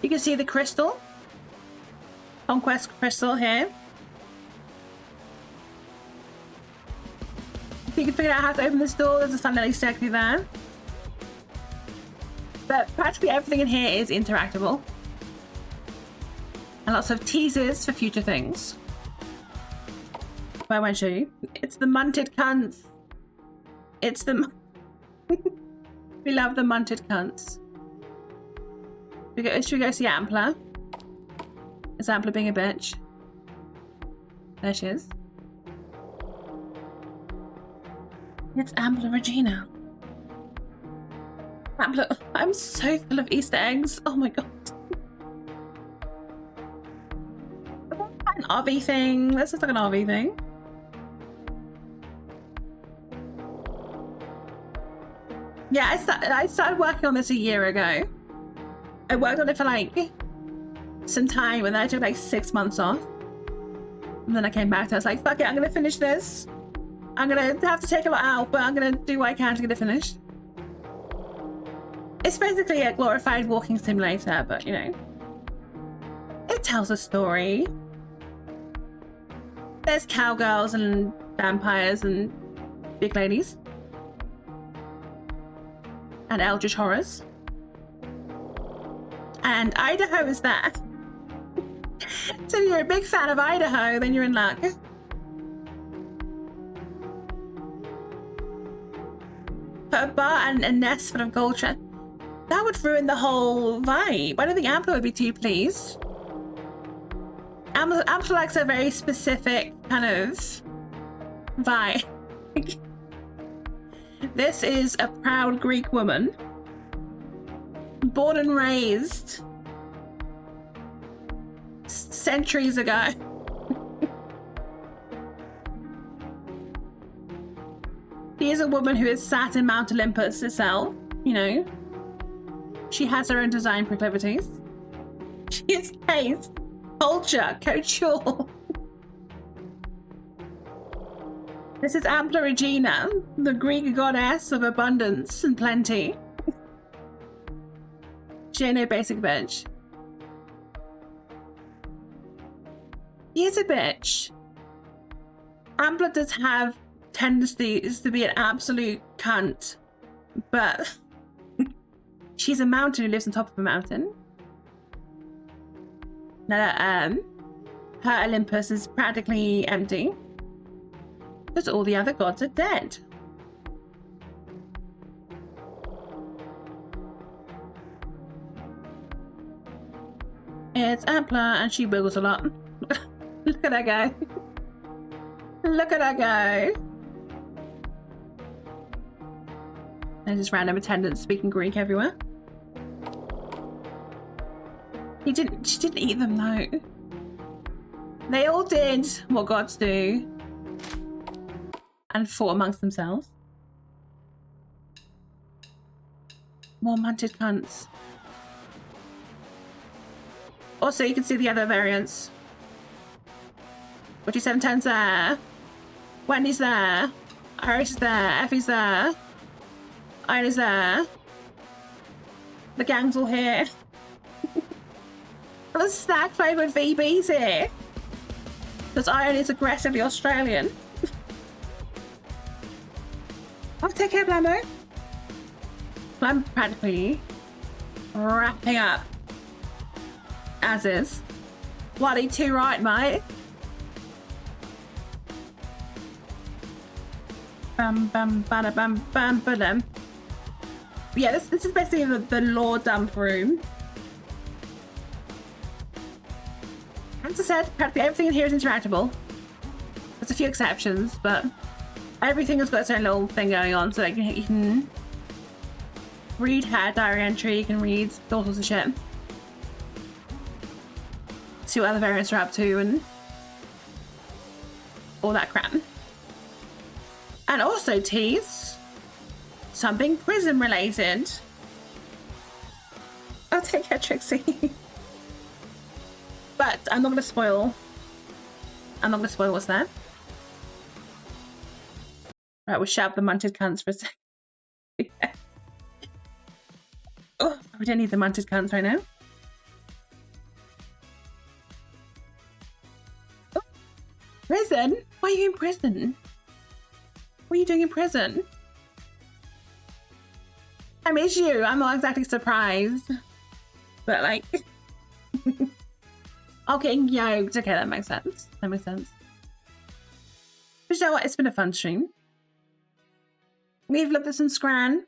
You can see the crystal. Conquest crystal here. If you can figure out how to open this door, there's a fun little Easter egg through there. But practically everything in here is interactable. And lots of teasers for future things. But I won't show you. It's the munted cunts. It's the... We love the munted cunts. Should we go see Ampler? Is Ampler being a bitch? There she is. It's Ampler Regina. Ampler, I'm so full of Easter eggs. Oh my god. An RV thing. This is like an RV thing. Yeah, I started working on this a year ago. I worked on it for like some time and then I took like 6 months off. And then I came back to it. I was like, fuck it, I'm gonna finish this. I'm gonna have to take a lot out, but I'm gonna do what I can to get it finished. It's basically a glorified walking simulator, but you know, it tells a story. There's cowgirls and vampires and big ladies. And eldritch horrors. And Idaho is there. So if you're a big fan of Idaho, then you're in luck. Put a bar and a nest full of gold treasure. That would ruin the whole vibe. I don't think Ampler would be too pleased. Ampler likes a very specific kind of vibe. This is a proud Greek woman. Born and raised centuries ago. She is a woman who is sat in Mount Olympus itself, you know. She has her own design proclivities. She is taste, culture, couture. This is Ampler Regina, the Greek goddess of abundance and plenty. She ain't no basic bitch. He is a bitch. Ampler does have tendencies to be an absolute cunt, but she's a mountain who lives on top of a mountain. Now, her Olympus is practically empty because all the other gods are dead. It's Ampler and she wiggles a lot. Look at her go. Look at her go. And just random attendants speaking Greek everywhere. She didn't eat them though. They all did what gods do. And fought amongst themselves. More munted cunts. Also, you can see the other variants. 4710's there. Wendy's there. Iris is there. Effie's there. Ina's there. The gang's all here. The snack flavoured VB's here. Because Iron is aggressively Australian. I'll take care, Blambo. I'm practically wrapping up. As is. Bloody too right, mate. Bam bam bada bam bam badam. Yeah, this is basically the law dump room. As I said, practically everything in here is interactable. There's a few exceptions, but everything has got its own little thing going on, so you can read her diary entry, you can read all sorts of shit. See what other variants are up to and all that crap. And also tease something prison related. I'll take care, Trixie. But I'm not gonna spoil what's there. Right, we'll shove the munted cunts for a second. Yeah. Oh, we don't need the munted cunts right now. Oh, prison? Why are you in prison? What are you doing in prison? I miss you. I'm not exactly surprised. But like... Oh, getting yoked. Okay, that makes sense. That makes sense. But you know what? It's been a fun stream. We've looked at some Scran.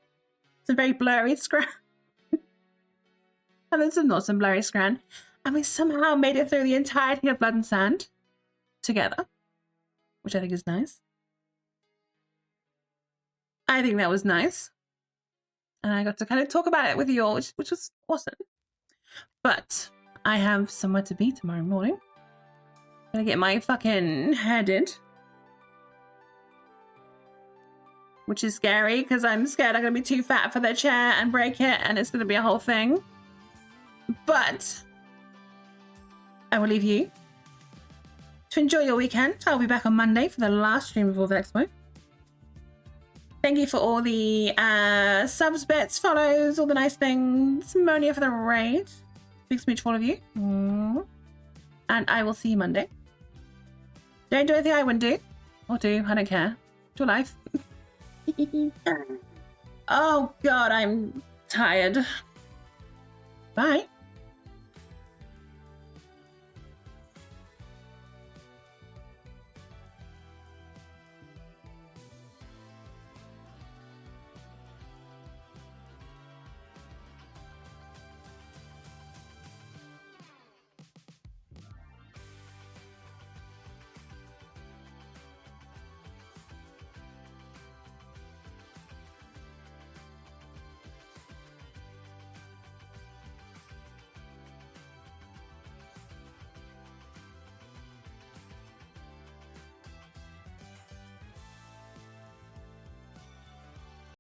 Some very blurry Scran. And then some not some blurry Scran. And we somehow made it through the entirety of Blood and Sand together. Which I think is nice. I think that was nice. And I got to kind of talk about it with you all, which was awesome. But I have somewhere to be tomorrow morning. Gonna get my fucking hair did. Which is scary because I'm scared I'm gonna be too fat for the chair and break it and it's gonna be a whole thing. But I will leave you to enjoy your weekend. I'll be back on Monday for the last stream before VEXPO. Thank you for all the subs, bits, follows, all the nice things. Monia for the raid. Big smooch for all of you. And I will see you Monday. Don't do anything I wouldn't do. Or do. I don't care. It's your life. Oh God, I'm tired. Bye.